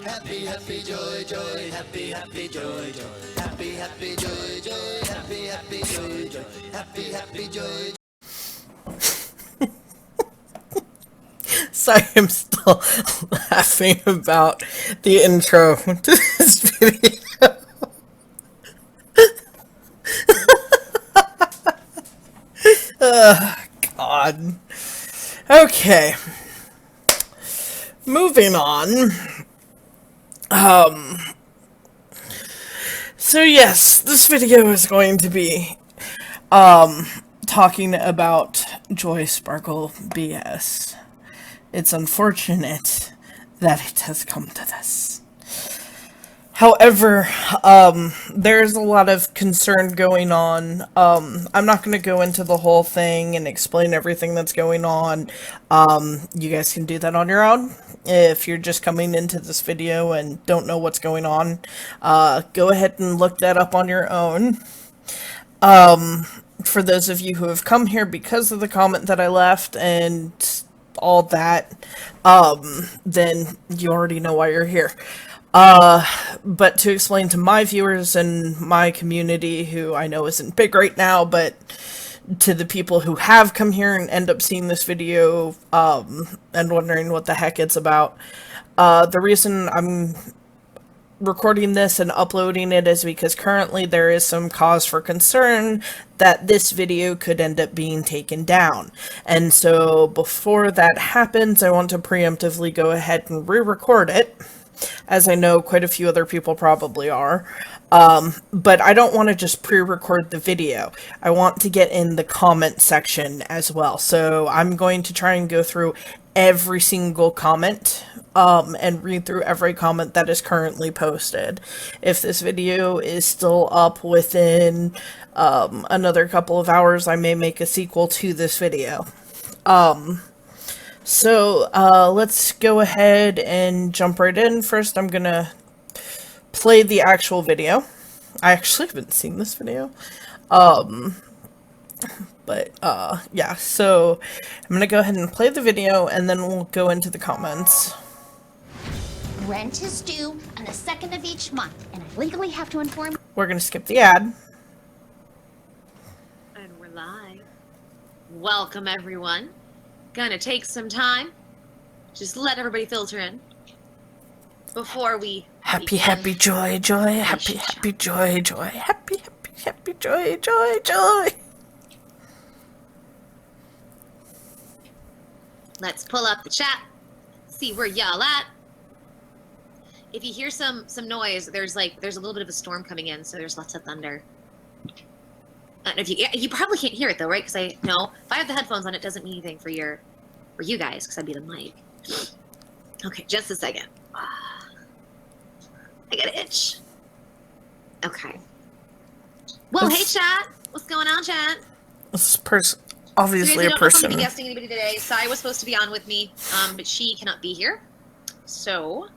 Happy, happy, joy, joy, happy, happy, joy, joy, happy, happy, joy, joy, happy, happy, joy, joy, happy, happy, joy. Sorry, I'm still laughing about the intro to this video. God. Okay. Moving on. So yes, this video is going to be talking about Joy Sparkle BS. It's unfortunate that it has come to this. However, there's a lot of concern going on. I'm not going to go into the whole thing and explain everything that's going on. You guys can do that on your own. If you're just coming into this video and don't know what's going on, go ahead and look that up on your own. For those of you who have come here because of the comment that I left and all that, then you already know why you're here. But to explain to my viewers and my community, who I know isn't big right now, but to the people who have come here and end up seeing this video, and wondering what the heck it's about, the reason I'm recording this and uploading it is because currently there is some cause for concern that this video could end up being taken down. And so before that happens, I want to preemptively go ahead and re-record it, as I know quite a few other people probably are. But I don't want to just pre-record the video. I want to get in the comment section as well. So I'm going to try and go through every single comment, and read through every comment that is currently posted. If this video is still up within another couple of hours, I may make a sequel to this video. So let's go ahead and jump right in. First, I'm gonna play the actual video. I actually haven't seen this video. But yeah, so I'm gonna go ahead and play the video and then we'll go into the comments. Rent is due on the 2nd of each month, and I legally have to inform you. We're gonna skip the ad. And we're live. Welcome, everyone. Gonna take some time. Just let everybody filter in before we Happy, happy, joy, joy, happy, happy, joy, joy, happy, happy, happy, joy, joy, joy. Let's pull up the chat, see where y'all at. If you hear some noise, there's a little bit of a storm coming in, so there's lots of thunder. I don't know if you probably can't hear it though, right? Because if I have the headphones on, it doesn't mean anything for you guys, because I'd be the mic. Okay, just a second. I got an itch. Okay. Well, hey chat, what's going on, chat? This person, obviously a person. I'm not going to be guesting anybody today. Sai was supposed to be on with me, but she cannot be here. So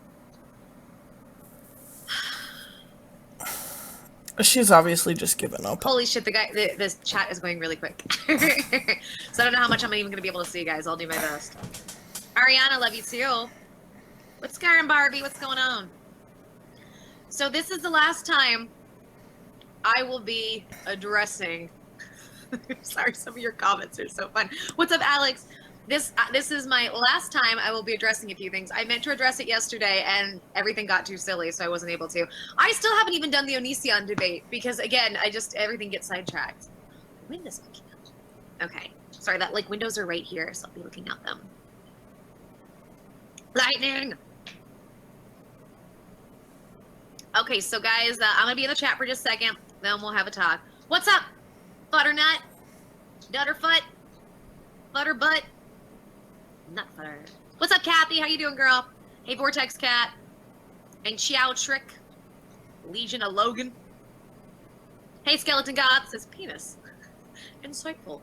she's obviously just given up. Holy shit, this chat is going really quick. So I don't know how much I'm even going to be able to see, guys. I'll do my best. Ariana, love you too. What's Scar and Barbie? What's going on? So this is the last time I will be addressing. Sorry, some of your comments are so fun. What's up, Alex? This is my last time I will be addressing a few things. I meant to address it yesterday, and everything got too silly, so I wasn't able to. I still haven't even done the Onision debate, because, again, everything gets sidetracked. When does it count? Okay. Sorry, windows are right here, so I'll be looking at them. Lightning! Okay, so, guys, I'm going to be in the chat for just a second, then we'll have a talk. What's up, Butternut? Dutterfoot? Butterbutt? Not butter. What's up, Kathy? How you doing, girl? Hey, Vortex Cat. And Chow Trick. Legion of Logan. Hey, Skeleton God. Says penis. Insightful.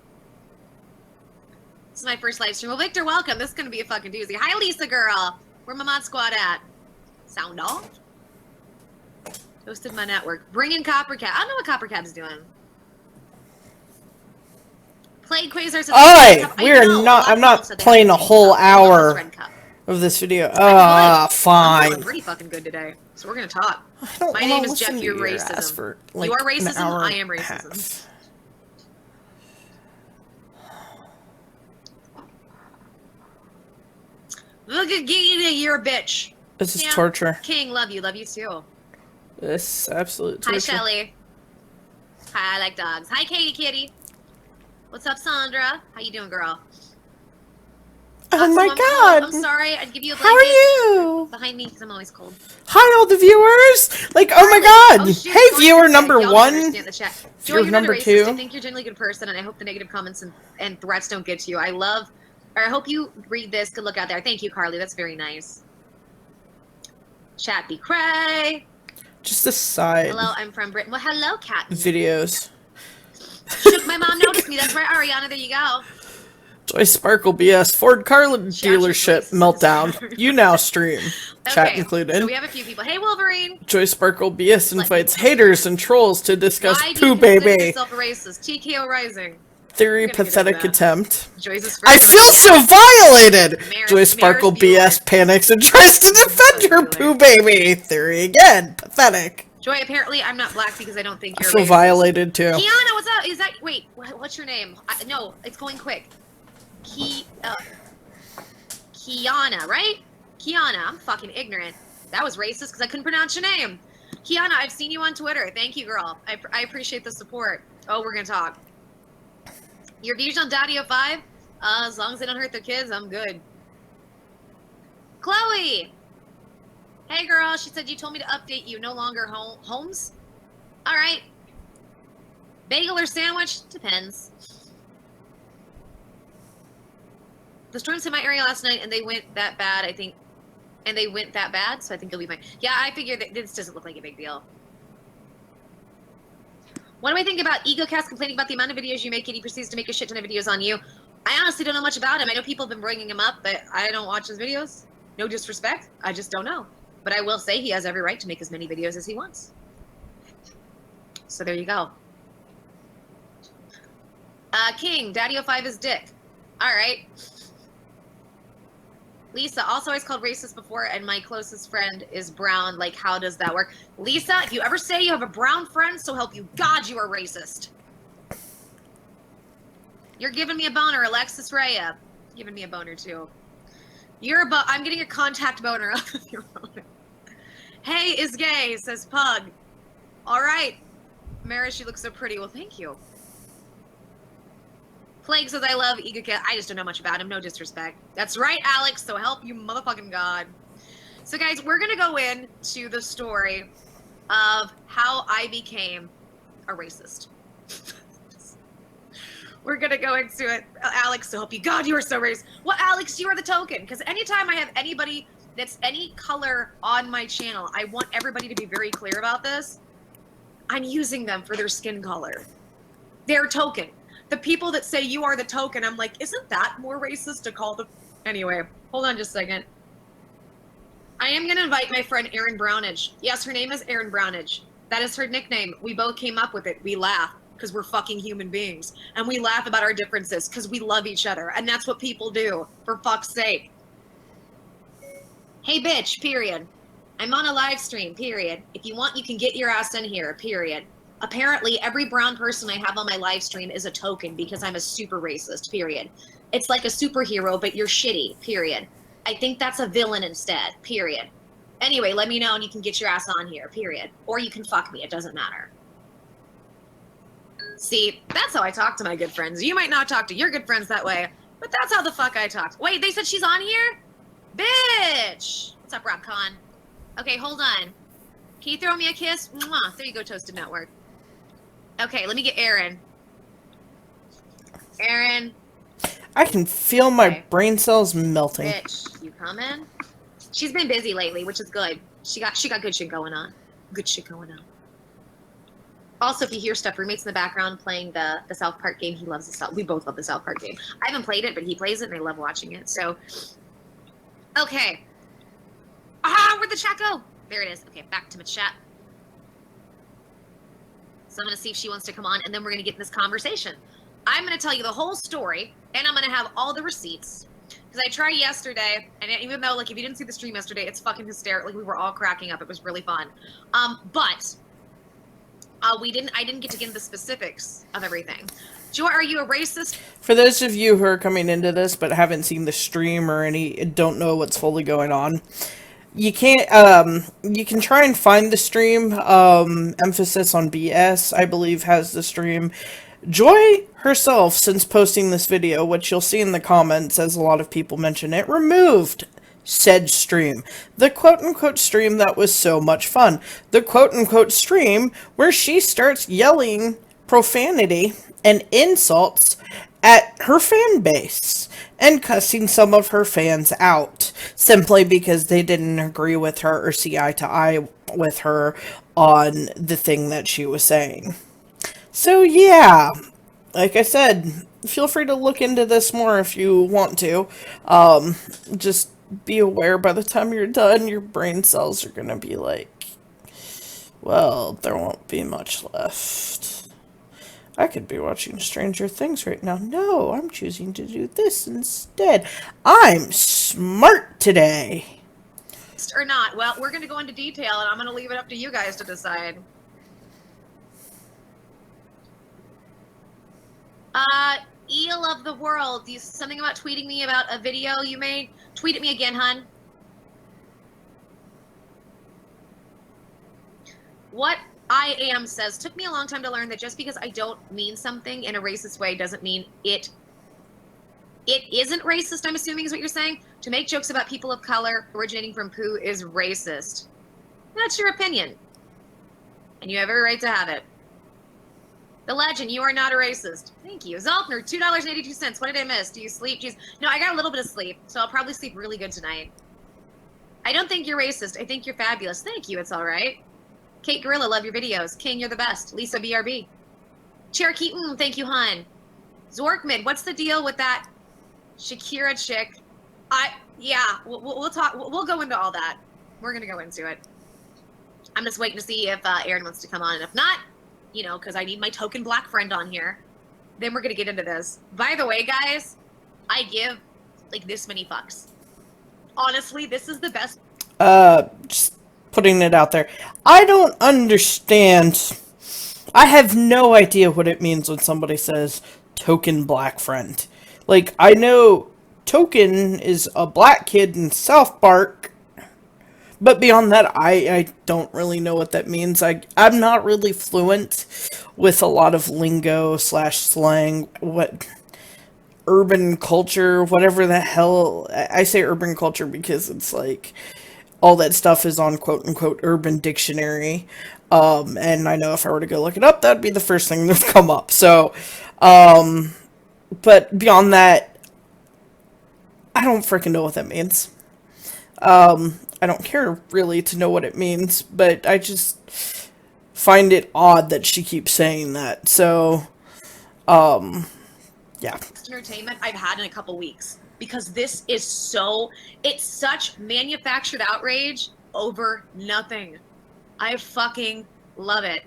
This is my first live stream. Well, Victor, welcome. This is going to be a fucking doozy. Hi, Lisa, girl. Where my mod squad at? Sound off? Toasted my network. Bring in Coppercat. I don't know what Coppercat's doing. Played Quasar. I'm not playing a whole hour of this video. I'm feeling Fine. pretty fucking good today, so we're gonna talk. I don't My wanna name is listen Jeff. to You're your ass racism. for, like, You are an racism. hour I am and a racism. half. Look at Gina, you're a bitch. This is Yeah. torture. King, love you too. This is absolute torture. Hi, Shelly. Hi, I like dogs. Hi, Katie Kitty. What's up, Sandra? How you doing, girl? Oh my I'm god! cold. I'm sorry. I'd give you a How are blanket you? behind me because I'm always cold. Hi, all the viewers! Like, oh my god! Oh, shoot, Hey, Joy viewer said number y'all don't 1. understand the chat. Joy, Viewer you're not a number racist. 2. I think you're a genuinely good person, and I hope the negative comments and threats don't get to you. I hope you read this. Good look out there. Thank you, Carly. That's very nice. Chat be cray. Just a side. Hello, I'm from Britain. Well, hello, Cat. Videos. Shook, my mom noticed me. That's right, Ariana. There you go. Joy Sparkle BS. Ford car dealership meltdown. You now stream. Chat Okay, included. so we have a few people. Hey, Wolverine. Joy Sparkle BS Let invites people- haters and trolls to discuss Why do poo you consider baby. yourself a racist? TKO Rising. Theory We're gonna get pathetic into that. attempt. Joy's a I feel so violated! Maris- Joy Sparkle Maris Bueller. BS panics and tries to defend her poo baby. Theory again. Pathetic. Joy, apparently I'm not black because I don't think I you're feel racist. violated too. Kiana, what's up? Is that wait? What's your name? No, it's going quick. Kiana, right? Kiana, I'm fucking ignorant. That was racist because I couldn't pronounce your name. Kiana, I've seen you on Twitter. Thank you, girl. I appreciate the support. Oh, we're gonna talk. Your views on Daddy 05? As long as they don't hurt their kids, I'm good. Chloe! Hey, girl. She said you told me to update you. No longer homes? All right. Bagel or sandwich? Depends. The storms hit my area last night, and they went that bad, I think. And they went that bad, so I think it'll be fine. Yeah, I figured that this doesn't look like a big deal. What do I think about EgoCast complaining about the amount of videos you make, and he proceeds to make a shit ton of videos on you? I honestly don't know much about him. I know people have been bringing him up, but I don't watch his videos. No disrespect. I just don't know. But I will say he has every right to make as many videos as he wants. So there you go. King, Daddy 05 is dick. All right. Lisa, also I was called racist before, and my closest friend is brown. Like, how does that work? Lisa, if you ever say you have a brown friend, so help you God, you are racist. You're giving me a boner, Alexis Raya. Giving me a boner, too. I'm getting a contact boner off of your boner. Hey, is gay, says Pug. All right. Maris, you look so pretty. Well, thank you. Plague says, I love EgoCast. I just don't know much about him. No disrespect. That's right, Alex. So help you motherfucking God. So, guys, we're going to go into the story of how I became a racist. We're going to go into it. Alex, so help you God, you are so racist. Well, Alex, you are the token. Because anytime I have anybody that's any color on my channel, I want everybody to be very clear about this. I'm using them for their skin color. They're token. The people that say you are the token, I'm like, isn't that more racist to call the... Anyway, hold on just a second. I am going to invite my friend Erin Brownage. Yes, her name is Erin Brownage. That is her nickname. We both came up with it. We laugh because we're fucking human beings. And we laugh about our differences because we love each other. And that's what people do, for fuck's sake. Hey, bitch, period. I'm on a live stream, period. If you want, you can get your ass in here, period. Apparently, every brown person I have on my live stream is a token because I'm a super racist, period. It's like a superhero, but you're shitty, period. I think that's a villain instead, period. Anyway, let me know and you can get your ass on here, period. Or you can fuck me, it doesn't matter. See, that's how I talk to my good friends. You might not talk to your good friends that way, but that's how the fuck I talk. Wait, they said she's on here? Bitch! What's up, RobCon? Okay, hold on. Can you throw me a kiss? Mwah. There you go, Toasted Network. Okay, let me get Erin. Erin. I can feel my brain cells melting. Bitch, you coming? She's been busy lately, which is good. She got good shit going on. Good shit going on. Also, if you hear stuff, roommates in the background playing the South Park game. He loves the South. We both love the South Park game. I haven't played it, but he plays it, and I love watching it. So, okay. Where'd the chat go? There it is. Okay, back to my chat. So I'm going to see if she wants to come on, and then we're going to get in this conversation. I'm going to tell you the whole story, and I'm going to have all the receipts, Because I tried yesterday, and even though, like, if you didn't see the stream yesterday, it's fucking hysterical. Like, we were all cracking up. It was really fun. But I didn't get to get into the specifics of everything. Joy, are you a racist? For those of you who are coming into this but haven't seen the stream or don't know what's fully going on, you can't, you can try and find the stream. Emphasis on BS, I believe, has the stream. Joy herself, since posting this video, which you'll see in the comments as a lot of people mention it, removed said stream. The quote-unquote stream that was so much fun. The quote-unquote stream where she starts yelling profanity and insults at her fan base and cussing some of her fans out simply because they didn't agree with her or see eye to eye with her on the thing that she was saying. So yeah, like I said, feel free to look into this more if you want to. Just be aware by the time you're done, your brain cells are gonna be like, well, there won't be much left. I could be watching Stranger Things right now. No, I'm choosing to do this instead. I'm smart today. Or not. Well, we're going to go into detail, and I'm going to leave it up to you guys to decide. Eel of the world, something about tweeting me about a video you made? Tweet at me again, hun. What I am says, took me a long time to learn that just because I don't mean something in a racist way doesn't mean it isn't racist, I'm assuming is what you're saying. To make jokes about people of color originating from poo is racist. That's your opinion. And you have every right to have it. The legend, you are not a racist. Thank you. Zaltner, $2.82. What did I miss? Do you sleep? Jeez. No, I got a little bit of sleep, so I'll probably sleep really good tonight. I don't think you're racist. I think you're fabulous. Thank you. It's all right. Kate Gorilla, love your videos. King, you're the best. Lisa BRB. Cherokee, thank you, hun. Zorkman, what's the deal with that Shakira chick? Yeah, we'll talk. We'll go into all that. We're gonna go into it. I'm just waiting to see if Aaron wants to come on, and if not, you know, because I need my token black friend on here, then we're gonna get into this. By the way, guys, I give like this many fucks. Honestly, this is the best. Just putting it out there. I don't understand. I have no idea what it means when somebody says token black friend. Like, I know Token is a black kid in South Park, but beyond that, I don't really know what that means. I'm not really fluent with a lot of lingo / slang, urban culture, whatever the hell. I say urban culture because it's like, all that stuff is on quote-unquote Urban Dictionary, and I know if I were to go look it up, that'd be the first thing that would come up, so, but beyond that, I don't freaking know what that means. I don't care, really, to know what it means, but I just find it odd that she keeps saying that, so, yeah. Entertainment I've had in a couple weeks. Because this is it's such manufactured outrage over nothing. I fucking love it.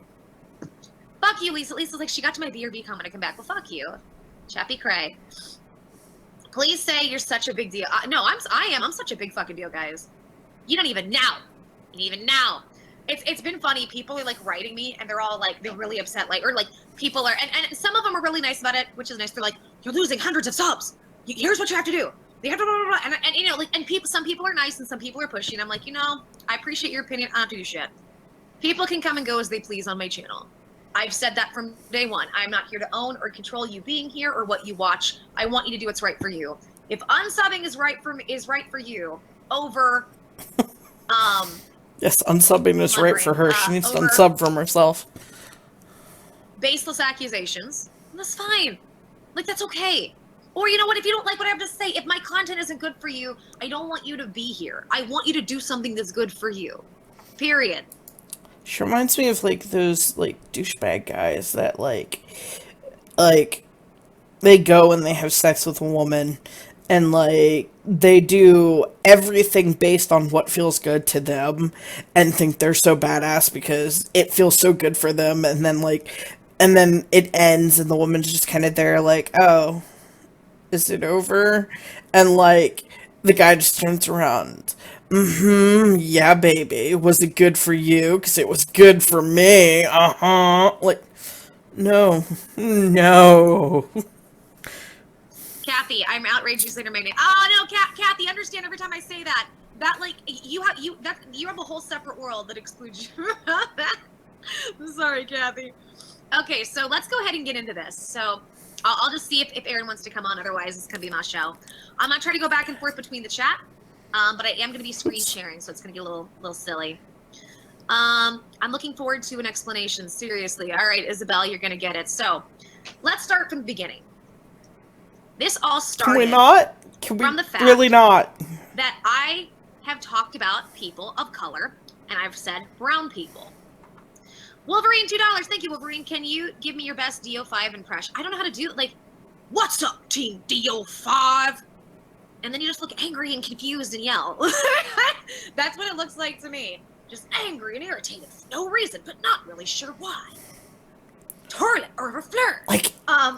Fuck you, Lisa. Lisa's like, she got to my BRB comment, I come back. Well, fuck you. Chappie Cray. Please say you're such a big deal. No, I am. I'm such a big fucking deal, guys. You don't even know. It's been funny. People are like writing me and they're all like, they're really upset. Like, or like people are, and some of them are really nice about it, which is nice. They're like, you're losing hundreds of subs. Here's what you have to do. They have to, blah, blah, blah. And you know, like, and some people are nice and some people are pushy. And I'm like, you know, I appreciate your opinion. I don't have to do shit. People can come and go as they please on my channel. I've said that from day one. I'm not here to own or control you being here or what you watch. I want you to do what's right for you. If unsubbing is right for you over, yes, unsubbing is right for her. She needs to unsub from herself. Baseless accusations. That's fine. Like, that's okay. Or, you know what, if you don't like what I have to say, if my content isn't good for you, I don't want you to be here. I want you to do something that's good for you. Period. She reminds me of, like, those, like, douchebag guys that, like, they go and they have sex with a woman, and, like, they do everything based on what feels good to them, and think they're so badass because it feels so good for them, and then, like, and then it ends, and the woman's just kind of there, like, oh, Is it over? And like the guy just turns around. Yeah, baby. Was it good for you? Because it was good for me. Like, no. No. Kathy, I'm outrageously intermittent. Oh no, Kathy, understand every time I say that. That like you have a whole separate world that excludes you. I'm sorry, Kathy. Okay, so let's go ahead and get into this. So I'll just see if Aaron wants to come on. Otherwise, it's gonna be my show. I'm gonna try to go back and forth between the chat, but I am gonna be screen sharing, so it's gonna get a little silly. I'm looking forward to an explanation. Seriously. All right, Isabel, you're gonna get it. So let's start from the beginning. This all started. Can we not? Can we from the fact really not? That I have talked about people of color, and I've said brown people. Wolverine, $2. Thank you, Wolverine. Can you give me your best DO5 impression? I don't know how to do it. Like, what's up, Team DO5? And then you just look angry and confused and yell. That's what it looks like to me. Just angry and irritated for no reason, but not really sure why. Toilet or flirt. Like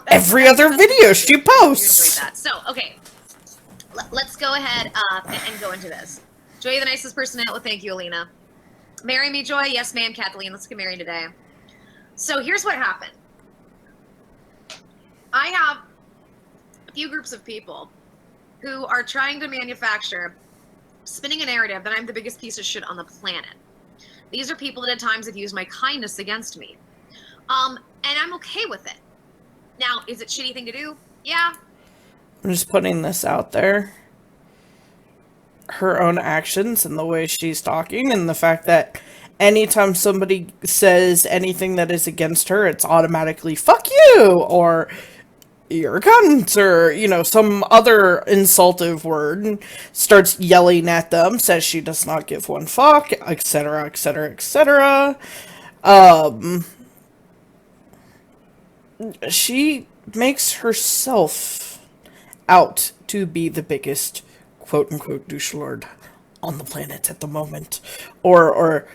every other video she posts. That. So, okay. Let's go ahead and go into this. Joy, the nicest person out. Well, thank you, Alina. Marry me, Joy. Yes, ma'am, Kathleen. Let's get married today. So here's what happened. I have a few groups of people who are trying to manufacture, spinning a narrative that I'm the biggest piece of shit on the planet. These are people that at times have used my kindness against me. And I'm okay with it. Now, is it a shitty thing to do? Yeah. I'm just putting this out there. Her own actions and the way she's talking and the fact that anytime somebody says anything that is against her, it's automatically fuck you or you're a cunt or, you know, some other insultive word and starts yelling at them, says she does not give one fuck, etc., etc., etc. She makes herself out to be the biggest quote-unquote douche lord on the planet at the moment. Or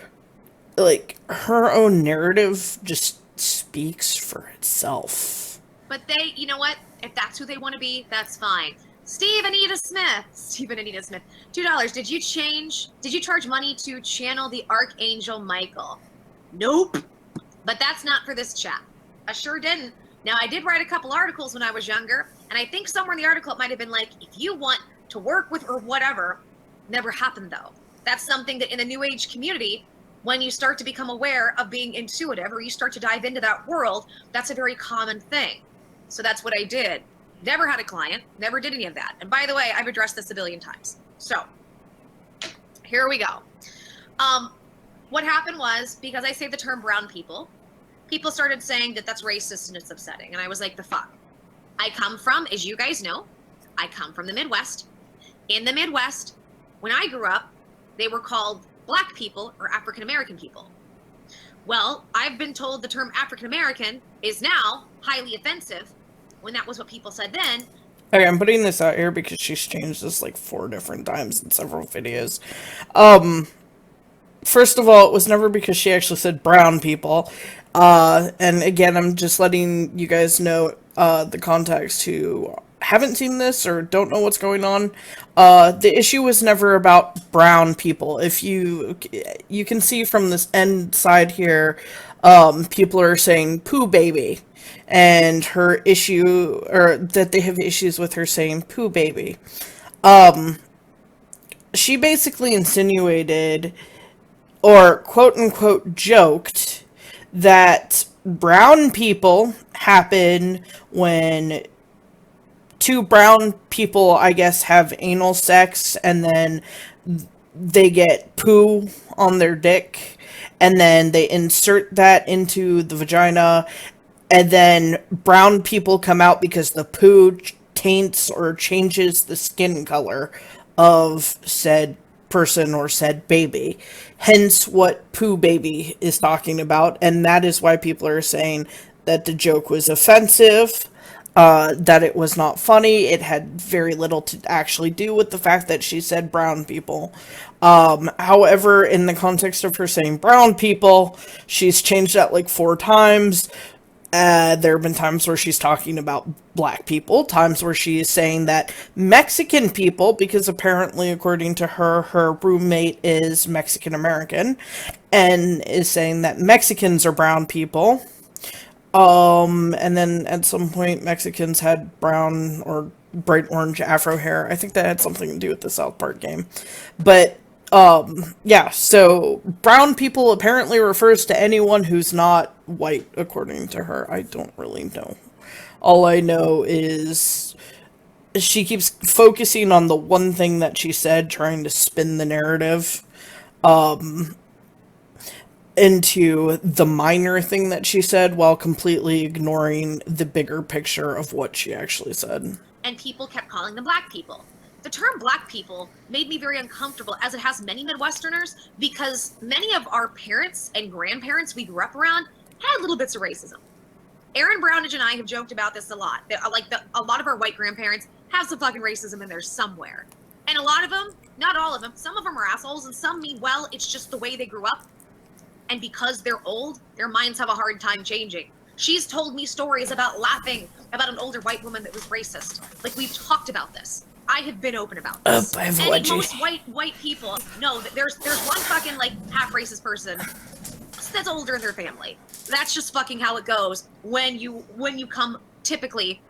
like, her own narrative just speaks for itself. But they, you know what? If that's who they want to be, that's fine. Steve and Anita Smith. $2. Did you charge money to channel the Archangel Michael? Nope. But that's not for this chat. I sure didn't. Now, I did write a couple articles when I was younger, and I think somewhere in the article it might have been like, if you want to work with or whatever, never happened though. That's something that in the New Age community, when you start to become aware of being intuitive or you start to dive into that world, that's a very common thing. So that's what I did. Never had a client, never did any of that. And by the way, I've addressed this a billion times. So here we go. What happened was, because I say the term brown people started saying that that's racist and it's upsetting. And I was like, the fuck? I come from, as you guys know, I come from the Midwest. In the Midwest, when I grew up, they were called black people or African American people. Well, I've been told the term African American is now highly offensive, when that was what people said then. Okay, I'm putting this out here because she's changed this like 4 different times in several videos. First of all, it was never because she actually said brown people. And again, I'm just letting you guys know the context who haven't seen this or don't know what's going on. The issue was never about brown people. If you can see from this end side here, people are saying poo baby, and her issue, or that they have issues with her saying poo baby. She basically insinuated, or quote unquote joked, that brown people happen when 2 brown people, I guess, have anal sex, and then they get poo on their dick, and then they insert that into the vagina, and then brown people come out because the poo taints or changes the skin color of said person or said baby. Hence what poo baby is talking about, and that is why people are saying that the joke was offensive, that it was not funny. It had very little to actually do with the fact that she said brown people. However, in the context of her saying brown people, she's changed that like 4 times. There have been times where she's talking about black people, times where she is saying that Mexican people, because apparently, according to her, her roommate is Mexican American, and is saying that Mexicans are brown people. And then at some point, Mexicans had brown or bright orange afro hair. I think that had something to do with the South Park game. But, yeah, so brown people apparently refers to anyone who's not white, according to her. I don't really know. All I know is she keeps focusing on the one thing that she said, trying to spin the narrative into the minor thing that she said while completely ignoring the bigger picture of what she actually said. And people kept calling them black people. The term black people made me very uncomfortable, as it has many Midwesterners, because many of our parents and grandparents we grew up around had little bits of racism. Aaron Brownage and I have joked about this a lot. A lot of our white grandparents have some fucking racism in there somewhere. And a lot of them, not all of them, some of them are assholes and some mean well. It's just the way they grew up. And because they're old, their minds have a hard time changing. She's told me stories about laughing about an older white woman that was racist. Like, we've talked about this. I have been open about this. Most white people know that there's one fucking, like, half racist person that's older in their family. That's just fucking how it goes when you come typically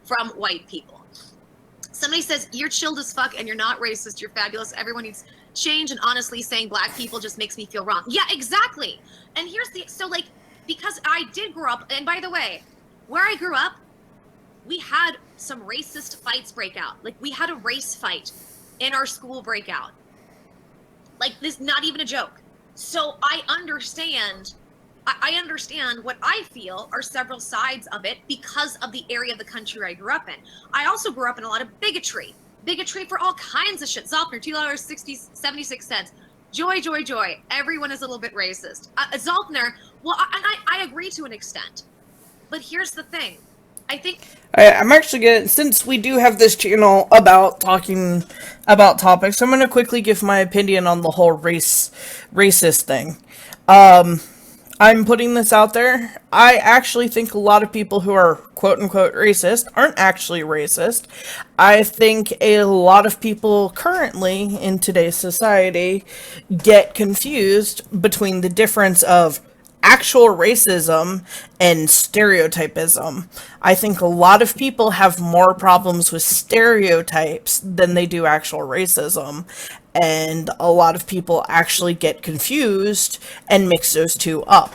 from white people. Somebody says, you're chilled as fuck and you're not racist, you're fabulous, everyone needs change, and honestly saying black people just makes me feel wrong. Yeah, exactly. And here's the, so like, because I did grow up, and by the way, where I grew up, we had some racist fights break out. Like, we had a race fight in our school breakout. Like, this, not even a joke. So I understand what I feel are several sides of it because of the area of the country I grew up in. I also grew up in a lot of bigotry. Bigotry for all kinds of shit. Zolpner, $2.76. Joy. Everyone is a little bit racist. Zolpner, well, I agree to an extent. But here's the thing. I think... I'm actually gonna, since we do have this channel about talking about topics, I'm gonna quickly give my opinion on the whole racist thing. I'm putting this out there. I actually think a lot of people who are quote-unquote racist aren't actually racist. I think a lot of people currently in today's society get confused between the difference of actual racism and stereotypism. I think a lot of people have more problems with stereotypes than they do actual racism. And a lot of people actually get confused and mix those two up.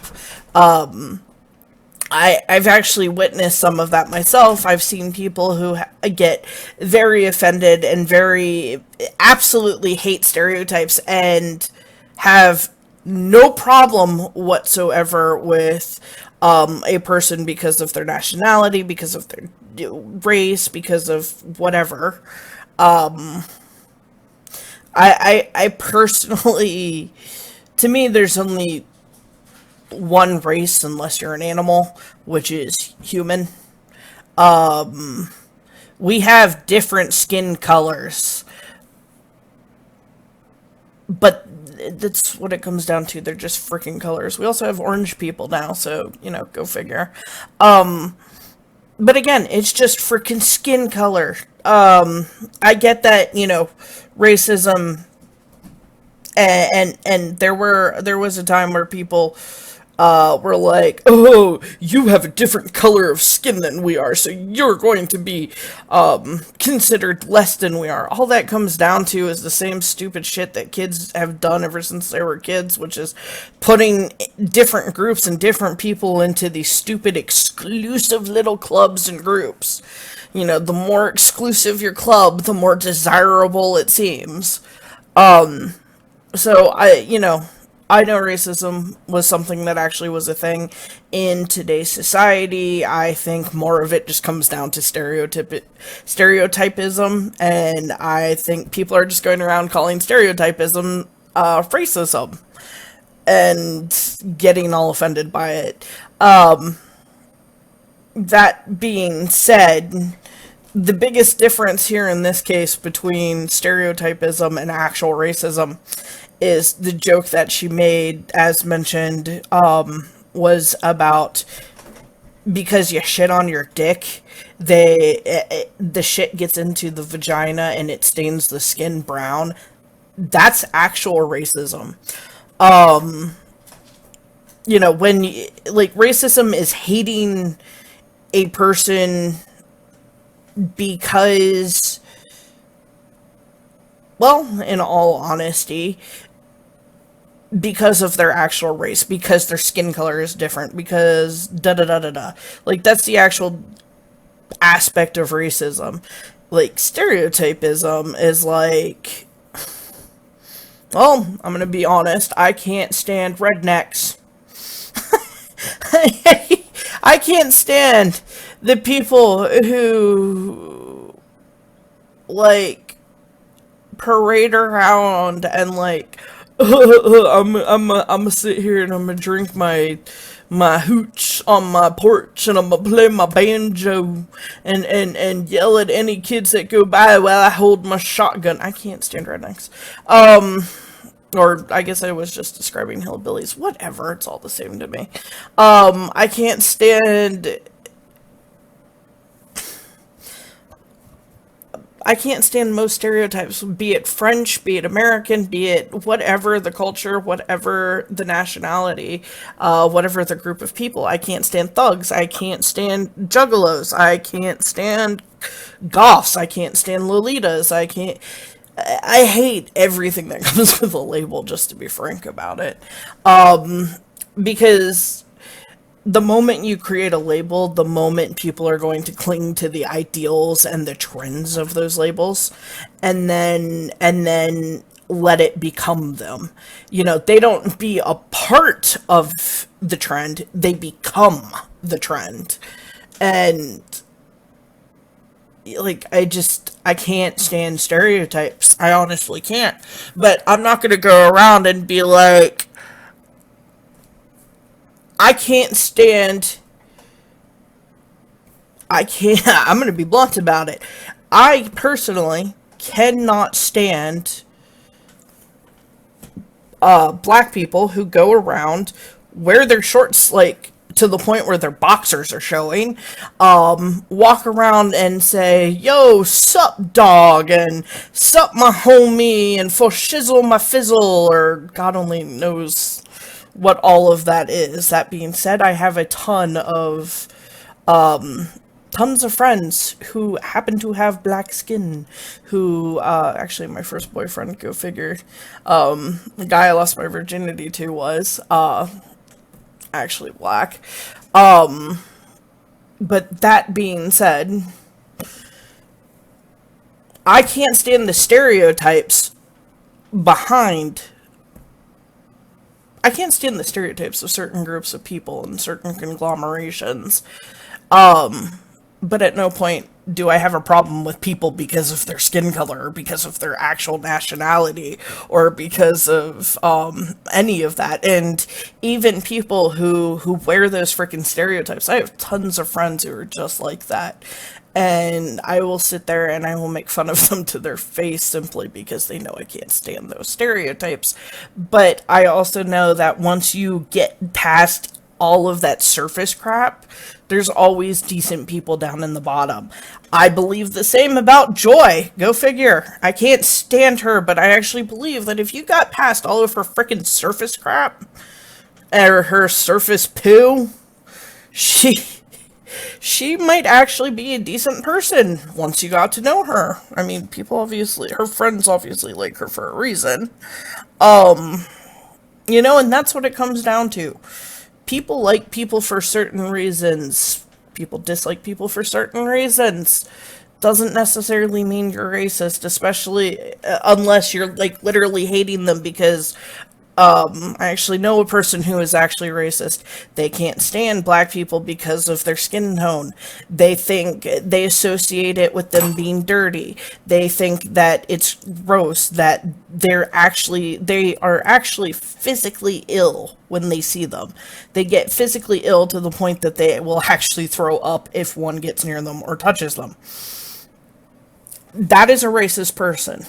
I've actually witnessed some of that myself. I've seen people who get very offended and very absolutely hate stereotypes and have no problem whatsoever with a person because of their nationality, because of their race, because of whatever. I personally, to me, there's only one race unless you're an animal, which is human. We have different skin colors, but that's what it comes down to. They're just freaking colors. We also have orange people now, so, you know, go figure. But again, it's just freaking skin color. I get that, you know, racism, and there was a time where people were like, oh, you have a different color of skin than we are, so you're going to be considered less than we are. All that comes down to is the same stupid shit that kids have done ever since they were kids, which is putting different groups and different people into these stupid exclusive little clubs and groups. You know, the more exclusive your club, the more desirable it seems. So I know racism was something that actually was a thing in today's society. I think more of it just comes down to stereotypism, and I think people are just going around calling stereotypism racism and getting all offended by it. That being said, the biggest difference here in this case between stereotypism and actual racism is the joke that she made, as mentioned, was about because you shit on your dick, the shit gets into the vagina and it stains the skin brown. That's actual racism. When like racism is hating a person because, well, in all honesty, because of their actual race, because their skin color is different, because da da da da da. Like, that's the actual aspect of racism. Like, stereotypism is like, well, I'm gonna be honest, I can't stand rednecks. I can't stand the people who, like, parade around and, like, I'm gonna sit here and I'm gonna drink my hooch on my porch and I'm gonna play my banjo and yell at any kids that go by while I hold my shotgun. I can't stand rednecks. Or I guess I was just describing hillbillies. Whatever, it's all the same to me. I can't stand most stereotypes, be it French, be it American, be it whatever the culture, whatever the nationality, whatever the group of people. I can't stand thugs. I can't stand juggalos. I can't stand goths. I can't stand lolitas. I hate everything that comes with a label, just to be frank about it. Because the moment you create a label, the moment people are going to cling to the ideals and the trends of those labels, and then let it become them. They don't be a part of the trend, they become the trend. And like, I can't stand stereotypes. I honestly can't. But I'm not gonna go around and be like, I'm gonna be blunt about it. I personally cannot stand black people who go around, wear their shorts, like, to the point where their boxers are showing, walk around and say, yo, sup dog, and sup my homie, and for shizzle my fizzle, or God only knows what all of that is. That being said, I have a tons of friends who happen to have black skin, who, actually my first boyfriend, go figure, the guy I lost my virginity to was, actually black. But that being said, I can't stand the stereotypes of certain groups of people and certain conglomerations. But at no point do I have a problem with people because of their skin color, or because of their actual nationality, or because of any of that. And even people who wear those freaking stereotypes, I have tons of friends who are just like that. And I will sit there and I will make fun of them to their face simply because they know I can't stand those stereotypes. But I also know that once you get past all of that surface crap, there's always decent people down in the bottom. I believe the same about Joy. Go figure. I can't stand her, but I actually believe that if you got past all of her frickin' surface crap, or her surface poo, she might actually be a decent person once you got to know her. I mean, her friends obviously like her for a reason. And that's what it comes down to. People like people for certain reasons. People dislike people for certain reasons. Doesn't necessarily mean you're racist, especially unless you're, like, literally hating them because I actually know a person who is actually racist. They can't stand black people because of their skin tone. They associate it with them being dirty. They think that it's gross, that they are actually physically ill when they see them. They get physically ill to the point that they will actually throw up if one gets near them or touches them. That is a racist person.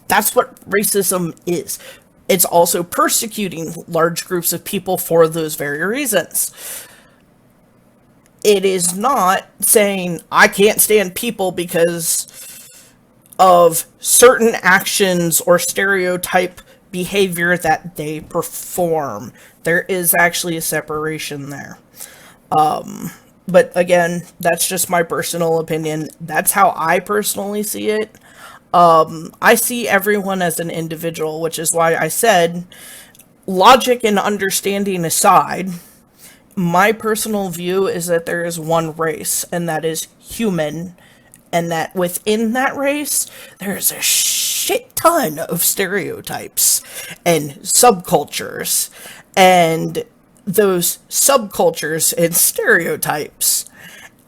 That's what racism is. It's also persecuting large groups of people for those very reasons. it is not saying I can't stand people because of certain actions or stereotype behavior that they perform. There is actually a separation there. But again, that's just my personal opinion. That's how I personally see it. I see everyone as an individual, which is why I said, logic and understanding aside, my personal view is that there is one race, and that is human, and that within that race, there's a shit ton of stereotypes and subcultures, and those subcultures and stereotypes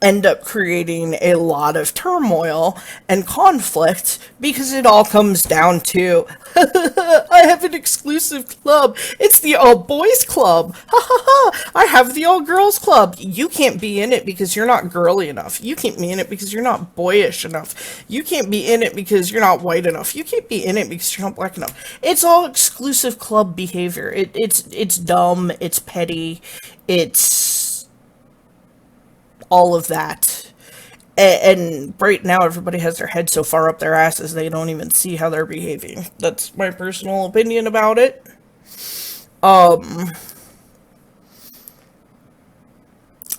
end up creating a lot of turmoil and conflict because it all comes down to I have an exclusive club. It's the all boys club. Ha ha ha. I have the all girls club. You can't be in it because you're not girly enough. You can't be in it because you're not boyish enough. You can't be in it because you're not white enough. You can't be in it because you're not black enough. It's all exclusive club behavior. It's dumb. It's petty. It's all of that. And right now everybody has their head so far up their asses they don't even see how they're behaving. That's my personal opinion about it. What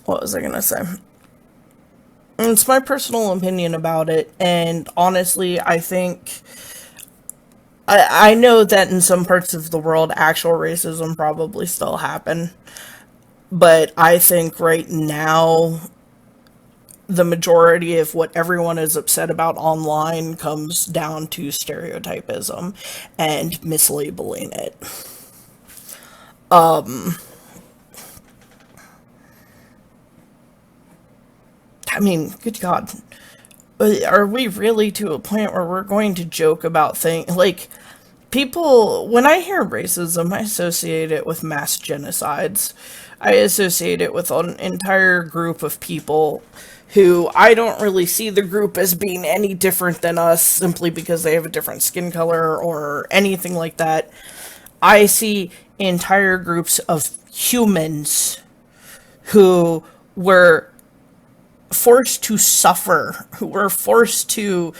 was I gonna say? It's my personal opinion about it, and honestly, I think I know that in some parts of the world actual racism probably still happen, but I think right now the majority of what everyone is upset about online comes down to stereotypism and mislabeling it. I mean, good God. Are we really to a point where we're going to joke about things like people, when I hear racism, I associate it with mass genocides. I associate it with an entire group of people who I don't really see the group as being any different than us simply because they have a different skin color or anything like that. I see entire groups of humans who were forced to suffer, who were forced to,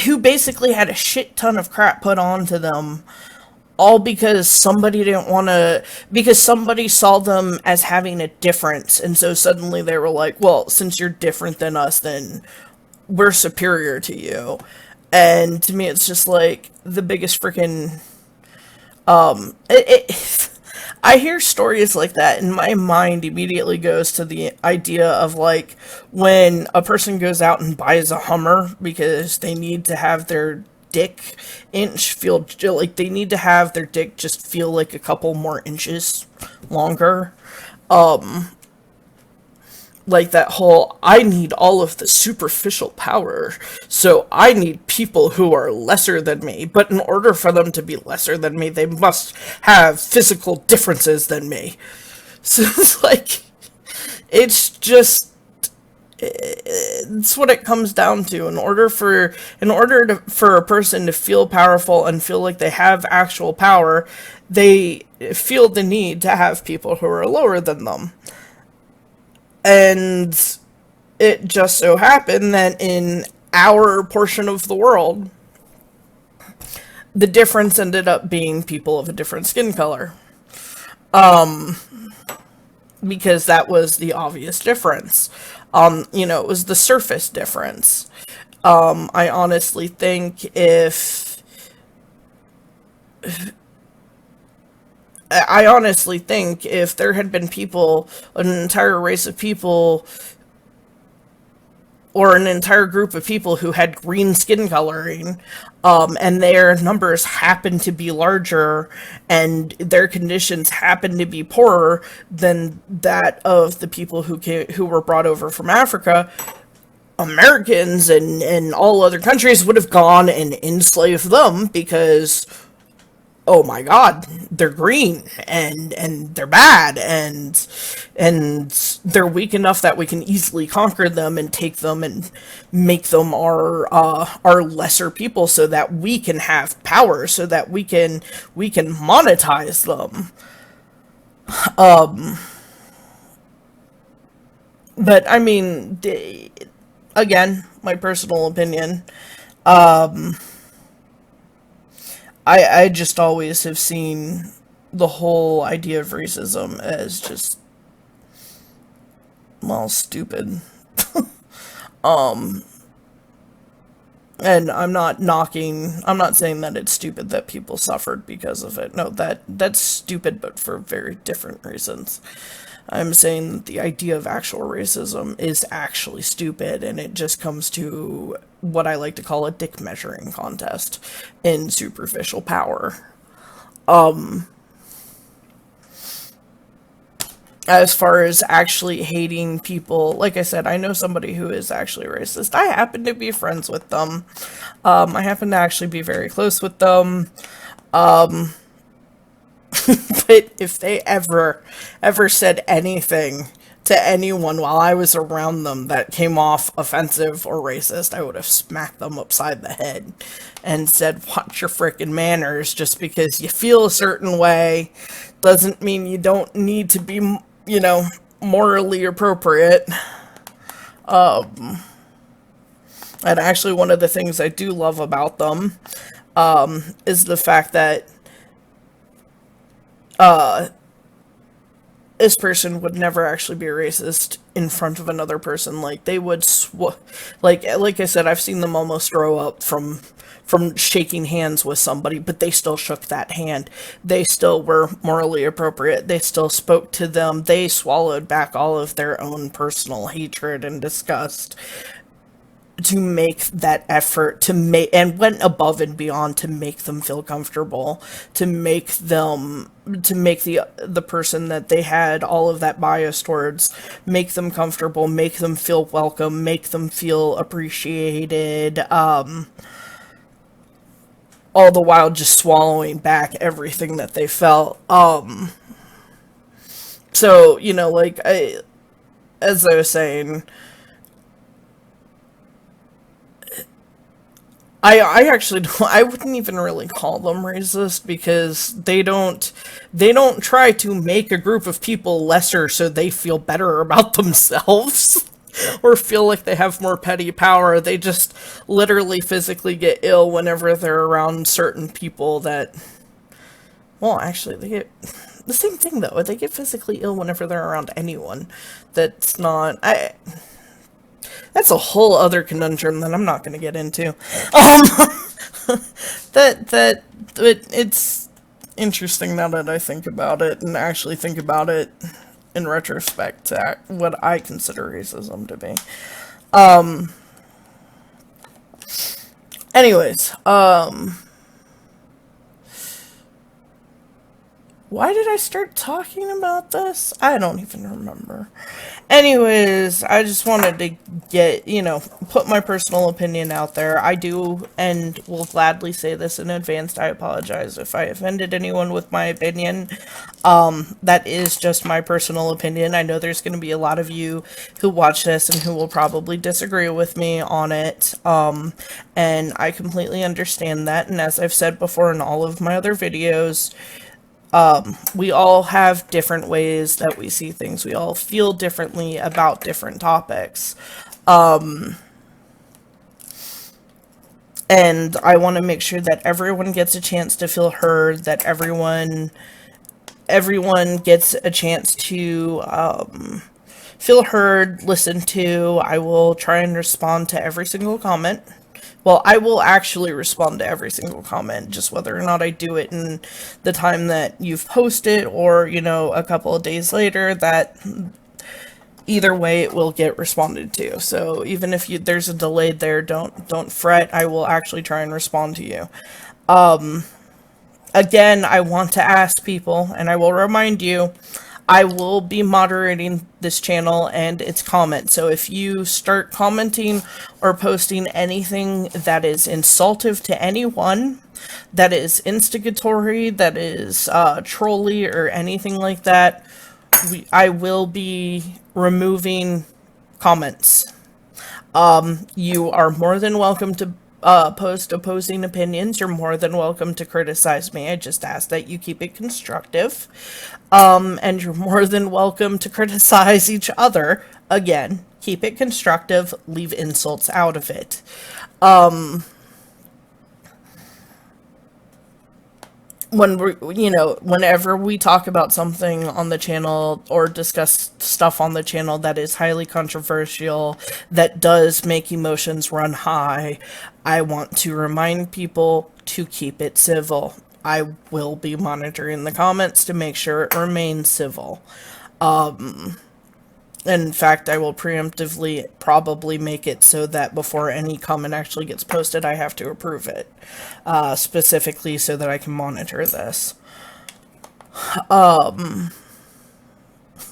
who basically had a shit ton of crap put onto them, all because somebody didn't want to, because somebody saw them as having a difference, and so suddenly they were like, well, since you're different than us, then we're superior to you. And to me, it's just like the biggest freaking, I hear stories like that, and my mind immediately goes to the idea of, like, when a person goes out and buys a Hummer because they need to have their dick inch feel, like, they need to have their dick just feel like a couple more inches longer. Like that whole, I need all of the superficial power, so I need people who are lesser than me, but in order for them to be lesser than me, they must have physical differences than me. So it's like, it's just, it's what it comes down to. For a person to feel powerful and feel like they have actual power, they feel the need to have people who are lower than them. And it just so happened that in our portion of the world, the difference ended up being people of a different skin color. Because that was the obvious difference. It was the surface difference. I honestly think if there had been people, an entire race of people, or an entire group of people who had green skin coloring, and their numbers happened to be larger, and their conditions happened to be poorer than that of the people who were brought over from Africa, Americans and all other countries would have gone and enslaved them because, oh my God, they're green and they're bad and they're weak enough that we can easily conquer them and take them and make them our lesser people so that we can have power, so that we can monetize them. But I mean, again, my personal opinion. I just always have seen the whole idea of racism as just, well, stupid. And I'm not saying that it's stupid that people suffered because of it. No, that's stupid, but for very different reasons. I'm saying that the idea of actual racism is actually stupid, and it just comes to what I like to call a dick measuring contest in superficial power. As far as actually hating people, like I said, I know somebody who is actually racist. I happen to be friends with them. I happen to actually be very close with them. But if they ever said anything to anyone while I was around them that came off offensive or racist, I would have smacked them upside the head and said, watch your frickin' manners. Just because you feel a certain way doesn't mean you don't need to be, morally appropriate. And actually one of the things I do love about them, is the fact that, this person would never actually be racist in front of another person. Like, they would like I said, I've seen them almost throw up from shaking hands with somebody, but they still shook that hand. They still were morally appropriate. They still spoke to them. They swallowed back all of their own personal hatred and disgust to make that effort and went above and beyond to make them feel comfortable, to make the person that they had all of that bias towards, make them comfortable, make them feel welcome, make them feel appreciated, all the while just swallowing back everything that they felt. So, as I was saying, I actually don't, I wouldn't even really call them racist, because they don't try to make a group of people lesser so they feel better about themselves or feel like they have more petty power. They just literally physically get ill whenever they're around certain people that, well, actually, they get the same thing though. They get physically ill whenever they're around anyone that's not, that's a whole other conundrum that I'm not going to get into. It's interesting now that I think about it and actually think about it in retrospect to what I consider racism to be. Anyways, why did I start talking about this? I don't even remember. Anyways, I just wanted to get, put my personal opinion out there. I do, and will gladly say this in advance. I apologize if I offended anyone with my opinion. That is just my personal opinion. I know there's going to be a lot of you who watch this and who will probably disagree with me on it. And I completely understand that. And as I've said before in all of my other videos, we all have different ways that we see things. We all feel differently about different topics. And I want to make sure that everyone gets a chance to feel heard, that everyone gets a chance to feel heard, listened to. I will try and respond to every single comment. Well, I will actually respond to every single comment, just whether or not I do it in the time that you've posted or, a couple of days later, that either way it will get responded to. So even if there's a delay there, don't fret. I will actually try and respond to you. Again, I want to ask people, and I will remind you, I will be moderating this channel and its comments. So if you start commenting or posting anything that is insultive to anyone, that is instigatory, that is trolly or anything like that, I will be removing comments. You are more than welcome to post opposing opinions. You're more than welcome to criticize me. I just ask that you keep it constructive. And you're more than welcome to criticize each other again, keep it constructive, leave insults out of it. Whenever we talk about something on the channel or discuss stuff on the channel that is highly controversial, that does make emotions run high, I want to remind people to keep it civil. I will be monitoring the comments to make sure it remains civil. In fact, I will preemptively probably make it so that before any comment actually gets posted, I have to approve it. Specifically so that I can monitor this.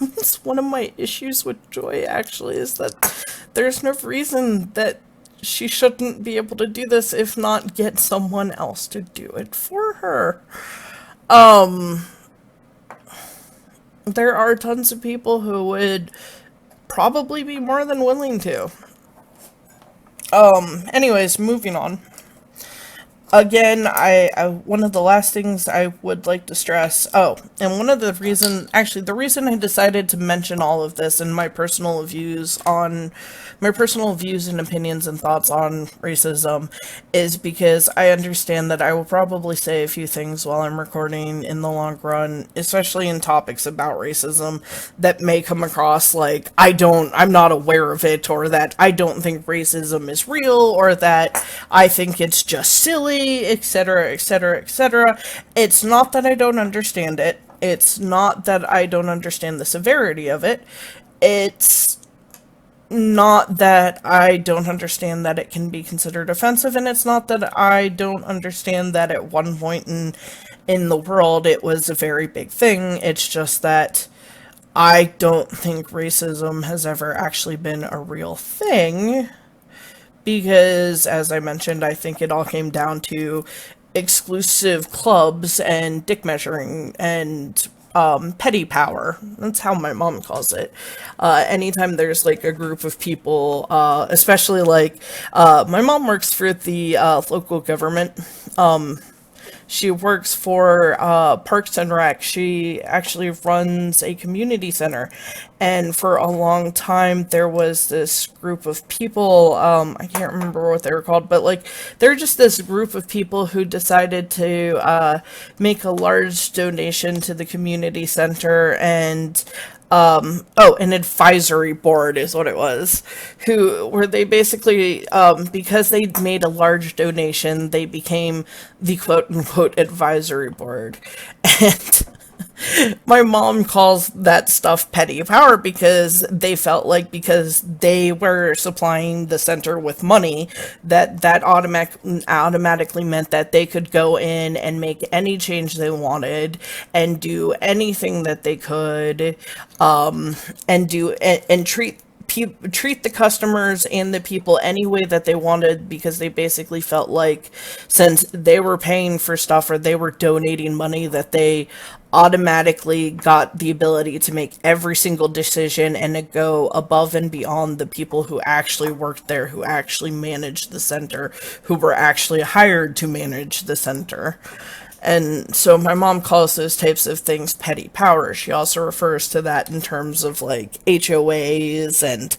It's one of my issues with Joy, actually, is that there's no reason that she shouldn't be able to do this, if not get someone else to do it for her. There are tons of people who would probably be more than willing to. Anyways, moving on. Again, I one of the last things I would like to stress, and one of the reason I decided to mention all of this and my personal views and opinions and thoughts on racism is because I understand that I will probably say a few things while I'm recording in the long run, especially in topics about racism, that may come across like I'm not aware of it, or that I don't think racism is real, or that I think it's just silly, etc., etc., etc. It's not that I don't understand it. It's not that I don't understand the severity of it. It's not that I don't understand that it can be considered offensive, and it's not that I don't understand that at one point in the world it was a very big thing. It's just that I don't think racism has ever actually been a real thing. Because, as I mentioned, I think it all came down to exclusive clubs and dick measuring and petty power. That's how my mom calls it. Anytime there's like a group of people, especially like my mom works for the local government. She works for Parks and Rec. She actually runs a community center. And for a long time, there was this group of people, I can't remember what they were called, but like, they're just this group of people who decided to make a large donation to the community center, and an advisory board is what it was, where they basically, because they made a large donation, they became the quote-unquote advisory board. And my mom calls that stuff petty power, because they felt like because they were supplying the center with money, that automatically meant that they could go in and make any change they wanted and do anything that they could, and treat the customers and the people any way that they wanted, because they basically felt like since they were paying for stuff or they were donating money, that they automatically got the ability to make every single decision and to go above and beyond the people who actually worked there, who actually managed the center, who were actually hired to manage the center. And so my mom calls those types of things petty power. She also refers to that in terms of like HOAs and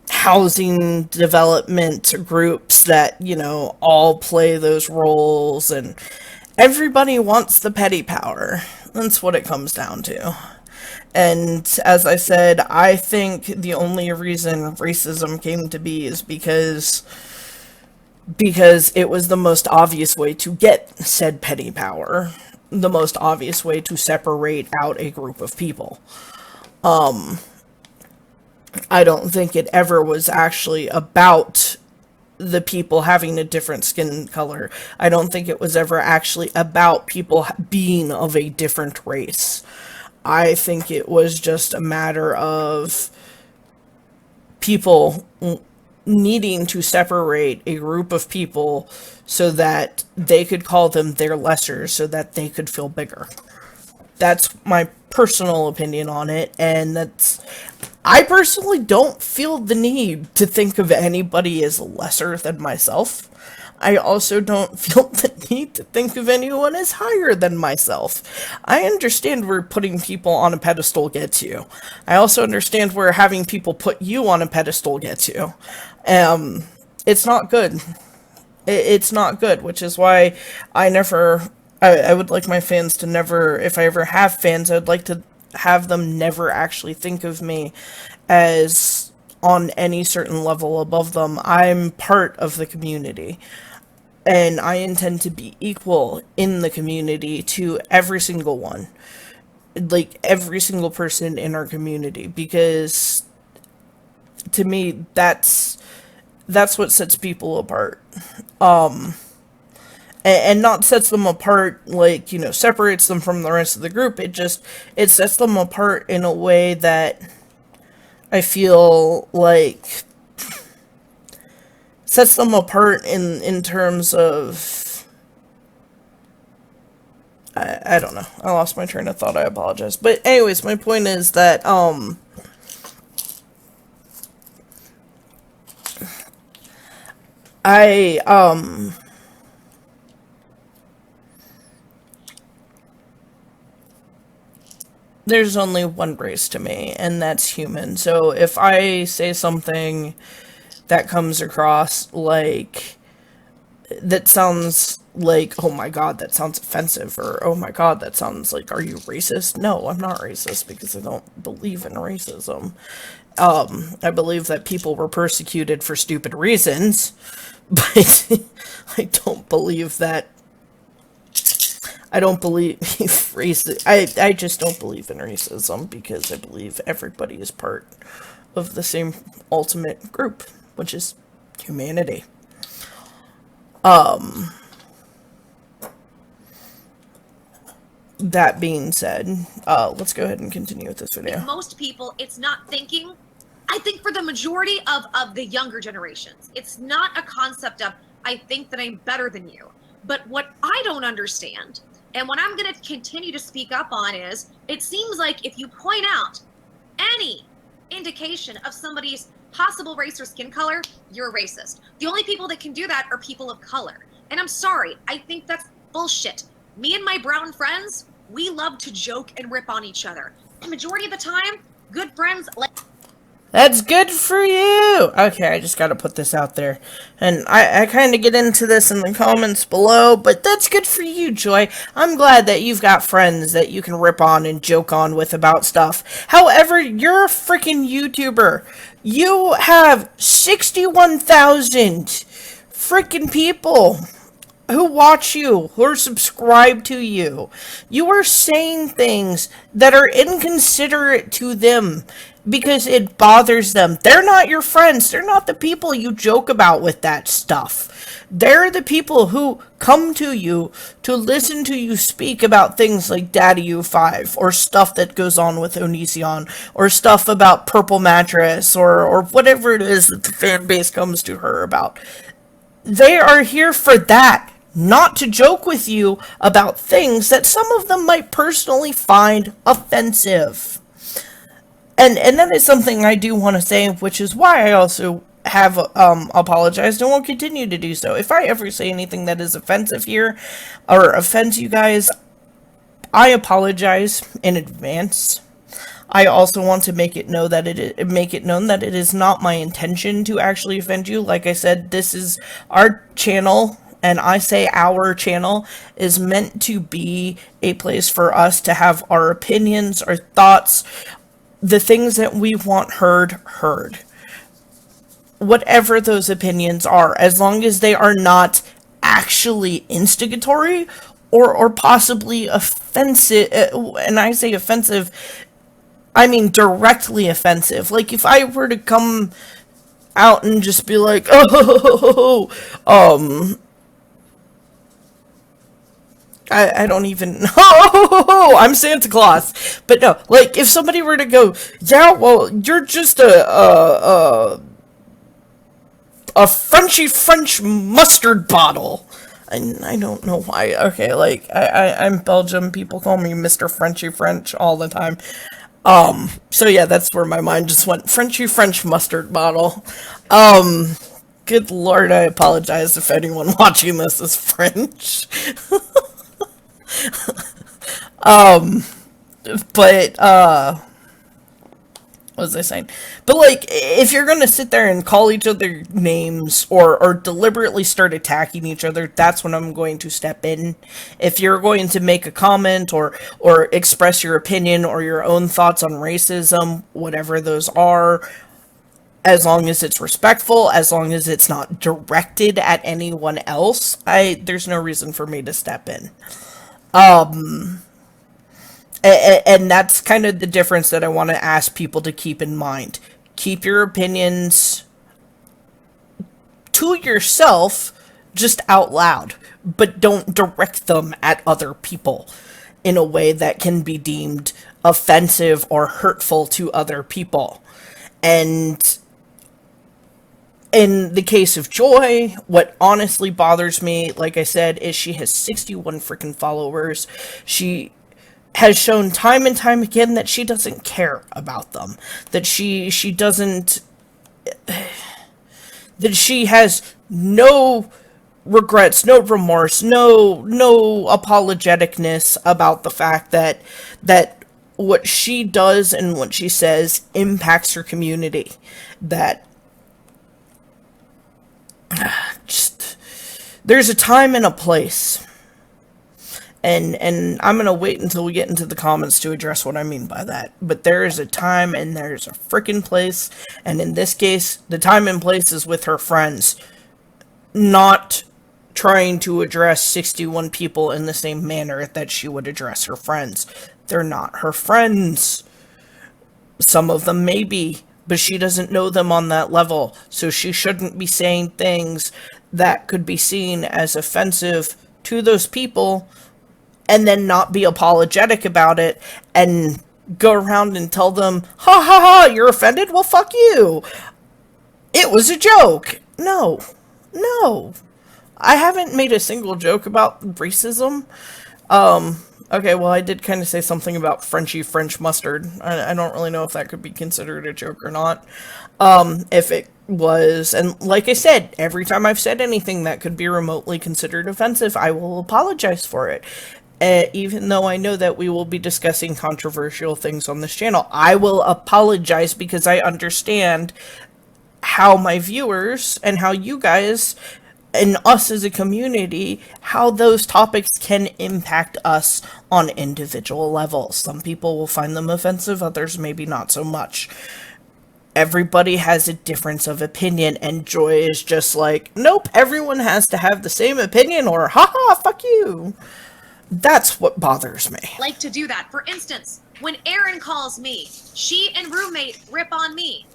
housing development groups that, all play those roles, and everybody wants the petty power. That's what it comes down to. And as I said, I think the only reason racism came to be is because it was the most obvious way to get said petty power, the most obvious way to separate out a group of people. I don't think it ever was actually about the people having a different skin color. I don't think it was ever actually about people being of a different race. I think it was just a matter of people needing to separate a group of people so that they could call them their lessers, so that they could feel bigger. That's my personal opinion on it, and I personally don't feel the need to think of anybody as lesser than myself. I also don't feel the need to think of anyone as higher than myself. I understand where putting people on a pedestal gets you. I also understand where having people put you on a pedestal gets you. It's not good. It's not good, which is why I would like my fans to never, if I ever have fans, I would like to have them never actually think of me as on any certain level above them. I'm part of the community. And I intend to be equal in the community to every single one. Like, every single person in our community. Because, to me, that's what sets people apart. And not sets them apart, like, separates them from the rest of the group. It sets them apart in a way that I feel like sets them apart in terms of, I don't know. I lost my train of thought. I apologize. But anyways, my point is that, there's only one race to me, and that's human. So if I say something that comes across like, that sounds like, oh my god, that sounds offensive, or oh my god, that sounds like, are you racist? No, I'm not racist, because I don't believe in racism. I believe that people were persecuted for stupid reasons, but I don't believe that. I don't believe racism. I just don't believe in racism, because I believe everybody is part of the same ultimate group, which is humanity. That being said, let's go ahead and continue with this video. Most people, it's not thinking. I think for the majority of the younger generations, it's not a concept of, I think that I'm better than you. But what I don't understand, and what I'm going to continue to speak up on, is it seems like if you point out any indication of somebody's possible race or skin color, you're a racist. The only people that can do that are people of color. And I'm sorry, I think that's bullshit. Me and my brown friends, we love to joke and rip on each other. The majority of the time, good friends like... That's good for you! Okay, I just gotta put this out there. And I kind of get into this in the comments below, but that's good for you, Joy. I'm glad that you've got friends that you can rip on and joke on with about stuff. However, you're a freaking YouTuber. You have 61,000 freaking people who watch you, who are subscribed to you. You are saying things that are inconsiderate to them because it bothers them. They're not your friends. They're not the people you joke about with that stuff. They're the people who come to you to listen to you speak about things like Daddy U5, or stuff that goes on with Onision, or stuff about Purple Mattress, or whatever it is that the fan base comes to her about. They are here for that, not to joke with you about things that some of them might personally find offensive. And that is something I do want to say, which is why I also have apologized and will continue to do so. If I ever say anything that is offensive here, or offends you guys, I apologize in advance. I also want to make it known that it is not my intention to actually offend you. Like I said, this is our channel, and I say our channel is meant to be a place for us to have our opinions, our thoughts, the things that we want heard. Whatever those opinions are, as long as they are not actually instigatory or possibly offensive. And I say offensive, I mean directly offensive. Like, if I were to come out and just be like, I don't even know. I'm Santa Claus. But no, like, if somebody were to go, yeah, well, you're just a Frenchy French mustard bottle. And I don't know why. Okay, like, I'm Belgium. People call me Mr. Frenchy French all the time. So yeah, that's where my mind just went. Frenchy French mustard bottle. Good Lord, I apologize if anyone watching this is French. But, what was I saying? But, like, if you're gonna sit there and call each other names or deliberately start attacking each other, that's when I'm going to step in. If you're going to make a comment or express your opinion or your own thoughts on racism, whatever those are, as long as it's respectful, as long as it's not directed at anyone else, there's no reason for me to step in. And that's kind of the difference that I want to ask people to keep in mind. Keep your opinions to yourself, just out loud, but don't direct them at other people in a way that can be deemed offensive or hurtful to other people. And in the case of Joy, what honestly bothers me, like I said, is she has 61 freaking followers. She has shown time and time again that she doesn't care about them. That she doesn't... That she has no regrets, no remorse, no apologeticness about the fact that what she does and what she says impacts her community. That just... There's a time and a place. And I'm going to wait until we get into the comments to address what I mean by that. But there is a time and there's a frickin' place. And in this case, the time and place is with her friends. Not trying to address 61 people in the same manner that she would address her friends. They're not her friends. Some of them may be, but she doesn't know them on that level. So she shouldn't be saying things that could be seen as offensive to those people, and then not be apologetic about it, and go around and tell them, ha ha ha, you're offended? Well, fuck you. It was a joke. No. I haven't made a single joke about racism. Okay, well, I did kind of say something about French mustard. I don't really know if that could be considered a joke or not. If it was, and like I said, every time I've said anything that could be remotely considered offensive, I will apologize for it. Even though I know that we will be discussing controversial things on this channel, I will apologize because I understand how my viewers and how you guys and us as a community, how those topics can impact us on individual levels. Some people will find them offensive, others maybe not so much. Everybody has a difference of opinion, and Joy is just like, nope, everyone has to have the same opinion, or haha, fuck you. That's what bothers me. Like to do that. For instance, when Erin calls me, she and roommate rip on me.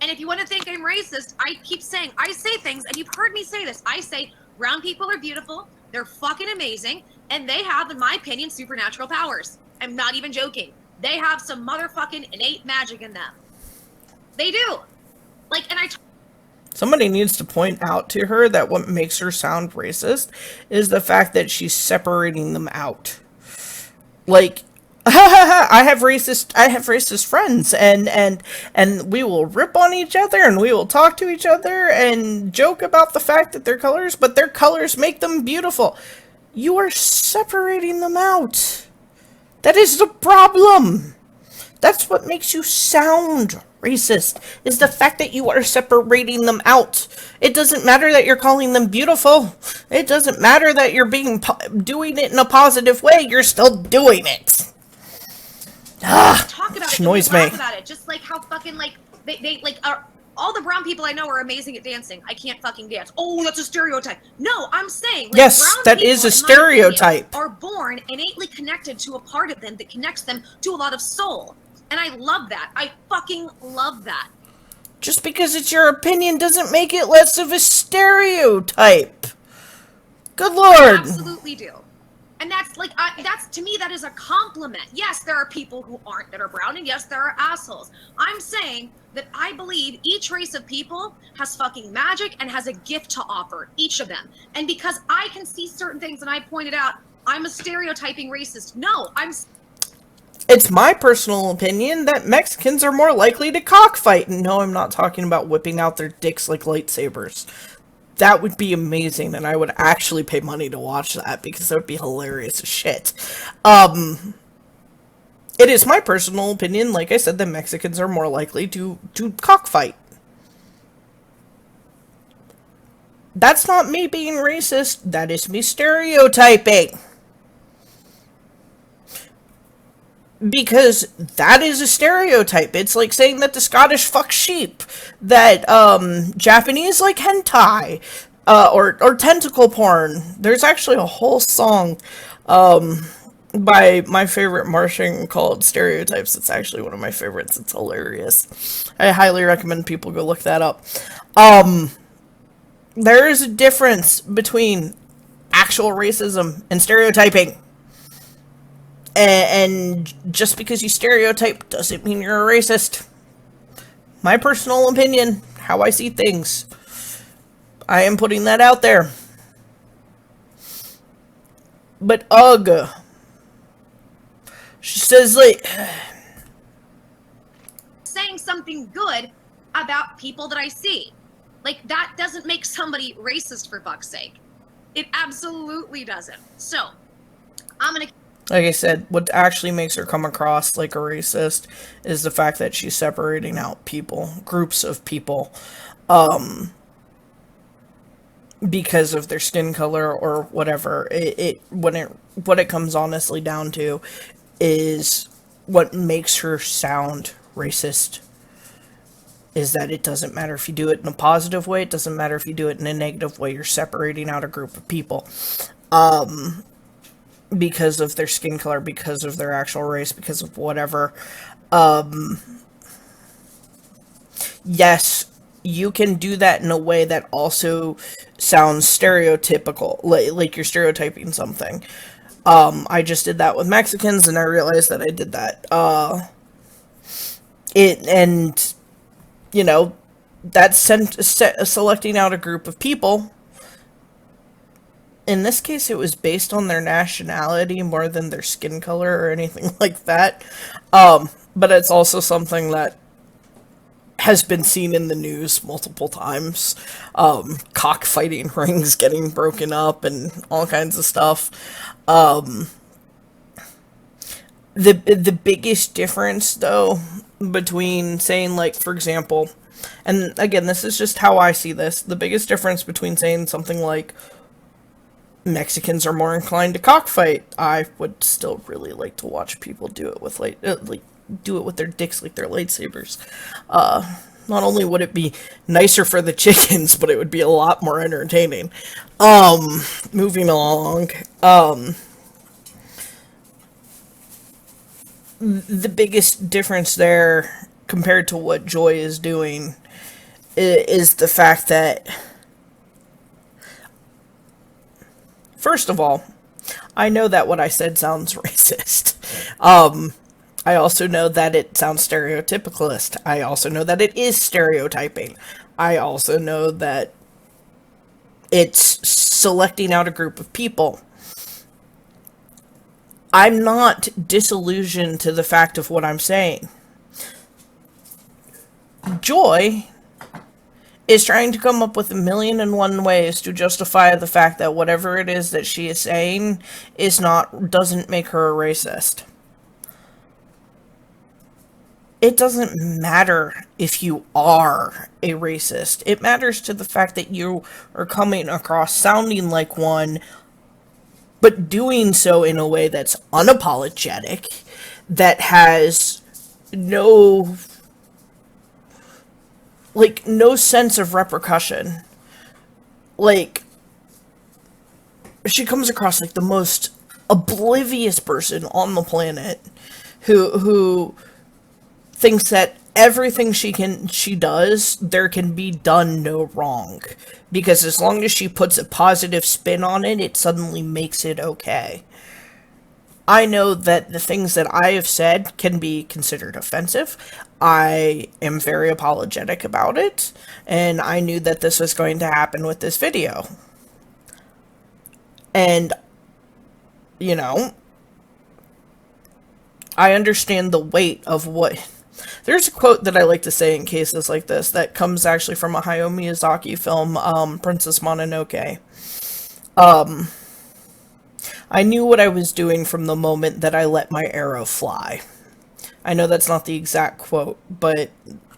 And if you want to think I'm racist, I keep saying, I say things, and you've heard me say this. I say, brown people are beautiful, they're fucking amazing, and they have, in my opinion, supernatural powers. I'm not even joking. They have some motherfucking innate magic in them. They do. Like, and Somebody needs to point out to her that what makes her sound racist is the fact that she's separating them out. Like, I have racist friends, and we will rip on each other, and we will talk to each other and joke about the fact that their colors, but their colors make them beautiful. You are separating them out. That is the problem. That's what makes you sound racist, is the fact that you are separating them out. It doesn't matter that you're calling them beautiful. It doesn't matter that you're doing it in a positive way. You're still doing it. talk about it it, annoys me. laugh about it, just like how fucking like they like are. All the brown people I know are amazing at dancing. I can't fucking dance. Oh, that's a stereotype. No, I'm saying, like, yes, brown that people, is a in my stereotype. opinion, are born innately connected to a part of them that connects them to a lot of soul. And I love that. I fucking love that. Just because it's your opinion doesn't make it less of a stereotype. Good Lord. I absolutely do. And that's like, that's, to me, that is a compliment. Yes, there are people who aren't, that are brown, and yes, there are assholes. I'm saying that I believe each race of people has fucking magic and has a gift to offer, each of them. And because I can see certain things, and I pointed out, I'm a stereotyping racist. No, It's my personal opinion that Mexicans are more likely to cockfight. And no, I'm not talking about whipping out their dicks like lightsabers. That would be amazing, and I would actually pay money to watch that because that would be hilarious as shit. It is my personal opinion, like I said, that Mexicans are more likely to cockfight. That's not me being racist, that is me stereotyping. Because that is a stereotype. It's like saying that the Scottish fuck sheep, that Japanese like hentai, or tentacle porn. There's actually a whole song by my favorite Martian called Stereotypes. It's actually one of my favorites. It's hilarious. I highly recommend people go look that up. There is a difference between actual racism and stereotyping. And just because you stereotype doesn't mean you're a racist. My personal opinion, how I see things. I am putting that out there. But ugh. She says, like, saying something good about people that I see. Like, that doesn't make somebody racist, for fuck's sake. It absolutely doesn't. So, I'm gonna... Like I said, what actually makes her come across like a racist is the fact that she's separating out people, groups of people, because of their skin color or whatever. What it comes honestly down to is what makes her sound racist is that it doesn't matter if you do it in a positive way, it doesn't matter if you do it in a negative way, you're separating out a group of people. Because of their skin color, because of their actual race, because of whatever. Yes, you can do that in a way that also sounds stereotypical, like you're stereotyping something. I just did that with Mexicans, and I realized that I did that. That's selecting out a group of people. In this case, it was based on their nationality more than their skin color or anything like that. But it's also something that has been seen in the news multiple times. Cockfighting rings getting broken up and all kinds of stuff. The biggest difference, though, between saying, like, for example, and again, this is just how I see this, the biggest difference between saying something like, Mexicans are more inclined to cockfight. I would still really like to watch people do it with do it with their dicks like their lightsabers. Not only would it be nicer for the chickens, but it would be a lot more entertaining. Moving along. The biggest difference there compared to what Joy is doing is the fact that, first of all, I know that what I said sounds racist. I also know that it sounds stereotypicalist. I also know that it is stereotyping. I also know that it's selecting out a group of people. I'm not disillusioned to the fact of what I'm saying. Joy is trying to come up with 1,000,001 ways to justify the fact that whatever it is that she is saying doesn't make her a racist. It doesn't matter if you are a racist. It matters to the fact that you are coming across sounding like one, but doing so in a way that's unapologetic, that has no sense of repercussion. Like, she comes across like the most oblivious person on the planet who thinks that everything she does, there can be done no wrong. Because as long as she puts a positive spin on it, it suddenly makes it okay. I know that the things that I have said can be considered offensive. I am very apologetic about it, and I knew that this was going to happen with this video. And, I understand the weight of what There's a quote that I like to say in cases like this that comes actually from a Hayao Miyazaki film, Princess Mononoke. I knew what I was doing from the moment that I let my arrow fly. I know that's not the exact quote, but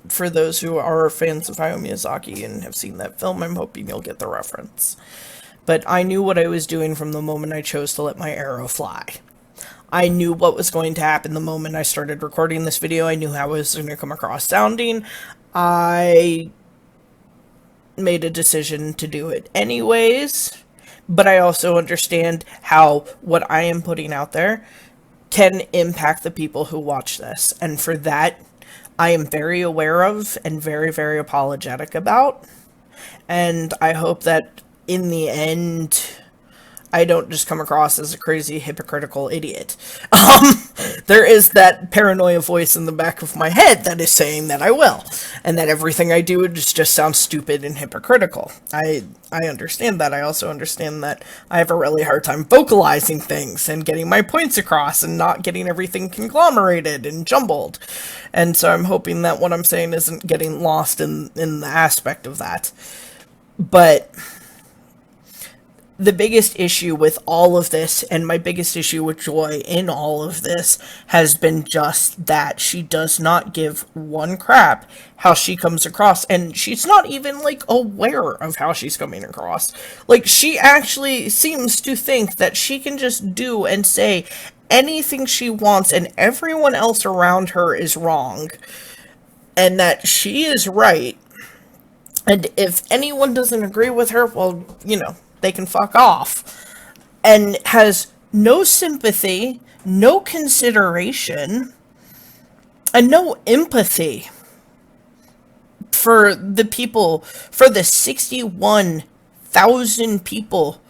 for those who are fans of Hayao Miyazaki and have seen that film, I'm hoping you'll get the reference. But I knew what I was doing from the moment I chose to let my arrow fly. I knew what was going to happen the moment I started recording this video. I knew how it was going to come across sounding. I made a decision to do it anyways, but I also understand how what I am putting out there can impact the people who watch this. And for that, I am very aware of and very, very apologetic about. And I hope that in the end, I don't just come across as a crazy, hypocritical idiot. There is that paranoia voice in the back of my head that is saying that I will, and that everything I do just sounds stupid and hypocritical. I understand that. I also understand that I have a really hard time vocalizing things and getting my points across and not getting everything conglomerated and jumbled. And so I'm hoping that what I'm saying isn't getting lost in the aspect of that. But the biggest issue with all of this, and my biggest issue with Joy in all of this, has been just that she does not give one crap how she comes across, and she's not even, like, aware of how she's coming across. Like, she actually seems to think that she can just do and say anything she wants, and everyone else around her is wrong, and that she is right. And if anyone doesn't agree with her, well, you know, they can fuck off. And has no sympathy, no consideration, and no empathy for the people, for the 61,000 people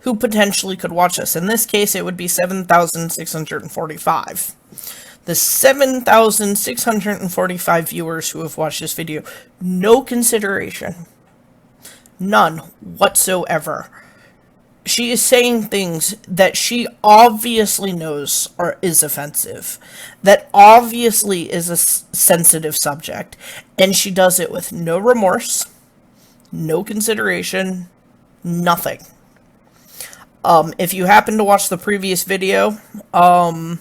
who potentially could watch us. In this case, it would be 7,645. The 7,645 viewers who have watched this video, no consideration. None whatsoever. She is saying things that she obviously knows is offensive, that obviously is a sensitive subject, and she does it with no remorse, no consideration, nothing. If you happen to watch the previous video, on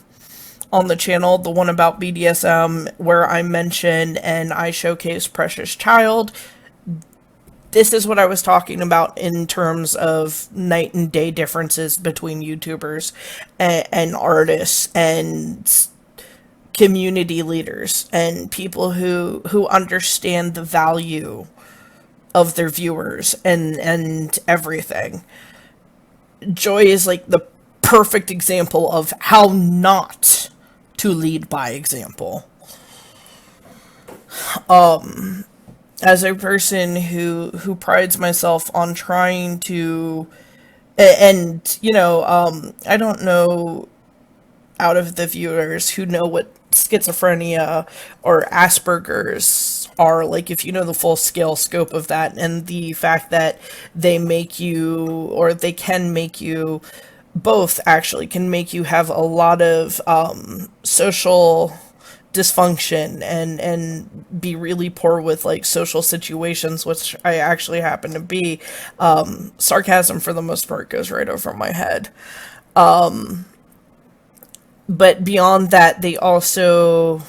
the channel, the one about BDSM, where I mentioned and I showcase Precious Child, this is what I was talking about in terms of night and day differences between YouTubers and artists and community leaders and people who understand the value of their viewers and everything. Joy is like the perfect example of how not to lead by example. As a person who prides myself on trying to, and, you know, I don't know out of the viewers who know what schizophrenia or Asperger's are, like, if you know the full scale scope of that, and the fact that they make you, or they can make you, both actually can make you have a lot of social dysfunction and be really poor with, like, social situations, which I actually happen to be. Sarcasm for the most part goes right over my head. But beyond that, they also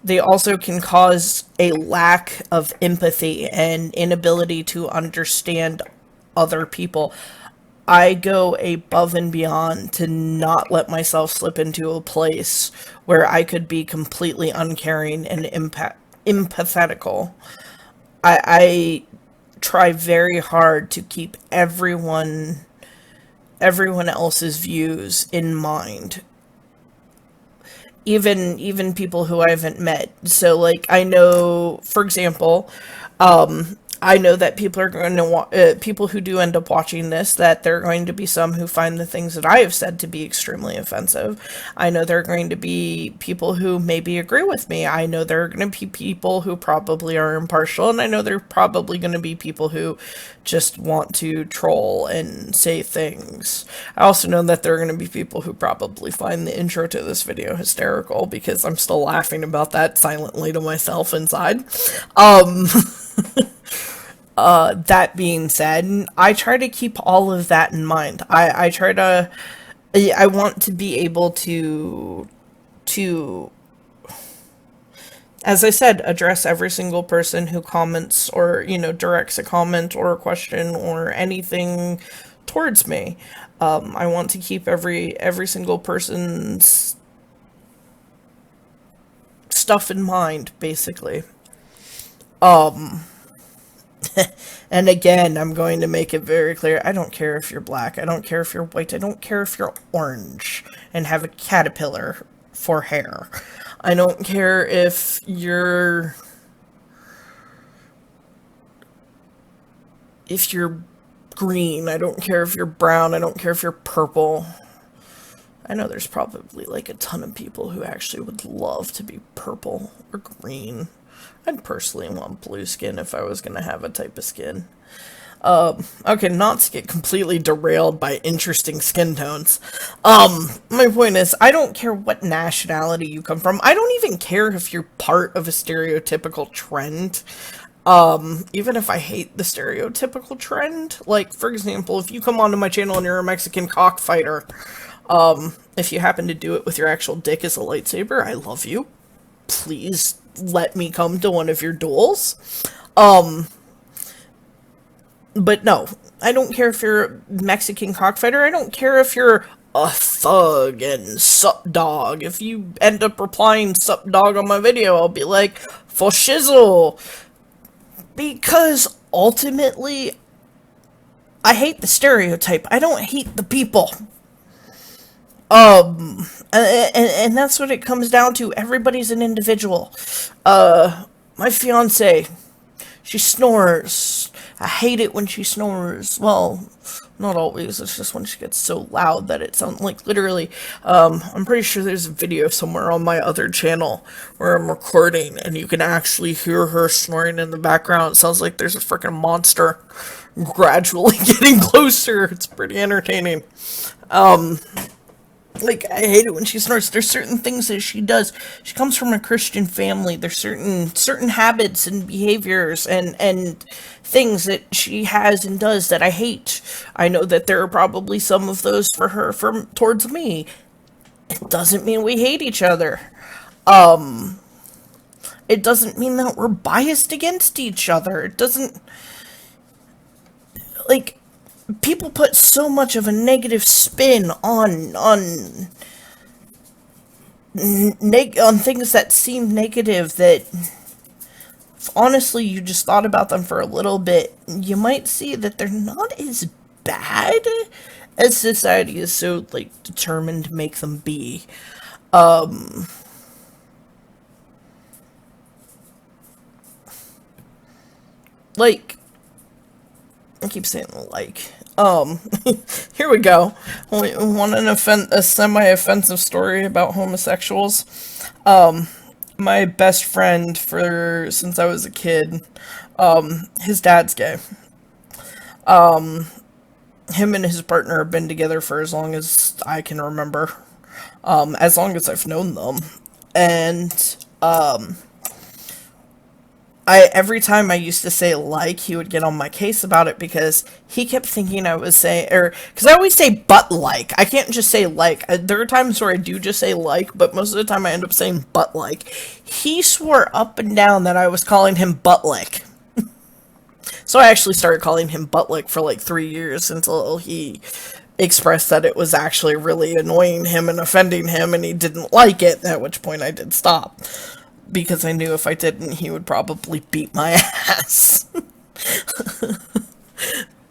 can cause a lack of empathy and inability to understand other people. I go above and beyond to not let myself slip into a place where I could be completely uncaring and empathetical. I try very hard to keep everyone else's views in mind. Even people who I haven't met. So, like, I know, for example, I know that people are going to people who do end up watching this, that there are going to be some who find the things that I have said to be extremely offensive. I know there are going to be people who maybe agree with me. I know there are going to be people who probably are impartial, and I know there are probably going to be people who just want to troll and say things. I also know that there are going to be people who probably find the intro to this video hysterical, because I'm still laughing about that silently to myself inside. That being said, I try to keep all of that in mind. I want to be able to, as I said, address every single person who comments or, directs a comment or a question or anything towards me. I want to keep every single person's stuff in mind, basically. And again, I'm going to make it very clear, I don't care if you're black, I don't care if you're white, I don't care if you're orange and have a caterpillar for hair. I don't care if you're green, I don't care if you're brown, I don't care if you're purple. I know there's probably like a ton of people who actually would love to be purple or green. I'd personally want blue skin if I was going to have a type of skin. Okay, not to get completely derailed by interesting skin tones. My point is, I don't care what nationality you come from. I don't even care if you're part of a stereotypical trend. Even if I hate the stereotypical trend. Like, for example, if you come onto my channel and you're a Mexican cockfighter, if you happen to do it with your actual dick as a lightsaber, I love you. Please let me come to one of your duels. But no, I don't care if you're a Mexican cockfighter. I don't care if you're a thug and sup dog. If you end up replying sup dog on my video, I'll be like, for shizzle. Because ultimately, I hate the stereotype. I don't hate the people. And that's what it comes down to. Everybody's an individual. My fiance, she snores. I hate it when she snores. Well, not always. It's just when she gets so loud that it sounds like literally. I'm pretty sure there's a video somewhere on my other channel where I'm recording and you can actually hear her snoring in the background. It sounds like there's a freaking monster gradually getting closer. It's pretty entertaining. Like, I hate it when she snores. There's certain things that she does. She comes from a Christian family. There's certain habits and behaviors and things that she has and does that I hate. I know that there are probably some of those for her towards me. It doesn't mean we hate each other. It doesn't mean that we're biased against each other. It doesn't, like, people put so much of a negative spin on things that seem negative that if honestly you just thought about them for a little bit, you might see that they're not as bad as society is so, like, determined to make them be. Like, I keep saying like. Here we go. We want a semi-offensive story about homosexuals. My best friend since I was a kid, his dad's gay. Him and his partner have been together for as long as I can remember. As long as I've known them. And, every time I used to say like, he would get on my case about it because he kept thinking I was saying, because I always say but like. I can't just say like. There are times where I do just say like, but most of the time I end up saying but like. He swore up and down that I was calling him butt lick. So I actually started calling him butt lick for like 3 years until he expressed that it was actually really annoying him and offending him and he didn't like it, at which point I did stop. Because I knew if I didn't, he would probably beat my ass.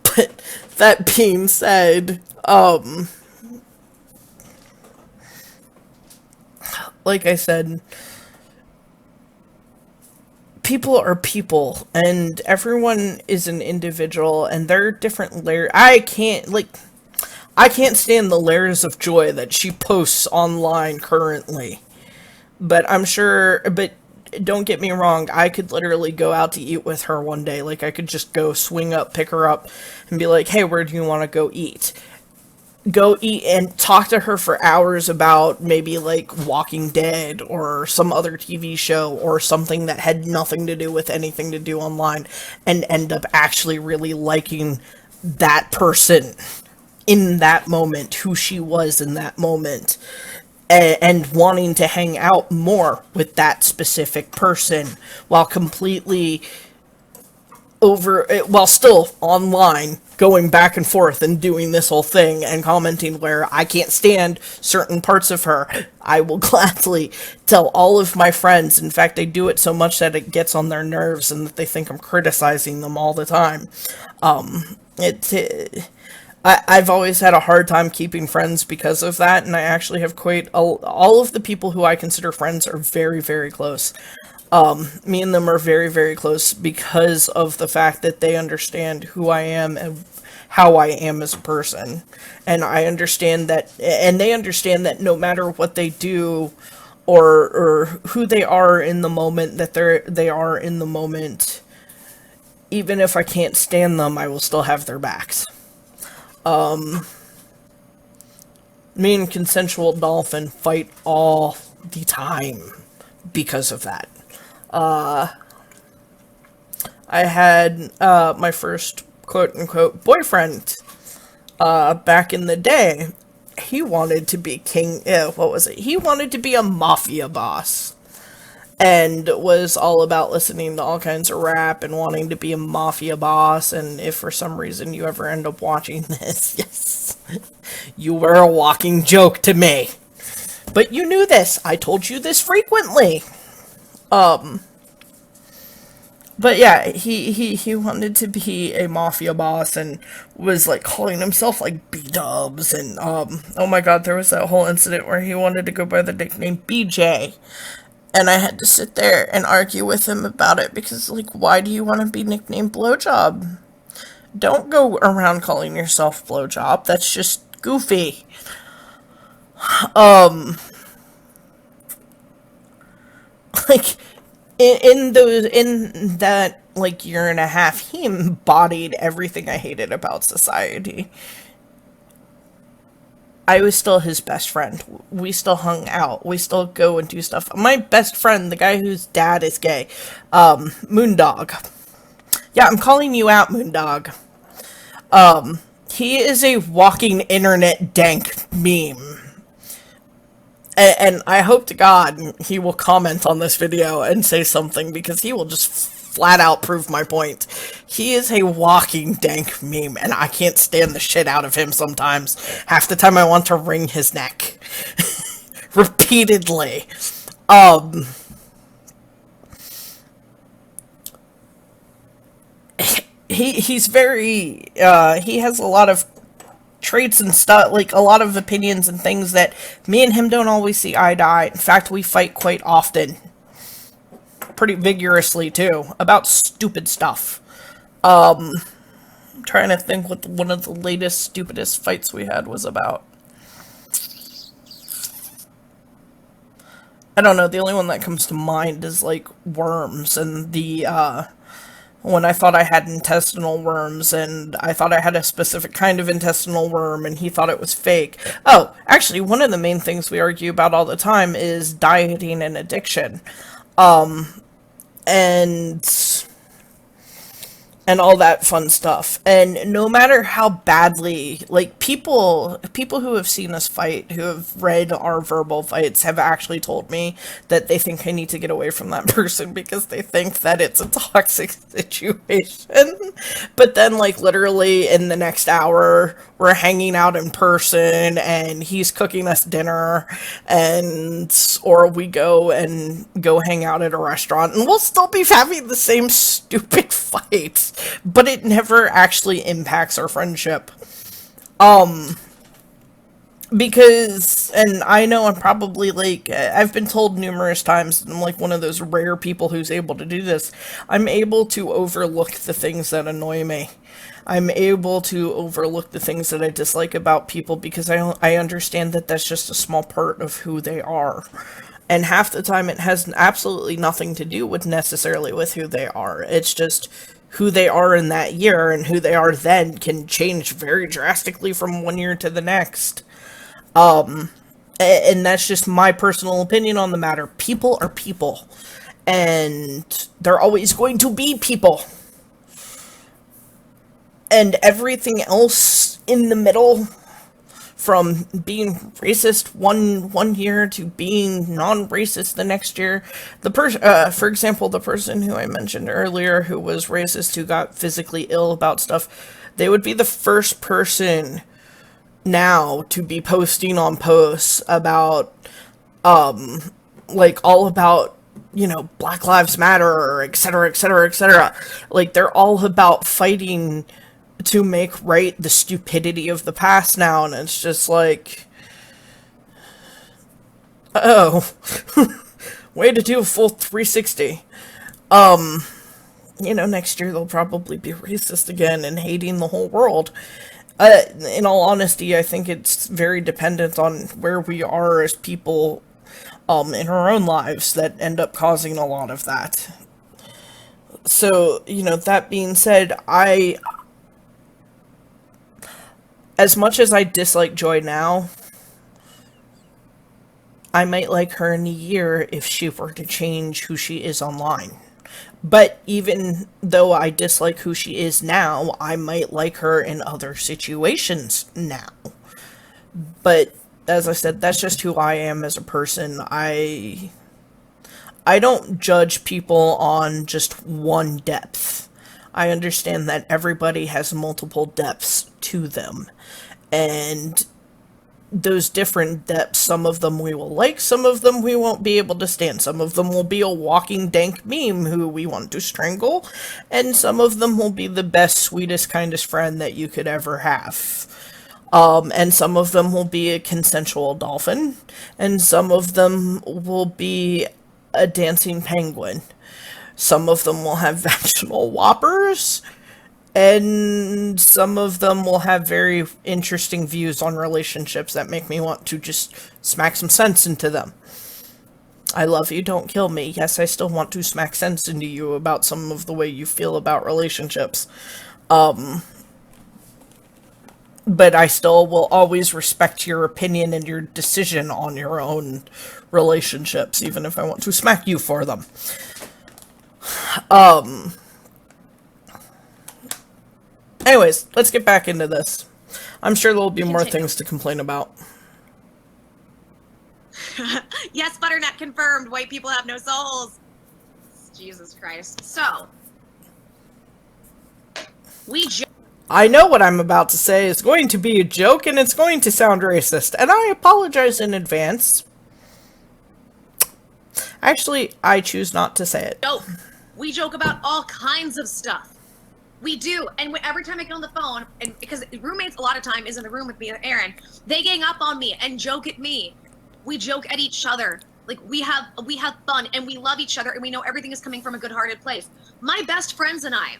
But that being said, like I said, people are people, and everyone is an individual, and there are different layers. I can't stand the layers of joy that she posts online currently. But don't get me wrong, I could literally go out to eat with her one day. Like, I could just go swing up, pick her up, and be like, hey, where do you want to go eat? Go eat and talk to her for hours about maybe like Walking Dead or some other TV show or something that had nothing to do with anything to do online, and end up actually really liking that person in that moment, who she was in that moment, and wanting to hang out more with that specific person while completely while still online going back and forth and doing this whole thing and commenting where I can't stand certain parts of her. I will gladly tell all of my friends. In fact, they do it so much that it gets on their nerves and that they think I'm criticizing them all the time. I've always had a hard time keeping friends because of that, and I actually have all of the people who I consider friends are very, very close. Me and them are very, very close because of the fact that they understand who I am and how I am as a person. And I understand that, and they understand that no matter what they do or who they are in the moment, that they are in the moment, even if I can't stand them, I will still have their backs. Me and Consensual Dolphin fight all the time because of that. I had my first quote-unquote boyfriend back in the day. He wanted to be he wanted to be a mafia boss, and was all about listening to all kinds of rap and wanting to be a mafia boss. And if for some reason you ever end up watching this, yes, you were a walking joke to me. But you knew this. I told you this frequently. But yeah, he wanted to be a mafia boss and was like calling himself like B-Dubs, and oh my god, there was that whole incident where he wanted to go by the nickname BJ. And I had to sit there and argue with him about it because, like, why do you want to be nicknamed Blowjob? Don't go around calling yourself Blowjob. That's just goofy. Like, in that, like, year and a half, he embodied everything I hated about society. I was still his best friend. We still hung out. We still go and do stuff. My best friend, the guy whose dad is gay, Moondog. Yeah, I'm calling you out, Moondog. He is a walking internet dank meme. And I hope to God he will comment on this video and say something, because he will just flat out prove my point. He is a walking dank meme, and I can't stand the shit out of him sometimes. Half the time I want to wring his neck. Repeatedly. He's very, he has a lot of traits and stuff, like a lot of opinions and things that me and him don't always see eye to eye. In fact, we fight quite often. Pretty vigorously, too, about stupid stuff. I'm trying to think what one of the latest, stupidest fights we had was about. I don't know, the only one that comes to mind is, like, worms, and when I thought I had intestinal worms, and I thought I had a specific kind of intestinal worm, and he thought it was fake. Oh, actually, one of the main things we argue about all the time is dieting and addiction. And all that fun stuff. And no matter how badly, like, people who have seen us fight, who have read our verbal fights, have actually told me that they think I need to get away from that person because they think that it's a toxic situation. But then, like, literally in the next hour, we're hanging out in person, and he's cooking us dinner, or we go hang out at a restaurant, and we'll still be having the same stupid fights. But it never actually impacts our friendship. Because, and I know I'm probably like, I've been told numerous times, I'm like one of those rare people who's able to do this. I'm able to overlook the things that annoy me. I'm able to overlook the things that I dislike about people because I understand that that's just a small part of who they are. And half the time it has absolutely nothing to do with necessarily with who they are. It's just who they are in that year, and who they are then can change very drastically from one year to the next. And that's just my personal opinion on the matter. People are people, and they're always going to be people. And everything else in the middle, from being racist one year to being non-racist the next year. For example, the person who I mentioned earlier who was racist, who got physically ill about stuff, they would be the first person now to be posting on posts about, like, all about, you know, Black Lives Matter, etc., etc., etc. Like, they're all about fighting to make right the stupidity of the past now, and it's just like, oh, way to do a full 360. You know, next year they'll probably be racist again and hating the whole world. In all honesty, I think it's very dependent on where we are as people, in our own lives that end up causing a lot of that. So, you know, that being said, as much as I dislike Joy now, I might like her in a year if she were to change who she is online. But even though I dislike who she is now, I might like her in other situations now. But, as I said, that's just who I am as a person. I don't judge people on just one depth. I understand that everybody has multiple depths to them. And those different depths, some of them we will like, some of them we won't be able to stand. Some of them will be a walking dank meme who we want to strangle, and some of them will be the best, sweetest, kindest friend that you could ever have. And some of them will be a consensual dolphin, and some of them will be a dancing penguin. Some of them will have vaginal whoppers, and some of them will have very interesting views on relationships that make me want to just smack some sense into them. I love you, don't kill me. Yes, I still want to smack sense into you about some of the way you feel about relationships. But I still will always respect your opinion and your decision on your own relationships, even if I want to smack you for them. Anyways, let's get back into this. I'm sure there'll be more things to complain about. Yes, Butternut confirmed. White people have no souls. Jesus Christ. So, I know what I'm about to say is going to be a joke, and it's going to sound racist, and I apologize in advance. Actually, I choose not to say it. joke. We joke about all kinds of stuff. We do, and every time I get on the phone, and because roommates a lot of time is in the room with me and Aaron, they gang up on me and joke at me. We joke at each other. Like, we have fun, and we love each other, and we know everything is coming from a good-hearted place. My best friends and I,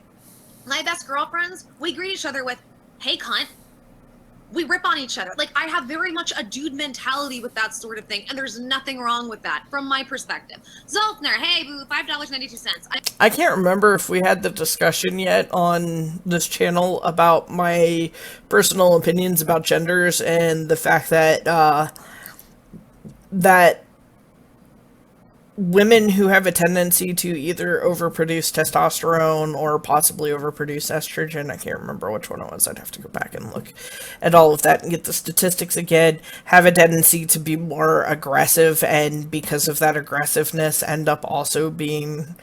my best girlfriends, we greet each other with, "Hey, cunt." We rip on each other. Like, I have very much a dude mentality with that sort of thing, and there's nothing wrong with that from my perspective. Zoltner, hey, boo, $5.92. I can't remember if we had the discussion yet on this channel about my personal opinions about genders and the fact that, that women who have a tendency to either overproduce testosterone or possibly overproduce estrogen, I can't remember which one it was, I'd have to go back and look at all of that and get the statistics again, have a tendency to be more aggressive, and because of that aggressiveness end up also being...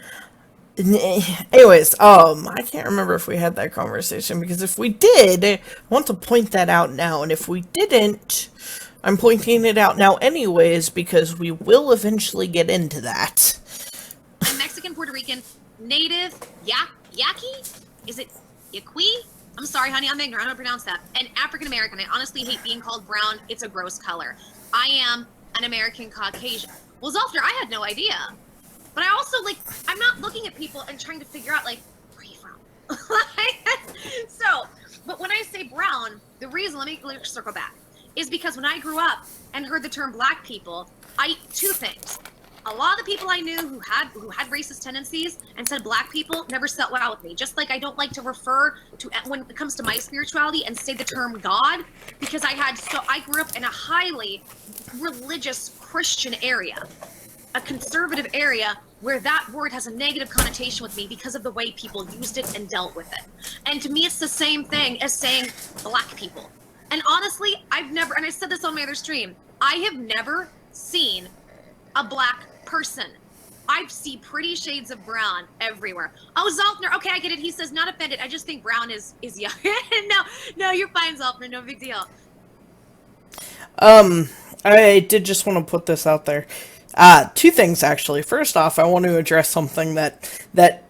Anyways, I can't remember if we had that conversation, because if we did, I want to point that out now, and if we didn't, I'm pointing it out now anyways, because we will eventually get into that. Mexican, Puerto Rican, native, Yaqui? Is it Yaqui? I'm sorry, honey, I'm ignorant. I don't pronounce that. An African American. I honestly hate being called brown. It's a gross color. I am an American Caucasian. Well, Zolfner, I had no idea. But I also, like, I'm not looking at people and trying to figure out, like, where are you from? So, but when I say brown, the reason, let me circle back, is because when I grew up and heard the term black people, two things. A lot of the people I knew who had racist tendencies and said black people never sat well with me. Just like I don't like to refer to, when it comes to my spirituality, and say the term God, because I grew up in a highly religious Christian area, a conservative area, where that word has a negative connotation with me because of the way people used it and dealt with it. And to me, it's the same thing as saying black people. And honestly, I've never, and I said this on my other stream, I have never seen a black person. I see pretty shades of brown everywhere. Oh, Zolfner, okay, I get it. He says not offended. I just think brown is young. No, you're fine, Zolfner. No big deal. I did just want to put this out there. Two things, actually. First off, I want to address something that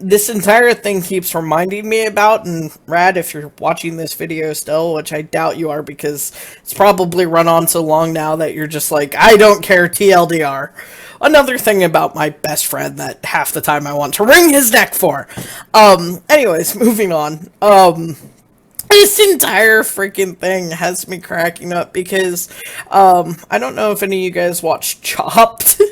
this entire thing keeps reminding me about, and Rad, if you're watching this video still, which I doubt you are because it's probably run on so long now that you're just like, I don't care, TLDR. Another thing about my best friend that half the time I want to wring his neck for. Anyways, moving on. This entire freaking thing has me cracking up because, I don't know if any of you guys watched Chopped,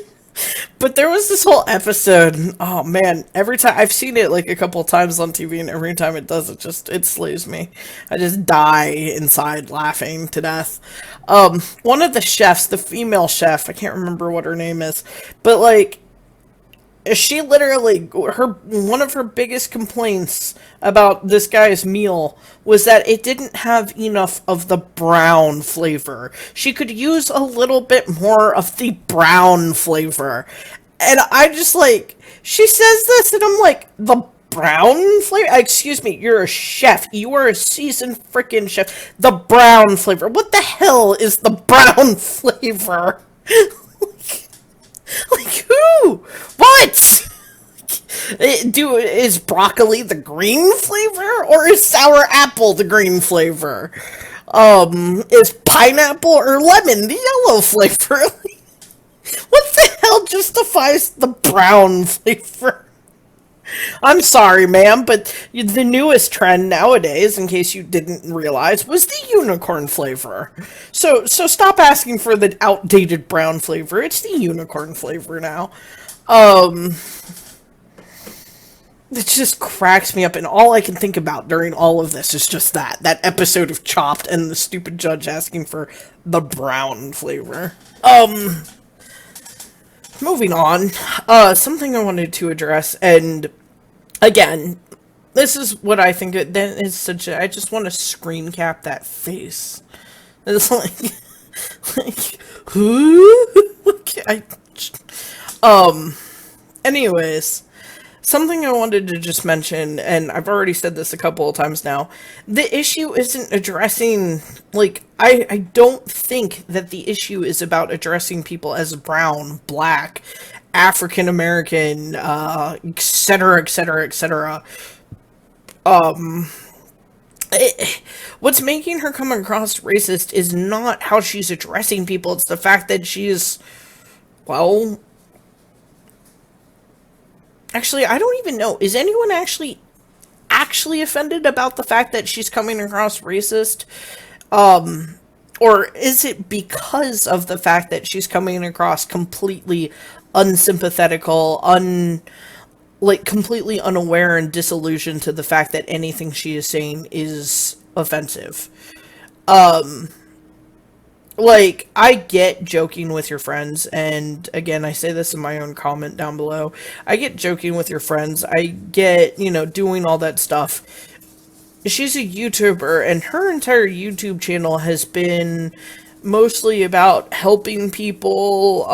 but there was this whole episode, oh man, every time, I've seen it like a couple of times on TV, and every time it does, it slays me. I just die inside laughing to death. One of the chefs, the female chef, I can't remember what her name is, but like, she literally, one of her biggest complaints about this guy's meal was that it didn't have enough of the brown flavor. She could use a little bit more of the brown flavor. And I just like, she says this and I'm like, the brown flavor? Excuse me, you're a chef. You are a seasoned freaking chef. The brown flavor. What the hell is the brown flavor? Like, who? What? Is broccoli the green flavor? Or is sour apple the green flavor? Is pineapple or lemon the yellow flavor? What the hell justifies the brown flavor? I'm sorry, ma'am, but the newest trend nowadays, in case you didn't realize, was the unicorn flavor. So stop asking for the outdated brown flavor. It's the unicorn flavor now. It just cracks me up, and all I can think about during all of this is just that episode of Chopped and the stupid judge asking for the brown flavor. Moving on, something I wanted to address, and again, this is what I think is such a, I just want to screen cap that face. It's like, who? Anyways, something I wanted to just mention, and I've already said this a couple of times now, the issue isn't addressing, like, I don't think that the issue is about addressing people as brown, black, African American, etc., etc., etc. What's making her come across racist is not how she's addressing people, it's the fact that she's, well, actually, I don't even know. Is anyone actually offended about the fact that she's coming across racist? Or is it because of the fact that she's coming across completely unsympathetical, completely unaware and disillusioned to the fact that anything she is saying is offensive? Like, I get joking with your friends, and again, I say this in my own comment down below. I get joking with your friends. I get, doing all that stuff. She's a YouTuber, and her entire YouTube channel has been mostly about helping people.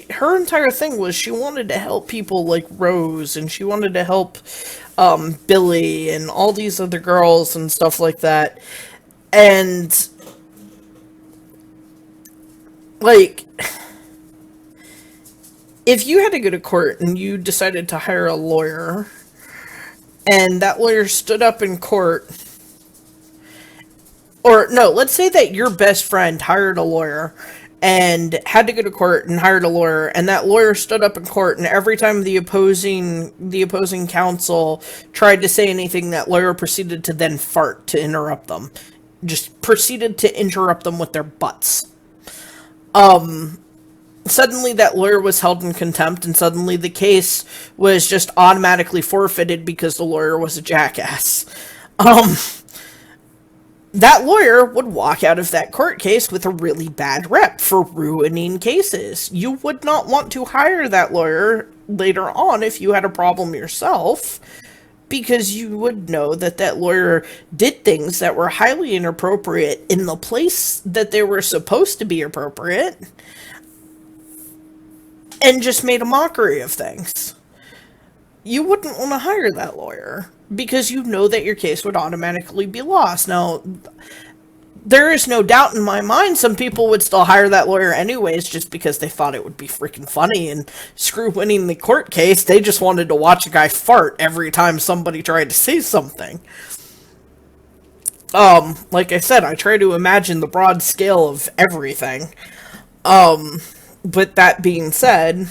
Her entire thing was she wanted to help people like Rose, and she wanted to help Billy, and all these other girls and stuff like that. And like, if you had to go to court and you decided to hire a lawyer, and that lawyer stood up in court or no, let's say that your best friend hired a lawyer and had to go to court and hired a lawyer, and that lawyer stood up in court, and every time the opposing counsel tried to say anything, that lawyer proceeded to then fart to interrupt them. Just proceeded to interrupt them with their butts. Suddenly that lawyer was held in contempt, and suddenly the case was just automatically forfeited because the lawyer was a jackass. That lawyer would walk out of that court case with a really bad rep for ruining cases. You would not want to hire that lawyer later on if you had a problem yourself, because you would know that that lawyer did things that were highly inappropriate in the place that they were supposed to be appropriate, and just made a mockery of things. You wouldn't want to hire that lawyer because you know that your case would automatically be lost. Now, there is no doubt in my mind some people would still hire that lawyer anyways just because they thought it would be freaking funny, and screw winning the court case, they just wanted to watch a guy fart every time somebody tried to say something. Like I said, I try to imagine the broad scale of everything. But that being said,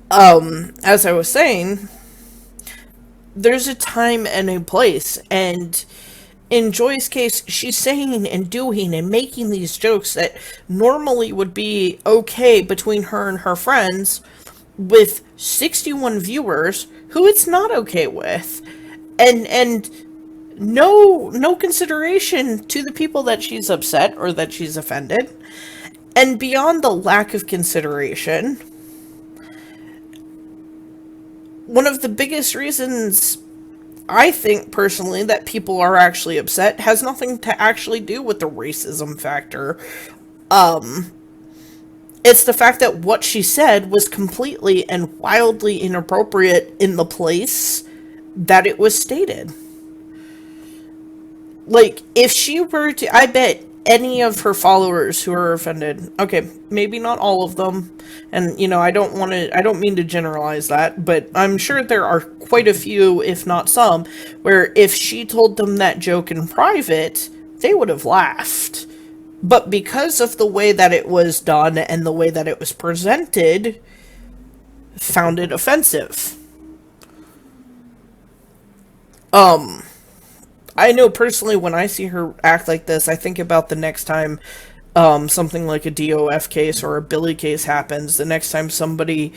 as I was saying, there's a time and a place, and in Joy's case, she's saying and doing and making these jokes that normally would be okay between her and her friends, with 61 viewers who it's not okay with, and no consideration to the people that she's upset or that she's offended. And beyond the lack of consideration, one of the biggest reasons I think personally that people are actually upset has nothing to actually do with the racism factor. It's the fact that what she said was completely and wildly inappropriate in the place that it was stated. Like, if she were to, I bet any of her followers who are offended, okay, maybe not all of them, and, I don't mean to generalize that, but I'm sure there are quite a few, if not some, where if she told them that joke in private, they would have laughed. But because of the way that it was done and the way that it was presented, found it offensive. I know personally when I see her act like this, I think about the next time something like a DOF case or a Billy case happens, the next time somebody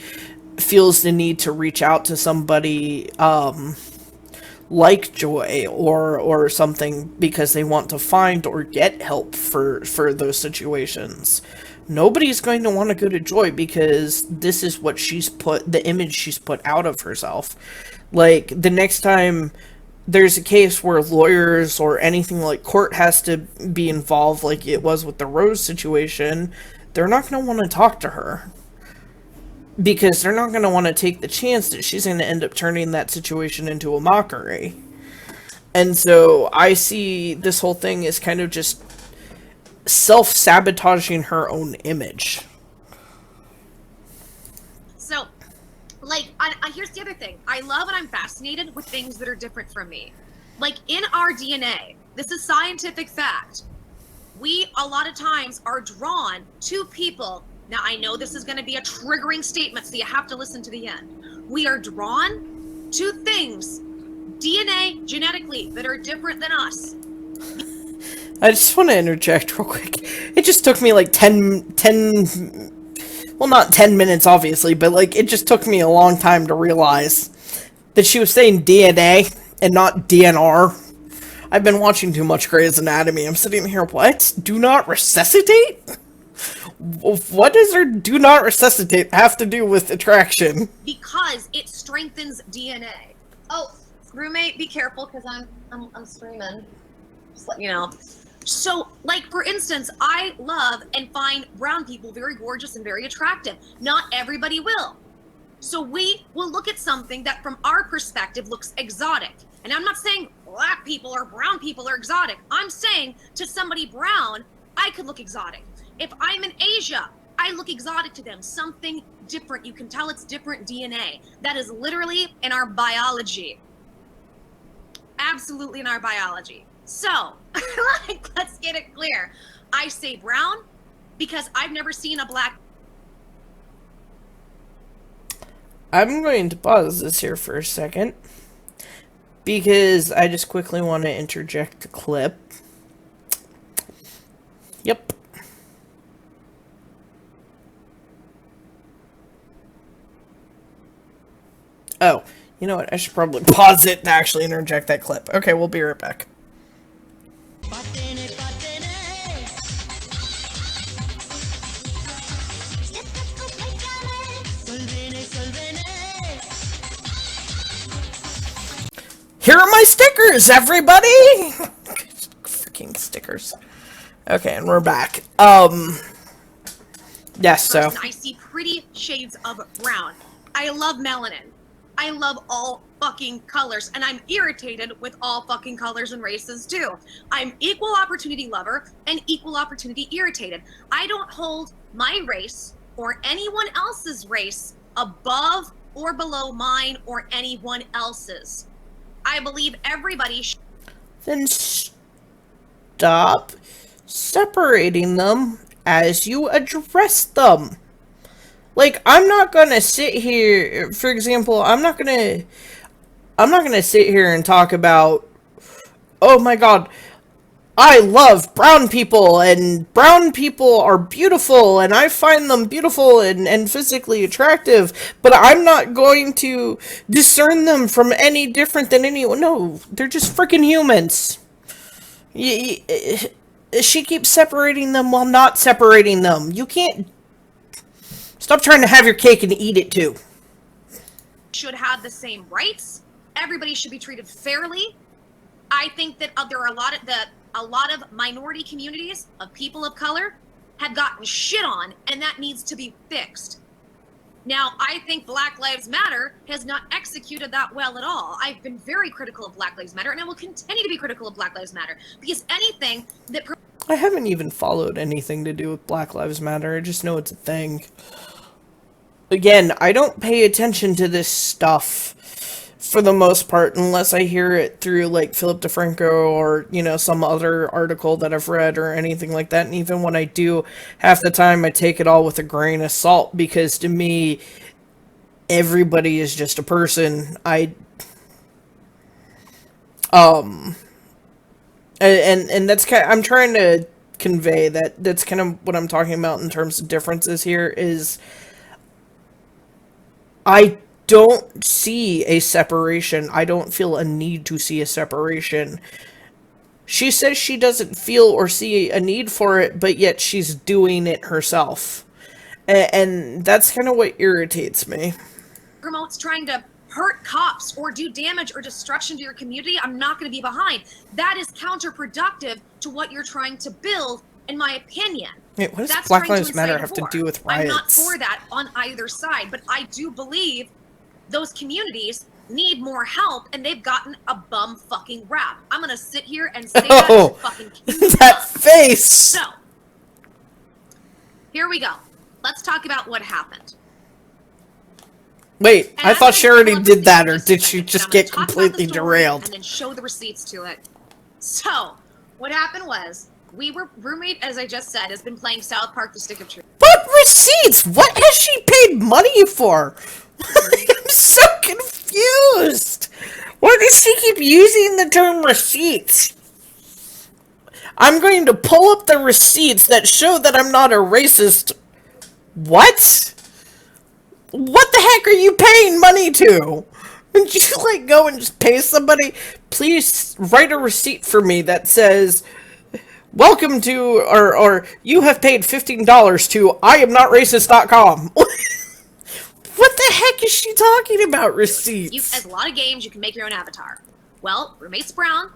feels the need to reach out to somebody like Joy or something because they want to find or get help for those situations. Nobody's going to want to go to Joy because this is what the image she's put out of herself. Like, the next time there's a case where lawyers or anything like court has to be involved, like it was with the Rose situation, they're not going to want to talk to her. Because they're not going to want to take the chance that she's going to end up turning that situation into a mockery. And so I see this whole thing as kind of just self-sabotaging her own image. So, like, here's the other thing. I love and I'm fascinated with things that are different from me. Like, in our DNA, this is scientific fact, we a lot of times are drawn to people. Now, I know this is going to be a triggering statement, so you have to listen to the end. We are drawn to things, DNA, genetically, that are different than us. I just want to interject real quick. It just took me like 10, well, not 10 minutes, obviously, but like, it just took me a long time to realize that she was saying DNA and not DNR. I've been watching too much Grey's Anatomy. I'm sitting here, what? Do not resuscitate? What does her do not resuscitate have to do with attraction? Because it strengthens DNA. Oh, roommate, be careful, because I'm streaming. Just let you know. So, like, for instance, I love and find brown people very gorgeous and very attractive. Not everybody will. So we will look at something that from our perspective looks exotic. And I'm not saying black people or brown people are exotic. I'm saying to somebody brown, I could look exotic. If I'm in Asia, I look exotic to them. Something different. You can tell it's different DNA. That is literally in our biology. Absolutely in our biology. So, like, let's get it clear. I say brown because I've never seen a black. I'm going to pause this here for a second because I just quickly want to interject a clip. Yep. Oh, you know what? I should probably pause it to actually interject that clip. Okay, we'll be right back. Here are my stickers, everybody! Freaking stickers. Okay, and we're back. Yes, so. I see pretty shades of brown. I love melanin. I love all fucking colors, and I'm irritated with all fucking colors and races too. I'm equal opportunity lover and equal opportunity irritated. I don't hold my race or anyone else's race above or below mine or anyone else's. I believe everybody should. Then stop separating them as you address them. Like, I'm not gonna sit here, for example, I'm not gonna sit here and talk about, oh my god, I love brown people, and brown people are beautiful, and I find them beautiful and physically attractive, but I'm not going to discern them from any different than anyone. No, they're just freaking humans. She keeps separating them while not separating them. You can't. Stop trying to have your cake and eat it too. Should have the same rights. Everybody should be treated fairly. I think that there are a lot of minority communities of people of color have gotten shit on, and that needs to be fixed. Now, I think Black Lives Matter has not executed that well at all. I've been very critical of Black Lives Matter, and I will continue to be critical of Black Lives Matter, because anything that... I haven't even followed anything to do with Black Lives Matter. I just know it's a thing. Again, I don't pay attention to this stuff for the most part unless I hear it through, like, Philip DeFranco or, you know, some other article that I've read or anything like that. And even when I do, half the time I take it all with a grain of salt, because to me, everybody is just a person. And that's kind of, I'm trying to convey that's kind of what I'm talking about in terms of differences here is I don't see a separation. I don't feel a need to see a separation. She says she doesn't feel or see a need for it, but yet she's doing it herself. And that's kind of what irritates me. Promotes trying to hurt cops or do damage or destruction to your community, I'm not going to be behind. That is counterproductive to what you're trying to build, in my opinion. Wait, what does Black Lives Matter have to do with riots? I'm not for that on either side, but I do believe those communities need more help, and they've gotten a bum fucking rap. I'm going to sit here and say that fucking that face! So, here we go. Let's talk about what happened. Wait, I thought she already did that, or did she just get completely derailed? And then show the receipts to it. So, what happened was, roommate, as I just said, has been playing South Park: The Stick of Truth. What receipts? What has she paid money for? I'm so confused. Why does she keep using the term receipts? I'm going to pull up the receipts that show that I'm not a racist. What? What the heck are you paying money to? Would you, like, go and just pay somebody? Please write a receipt for me that says, welcome to, or you have paid $15 to IamNotRacist.com. What the heck is she talking about, receipts? As a lot of games, you can make your own avatar. Well, roommate's brown.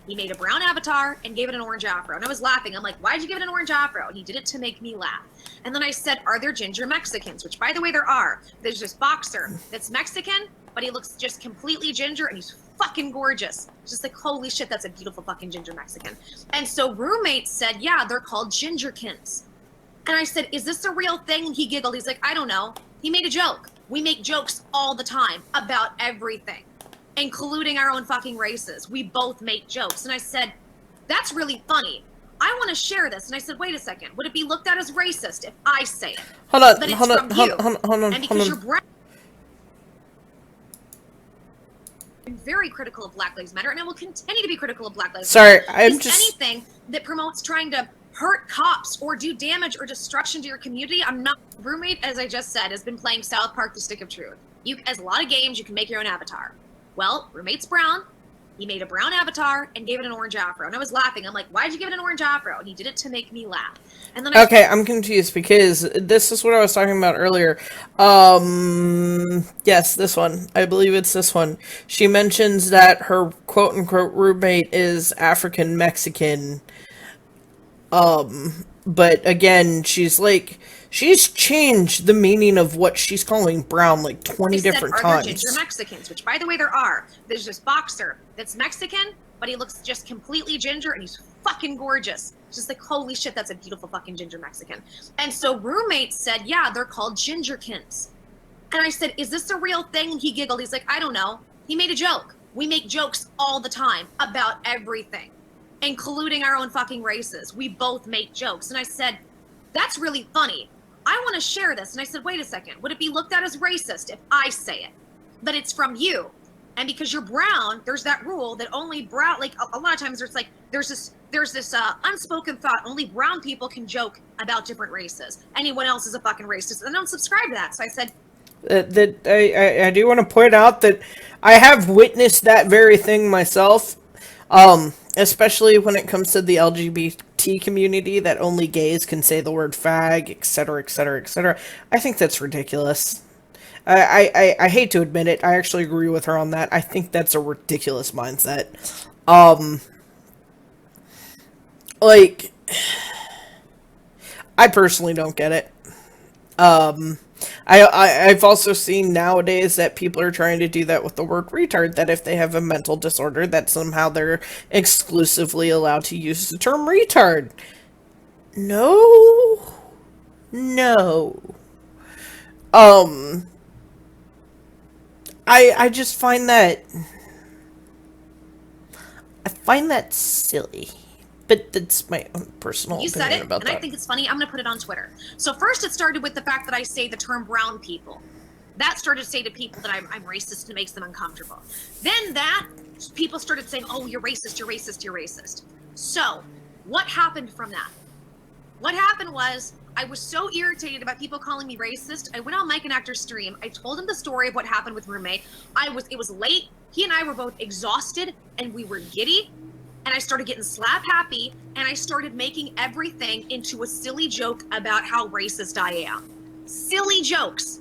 He made a brown avatar and gave it an orange afro. And I was laughing. I'm like, why'd you give it an orange afro? And he did it to make me laugh. And then I said, are there ginger Mexicans? Which, by the way, there are. There's this boxer that's Mexican, but he looks just completely ginger, and he's fucking gorgeous. Just like, holy shit, that's a beautiful fucking ginger Mexican. And so roommate said, yeah, they're called gingerkins. And I said, is this a real thing? And he giggled. He's like, I don't know. He made a joke. We make jokes all the time about everything, including our own fucking races. We both make jokes. And I said, that's really funny. I want to share this. And I said, wait a second. Would it be looked at as racist if I say it? Hold on, But it's hold on, from hold you. on, hold on, And hold because on. you're brown. I'm very critical of Black Lives Matter, and I will continue to be critical of Black Lives Sorry, Matter. I'm Is just... anything that promotes trying to hurt cops or do damage or destruction to your community, I'm not. Roommate, as I just said, has been playing South Park: The Stick of Truth. As a lot of games, you can make your own avatar. Well, roommate's brown. He made a brown avatar and gave it an orange afro. And I was laughing. I'm like, why'd you give it an orange afro? And he did it to make me laugh. And then Okay, I'm confused because this is what I was talking about earlier. Yes, this one. I believe it's this one. She mentions that her quote-unquote roommate is African-Mexican. But again, she's changed the meaning of what she's calling brown like 20 different times. Are there ginger Mexicans? Which, by the way, there are. There's this boxer that's Mexican, but he looks just completely ginger, and he's fucking gorgeous. Just like, holy shit, that's a beautiful fucking ginger Mexican. And so roommate said, yeah, they're called gingerkins. And I said, is this a real thing? And he giggled. He's like, I don't know. He made a joke. We make jokes all the time about everything, including our own fucking races. We both make jokes. And I said, that's really funny. I want to share this. And I said, wait a second. Would it be looked at as racist if I say it? But it's from you. And because you're brown, there's that rule that only brown, like a lot of times there's this unspoken thought, only brown people can joke about different races. Anyone else is a fucking racist. And I don't subscribe to that. So I said, I do want to point out that I have witnessed that very thing myself. Especially when it comes to the LGBT community, that only gays can say the word fag, etc., etc., etc. I think that's ridiculous. I hate to admit it. I actually agree with her on that. I think that's a ridiculous mindset. I personally don't get it. I've also seen nowadays that people are trying to do that with the word retard, that if they have a mental disorder, that somehow they're exclusively allowed to use the term retard. No. I just find that... I find that silly. But that's my own personal you opinion said it, about and that. I think it's funny. I'm going to put it on Twitter. So first it started with the fact that I say the term brown people. That started to say to people that I'm racist and makes them uncomfortable. Then people started saying, oh, you're racist, you're racist, you're racist. So what happened from that? What happened was I was so irritated about people calling me racist. I went on Mike and Actor's stream. I told him the story of what happened with roommate. It was late. He and I were both exhausted and we were giddy. And I started getting slap happy, and I started making everything into a silly joke about how racist I am. Silly jokes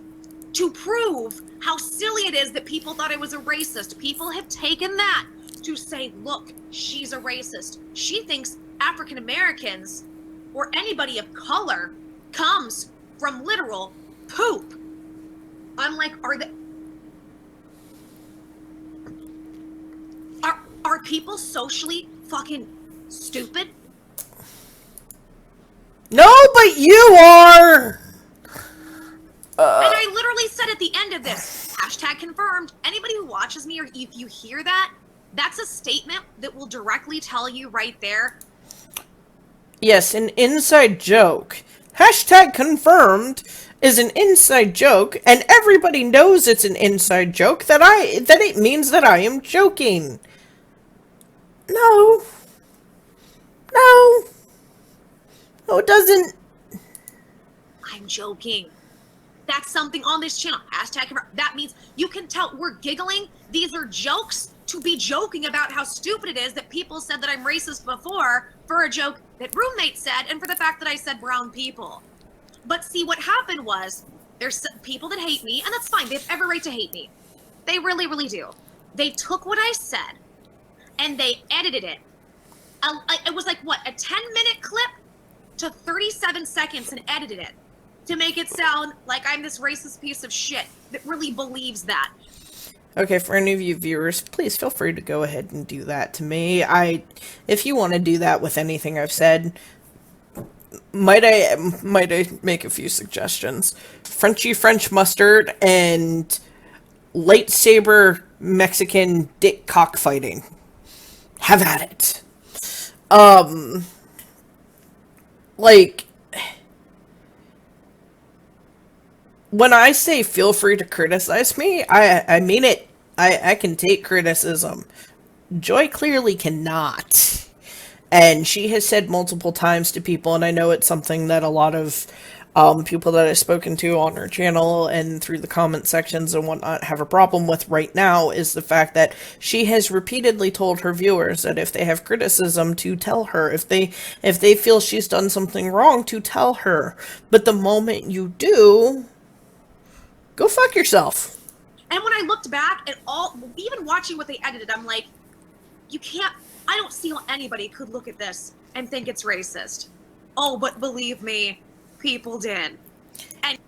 to prove how silly it is that people thought I was a racist. People have taken that to say, look, she's a racist. She thinks African Americans or anybody of color comes from literal poop. I'm like, are people socially fucking stupid? No, but you are! And I literally said at the end of this, hashtag confirmed, anybody who watches me, or if you hear that, that's a statement that will directly tell you right there. Yes, an inside joke. Hashtag confirmed is an inside joke, and everybody knows it's an inside joke, that it means that I am joking. No, it doesn't. I'm joking. That's something on this channel. Hashtag confirmed. That means you can tell we're giggling. These are jokes to be joking about how stupid it is that people said that I'm racist before for a joke that roommate said and for the fact that I said brown people. But see, what happened was there's people that hate me, and that's fine. They have every right to hate me. They really, really do. They took what I said and they edited it. It was like, what, a 10-minute clip to 37 seconds and edited it to make it sound like I'm this racist piece of shit that really believes that. Okay, for any of you viewers, please feel free to go ahead and do that to me. If you want to do that with anything I've said, might I make a few suggestions? Frenchy French mustard and lightsaber Mexican dick cockfighting. Have at it. Like, when I say feel free to criticize me, I mean it. I can take criticism. Joy clearly cannot. And she has said multiple times to people, and I know it's something that a lot of people that I've spoken to on her channel and through the comment sections and whatnot have a problem with right now, is the fact that she has repeatedly told her viewers that if they have criticism, to tell her. If they feel she's done something wrong, to tell her. But the moment you do, go fuck yourself. And when I looked back at all, even watching what they edited, I'm like, you can't, I don't see how anybody could look at this and think it's racist. Oh, but believe me, people did. And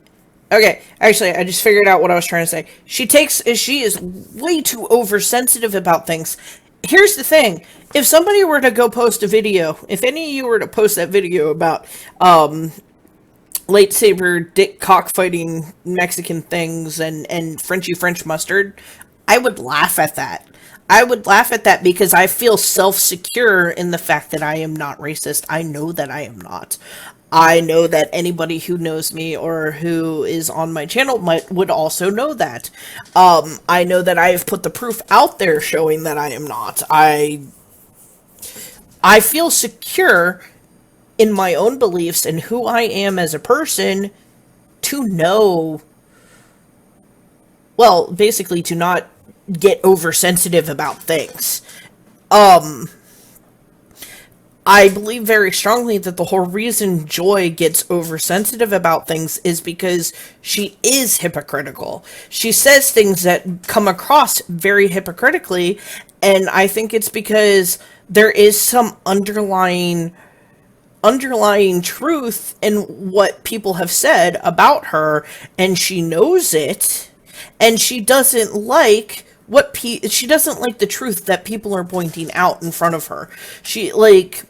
okay, actually, I just figured out what I was trying to say. She is way too oversensitive about things. Here's the thing. If somebody were to go post a video, if any of you were to post that video about, lightsaber dick cockfighting Mexican things and Frenchy French mustard, I would laugh at that. I would laugh at that because I feel self-secure in the fact that I am not racist. I know that I am not. I know that anybody who knows me or who is on my channel would also know that. I know that I have put the proof out there showing that I am not. I feel secure in my own beliefs and who I am as a person to know, well, basically to not get oversensitive about things. I believe very strongly that the whole reason Joy gets oversensitive about things is because she is hypocritical. She says things that come across very hypocritically, and I think it's because there is some underlying truth in what people have said about her, and she knows it, and she doesn't like she doesn't like the truth that people are pointing out in front of her. She, like,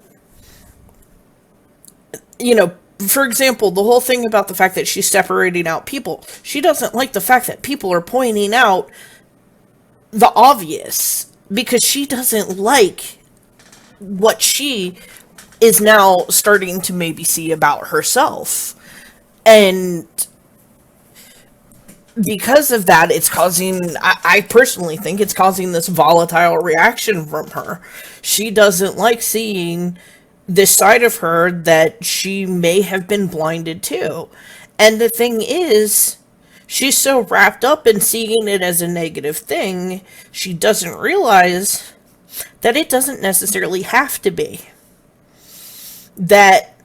you know, for example, the whole thing about the fact that she's separating out people. She doesn't like the fact that people are pointing out the obvious, because she doesn't like what she is now starting to maybe see about herself. And because of that, it's causing, I personally think it's causing this volatile reaction from her. She doesn't like seeing this side of her that she may have been blinded to. And the thing is, she's so wrapped up in seeing it as a negative thing, she doesn't realize that it doesn't necessarily have to be. That,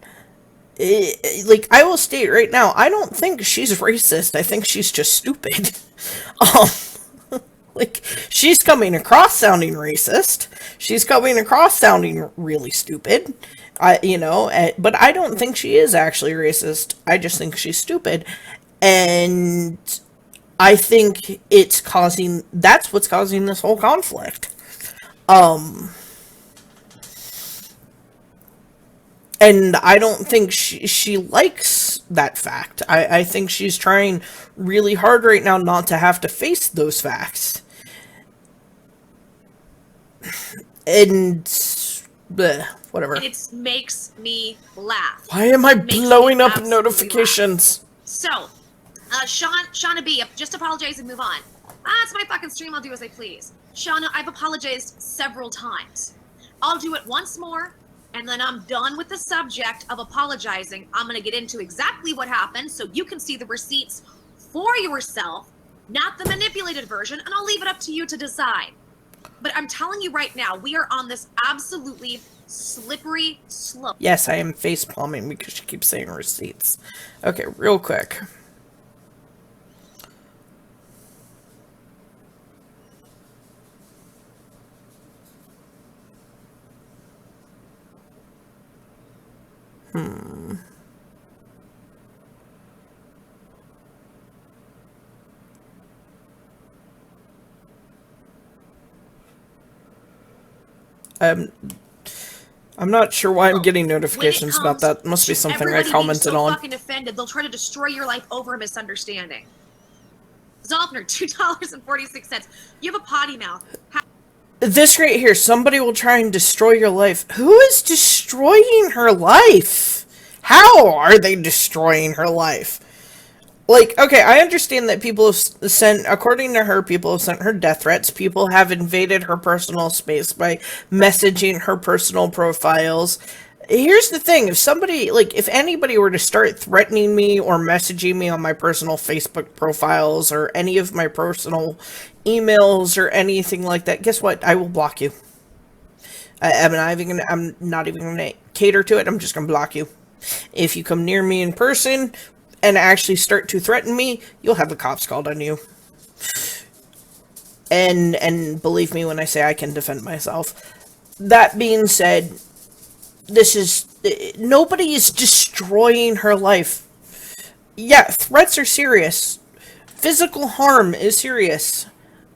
like, I will state right now, I don't think she's racist. I think she's just stupid. Like, she's coming across sounding racist. She's coming across sounding really stupid. But I don't think she is actually racist. I just think she's stupid. And I think that's what's causing this whole conflict. And I don't think she likes that fact. I think she's trying really hard right now not to have to face those facts. And whatever. And it makes me laugh. Why am I blowing up notifications? Laugh. So, Shauna B, just apologize and move on. It's my fucking stream. I'll do as I please. Shauna, I've apologized several times. I'll do it once more, and then I'm done with the subject of apologizing. I'm going to get into exactly what happened so you can see the receipts for yourself, not the manipulated version, and I'll leave it up to you to decide. But I'm telling you right now, we are on this absolutely slippery slope. Yes, I am face palming because she keeps saying receipts. Okay, real quick. I'm not sure why I'm getting notifications about that. Must be something I commented on. Fucking offended. They'll try to destroy your life over a misunderstanding. Zoffner, $2.46. You have a potty mouth. This right here, somebody will try and destroy your life. Who is destroying her life? How are they destroying her life? Like, okay, I understand that people have sent, according to her, people have sent her death threats. People have invaded her personal space by messaging her personal profiles. Here's the thing, if somebody, like, if anybody were to start threatening me or messaging me on my personal Facebook profiles or any of my personal emails or anything like that, guess what? I will block you. I'm not even gonna cater to it. I'm just gonna block you. If you come near me in person and actually start to threaten me, you'll have the cops called on you. And believe me when I say I can defend myself. That being said, nobody is destroying her life. Yeah, threats are serious. Physical harm is serious.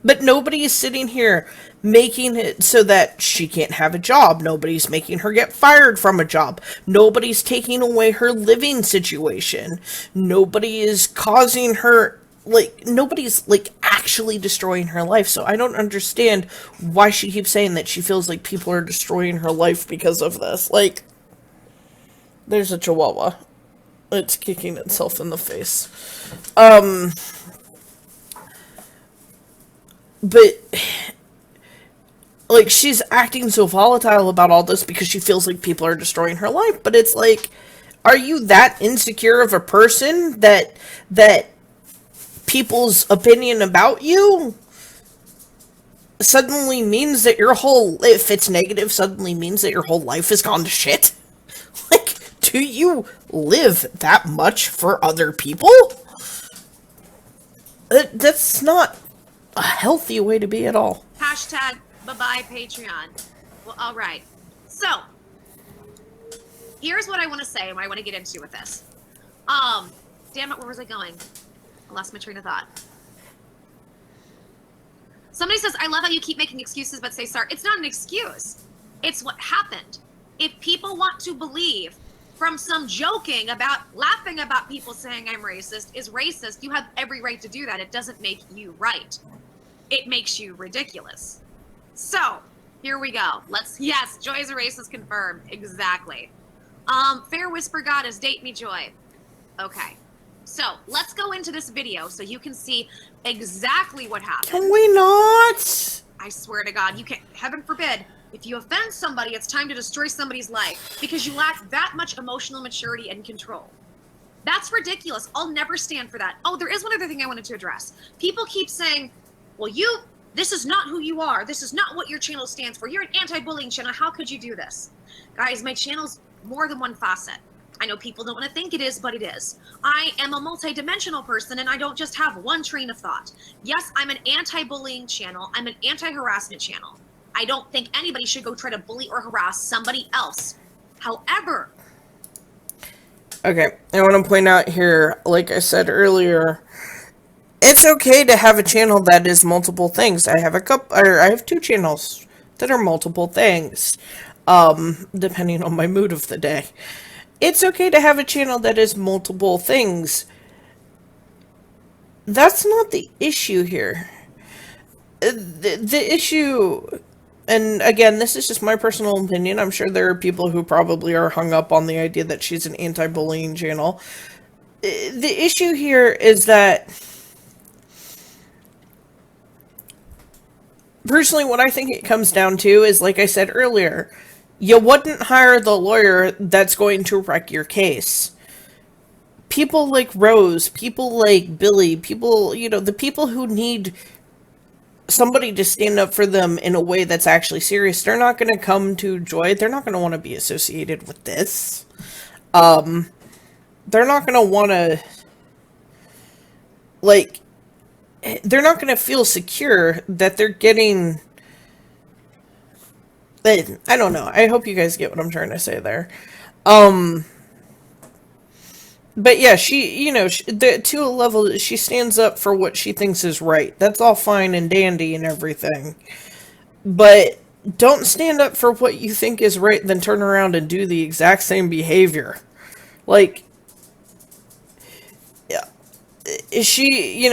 But nobody is sitting here making it so that she can't have a job. Nobody's making her get fired from a job. Nobody's taking away her living situation. Nobody is causing her, like, nobody's, like, actually destroying her life. So I don't understand why she keeps saying that she feels like people are destroying her life because of this. Like, there's a chihuahua. It's kicking itself in the face. But, like, she's acting so volatile about all this because she feels like people are destroying her life. But it's like, are you that insecure of a person that people's opinion about you suddenly means that your whole, if it's negative, suddenly means that your whole life has gone to shit? Like, do you live that much for other people? That's not a healthy way to be at all. Hashtag bye-bye Patreon. Well, all right. So, here's what I want to say and what I want to get into with this. Damn it, where was I going? I lost my train of thought. Somebody says, I love how you keep making excuses but say sorry. It's not an excuse. It's what happened. If people want to believe from some joking about, laughing about people saying I'm racist is racist, you have every right to do that. It doesn't make you right. It makes you ridiculous. So, here we go. Yes, Joy is a racist, confirmed. Exactly. Fair Whisper Goddess, date me, Joy. Okay. So, let's go into this video so you can see exactly what happened. Can we not? I swear to God, you can't, heaven forbid, if you offend somebody, it's time to destroy somebody's life because you lack that much emotional maturity and control. That's ridiculous. I'll never stand for that. Oh, there is one other thing I wanted to address. People keep saying, well, this is not who you are. This is not what your channel stands for. You're an anti-bullying channel. How could you do this? Guys, my channel's more than one facet. I know people don't want to think it is, but it is. I am a multi-dimensional person, and I don't just have one train of thought. Yes, I'm an anti-bullying channel. I'm an anti-harassment channel. I don't think anybody should go try to bully or harass somebody else. However... Okay, I want to point out here, like I said earlier, it's okay to have a channel that is multiple things. I have 2 channels that are multiple things, depending on my mood of the day. It's okay to have a channel that is multiple things. That's not the issue here. The issue, and again, this is just my personal opinion. I'm sure there are people who probably are hung up on the idea that she's an anti-bullying channel. The issue here is that, personally, what I think it comes down to is, like I said earlier, you wouldn't hire the lawyer that's going to wreck your case. People like Rose, people like Billy, people, the people who need somebody to stand up for them in a way that's actually serious, they're not going to come to Joy. They're not going to want to be associated with this. They're not going to want to, like, they're not going to feel secure that they're getting... I don't know. I hope you guys get what I'm trying to say there. But yeah, she, to a level, she stands up for what she thinks is right. That's all fine and dandy and everything. But don't stand up for what you think is right, then turn around and do the exact same behavior. Like, yeah, she,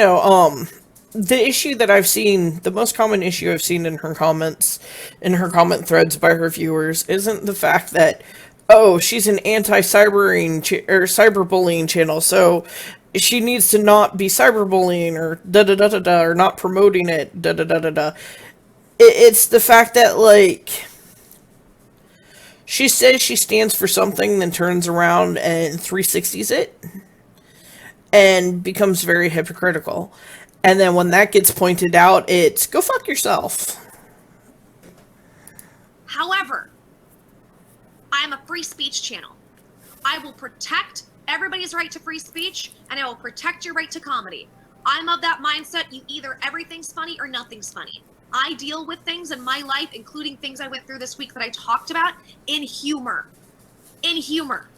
the issue that I've seen, the most common issue I've seen in her comments, in her comment threads by her viewers, isn't the fact that, oh, she's an anti-cybering or cyberbullying channel, so she needs to not be cyberbullying or da da da da da, or not promoting it, da da da da da. It's the fact that, like, she says she stands for something, then turns around and 360s it, and becomes very hypocritical. And then when that gets pointed out, it's go fuck yourself. However, I am a free speech channel. I will protect everybody's right to free speech, and I will protect your right to comedy. I'm of that mindset. You either everything's funny or nothing's funny. I deal with things in my life, including things I went through this week that I talked about, in humor. In humor.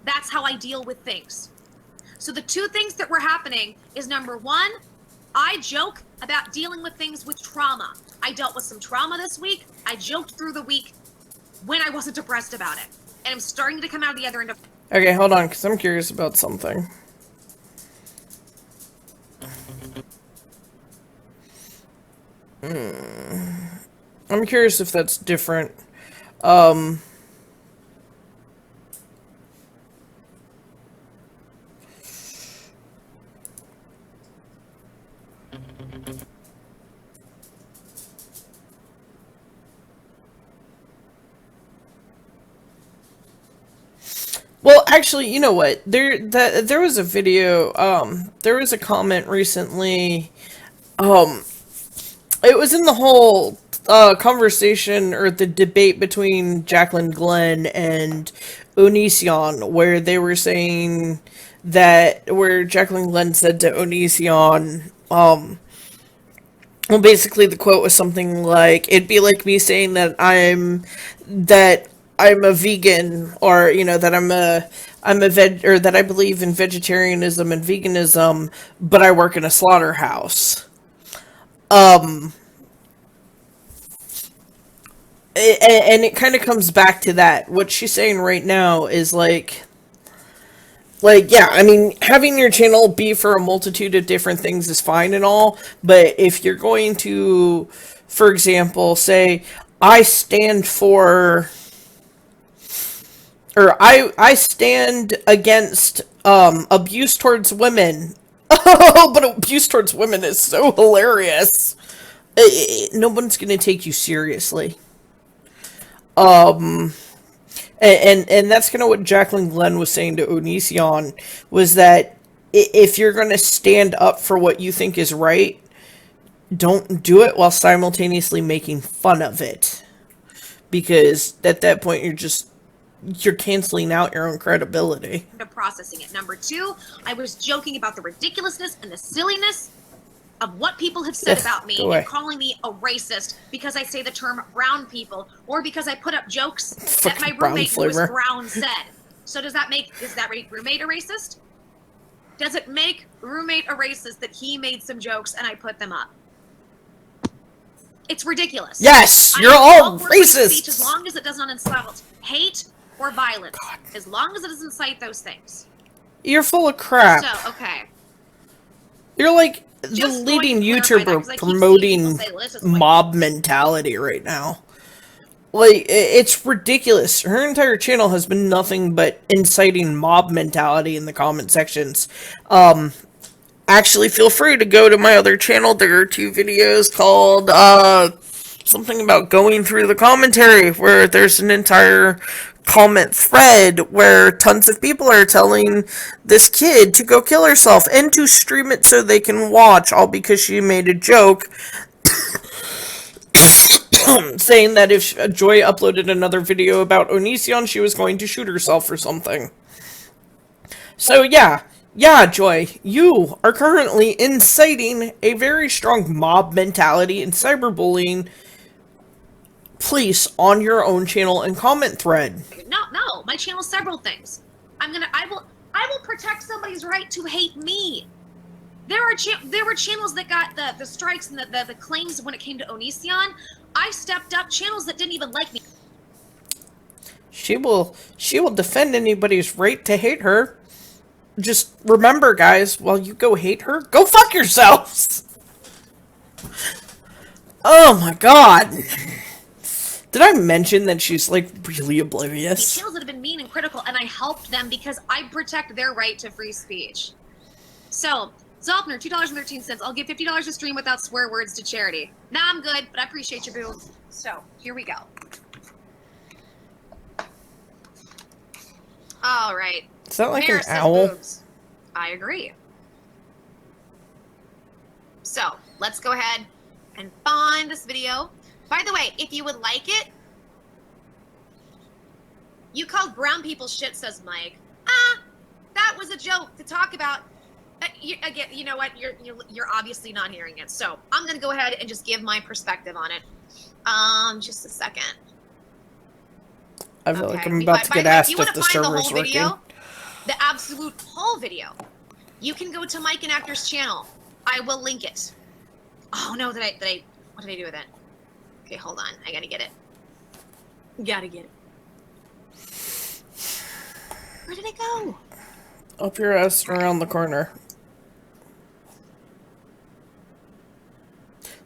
That's how I deal with things. So the two things that were happening is, number one, I joke about dealing with things with trauma. I dealt with some trauma this week. I joked through the week when I wasn't depressed about it. And I'm starting to come out the other end of... Okay, hold on, because I'm curious about something. I'm curious if that's different. Well, actually, you know what? There was a video, there was a comment recently, it was in the whole, conversation, or the debate between Jacqueline Glenn and Onision, where they were saying that, where Jacqueline Glenn said to Onision, well, basically the quote was something like, it'd be like me saying that I'm a vegan, or, you know, that I'm a veg, or that I believe in vegetarianism and veganism, but I work in a slaughterhouse. And it kind of comes back to that. What she's saying right now is like, yeah, I mean, having your channel be for a multitude of different things is fine and all, but if you're going to, for example, say, I stand for, or I stand against abuse towards women. Oh, but abuse towards women is so hilarious. No one's gonna take you seriously. And that's kind of what Jacqueline Glenn was saying to Onision, was that if you're gonna stand up for what you think is right, don't do it while simultaneously making fun of it, because at that point you're canceling out your own credibility. Processing it. Number two, I was joking about the ridiculousness and the silliness of what people have said about me and calling me a racist because I say the term brown people, or because I put up jokes that my roommate who was brown said. So is that roommate a racist? Does it make roommate a racist that he made some jokes and I put them up? It's ridiculous. Yes, you're all racist. As long as it does not insult hate or violence. God. As long as it doesn't cite those things. You're full of crap. So, okay. You're like the leading YouTuber promoting mob mentality right now. Like, it's ridiculous. Her entire channel has been nothing but inciting mob mentality in the comment sections. Actually, feel free to go to my other channel. There are 2 videos called, something about going through the commentary, where there's an entire comment thread where tons of people are telling this kid to go kill herself and to stream it so they can watch, all because she made a joke saying that if Joy uploaded another video about Onision, she was going to shoot herself or something. So yeah, Joy, you are currently inciting a very strong mob mentality and cyberbullying police on your own channel and comment thread. No, my channel is several things. I will protect somebody's right to hate me. There were channels that got the strikes and the claims when it came to Onision. I stepped up channels that didn't even like me. She will defend anybody's right to hate her. Just remember, guys, while you go hate her, go fuck yourselves. Oh my god. Did I mention that she's, like, really oblivious? Channels that have been mean and critical, and I helped them because I protect their right to free speech. So, Zolpner, $2.13. I'll give $50 a stream without swear words to charity. Nah, I'm good, but I appreciate you, boo. So, here we go. All right. Is that like an Comparison owl? boobs. I agree. So, let's go ahead and find this video. By the way, if you would like it, you called brown people shit, says Mike. That was a joke to talk about. Again, you know what? You're obviously not hearing it. So I'm gonna go ahead and just give my perspective on it. Just a second. I feel like I'm about to get asked if the server's working. The absolute whole video, you can go to Mike and Actor's channel. I will link it. Oh no, what did I do with it? Okay, hold on. I gotta get it. Gotta get it. Where did it go? Up your ass and around the corner.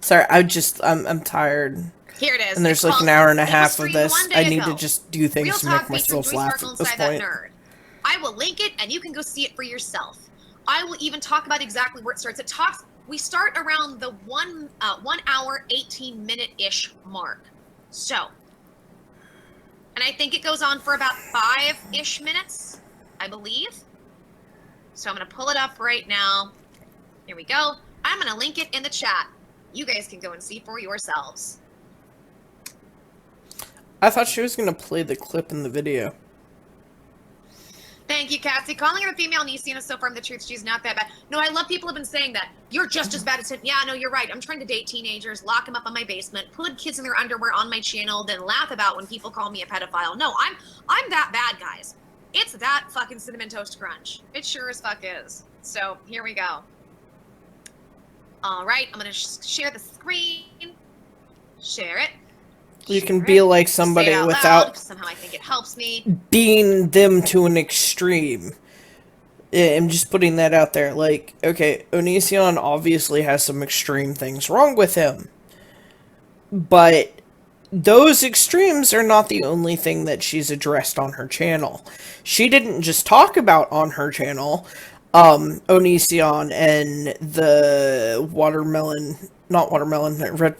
Sorry, I'm tired. Here it is. And there's like an hour and a half of this. I need to just do things to make myself laugh at this point. I will link it, and you can go see it for yourself. I will even talk about exactly where it starts. We start around the 1 hour, 18-minute-ish mark. So, and I think it goes on for about 5-ish minutes, I believe. So I'm going to pull it up right now. Here we go. I'm going to link it in the chat. You guys can go and see for yourselves. I thought she was going to play the clip in the video. Thank you, Cassie. Calling her a female Nisian is so firm the truth. She's not that bad. No, I love people have been saying that. You're just as bad as him. Yeah, no, you're right. I'm trying to date teenagers, lock them up in my basement, put kids in their underwear on my channel, then laugh about when people call me a pedophile. No, I'm that bad, guys. It's that fucking Cinnamon Toast Crunch. It sure as fuck is. So, here we go. All right, I'm going to share the screen. Share it. You can be like somebody without somehow I think it helps me. Being them to an extreme. I'm just putting that out there. Like, okay, Onision obviously has some extreme things wrong with him. But those extremes are not the only thing that she's addressed on her channel. She didn't just talk about on her channel, Onision and the red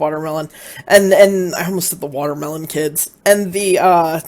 watermelon, and I almost said the watermelon kids, and the,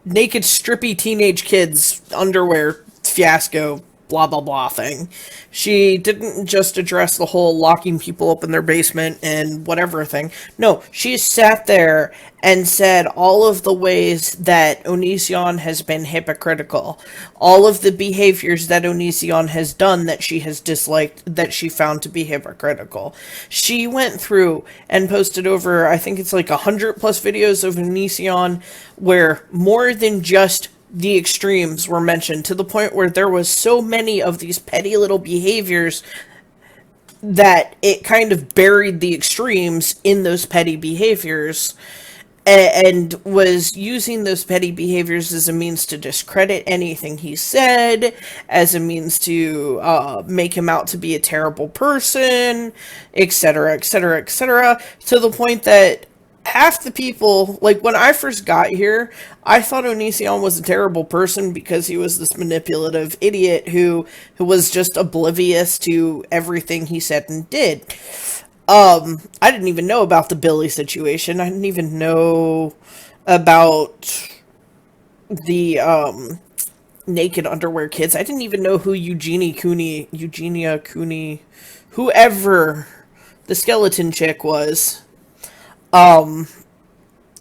naked strippy teenage kids underwear fiasco, blah blah blah thing. She didn't just address the whole locking people up in their basement and whatever thing. No, she sat there and said all of the ways that Onision has been hypocritical. All of the behaviors that Onision has done that she has disliked, that she found to be hypocritical. She went through and posted over, I think it's like 100 plus videos of Onision where more than just the extremes were mentioned, to the point where there was so many of these petty little behaviors that it kind of buried the extremes in those petty behaviors, and was using those petty behaviors as a means to discredit anything he said, as a means to make him out to be a terrible person, etc., etc., etc., to the point that half the people, like when I first got here, I thought Onision was a terrible person because he was this manipulative idiot who was just oblivious to everything he said and did. I didn't even know about the Billy situation. I didn't even know about the naked underwear kids. I didn't even know who Eugenia Cooney, whoever the skeleton chick was.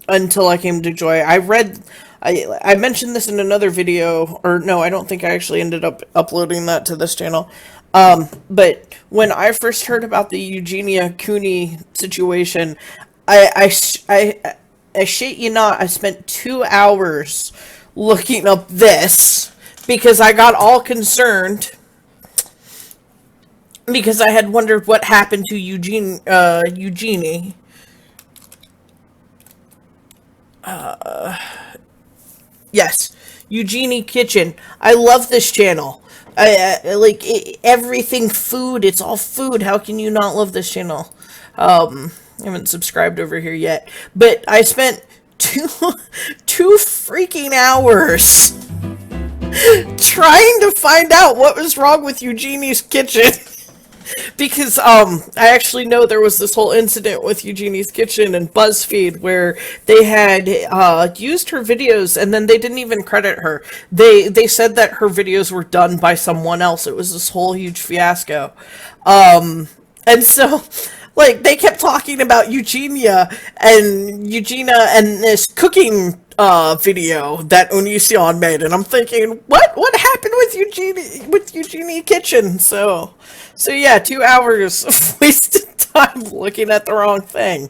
Until I came to Joy. I mentioned this in another video, or no, I don't think I actually ended up uploading that to this channel. But when I first heard about the Eugenia Cooney situation, I shit you not, I spent 2 hours looking up this, because I got all concerned, because I had wondered what happened to Eugenie. Yes, Eugenie Kitchen. I love this channel. I like everything food. It's all food. How can you not love this channel? I haven't subscribed over here yet, but I spent two freaking hours trying to find out what was wrong with Eugenie's kitchen. Because I actually know there was this whole incident with Eugenie's Kitchen and BuzzFeed where they had used her videos and then they didn't even credit her. They said that her videos were done by someone else. It was this whole huge fiasco. And so, like, they kept talking about Eugenia and this cooking video that Onision made, and I'm thinking, what happened with Eugenie Kitchen? So yeah, 2 hours of wasted time looking at the wrong thing.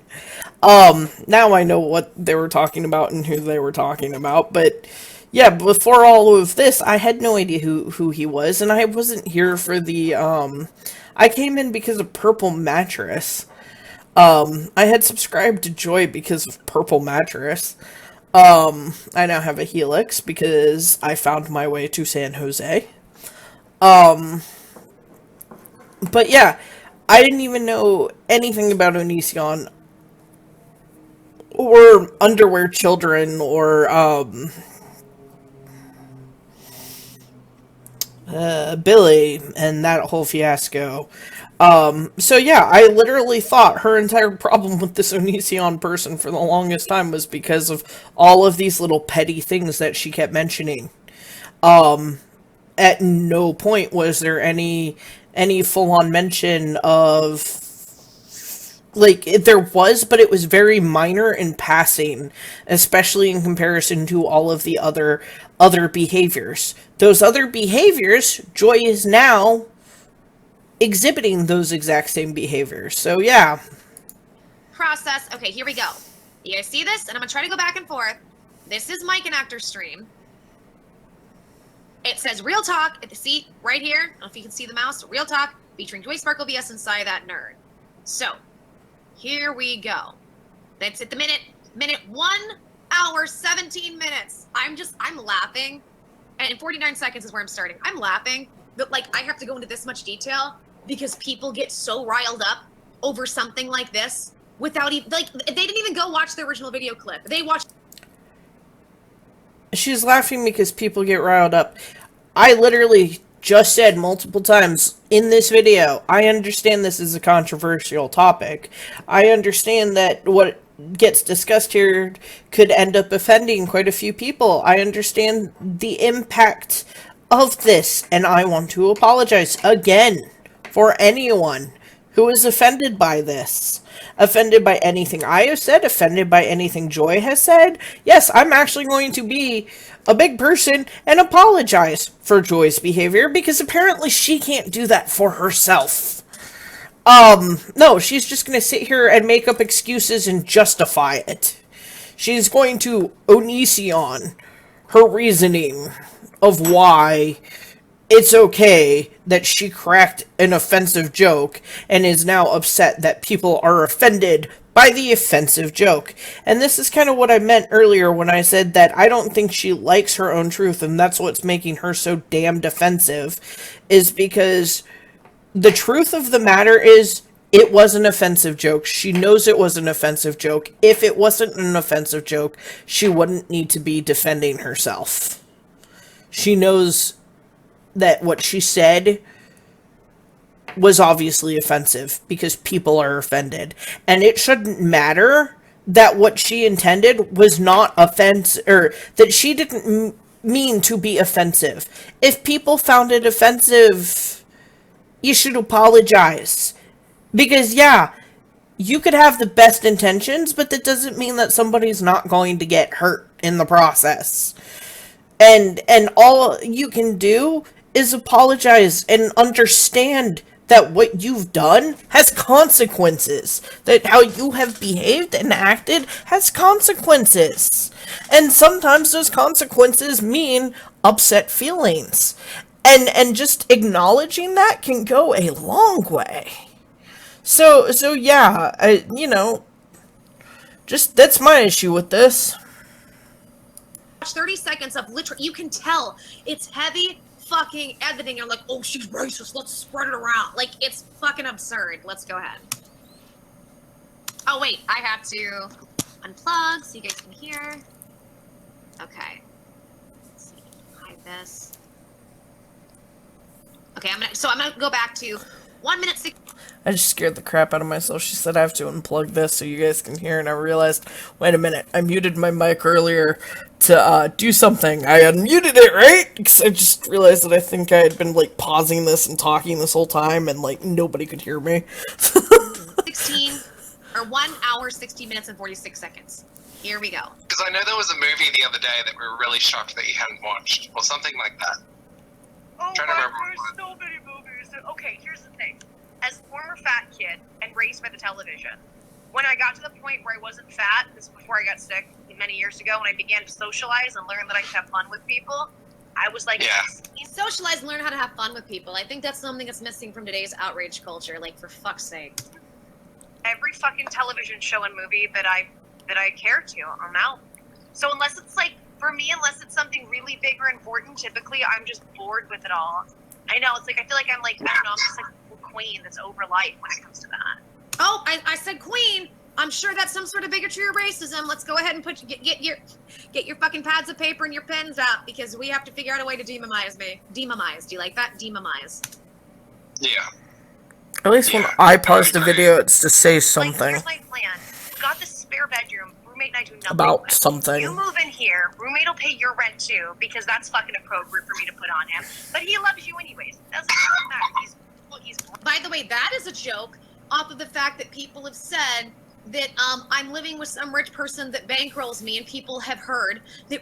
Now I know what they were talking about and who they were talking about, but yeah, before all of this, I had no idea who he was, and I wasn't here for the, I came in because of Purple Mattress. I had subscribed to Joy because of Purple Mattress. I now have a Helix because I found my way to San Jose. But yeah, I didn't even know anything about Onision or Underwear Children or Billy and that whole fiasco. So yeah, I literally thought her entire problem with this Onision person for the longest time was because of all of these little petty things that she kept mentioning. At no point was there any full-on mention of, like, there was, but it was very minor in passing, especially in comparison to all of the other behaviors. Those other behaviors, Joy is now exhibiting those exact same behaviors. So yeah. Process. Okay, here we go. You guys see this? And I'm gonna try to go back and forth. This is Mike and Actor Stream. It says Real Talk at the seat right here. I don't know if you can see the mouse. Real Talk featuring Joy Sparkle BS and Sai That Nerd. So, here we go. That's at the minute 1 hour, 17 minutes. I'm laughing. And in 49 seconds is where I'm starting. I'm laughing. But, like, I have to go into this much detail because people get so riled up over something like this without even, like, they didn't even go watch the original video clip. They watched. She's laughing because people get riled up. I literally just said multiple times in this video, I understand this is a controversial topic. I understand that what gets discussed here could end up offending quite a few people. I understand the impact of this, and I want to apologize again for anyone who is offended by this. Offended by anything I have said, offended by anything Joy has said. Yes, I'm actually going to be a big person and apologize for Joy's behavior, because apparently she can't do that for herself. No, she's just going to sit here and make up excuses and justify it. She's going to Onision her reasoning of why it's okay that she cracked an offensive joke and is now upset that people are offended by the offensive joke. And this is kind of what I meant earlier when I said that I don't think she likes her own truth, and that's what's making her so damn defensive, is because the truth of the matter is it was an offensive joke. She knows it was an offensive joke. If it wasn't an offensive joke, she wouldn't need to be defending herself. She knows that what she said was obviously offensive because people are offended. And it shouldn't matter that what she intended was not offensive, or that she didn't mean to be offensive. If people found it offensive, you should apologize. Because, yeah, you could have the best intentions, but that doesn't mean that somebody's not going to get hurt in the process. And all you can do is apologize and understand that what you've done has consequences. That how you have behaved and acted has consequences. And sometimes those consequences mean upset feelings. And just acknowledging that can go a long way. So yeah, just that's my issue with this. 30 seconds of literal, you can tell it's heavy fucking editing. You're like, oh, she's racist, let's spread it around. Like, it's fucking absurd. Let's go ahead. Oh wait, I have to unplug so you guys can hear. Okay. Let's see. Hide this. Okay, I'm gonna go back to 1 minute 6. I just scared the crap out of myself. She said I have to unplug this so you guys can hear, and I realized, wait a minute, I muted my mic earlier to do something. I unmuted it, right? Because I just realized that I think I had been, like, pausing this and talking this whole time, and, like, nobody could hear me. 16, or 1 hour, 16 minutes, and 46 seconds. Here we go. Because I know there was a movie the other day that we were really shocked that you hadn't watched, or something like that. Oh, Trying to remember there's so many movies. Okay, here's the thing. As a former fat kid and raised by the television, when I got to the point where I wasn't fat, this is before I got sick many years ago, when I began to socialize and learn that I could have fun with people, I was like, Yeah. Socialize and learn how to have fun with people. I think that's something that's missing from today's outrage culture. Like, for fuck's sake. every fucking television show and movie that I care to, I'm out. So unless it's like, for me, unless it's something really big or important, typically I'm just bored with it all. I know, it's like, I feel like I'm like, I don't know, I'm just like a queen that's over life when it comes to that. Oh, I said queen. I'm sure that's some sort of bigotry or racism. Let's go ahead and get your fucking pads of paper and your pens out, because we have to figure out a way to demonize me. Demonize. Do you like that? Demonize. Yeah. At least when I pause the video, it's to say Like, something here's my plan. We got this spare bedroom. Roommate and I do nothing about with. something. You move in here. Roommate will pay your rent too, because that's fucking appropriate for me to put on him. But he loves you anyways. Doesn't matter. He's By the way, that is a joke off of the fact that people have said that I'm living with some rich person that bankrolls me, and people have heard that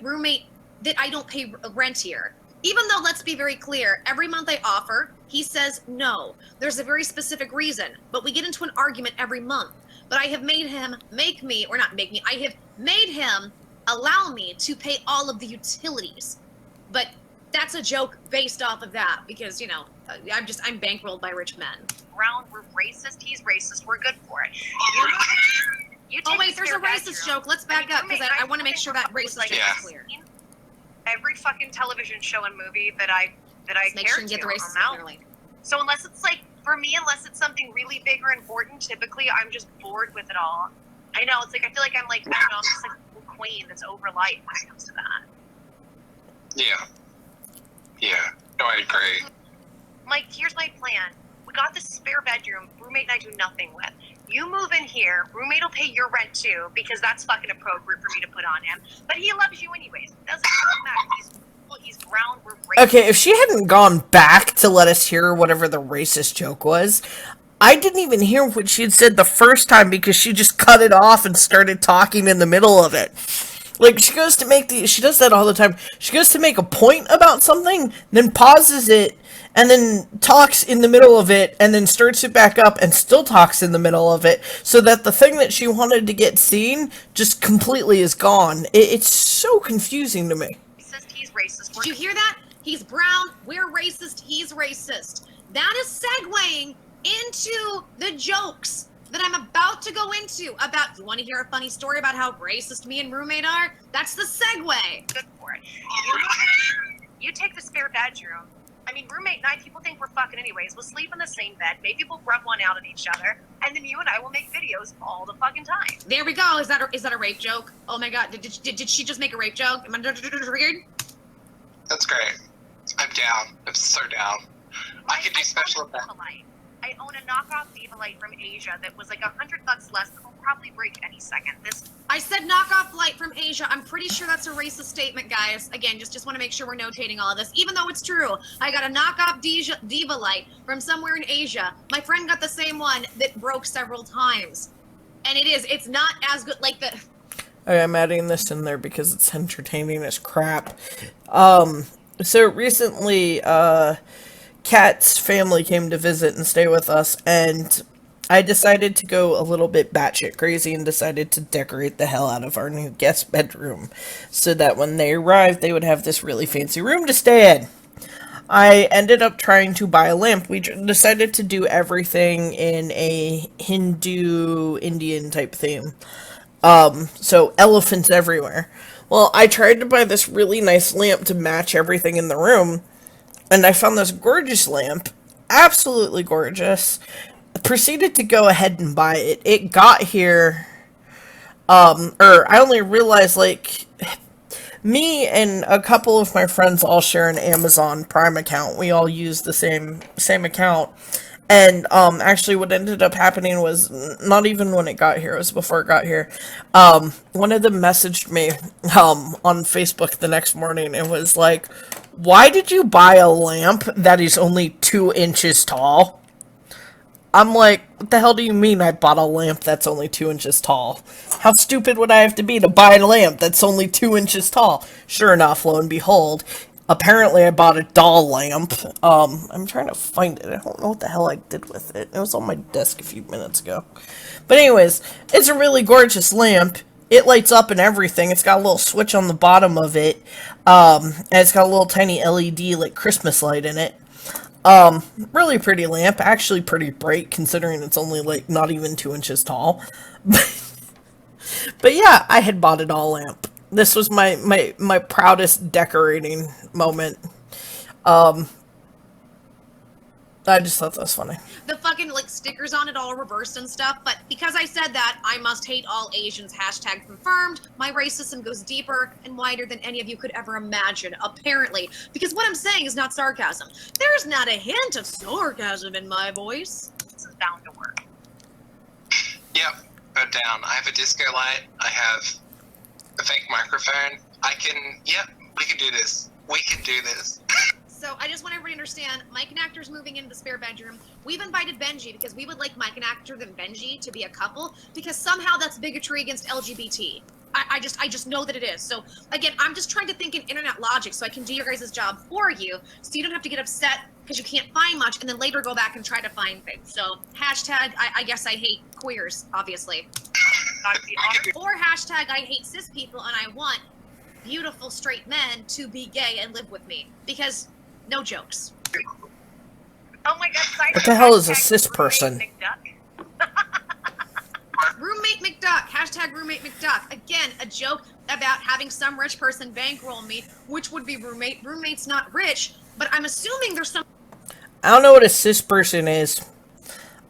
I don't pay rent here. Even though, let's be very clear, every month I offer, he says no. There's a very specific reason, but we get into an argument every month. But I have made him I have made him allow me to pay all of the utilities. But that's a joke based off of that, because, you know, I'm bankrolled by rich men. brown. We're racist. He's racist. We're good for it. You Oh take wait, the there's a spare racist bedroom. joke. Let's back up, because I want to make think sure that about it, racist like, joke Yeah. is clear. Every fucking television show and movie that I Let's make care sure and get the to, racist I'm out. clearly. So unless it's like, for me, unless it's something really big or important, typically I'm just bored with it all. I know, it's like, I feel like I'm like, I don't know, I'm just like a queen that's over life when it comes to that. Yeah. Yeah. No, I agree. Mike, here's my plan. We got this spare bedroom, roommate and I do nothing with. You move in here, roommate will pay your rent too, because that's fucking appropriate for me to put on him. But he loves you anyways. Doesn't matter. He's brown, we're racist. Okay, if she hadn't gone back to let us hear whatever the racist joke was, I didn't even hear what she had said the first time, because she just cut it off and started talking in the middle of it. Like, she goes to make she does that all the time. She goes to make a point about something, then pauses it, and then talks in the middle of it, and then starts it back up and still talks in the middle of it, so that the thing that she wanted to get seen just completely is gone. It's so confusing to me. He's racist. Did you hear that? He's brown, we're racist, he's racist. That is segueing into the jokes that I'm about to go into about, you want to hear a funny story about how racist me and roommate are? That's the segue. Good for it. You take the spare bedroom. I mean, roommate and I, people think we're fucking anyways. We'll sleep in the same bed. Maybe we'll rub one out on each other. And then you and I will make videos all the fucking time. There we go. Is that a rape joke? Oh my god, did she just make a rape joke? Am I triggered? That's great. I'm down. I'm so down. I could do special effects. I own a knockoff Diva Light from Asia that was like $100 less. That will probably break any second. I said knockoff light from Asia. I'm pretty sure that's a racist statement, guys. Again, just want to make sure we're notating all of this. Even though it's true, I got a knockoff Diva Light from somewhere in Asia. My friend got the same one that broke several times. And it's not as good, like the... Okay, I'm adding this in there because it's entertaining as crap. So recently, Kat's family came to visit and stay with us, and I decided to go a little bit batshit crazy and decided to decorate the hell out of our new guest bedroom, so that when they arrived, they would have this really fancy room to stay in. I ended up trying to buy a lamp. We decided to do everything in a Hindu, Indian type theme. So elephants everywhere. Well, I tried to buy this really nice lamp to match everything in the room, and I found this gorgeous lamp, absolutely gorgeous, proceeded to go ahead and buy it. It got here, or I only realized, like, me and a couple of my friends all share an Amazon Prime account. We all use the same account. And actually what ended up happening was not even when it got here, it was before it got here. One of them messaged me on Facebook the next morning and was like, "Why did you buy a lamp that is only 2 inches tall?" I'm like, "What the hell do you mean I bought a lamp that's only 2 inches tall? How stupid would I have to be to buy a lamp that's only 2 inches tall?" Sure enough, lo and behold, apparently I bought a doll lamp. I'm trying to find it. I don't know what the hell I did with it. It was on my desk a few minutes ago. But anyways, it's a really gorgeous lamp. It lights up and everything. It's got a little switch on the bottom of it. And it's got a little tiny LED, like, Christmas light in it. Really pretty lamp. Actually pretty bright, considering it's only, like, not even 2 inches tall. But yeah, I had bought a doll lamp. This was my proudest decorating moment. I just thought that was funny. The fucking, like, stickers on it all reversed and stuff, but because I said that, I must hate all Asians, hashtag confirmed. My racism goes deeper and wider than any of you could ever imagine, apparently. Because what I'm saying is not sarcasm. There's not a hint of sarcasm in my voice. This is bound to work. Yep, put down. I have a disco light. I have a fake microphone. Yep, we can do this. We can do this. So I just want everybody to understand, Mike and Actor's moving into the spare bedroom. We've invited Benji because we would like Mike and Actor and Benji to be a couple because somehow that's bigotry against LGBT. I just know that it is. So again, I'm just trying to think in internet logic so I can do your guys' job for you so you don't have to get upset because you can't find much and then later go back and try to find things. So hashtag, I guess I hate queers, obviously. Or hashtag, I hate cis people and I want beautiful straight men to be gay and live with me. Because no jokes. Oh my god, sorry. What the hell is a cis person? Roommate McDuck. Hashtag roommate McDuck. Again, a joke about having some rich person bankroll me, which would be roommate. Roommate's not rich, but I'm assuming there's some... I don't know what a cis person is.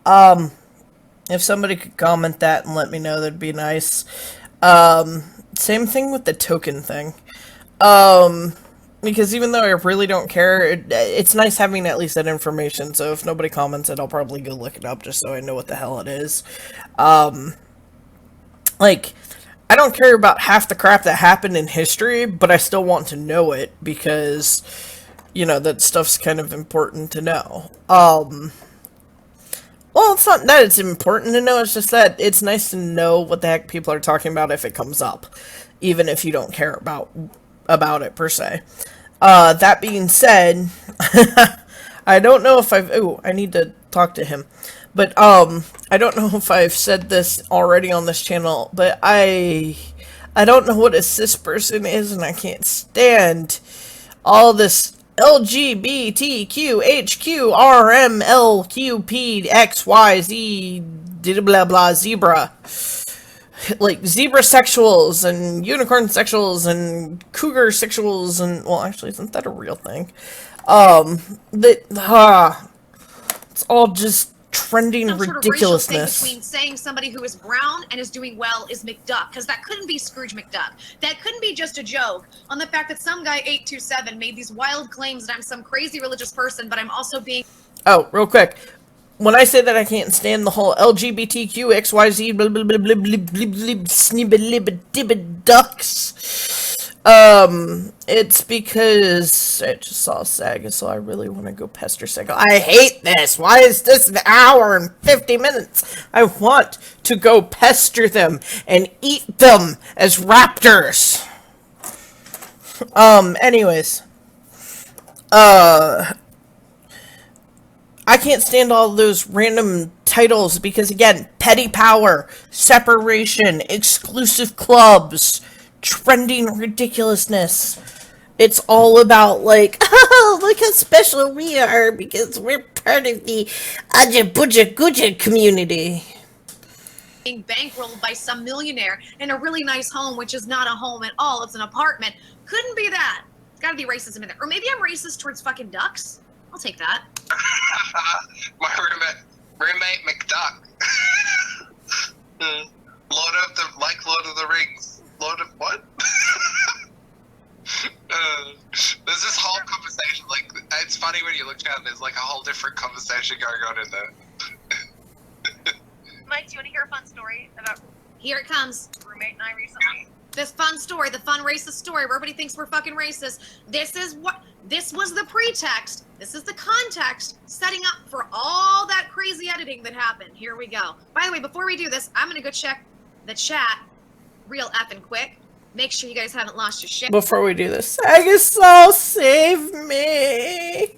If somebody could comment that and let me know, that'd be nice. Same thing with the token thing. Because even though I really don't care, it's nice having at least that information, so if nobody comments it, I'll probably go look it up just so I know what the hell it is. Like, I don't care about half the crap that happened in history, but I still want to know it, because, you know, that stuff's kind of important to know. Well, it's not that it's important to know, it's just that it's nice to know what the heck people are talking about if it comes up, even if you don't care about it, per se. That being said, I don't know if I need to talk to him. But, I don't know if I've said this already on this channel, but I don't know what a cis person is, and I can't stand all this LGBTQHQRMLQPXYZ blah blah zebra. Like, zebra sexuals, and unicorn sexuals, and cougar sexuals, and, well, actually, isn't that a real thing? It's all just trending some ridiculousness. Sort of racial thing between saying somebody who is brown and is doing well is McDuck, because that couldn't be Scrooge McDuck. That couldn't be just a joke on the fact that some guy 827 made these wild claims that I'm some crazy religious person, but I'm also being... Oh, real quick. When I say that I can't stand the whole LGBTQ XYZ blah blah blah blah blah blah ducks, it's because I just saw Saga, so I really want to go pester Saga. I hate this. Why is this an hour and 50 minutes? I want to go pester them and eat them as raptors. Anyways, I can't stand all those random titles because, again, petty power, separation, exclusive clubs, trending ridiculousness. It's all about, like, oh, look how special we are because we're part of the Aja Buja Guja community. Being bankrolled by some millionaire in a really nice home, which is not a home at all, it's an apartment. Couldn't be that. It's gotta be racism in there. Or maybe I'm racist towards fucking ducks. I'll take that. My roommate, Roommate McDuck. Lord of the Rings. Lord of what? There's this whole conversation, like, it's funny when you look down, there's like a whole different conversation going on in there. Mike, do you want to hear a fun story about Here it comes. roommate and I recently? This fun story, the fun racist story where everybody thinks we're fucking racist. This was the pretext. This is the context setting up for all that crazy editing that happened. Here we go. By the way, before we do this, I'm gonna go check the chat real effing quick. Make sure you guys haven't lost your shit. Before we do this, Agasol, save me.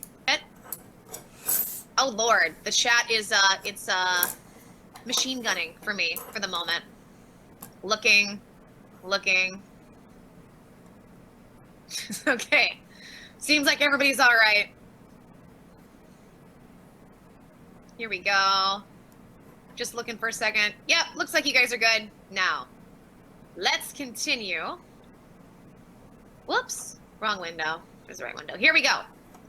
Oh Lord, the chat is it's machine gunning for me for the moment. Looking. Okay. Seems like everybody's all right. Here we go. Just looking for a second. Yep, looks like you guys are good. Now, let's continue. Whoops, wrong window. There's the right window. Here we go.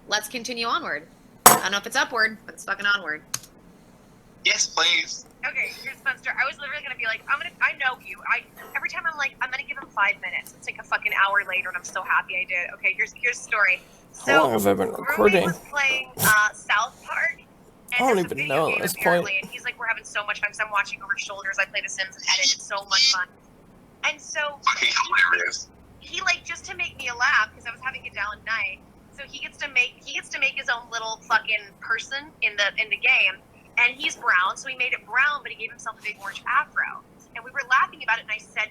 Let's continue onward. I don't know if it's upward, but it's fucking onward. Yes, please. Okay, here's the fun story. I was literally gonna be like, I know you. Every time I'm like, I'm gonna give him 5 minutes. It's like a fucking hour later, and I'm so happy I did. Okay, here's the story. So, How long have I been recording? roommate was playing South Park. And I don't there's a even video know at game, this apparently, point. And he's like, we're having so much fun because I'm watching over his shoulders. I play The Sims and edit. It's so much fun. And so Fucking hilarious. he like, just to make me laugh because I was having a down night. So he gets to make his own little fucking person in the game. And he's brown, so he made it brown, but he gave himself a big orange afro. And we were laughing about it, and I said,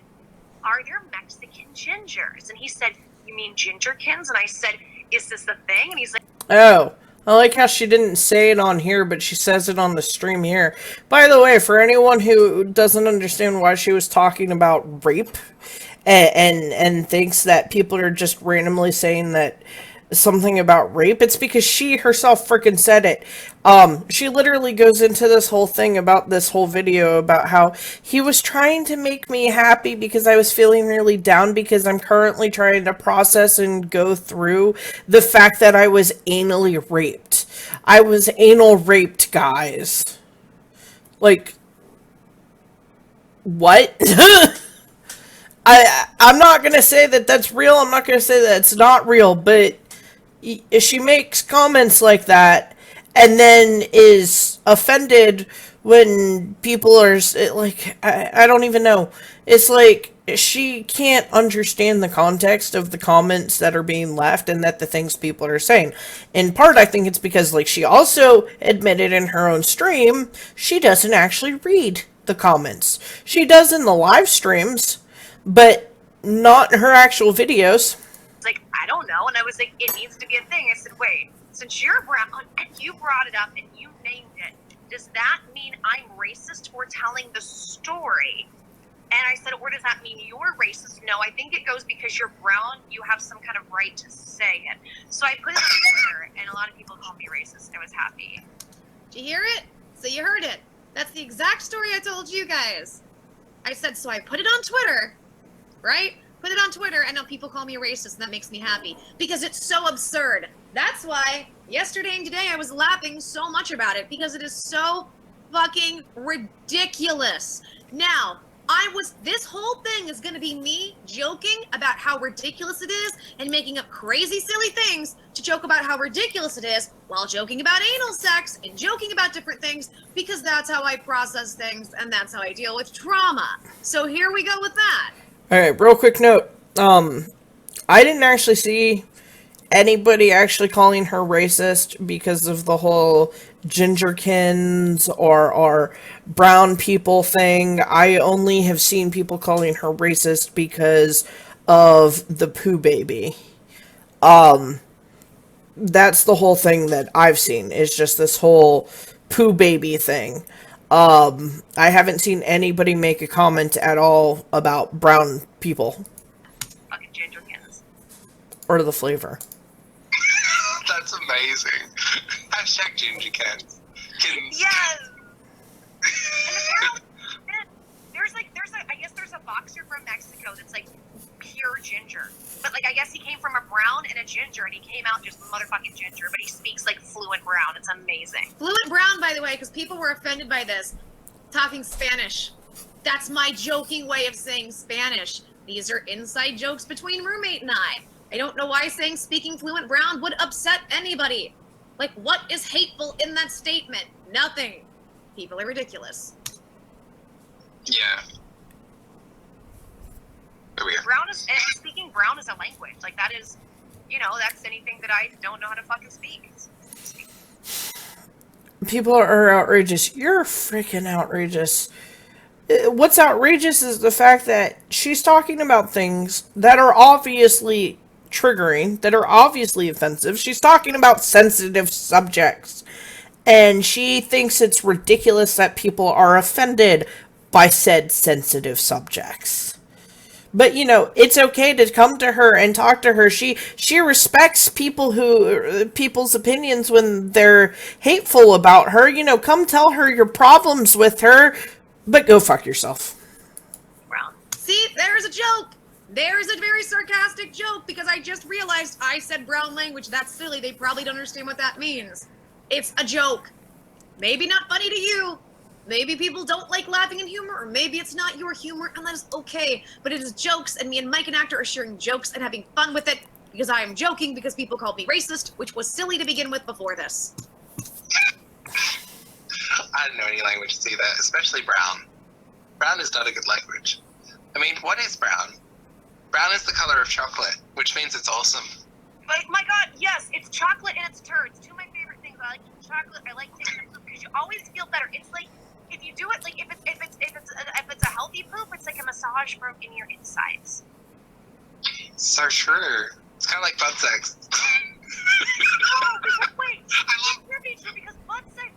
are there Mexican gingers? And he said, you mean gingerkins? And I said, is this the thing? And he's like, Oh, I like how she didn't say it on here, but she says it on the stream here. By the way, for anyone who doesn't understand why she was talking about rape and thinks that people are just randomly saying that something about rape, it's because she herself freaking said it. She literally goes into this whole thing about this whole video about how he was trying to make me happy because I was feeling really down because I'm currently trying to process and go through the fact that I was anally raped. I was anal raped, guys. Like, what? I'm not gonna say that that's real, I'm not gonna say that it's not real, but she makes comments like that and then is offended when people are like, I don't even know. It's like she can't understand the context of the comments that are being left and that the things people are saying. In part, I think it's because, like, she also admitted in her own stream, she doesn't actually read the comments. She does in the live streams, but not in her actual videos. like, I don't know. And I was like, it needs to be a thing. I said, wait, since you're brown and you brought it up and you named it, does that mean I'm racist for telling the story? And I said, or does that mean you're racist? No, I think it goes because you're brown, you have some kind of right to say it. So I put it on Twitter, and a lot of people called me racist. I was happy. Did you hear it? So you heard it. That's the exact story I told you guys. I said, so I put it on Twitter, right? Put it on Twitter, and now people call me a racist, and that makes me happy. Because it's so absurd. That's why yesterday and today I was laughing so much about it, because it is so fucking ridiculous. Now, this whole thing is gonna be me joking about how ridiculous it is and making up crazy, silly things to joke about how ridiculous it is while joking about anal sex and joking about different things, because that's how I process things and that's how I deal with trauma. So here we go with that. Alright, real quick note. I didn't actually see anybody actually calling her racist because of the whole gingerkins or brown people thing. I only have seen people calling her racist because of the poo baby. That's the whole thing that I've seen, is just this whole poo baby thing. I haven't seen anybody make a comment at all about brown people. Fucking gingerkins. Or the flavor. That's amazing. Hashtag gingerkins. Kins. Yes! And I guess there's a boxer from Mexico that's like pure ginger. But like, I guess he came from a brown and a ginger, and he came out just motherfucking ginger. But speaks like fluent brown. It's amazing. Fluent brown, by the way, because people were offended by this. Talking Spanish. That's my joking way of saying Spanish. These are inside jokes between roommate and I. I don't know why saying speaking fluent brown would upset anybody. Like, what is hateful in that statement? Nothing. People are ridiculous. Yeah. There we go. Speaking brown is a language. Like, that is, that's anything that I don't know how to fucking speak. People are outrageous. You're freaking outrageous. What's outrageous is the fact that she's talking about things that are obviously triggering, that are obviously offensive. She's talking about sensitive subjects. And she thinks it's ridiculous that people are offended by said sensitive subjects. But, it's okay to come to her and talk to her. She respects people's opinions when they're hateful about her. Come tell her your problems with her, but go fuck yourself. Brown. See, there's a joke. There's a very sarcastic joke because I just realized I said brown language. That's silly. They probably don't understand what that means. It's a joke. Maybe not funny to you. Maybe people don't like laughing and humor, or maybe it's not your humor, and that is okay. But it is jokes, and me and Mike and Actor are sharing jokes and having fun with it because I am joking because people called me racist, which was silly to begin with before this. I didn't know any language to see that, especially brown. Brown is not a good language. I mean, what is brown? Brown is the color of chocolate, which means it's awesome. Like, my God, yes, it's chocolate and it's turds. Two of my favorite things. I like chocolate. I like taking a poop because you always feel better. It's like if you do it, like if it's a healthy poop, it's like a massage for in your insides. So true. It's kind of like butt sex. Oh, because, wait, I love. it's true because butt sex,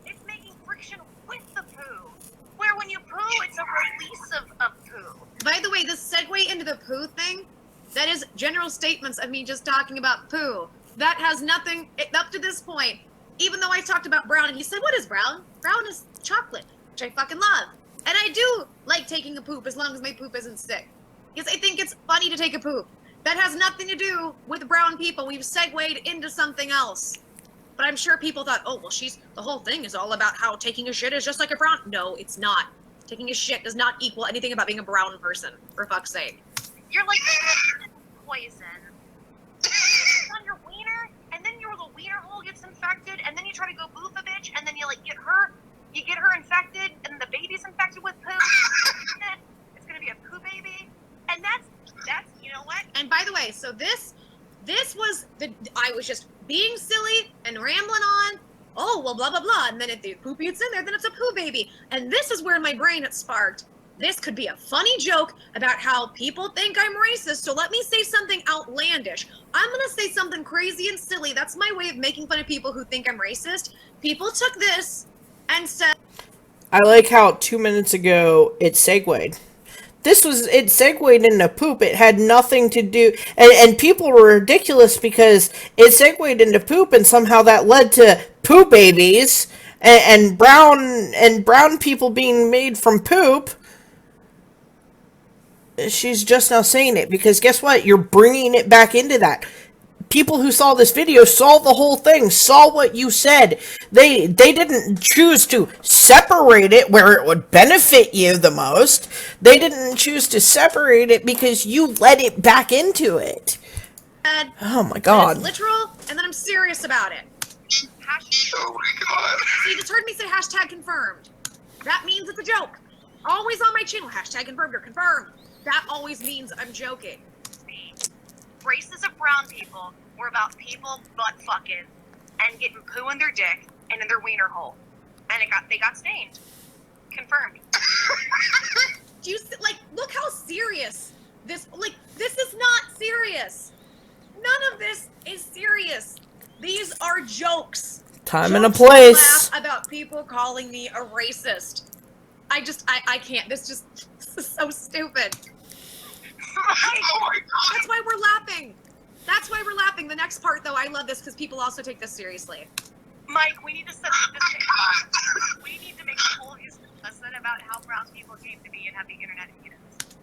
it's making friction with the poo. Where when you poo, it's a release of poo. By the way, this segue into the poo thing, that is general statements of me just talking about poo. That has nothing, up to this point, even though I talked about brown, and he said, what is brown? Brown is chocolate, which I fucking love. And I do like taking a poop as long as my poop isn't sick. Because I think it's funny to take a poop. That has nothing to do with brown people. We've segued into something else. But I'm sure people thought, oh, well, the whole thing is all about how taking a shit is just like a brown. No, it's not. Taking a shit does not equal anything about being a brown person, for fuck's sake. You're like poison. It's on your wiener, and then the wiener hole gets infected, and then you try to go boof a bitch, and then you get her infected, and the baby's infected with poo. It's gonna be a poo baby, and that's you know what? And by the way, so this was I was just being silly and rambling on. Oh, well, blah, blah, blah. And then if the poopy gets in there, then it's a poo baby. And this is where my brain had sparked. This could be a funny joke about how people think I'm racist. So let me say something outlandish. I'm going to say something crazy and silly. That's my way of making fun of people who think I'm racist. People took this and said... I like how 2 minutes ago it segued. It segued into poop. It had nothing to do, and people were ridiculous because it segued into poop, and somehow that led to poo babies and brown people being made from poop. She's just now saying it because guess what? You're bringing it back into that. People who saw this video saw the whole thing, saw what you said. They didn't choose to separate it where it would benefit you the most. They didn't choose to separate it because you let it back into it. Oh my God. It's literal, and then I'm serious about it. Oh my God. So you just heard me say hashtag confirmed. That means it's a joke. Always on my channel, hashtag confirmed or confirmed. That always means I'm joking. Races of brown people were about people butt fucking and getting poo in their dick and in their wiener hole, and they got stained. Confirmed. Do you look how serious this? This is not serious. None of this is serious. These are jokes. Time and a Jokes to place. laugh about people calling me a racist. I can't. This is so stupid. Oh my God. That's why we're laughing. That's why we're laughing. The next part, though, I love this because people also take this seriously. Mike, we need to set we need to make a whole history lesson about how brown people came to be and how the internet hated us.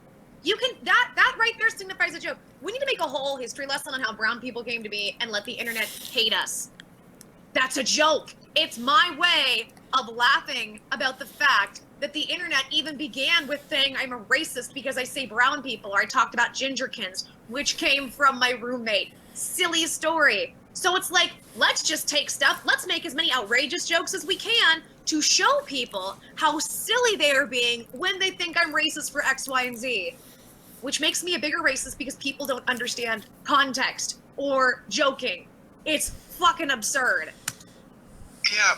You can that right there signifies a joke. We need to make a whole history lesson on how brown people came to be and let the internet hate us. That's a joke. It's my way of laughing about the fact that the internet even began with saying I'm a racist because I say brown people, or I talked about gingerkins, which came from my roommate. Silly story. So it's like, let's just take stuff, let's make as many outrageous jokes as we can to show people how silly they are being when they think I'm racist for X, Y, and Z. Which makes me a bigger racist because people don't understand context or joking. It's fucking absurd. Yeah.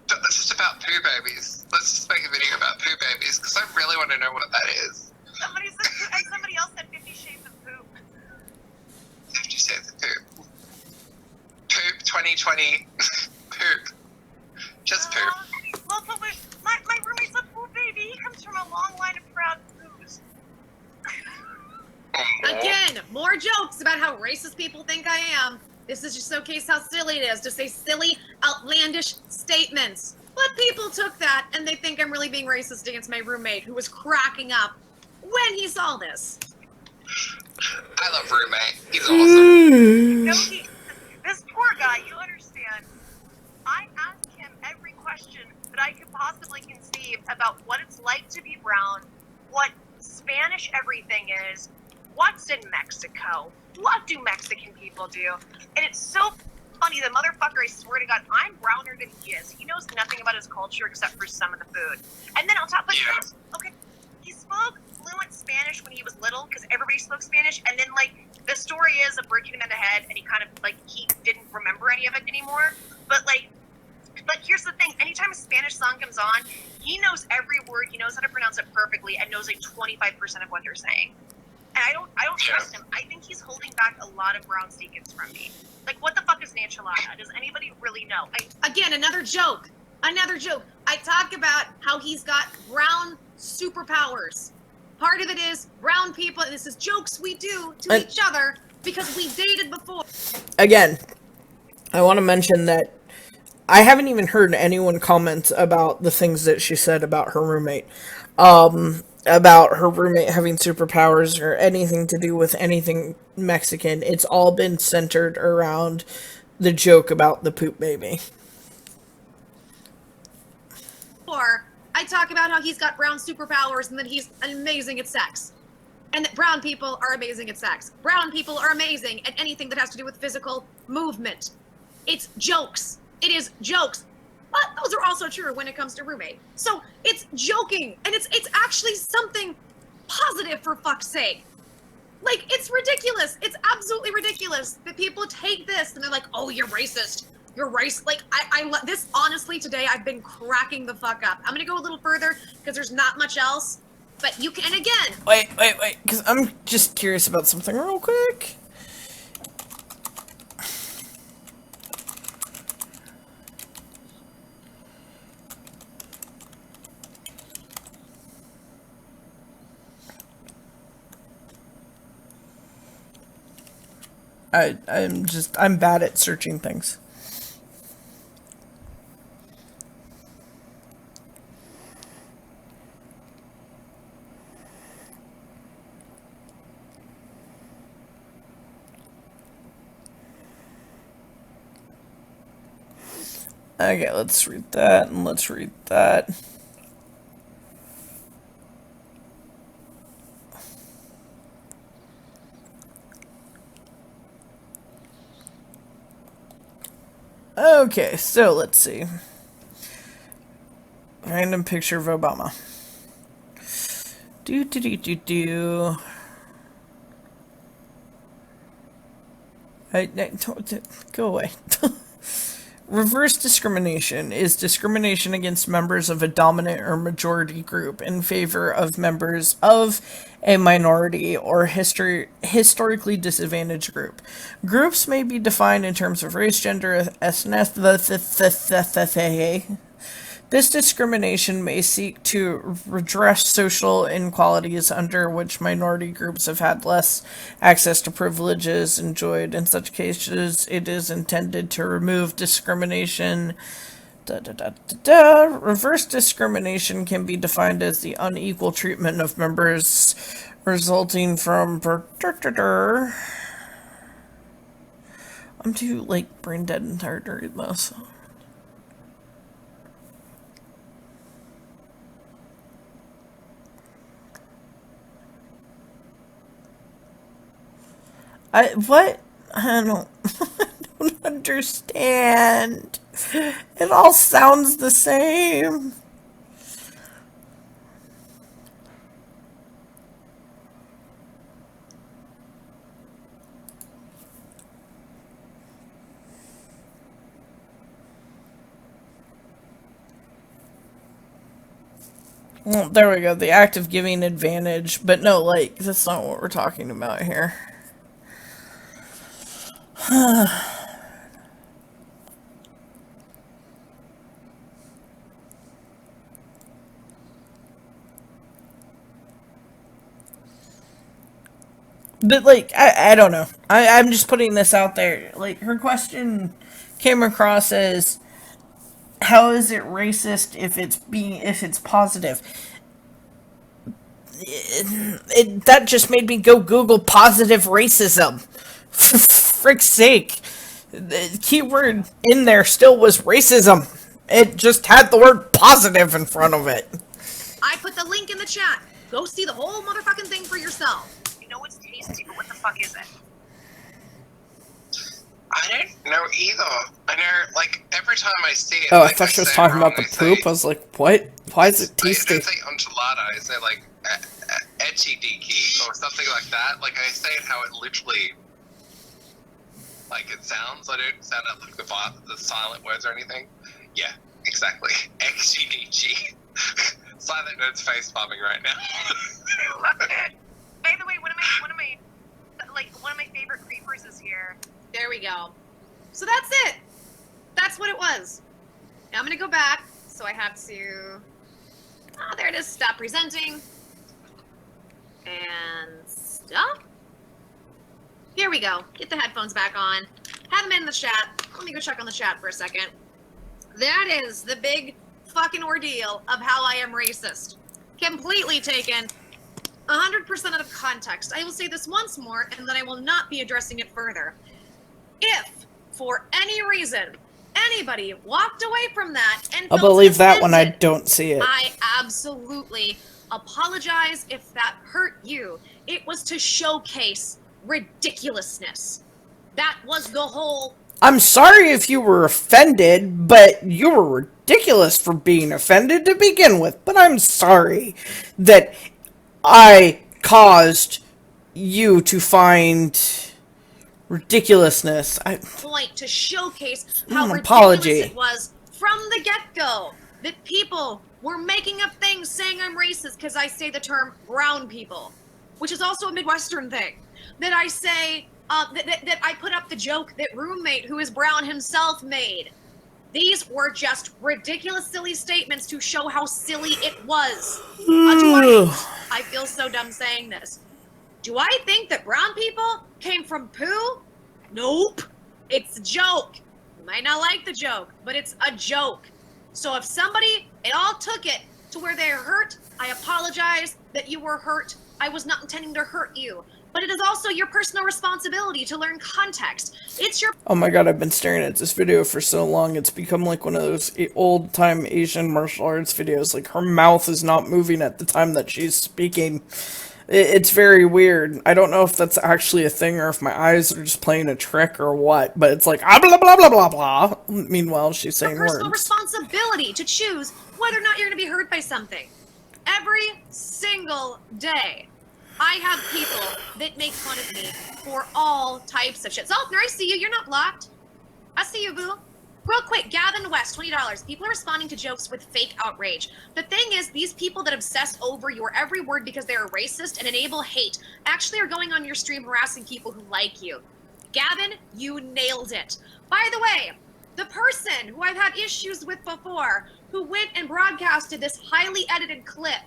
It's just about poo babies. Let's just make a video about poo babies, because I really want to know what that is. Somebody else said 50 Shades of Poop. 50 Shades of Poop. Poop 2020. Poop. Just poop. Well, but my roommate's a poop baby. He comes from a long line of proud poos. Again, more jokes about how racist people think I am. This is just showcase how silly it is to say silly, outlandish statements. But people took that and they think I'm really being racist against my roommate who was cracking up when he saw this. I love roommate. He's awesome. No, this poor guy, you understand. I asked him every question that I could possibly conceive about what it's like to be brown, what Spanish everything is, what's in Mexico, what do Mexican people do, and it's so funny, the motherfucker, I swear to God, I'm browner than he is. He knows nothing about his culture except for some of the food. And then on top of that, okay, he spoke fluent Spanish when he was little, because everybody spoke Spanish, and then, like, the story is of breaking him in the head, and he kind of, like, he didn't remember any of it anymore, but here's the thing, anytime a Spanish song comes on, he knows every word, he knows how to pronounce it perfectly, and knows, like, 25% of what they're saying. And I don't trust him. I think he's holding back a lot of brown secrets from me. Like, what the fuck is an enchilada? Does anybody really know? Again, another joke. I talk about how he's got brown superpowers. Part of it is brown people, and this is jokes we do to each other because we dated before. Again, I want to mention that I haven't even heard anyone comment about the things that she said about her roommate. About her roommate having superpowers or anything to do with anything Mexican. It's all been centered around the joke about the poop baby. Or I talk about how he's got brown superpowers and that he's amazing at sex. And that brown people are amazing at sex. Brown people are amazing at anything that has to do with physical movement. It's jokes. It is jokes. But those are also true when it comes to roommate. So it's joking, and it's actually something positive, for fuck's sake. Like, it's ridiculous. It's absolutely ridiculous that people take this and they're like, oh, you're racist. You're racist. Like, this, honestly, today I've been cracking the fuck up. I'm gonna go a little further because there's not much else. But you can, and again. Wait, because I'm just curious about something real quick. I'm bad at searching things. Okay, let's read that, and let's read that. Okay, so let's see. Random picture of Obama. Go away. Reverse discrimination is discrimination against members of a dominant or majority group in favor of members of a minority or historically disadvantaged group. Groups may be defined in terms of race, gender, ethnicity. This discrimination may seek to redress social inequalities under which minority groups have had less access to privileges enjoyed. In such cases, it is intended to remove discrimination Reverse discrimination can be defined as the unequal treatment of members resulting from... I'm too, like, brain dead and tired to read this. What? I don't, I don't understand. It all sounds the same. Well, there we go. The act of giving advantage. But no, like, that's not what we're talking about here. But, like, I don't know. I'm just putting this out there. Like, her question came across as, how is it racist if it's positive? That just made me go Google positive racism. For frick's sake. The keyword in there still was racism. It just had the word positive in front of it. I put the link in the chat. Go see the whole motherfucking thing for yourself. You know it's tasty, but what the fuck is it? I don't know either. I know, like, every time I see it... Oh, like, I thought she was say it talking wrong, about the I say- poop. I was like, what? Why is it tasty? I don't say enchilada, I say, like, etchy-deaky, or something like that. Like, I say it how it literally... like, it sounds. I don't sound out like the silent words or anything. Yeah, exactly. Etchy-deaky. Silent Nerd's face palming right now. I love it. By the way, one of my favorite creepers is here. There we go. So that's it. That's what it was. Now I'm going to go back. So I have to... Oh, there it is. Stop presenting. And stop. Here we go. Get the headphones back on. Have them in the chat. Let me go check on the chat for a second. That is the big fucking ordeal of how I am racist. Completely taken 100% out of context. I will say this once more, and then I will not be addressing it further. If, for any reason, anybody walked away from that and I'll felt believe that when I offended, don't see it. I absolutely apologize if that hurt you. It was to showcase ridiculousness. That was the whole... I'm sorry if you were offended, but you were ridiculous for being offended to begin with. But I'm sorry that I caused you to find ridiculousness. point to showcase how ridiculous apology. it was from the get-go. That people were making up things saying I'm racist because I say the term brown people, which is also a Midwestern thing. That I say, that I put up the joke that roommate who is brown himself made. These were just ridiculous, silly statements to show how silly it was. I feel so dumb saying this. Do I think that brown people came from poo? Nope. It's a joke. You might not like the joke, but it's a joke. So if somebody at all took it to where they're hurt, I apologize that you were hurt. I was not intending to hurt you. But it is also your personal responsibility to learn context. It's your... Oh my god, I've been staring at this video for so long, it's become like one of those old-time Asian martial arts videos. Like, her mouth is not moving at the time that she's speaking. It's very weird. I don't know if that's actually a thing or if my eyes are just playing a trick or what, but it's like, ah, blah, blah, blah, blah, blah. Meanwhile, she's saying your personal words. responsibility to choose whether or not you're going to be hurt by something. Every single day, I have people that make fun of me for all types of shit. Zoltner, I see you. You're not blocked. I see you, boo. Real quick, Gavin West, $20. People are responding to jokes with fake outrage. The thing is, these people that obsess over your every word because they are racist and enable hate actually are going on your stream harassing people who like you. Gavin, you nailed it. By the way, the person who I've had issues with before, who went and broadcasted this highly edited clip,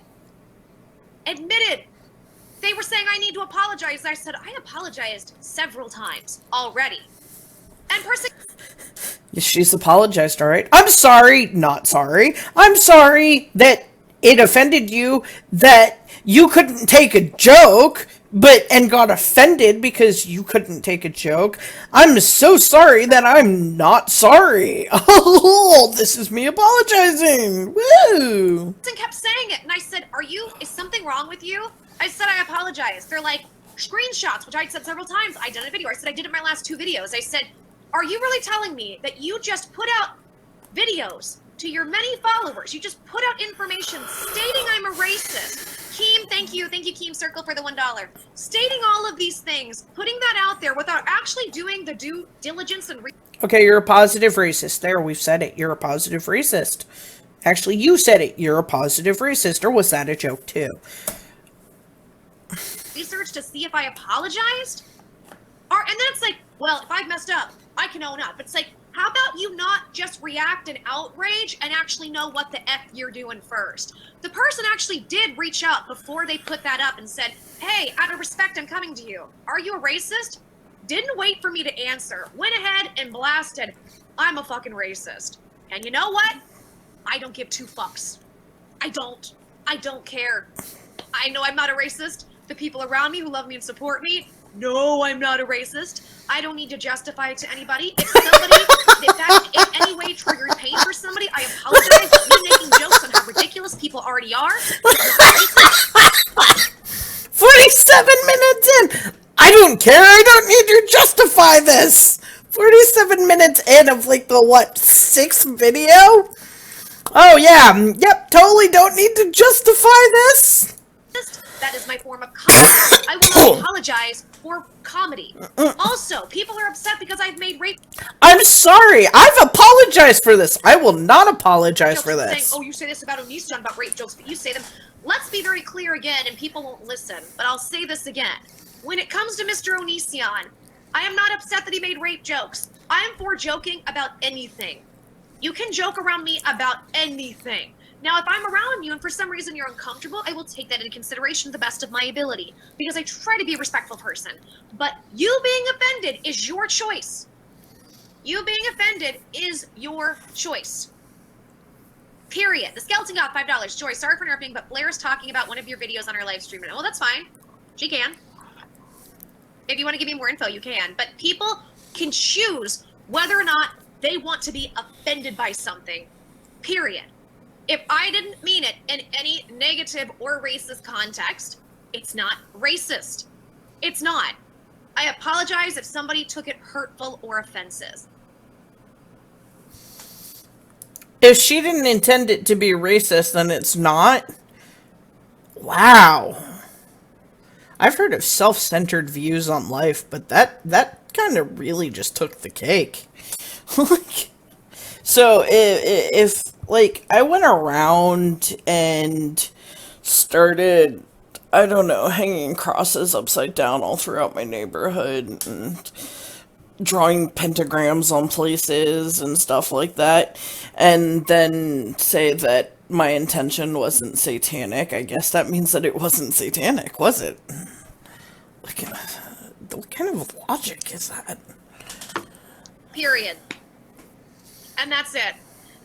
admitted they were saying I need to apologize. I said, I apologized several times already. And person... She's apologized, all right? I'm sorry, not sorry. I'm sorry that it offended you, that you couldn't take a joke, and got offended because you couldn't take a joke. I'm so sorry that I'm not sorry. Oh, this is me apologizing. Woo! And kept saying it, and I said, is something wrong with you? I said, I apologize. They're like, screenshots, which I'd said several times. I did a video. I said, I did it in my last 2 videos. I said, are you really telling me that you just put out videos to your many followers? You just put out information stating I'm a racist. Keem, thank you, Keem Circle for the $1. Stating all of these things, putting that out there without actually doing the due diligence and Okay, you're a positive racist. There, we've said it. You're a positive racist. Actually, you said it. You're a positive racist. Or was that a joke, too? research to see if I apologized? And then it's like, well, if I've messed up, I can own up. It's like, how about you not just react in outrage and actually know what the F you're doing first? The person actually did reach out before they put that up and said, hey, out of respect, I'm coming to you. Are you a racist? Didn't wait for me to answer. Went ahead and blasted, I'm a fucking racist. And you know what? I don't give 2 fucks. I don't care. I know I'm not a racist. The people around me who love me and support me, no, I'm not a racist. I don't need to justify it to anybody. If somebody, if that in any way triggered pain for somebody, I apologize. Me making jokes on how ridiculous people already are. 47 minutes in! I don't care, I don't need to justify this! 47 minutes in of like the, 6th video? Oh yeah, yep, totally don't need to justify this! That is my form of comedy. I will not apologize for comedy. Also, people are upset because I've made rape. I'm sorry. I've apologized for this. I will not apologize for this. Saying, oh, you say this about Onision, about rape jokes, but you say them. Let's be very clear again, and people won't listen, but I'll say this again. When it comes to Mr. Onision, I am not upset that he made rape jokes. I am for joking about anything. You can joke around me about anything. Now, if I'm around you and for some reason you're uncomfortable, I will take that into consideration to the best of my ability because I try to be a respectful person. But you being offended is your choice. You being offended is your choice. Period. The Skeleton got $5. Joy, sorry for interrupting, but Blair is talking about one of your videos on her live stream. Well, that's fine. She can. If you want to give me more info, you can. But people can choose whether or not they want to be offended by something. Period. If I didn't mean it in any negative or racist context, it's not racist. It's not. I apologize if somebody took it hurtful or offensive. If she didn't intend it to be racist, then it's not? Wow. I've heard of self-centered views on life, but that kind of really just took the cake. So if like I went around and started, I don't know, hanging crosses upside down all throughout my neighborhood and drawing pentagrams on places and stuff like that, and then say that my intention wasn't satanic, I guess that means that it wasn't satanic, was it? What kind of logic is that? Period. And that's it.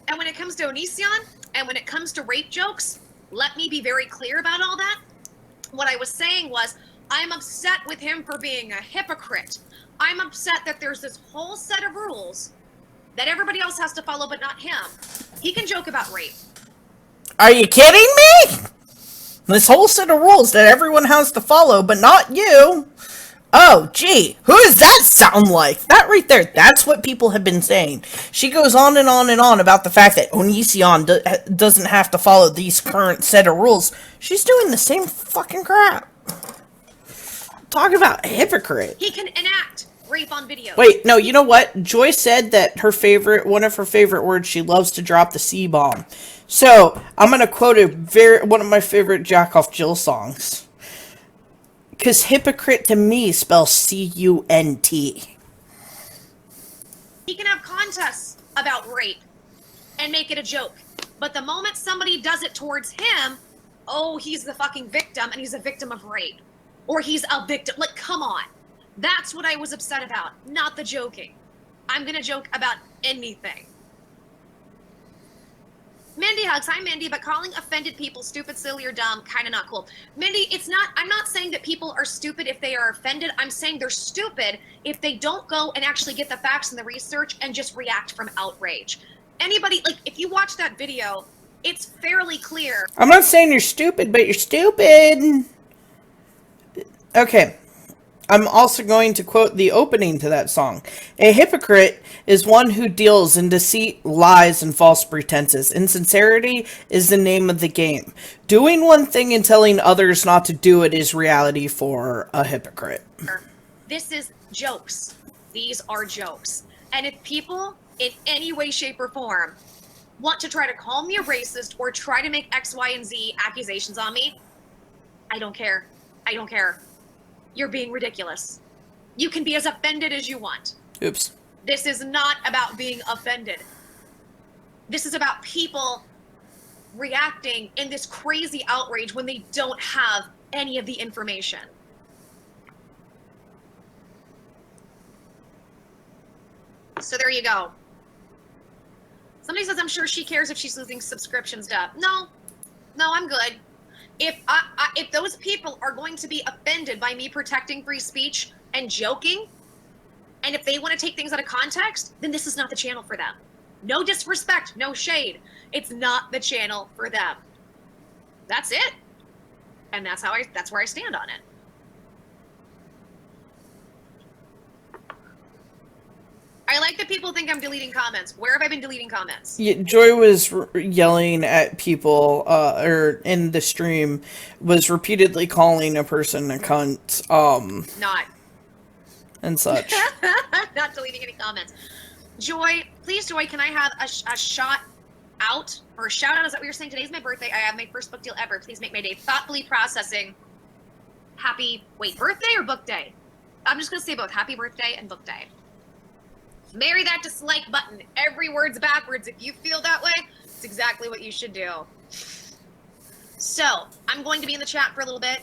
And when it comes to Onision, and when it comes to rape jokes, let me be very clear about all that. What I was saying was, I'm upset with him for being a hypocrite. I'm upset that there's this whole set of rules that everybody else has to follow, but not him. He can joke about rape. Are you kidding me? This whole set of rules that everyone has to follow, but not you. Oh, gee, who does that sound like? That right there, that's what people have been saying. She goes on and on and on about the fact that Onision doesn't have to follow these current set of rules. She's doing the same fucking crap. Talk about a hypocrite. He can enact rape on video. Wait, no, you know what? Joy said that one of her favorite words, she loves to drop the C-bomb. So, I'm gonna quote one of my favorite Jack Off Jill songs. Because hypocrite to me spells C-U-N-T. He can have contests about rape and make it a joke. But the moment somebody does it towards him, oh, he's the fucking victim and he's a victim of rape. Or he's a victim. Like, come on. That's what I was upset about, not the joking. I'm going to joke about anything. Mindy hugs. Hi, Mindy. But calling offended people stupid, silly, or dumb, kind of not cool. Mindy, it's not. I'm not saying that people are stupid if they are offended. I'm saying they're stupid if they don't go and actually get the facts and the research and just react from outrage. Anybody, like, if you watch that video, it's fairly clear. I'm not saying you're stupid, but you're stupid. Okay. I'm also going to quote the opening to that song. A hypocrite is one who deals in deceit, lies, and false pretenses. Insincerity is the name of the game. Doing one thing and telling others not to do it is reality for a hypocrite. This is jokes. These are jokes. And if people, in any way, shape, or form, want to try to call me a racist or try to make X, Y, and Z accusations on me, I don't care. I don't care. You're being ridiculous. You can be as offended as you want. Oops. This is not about being offended. This is about people reacting in this crazy outrage when they don't have any of the information. So there you go. Somebody says, I'm sure she cares if she's losing subscriptions to. No, I'm good. If those people are going to be offended by me protecting free speech and joking, and if they want to take things out of context, then this is not the channel for them. No disrespect, no shade. It's not the channel for them. That's it. And that's where I stand on it. I like that people think I'm deleting comments. Where have I been deleting comments? Yeah, Joy was yelling at people, or in the stream, was repeatedly calling a person a cunt, Not. and such. Not deleting any comments. Joy, please, Joy, can I have a shout out? Or a shout out? Is that what you're saying? Today's my birthday. I have my first book deal ever. Please make my day. Thoughtfully processing. Birthday or book day? I'm just going to say both. Happy birthday and book day. Marry that dislike button. Every word's backwards. If you feel that way, it's exactly what you should do. So, I'm going to be in the chat for a little bit.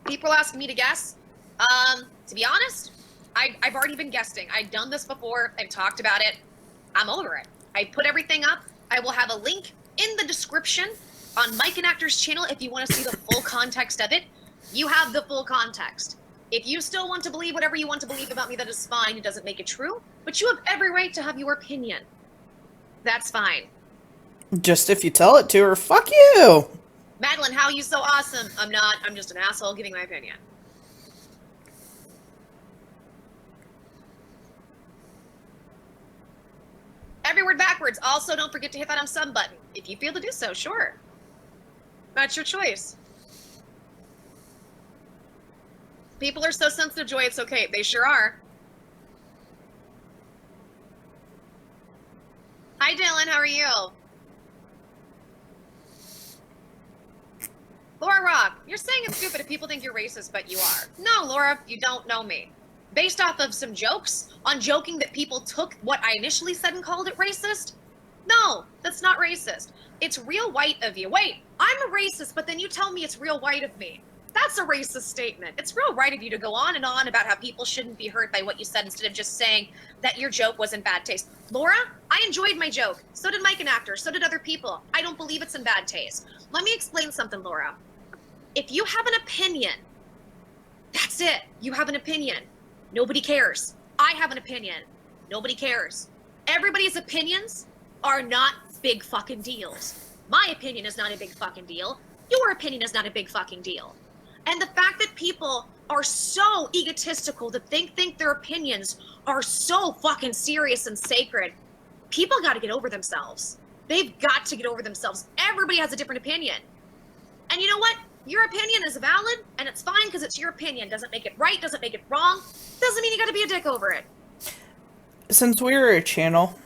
People are asking me to guess. To be honest, I've already been guessing. I've done this before. I've talked about it. I'm over it. I put everything up. I will have a link in the description on Mike and Actor's channel if you want to see the full context of it. You have the full context. If you still want to believe whatever you want to believe about me, that is fine. It doesn't make it true. But you have every right to have your opinion. That's fine. Just if you tell it to her, fuck you! Madeline, how are you so awesome? I'm not. I'm just an asshole giving my opinion. Every word backwards. Also, don't forget to hit that unsub button. If you feel to do so, sure. That's your choice. People are so sensitive, Joy, it's okay. They sure are. Hi, Dylan. How are you? Laura Rock, you're saying it's stupid if people think you're racist, but you are. No, Laura, you don't know me. Based off of some jokes on joking that people took what I initially said and called it racist? No, that's not racist. It's real white of you. Wait, I'm a racist, but then you tell me it's real white of me. That's a racist statement. It's real right of you to go on and on about how people shouldn't be hurt by what you said instead of just saying that your joke was in bad taste. Laura, I enjoyed my joke. So did Mike and Actor. So did other people. I don't believe it's in bad taste. Let me explain something, Laura. If you have an opinion, that's it. You have an opinion. Nobody cares. I have an opinion. Nobody cares. Everybody's opinions are not big fucking deals. My opinion is not a big fucking deal. Your opinion is not a big fucking deal. And the fact that people are so egotistical to think their opinions are so fucking serious and sacred, people got to get over themselves. They've got to get over themselves. Everybody has a different opinion. And you know what? Your opinion is valid, and it's fine because it's your opinion. Doesn't make it right, doesn't make it wrong. Doesn't mean you got to be a dick over it. Since we're a channel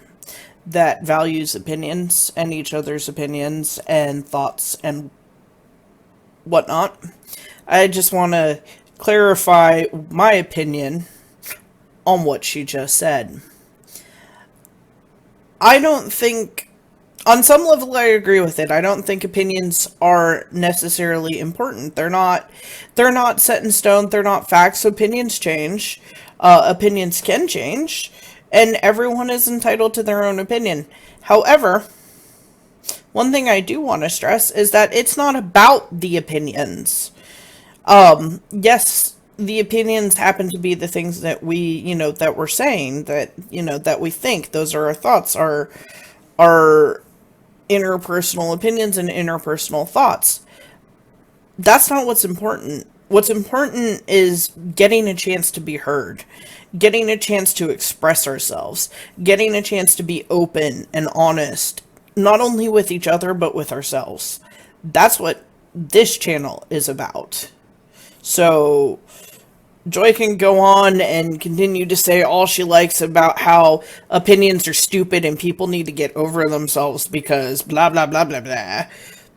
that values opinions and each other's opinions and thoughts and whatnot, I just want to clarify my opinion on what she just said. I don't think, on some level I agree with it. I don't think opinions are necessarily important. They're not set in stone. They're not facts. Opinions change. Opinions can change, and everyone is entitled to their own opinion. However, one thing I do want to stress is that it's not about the opinions. Yes, the opinions happen to be the things that we, that we're saying, that, that we think. Those are our thoughts, our interpersonal opinions and interpersonal thoughts. That's not what's important. What's important is getting a chance to be heard, getting a chance to express ourselves, getting a chance to be open and honest, not only with each other, but with ourselves. That's what this channel is about. So, Joy can go on and continue to say all she likes about how opinions are stupid and people need to get over themselves because blah, blah, blah, blah, blah.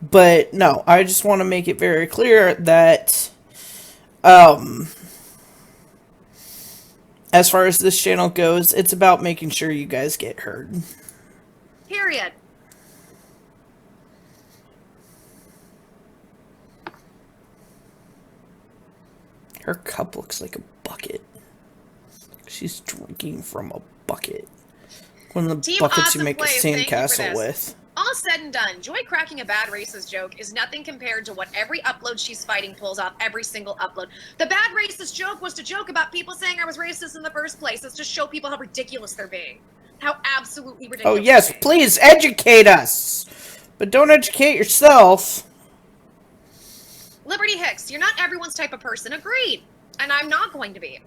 But no, I just want to make it very clear that, as far as this channel goes, it's about making sure you guys get heard. Period. Her cup looks like a bucket. She's drinking from a bucket. One of the Team buckets Awesome you make a Plays, thank you for sandcastle this. with. All said and done, Joy cracking a bad racist joke is nothing compared to what every upload she's fighting pulls off every single upload. The bad racist joke was to joke about people saying I was racist in the first place. It's to show people how ridiculous they're being. How absolutely ridiculous. Oh yes, please educate us! But don't educate yourself. Liberty Hicks, you're not everyone's type of person. Agreed. And I'm not going to be.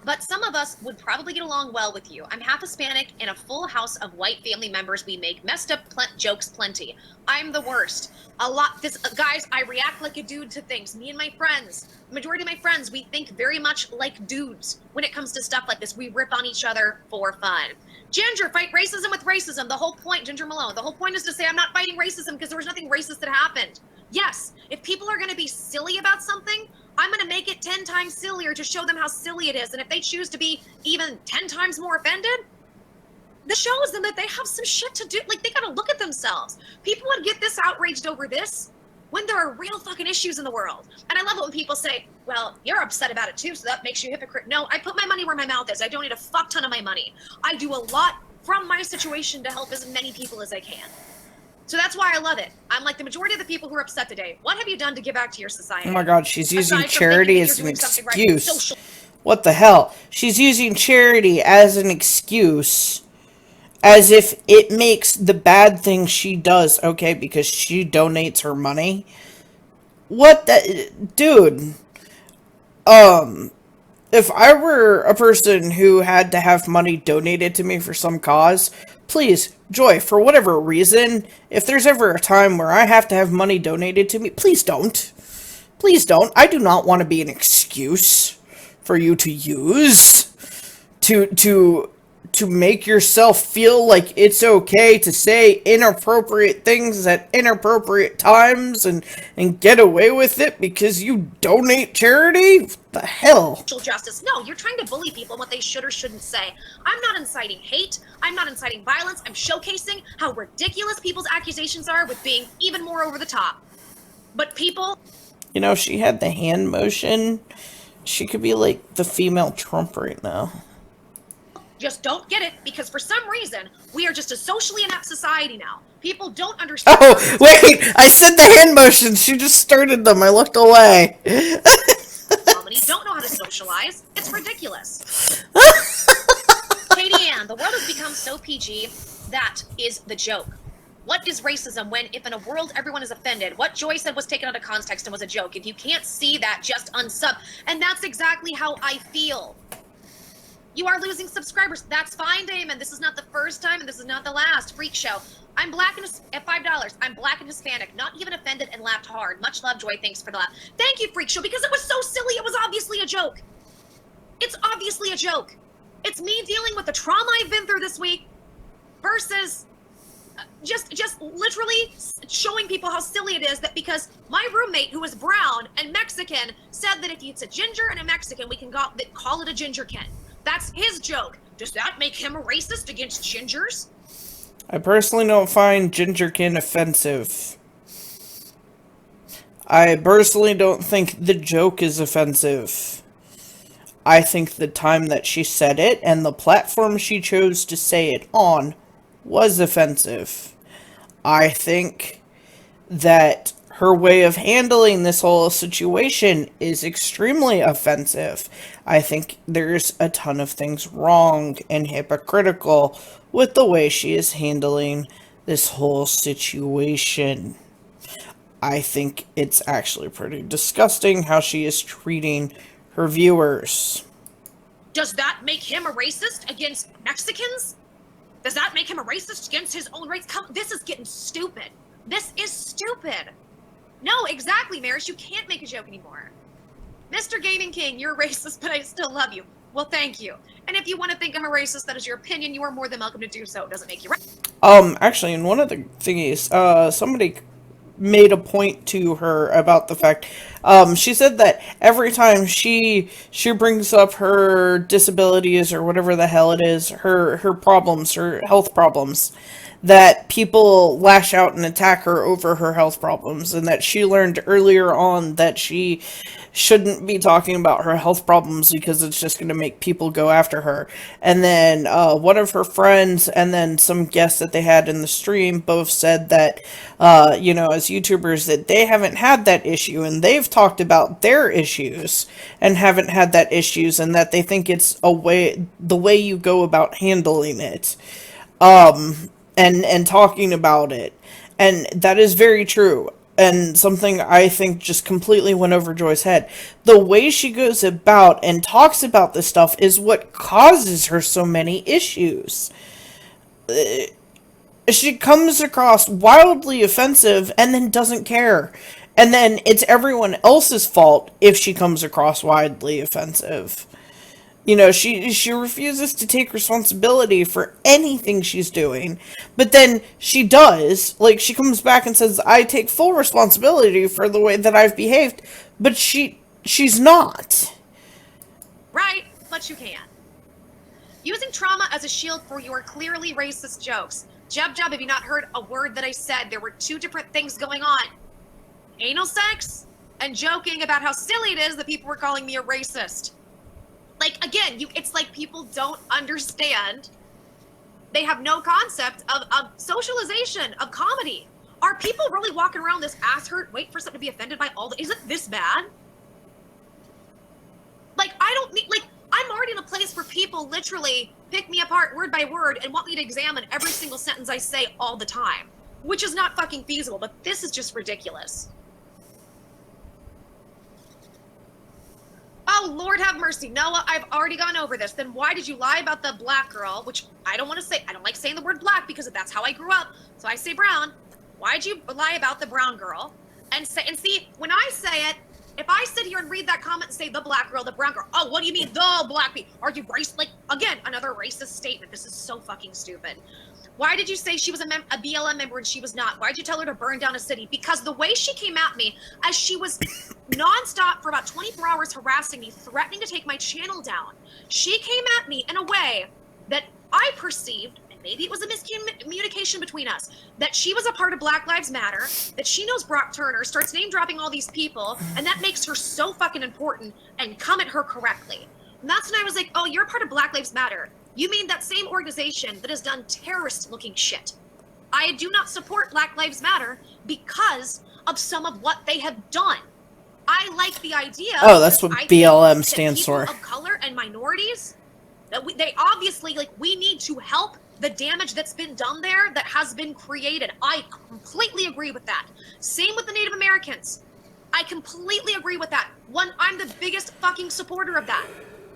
But some of us would probably get along well with you. I'm half Hispanic in a full house of white family members. We make messed up jokes plenty. I'm the worst. Guys, I react like a dude to things. Me and my friends, the majority of my friends, we think very much like dudes when it comes to stuff like this. We rip on each other for fun. Ginger, fight racism with racism. The whole point, Ginger Malone, the whole point is to say I'm not fighting racism because there was nothing racist that happened. Yes, if people are going to be silly about something, I'm going to make it 10 times sillier to show them how silly it is. And if they choose to be even 10 times more offended, this shows them that they have some shit to do. Like, they got to look at themselves. People would get this outraged over this when there are real fucking issues in the world. And I love it when people say, well, you're upset about it too, so that makes you a hypocrite. No, I put my money where my mouth is. I donate a fuck ton of my money. I do a lot from my situation to help as many people as I can. So that's why I love it. I'm like the majority of the people who are upset today. What have you done to give back to your society? Oh my god, she's using Aside from charity thinking as that an you're doing something right, excuse. social- What the hell? She's using charity as an excuse. As if it makes the bad thing she does okay because she donates her money. What the... Dude. If I were a person who had to have money donated to me for some cause, please, Joy, for whatever reason, if there's ever a time where I have to have money donated to me, please don't. Please don't. I do not want to be an excuse for you to use to make yourself feel like it's okay to say inappropriate things at inappropriate times and get away with it because you donate charity? What the hell? Social justice. No, you're trying to bully people on what they should or shouldn't say. I'm not inciting hate. I'm not inciting violence. I'm showcasing how ridiculous people's accusations are with being even more over the top. But people... You know, she had the hand motion. She could be like the female Trump right now. Just don't get it because for some reason we are just a socially inept society now. People don't understand. Oh, wait! I said the hand motions. She just started them. I looked away. Comedy don't know how to socialize. It's ridiculous. Katie Ann, the world has become so PG. That is the joke. What is racism when, if in a world everyone is offended, what Joy said was taken out of context and was a joke? If you can't see that, just unsub. And that's exactly how I feel. You are losing subscribers. That's fine, Damon. This is not the first time, and this is not the last. Freak show. I'm black and at $5. I'm black and Hispanic. Not even offended and laughed hard. Much love, Joy. Thanks for the laugh. Thank you, Freak show, because it was so silly. It was obviously a joke. It's obviously a joke. It's me dealing with the trauma I've been through this week versus just literally showing people how silly it is that because my roommate, who is brown and Mexican, said that if it's a ginger and a Mexican, we can call it a gingerkin. That's his joke. Does that make him a racist against gingers? I personally don't find gingerkin offensive. I personally don't think the joke is offensive. I think the time that she said it and the platform she chose to say it on was offensive. I think that her way of handling this whole situation is extremely offensive. I think there's a ton of things wrong and hypocritical with the way she is handling this whole situation. I think it's actually pretty disgusting how she is treating her viewers. Does that make him a racist against Mexicans? Does that make him a racist against his own race? This is getting stupid. This is stupid. No, exactly, Maris. You can't make a joke anymore. Mr. Gaming King, you're a racist, but I still love you. Well, thank you. And if you want to think I'm a racist, that is your opinion. You are more than welcome to do so. It doesn't make you right. Actually, and one of the thingies, somebody made a point to her about the fact, she said that every time she brings up her disabilities or whatever the hell it is, her problems, her health problems, that people lash out and attack her over her health problems, and that she learned earlier on that she shouldn't be talking about her health problems because it's just going to make people go after her. And then one of her friends and then some guests that they had in the stream both said that, as YouTubers, that they haven't had that issue, and they've talked about their issues and haven't had that issues, and that they think it's the way you go about handling it. And talking about it. And that is very true. And something I think just completely went over Joy's head. The way she goes about and talks about this stuff is what causes her so many issues. She comes across wildly offensive and then doesn't care. And then it's everyone else's fault if she comes across wildly offensive. She refuses to take responsibility for anything she's doing, but then she does. Like, she comes back and says, I take full responsibility for the way that I've behaved, but she's not. Right, but you can. Using trauma as a shield for your clearly racist jokes. Jeb, have you not heard a word that I said? There were two different things going on. Anal sex and joking about how silly it is that people were calling me a racist. Like, again, it's like people don't understand. They have no concept of socialization, of comedy. Are people really walking around this ass hurt, wait for something to be offended by all the... Is it this bad? Like, I don't need... Like, I'm already in a place where people literally pick me apart word by word and want me to examine every single sentence I say all the time. Which is not fucking feasible, but this is just ridiculous. Oh, Lord have mercy. Noah, I've already gone over this. Then why did you lie about the black girl? Which I don't want to say. I don't like saying the word black because that's how I grew up. So I say brown. Why'd you lie about the brown girl? And see, when I say it, if I sit here and read that comment and say the black girl, the brown girl, oh, what do you mean the black people? Are you racist? Like, again, another racist statement. This is so fucking stupid. Why did you say she was a BLM member and she was not? Why'd you tell her to burn down a city? Because the way she came at me, as she was nonstop for about 24 hours harassing me, threatening to take my channel down, she came at me in a way that I perceived, and maybe it was a miscommunication between us, that she was a part of Black Lives Matter, that she knows Brock Turner, starts name dropping all these people, and that makes her so fucking important, and come at her correctly. And that's when I was like, oh, you're a part of Black Lives Matter. You mean that same organization that has done terrorist-looking shit. I do not support Black Lives Matter because of some of what they have done. I like the idea... Oh, that's what BLM stands for. ...of color and minorities, that they obviously, like, we need to help the damage that's been done there that has been created. I completely agree with that. Same with the Native Americans. I completely agree with that. I'm the biggest fucking supporter of that.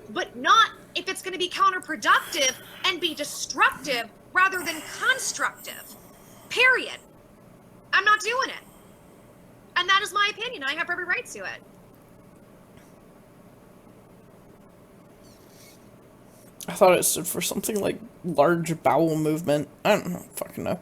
But not if it's going to be counterproductive and be destructive rather than constructive. Period. I'm not doing it. And that is my opinion. I have every right to it. I thought it stood for something like large bowel movement. I don't know. Fucking know.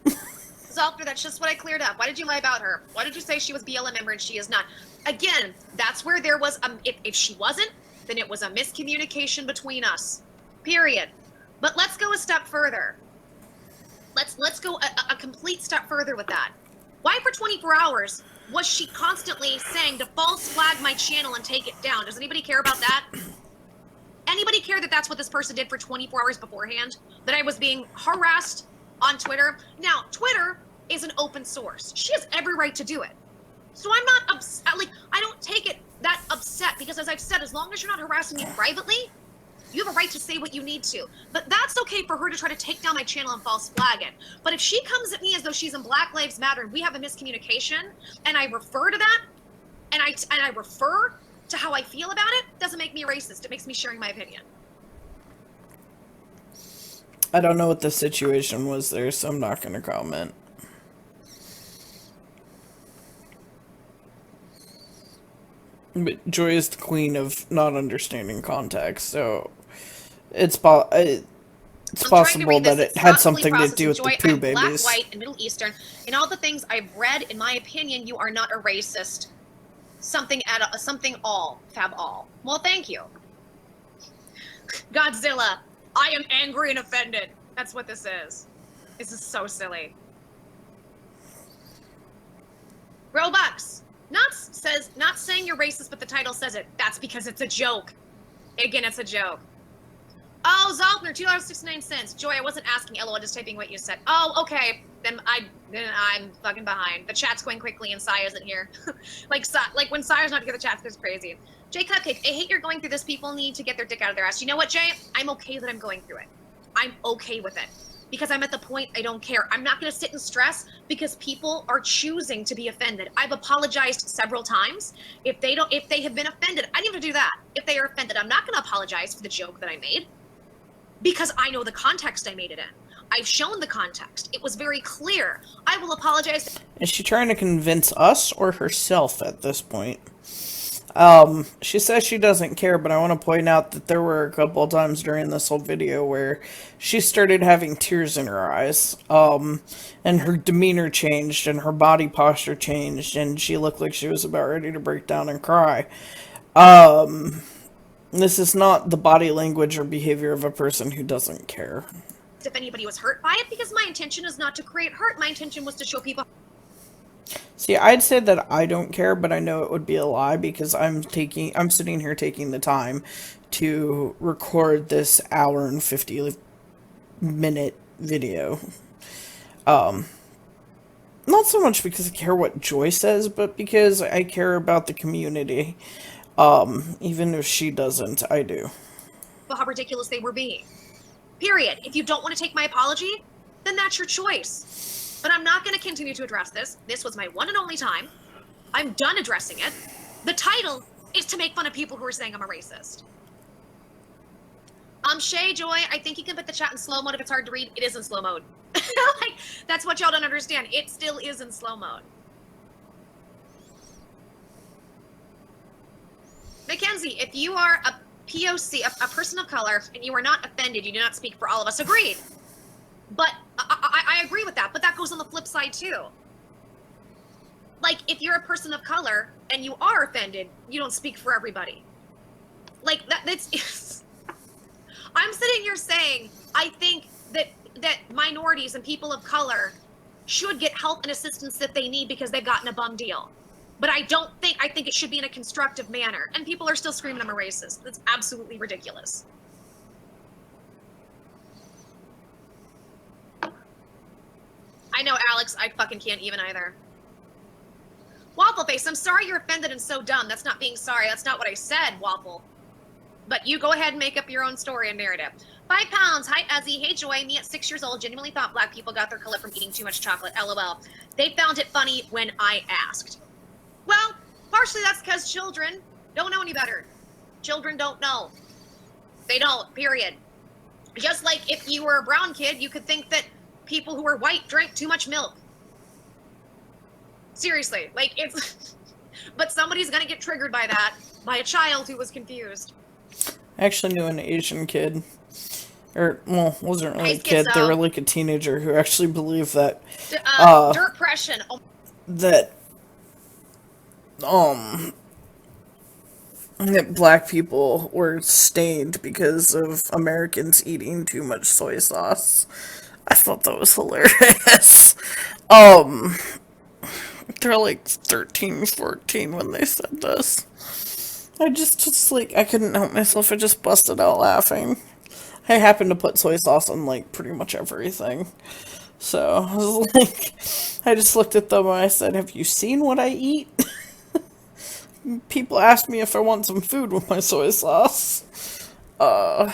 Zalter, that's just what I cleared up. Why did you lie about her? Why did you say she was BLM member and she is not? Again, that's where there was, if she wasn't, then it was a miscommunication between us. Period. But let's go a step further. Let's go a complete step further with that. Why for 24 hours was she constantly saying to false flag my channel and take it down? Does anybody care about that? anybody care that that's what this person did for 24 hours beforehand? That I was being harassed on Twitter? Now, Twitter is an open source. She has every right to do it. So I'm not upset. Like, I don't take it that upset because, as I've said, as long as you're not harassing me privately, you have a right to say what you need to. But that's okay for her to try to take down my channel and false flag it. But if she comes at me as though she's in Black Lives Matter and we have a miscommunication, and I refer to that, and I refer to how I feel about it, doesn't make me a racist. It makes me sharing my opinion. I don't know what the situation was there, so I'm not going to comment. But Joy is the queen of not understanding context, so it's possible that it had something to do with the poo babies. Black, white, and Middle Eastern. In all the things I've read, in my opinion, you are not a racist. Something all. Fab all. Well, thank you. Godzilla, I am angry and offended. That's what this is. This is so silly. Robux, not saying you're racist, but the title says it. That's because it's a joke. Again, it's a joke. Oh, Zaltner, $2.69. Joy, I wasn't asking. LOL, just typing what you said. Oh, okay. Then I'm fucking behind. The chat's going quickly and Sai isn't here. like when Sai's not here, the chat goes crazy. Jay Cupcake, I hate you're going through this. People need to get their dick out of their ass. You know what, Jay? I'm okay that I'm going through it. I'm okay with it. Because I'm at the point I don't care. I'm not going to sit and stress because people are choosing to be offended. I've apologized several times. If they have been offended, I didn't even do that. If they are offended, I'm not going to apologize for the joke that I made because I know the context I made it in. I've shown the context. It was very clear. I will apologize. Is she trying to convince us or herself at this point? She says she doesn't care, but I want to point out that there were a couple of times during this whole video where she started having tears in her eyes, and her demeanor changed, and her body posture changed, and she looked like she was about ready to break down and cry. This is not the body language or behavior of a person who doesn't care. If anybody was hurt by it, because my intention is not to create hurt. My intention was to show people. See, I'd say that I don't care, but I know it would be a lie because I'm sitting here taking the time to record this hour and 50-minute video. Not so much because I care what Joy says, but because I care about the community. Even if she doesn't, I do. How ridiculous they were being. Period. If you don't want to take my apology, then that's your choice. But I'm not going to continue to address this. This was my one and only time. I'm done addressing it. The title is to make fun of people who are saying I'm a racist. Shay, Joy, I think you can put the chat in slow mode if it's hard to read. It is in slow mode. Like, that's what y'all don't understand. It still is in slow mode. Mackenzie, if you are a POC, a person of color, and you are not offended, you do not speak for all of us. Agreed. But I agree with that, but that goes on the flip side too. Like, if you're a person of color and you are offended, you don't speak for everybody. Like, that's I'm sitting here saying, I think that minorities and people of color should get help and assistance that they need because they've gotten a bum deal. But I think it should be in a constructive manner. And people are still screaming I'm a racist. That's absolutely ridiculous. I know, Alex, I fucking can't even either. Waffle Face, I'm sorry you're offended and so dumb. That's not being sorry. That's not what I said, Waffle. But you go ahead and make up your own story and narrative. 5 pounds. Hi, Ezzy. Hey, Joy. Me at 6 years old genuinely thought black people got their color from eating too much chocolate. LOL. They found it funny when I asked. Well, partially that's because children don't know any better. Children don't know. They don't, period. Just like if you were a brown kid, you could think that people who are white drank too much milk. Seriously, like it's, but somebody's gonna get triggered by that, by a child who was confused. I actually knew an Asian kid, or, well, wasn't really a Nice kid, kids, they though. were like a teenager who actually believed that, Dirt Pression. Oh, that black people were stained because of Americans eating too much soy sauce. I thought that was hilarious. They're like 13, 14 when they said this. just like, I couldn't help myself. I just busted out laughing. I happened to put soy sauce on, like, pretty much everything. So, I was like, I just looked at them and I said, have you seen what I eat? People ask me if I want some food with my soy sauce. But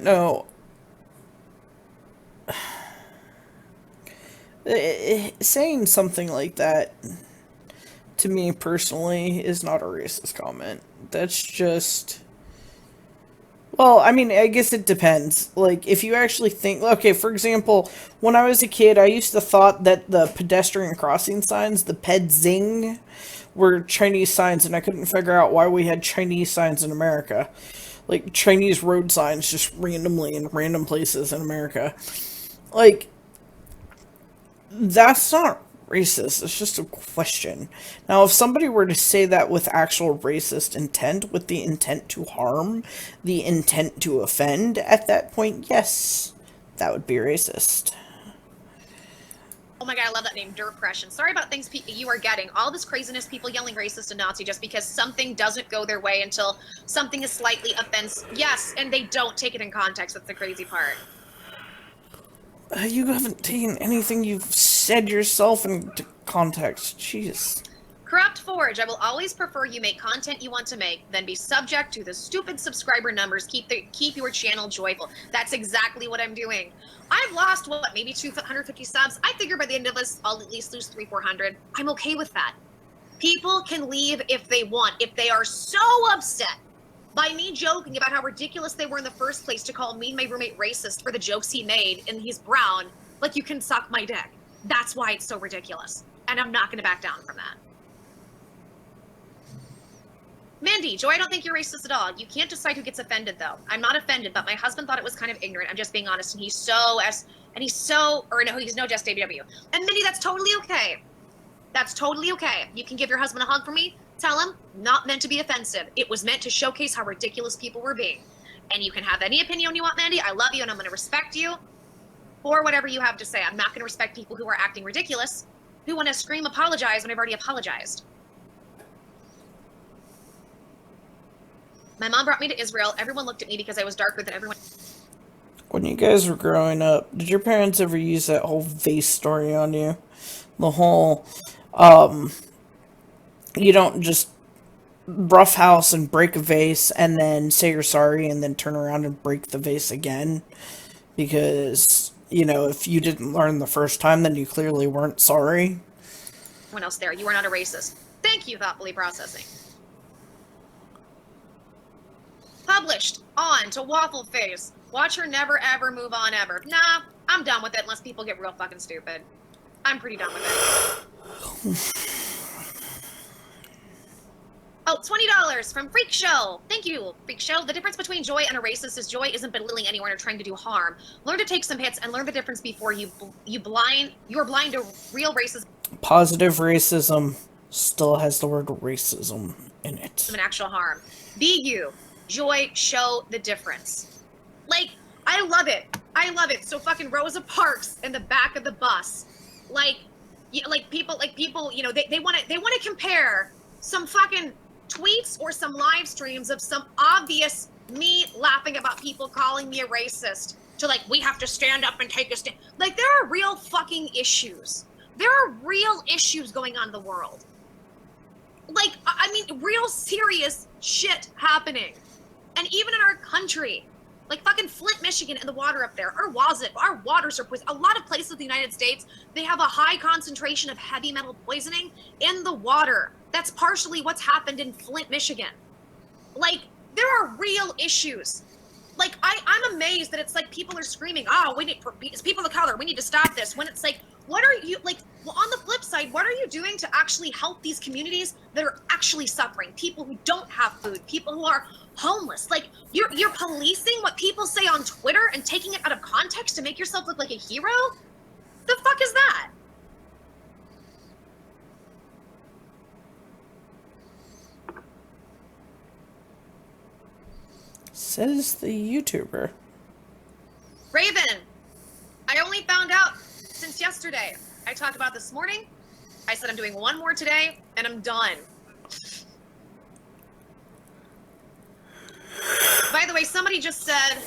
no. Saying something like that, to me personally, is not a racist comment. That's just... Well, I mean, I guess it depends. Like, if you actually think... Okay, for example, when I was a kid, I used to thought that the pedestrian crossing signs, the pedzing, were Chinese signs, and I couldn't figure out why we had Chinese signs in America. Like, Chinese road signs just randomly in random places in America. Like, that's not racist. It's just a question. Now, if somebody were to say that with actual racist intent, with the intent to harm, the intent to offend, at that point, yes, that would be racist. Oh my god, I love that name, Depression. Sorry about things you are getting. All this craziness, people yelling racist and Nazi just because something doesn't go their way until something is slightly offensive. Yes, and they don't take it in context. That's the crazy part. You haven't taken anything you've said yourself into context. Jeez. Corrupt Forge, I will always prefer you make content you want to make than be subject to the stupid subscriber numbers. Keep your channel joyful. That's exactly what I'm doing. I've lost, what, maybe 250 subs? I figure by the end of this, I'll at least lose 300-400. I'm okay with that. People can leave if they want. If they are so upset by me joking about how ridiculous they were in the first place to call me and my roommate racist for the jokes he made and he's brown, like, you can suck my dick. That's why it's so ridiculous. And I'm not going to back down from that. Mandy, Joy, I don't think you're racist at all. You can't decide who gets offended, though. I'm not offended, but my husband thought it was kind of ignorant. I'm just being honest, and he's no just WW. And Mindy, that's totally okay. That's totally okay. You can give your husband a hug for me. Tell him, not meant to be offensive. It was meant to showcase how ridiculous people were being. And you can have any opinion you want, Mandy. I love you, and I'm going to respect you for whatever you have to say. I'm not going to respect people who are acting ridiculous, who want to scream apologize when I've already apologized. My mom brought me to Israel. Everyone looked at me because I was darker than everyone. When you guys were growing up, did your parents ever use that whole vase story on you? The whole, you don't just roughhouse and break a vase and then say you're sorry and then turn around and break the vase again? Because, you know, if you didn't learn the first time, then you clearly weren't sorry. Everyone else there. You are not a racist. Thank you, thoughtfully processing. Published on to Waffle Face. Watch her never ever move on ever. Nah, I'm done with it unless people get real fucking stupid. I'm pretty done with it. Oh, $20 from Freak Show. Thank you, Freak Show. The difference between Joy and a racist is Joy isn't belittling anyone or trying to do harm. Learn to take some hits and learn the difference before you're blind to real racism. Positive racism still has the word racism in it. An actual harm. Be you. Joy, show the difference. Like, I love it. I love it. So fucking Rosa Parks in the back of the bus. Like people, you know, they want to compare some fucking tweets or some live streams of some obvious me laughing about people calling me a racist to, like, we have to stand up and take a stand. Like, there are real fucking issues. There are real issues going on in the world. Like, I mean, real serious shit happening. And even in our country, like fucking Flint, Michigan, and the water up there, our waters are poisoned. A lot of places in the United States, they have a high concentration of heavy metal poisoning in the water. That's partially what's happened in Flint, Michigan. Like, there are real issues. Like, I'm amazed that it's like people are screaming, oh, it's people of color, we need to stop this. When it's like, what are you, like, well, on the flip side, what are you doing to actually help these communities that are actually suffering? People who don't have food, people who are homeless. Like, you're policing what people say on Twitter and taking it out of context to make yourself look like a hero? The fuck is that? Says the YouTuber. Raven, I only found out since yesterday. I talked about this morning. I said I'm doing one more today, and I'm done. By the way, somebody just said,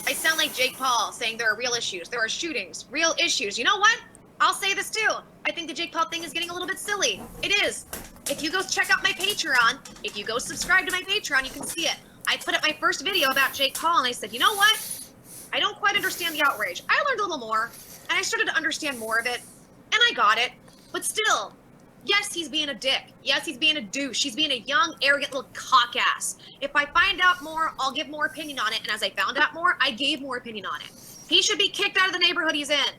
I sound like Jake Paul saying there are real issues. There are shootings, real issues. You know what? I'll say this too. I think the Jake Paul thing is getting a little bit silly. It is. If you go check out my Patreon, if you go subscribe to my Patreon, you can see it. I put up my first video about Jake Paul and I said, you know what? I don't quite understand the outrage. I learned a little more and I started to understand more of it and I got it. But still, yes, he's being a dick. Yes, he's being a douche. He's being a young, arrogant little cock ass. If I find out more, I'll give more opinion on it. And as I found out more, I gave more opinion on it. He should be kicked out of the neighborhood he's in.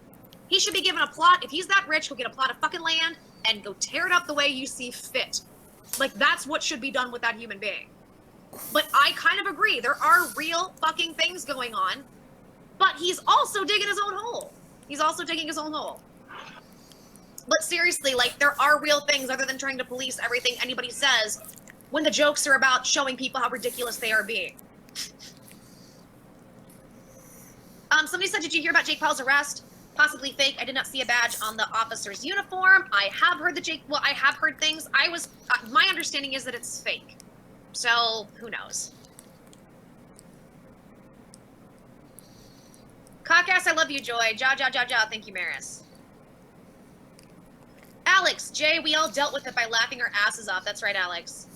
He should be given a plot. If he's that rich, he'll get a plot of fucking land and go tear it up the way you see fit. Like, that's what should be done with that human being. But I kind of agree. There are real fucking things going on. But he's also digging his own hole. He's also digging his own hole. But seriously, like, there are real things other than trying to police everything anybody says when the jokes are about showing people how ridiculous they are being. Somebody said, did you hear about Jake Paul's arrest? Possibly fake. I did not see a badge on the officer's uniform. I have heard I have heard things. My understanding is that it's fake. So, who knows? Cockass, I love you, Joy. Ja. Thank you, Maris. Alex, Jay, we all dealt with it by laughing our asses off. That's right, Alex.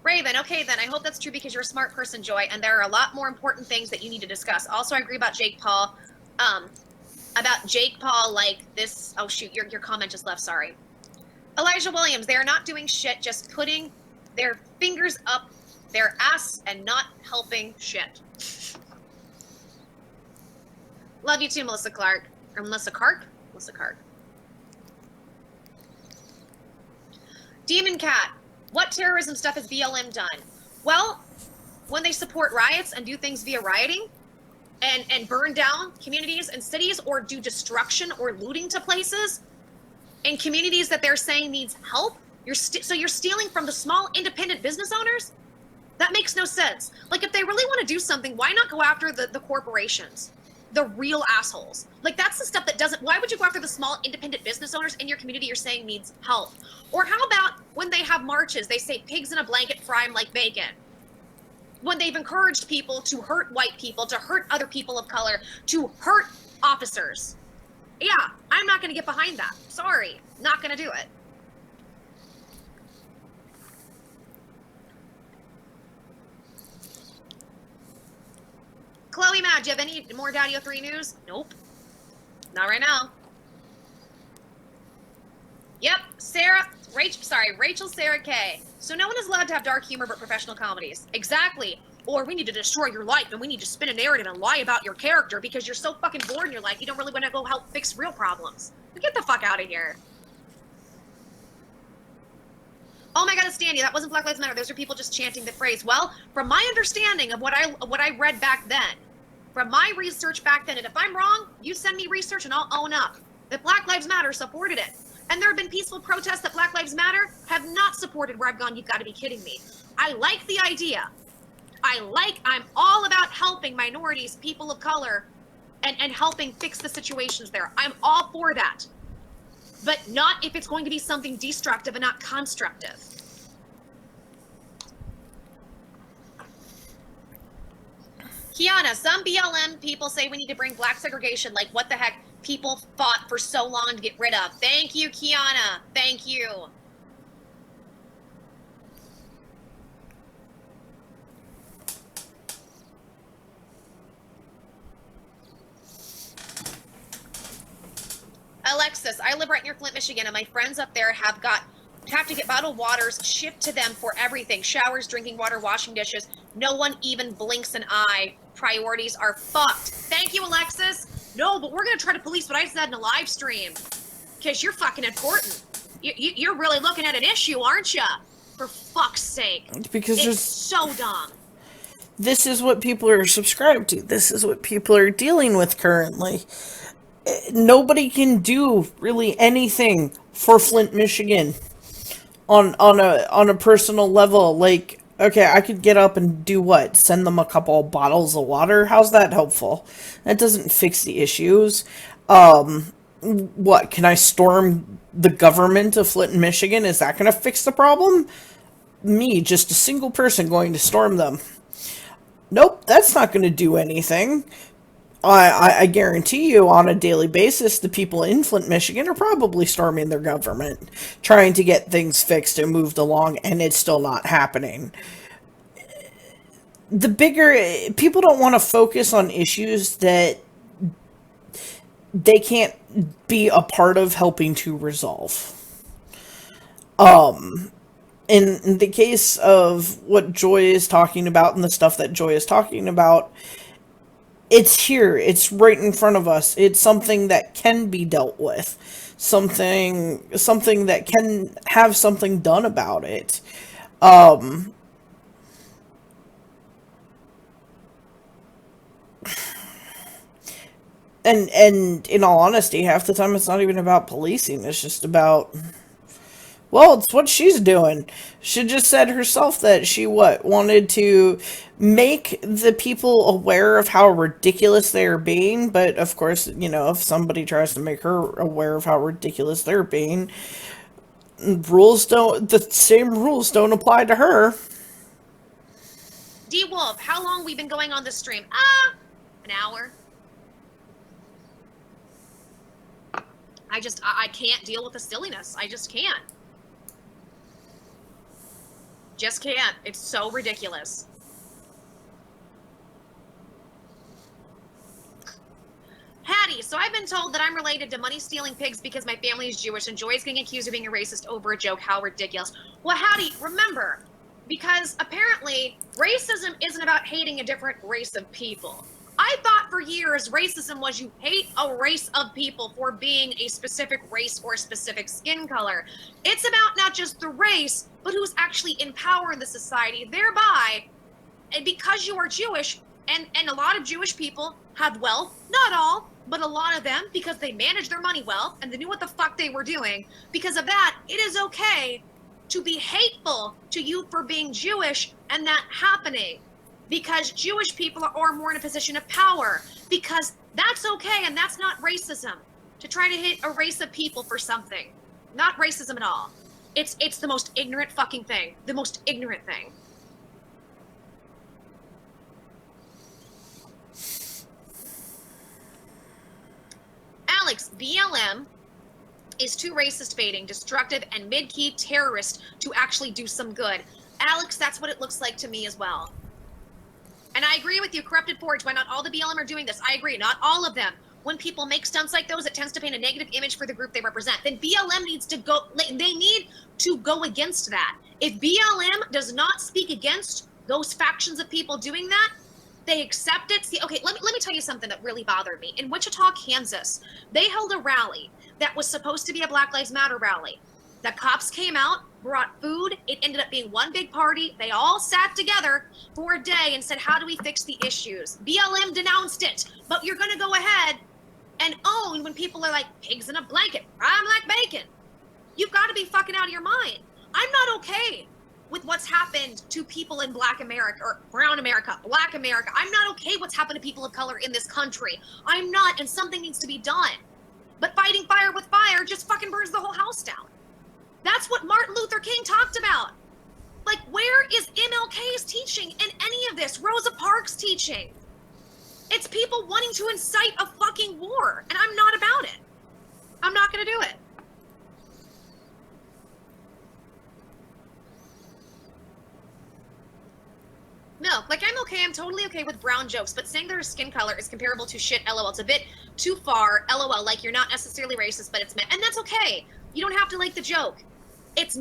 Raven, okay then, I hope that's true because you're a smart person, Joy, and there are a lot more important things that you need to discuss. Also, I agree about Jake Paul. Like this, oh shoot, your comment just left, sorry. Elijah Williams, they are not doing shit, just putting their fingers up their ass and not helping shit. Love you too, Melissa Clark. Or Melissa Clark? Melissa Clark. Demon Cat, what terrorism stuff has BLM done? Well, when they support riots and do things via rioting and burn down communities and cities or do destruction or looting to places in communities that they're saying needs help, so you're stealing from the small independent business owners? That makes no sense. Like, if they really want to do something, why not go after the corporations? The real assholes. Like, that's the stuff that doesn't, why would you go after the small independent business owners in your community you're saying needs help? Or how about when they have marches, they say pigs in a blanket, fry them like bacon? When they've encouraged people to hurt white people, to hurt other people of color, to hurt officers. Yeah, I'm not gonna get behind that. Sorry, not gonna do it. Chloe Mad, do you have any more Daddy 03 news? Nope. Not right now. Yep, Rachel Sarah K. So no one is allowed to have dark humor but professional comedies. Exactly. Or we need to destroy your life and we need to spin a narrative and lie about your character because you're so fucking bored in your life you don't really want to go help fix real problems. Get the fuck out of here. Oh my god, it's Standy. That wasn't Black Lives Matter. Those are people just chanting the phrase. Well, from my understanding of what I read back then, from my research back then, and if I'm wrong, you send me research and I'll own up, that Black Lives Matter supported it. And there have been peaceful protests that Black Lives Matter have not supported where I've gone, you've got to be kidding me. I like the idea. I'm all about helping minorities, people of color, and helping fix the situations there. I'm all for that. But not if it's going to be something destructive and not constructive. Kiana, some BLM people say we need to bring black segregation. Like, what the heck? People fought for so long to get rid of. Thank you, Kiana. Thank you. Alexis, I live right near Flint, Michigan, and my friends up there have to get bottled waters shipped to them for everything. Showers, drinking water, washing dishes. No one even blinks an eye. Priorities are fucked. Thank you, Alexis. No, but we're going to try to police what I said in a live stream. Because you're fucking important. You're really looking at an issue, aren't you? For fuck's sake. Because it's so dumb. This is what people are subscribed to. This is what people are dealing with currently. Nobody can do really anything for Flint, Michigan on a personal level. Like, okay, I could get up and do what? Send them a couple of bottles of water? How's that helpful? That doesn't fix the issues. What? Can I storm the government of Flint, Michigan? Is that going to fix the problem? me, just a single person, going to storm them. Nope, that's not going to do anything. I guarantee you, on a daily basis, the people in Flint, Michigan are probably storming their government, trying to get things fixed and moved along, and it's still not happening. The bigger people don't want to focus on issues that they can't be a part of helping to resolve. In the case of what Joy is talking about and the stuff that Joy is talking about, it's here. It's right in front of us. It's something that can be dealt with. Something that can have something done about it. And in all honesty, half the time it's not even about policing. It's just about, well, it's what she's doing. She just said herself that she wanted to make the people aware of how ridiculous they're being, but of course, if somebody tries to make her aware of how ridiculous they're being, the same rules don't apply to her. D Wolf, how long we been going on this stream? An hour. I can't deal with the silliness. I just can't. Just can't. It's so ridiculous. Hattie, so I've been told that I'm related to money-stealing pigs because my family is Jewish, and Joy's getting accused of being a racist over a joke. How ridiculous. Well, Hattie, remember, because apparently racism isn't about hating a different race of people. I thought for years racism was you hate a race of people for being a specific race or a specific skin color. It's about not just the race, but who's actually in power in the society. Thereby, and because you are Jewish, and a lot of Jewish people have wealth, not all, but a lot of them, because they managed their money well, and they knew what the fuck they were doing. Because of that, it is okay to be hateful to you for being Jewish and that happening. Because Jewish people are more in a position of power. Because that's okay, and that's not racism. To try to hit a race of people for something. Not racism at all. It's the most ignorant fucking thing. The most ignorant thing. Alex, BLM is too racist baiting, destructive, and mid-key terrorist to actually do some good. Alex, that's what it looks like to me as well. And I agree with you, Corrupted Forge, why not all the BLM are doing this? I agree, not all of them. When people make stunts like those, it tends to paint a negative image for the group they represent. Then BLM needs to go, they need to go against that. If BLM does not speak against those factions of people doing that, they accept it. See, okay, let me tell you something that really bothered me. In Wichita, Kansas, they held a rally that was supposed to be a Black Lives Matter rally. The cops came out, brought food. It ended up being one big party. They all sat together for a day and said, how do we fix the issues? BLM denounced it, but you're going to go ahead and own when people are like, pigs in a blanket, I'm like bacon. You've got to be fucking out of your mind. I'm not okay with what's happened to people in Black America, or Brown America, Black America. I'm not okay what's happened to people of color in this country. I'm not, and something needs to be done. But fighting fire with fire just fucking burns the whole house down. That's what Martin Luther King talked about. Like, where is MLK's teaching in any of this? Rosa Parks' teaching. It's people wanting to incite a fucking war, and I'm not about it. I'm not gonna do it. No, like, I'm okay, I'm totally okay with brown jokes, but saying their skin color is comparable to shit, LOL, it's a bit too far, LOL, like, you're not necessarily racist, but it's meant, and that's okay. You don't have to like the joke. It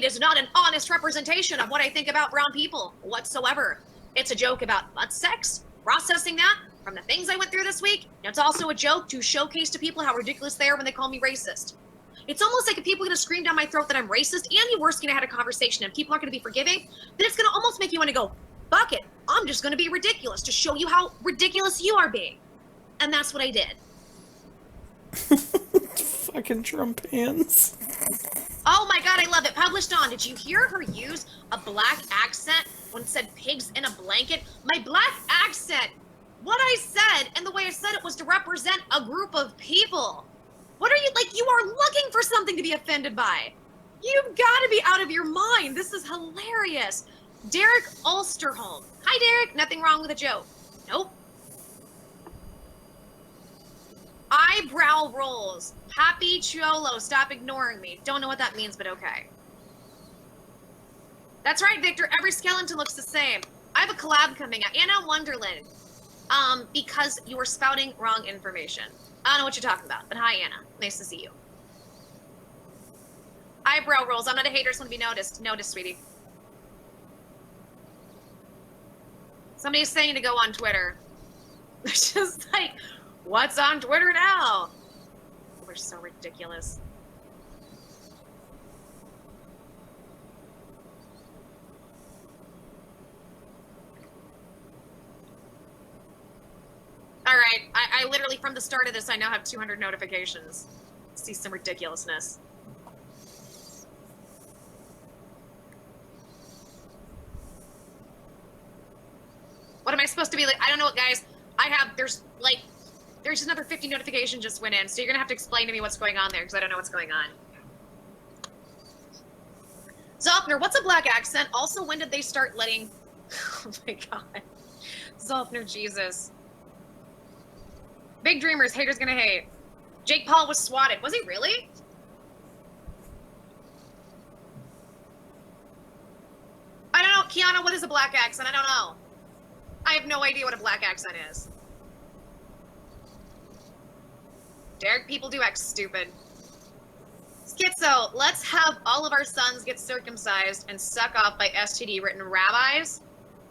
is not an honest representation of what I think about brown people whatsoever. It's a joke about butt sex, processing that from the things I went through this week, and it's also a joke to showcase to people how ridiculous they are when they call me racist. It's almost like if people are going to scream down my throat that I'm racist, and you worse going to have a conversation and people aren't going to be forgiving, then it's going to almost make you want to go, fuck it, I'm just going to be ridiculous to show you how ridiculous you are being. And that's what I did. Fucking Trump hands. Oh my god, I love it. Published on. Did you hear her use a black accent when it said pigs in a blanket? My black accent, what I said and the way I said it was to represent a group of people. What are you, like, you are looking for something to be offended by. You've got to be out of your mind. This is hilarious. Derek Ulsterholm. Hi, Derek. Nothing wrong with a joke. Nope. Eyebrow rolls. Happy Cholo. Stop ignoring me. Don't know what that means, but okay. That's right, Victor. Every skeleton looks the same. I have a collab coming out. Anna Wonderland. Because you were spouting wrong information. I don't know what you're talking about, but hi, Anna. Nice to see you. Eyebrow rolls. I'm not a hater, so want to be noticed. Notice, sweetie. Somebody's saying to go on Twitter. It's just like, what's on Twitter now? We're so ridiculous. All right, I literally, from the start of this, I now have 200 notifications. See some ridiculousness. What am I supposed to be like? I don't know what, guys. There's another 50 notifications just went in, so you're gonna have to explain to me what's going on there, because I don't know what's going on. Zolfner, what's a black accent? Also, when did they start letting... Oh my god. Zolfner, Jesus. Big dreamers, haters gonna hate. Jake Paul was swatted. Was he really? I don't know. Kiana, what is a black accent? I don't know. I have no idea what a black accent is. Derek, people do act stupid. Schizo, let's have all of our sons get circumcised and suck off by STD-written rabbis?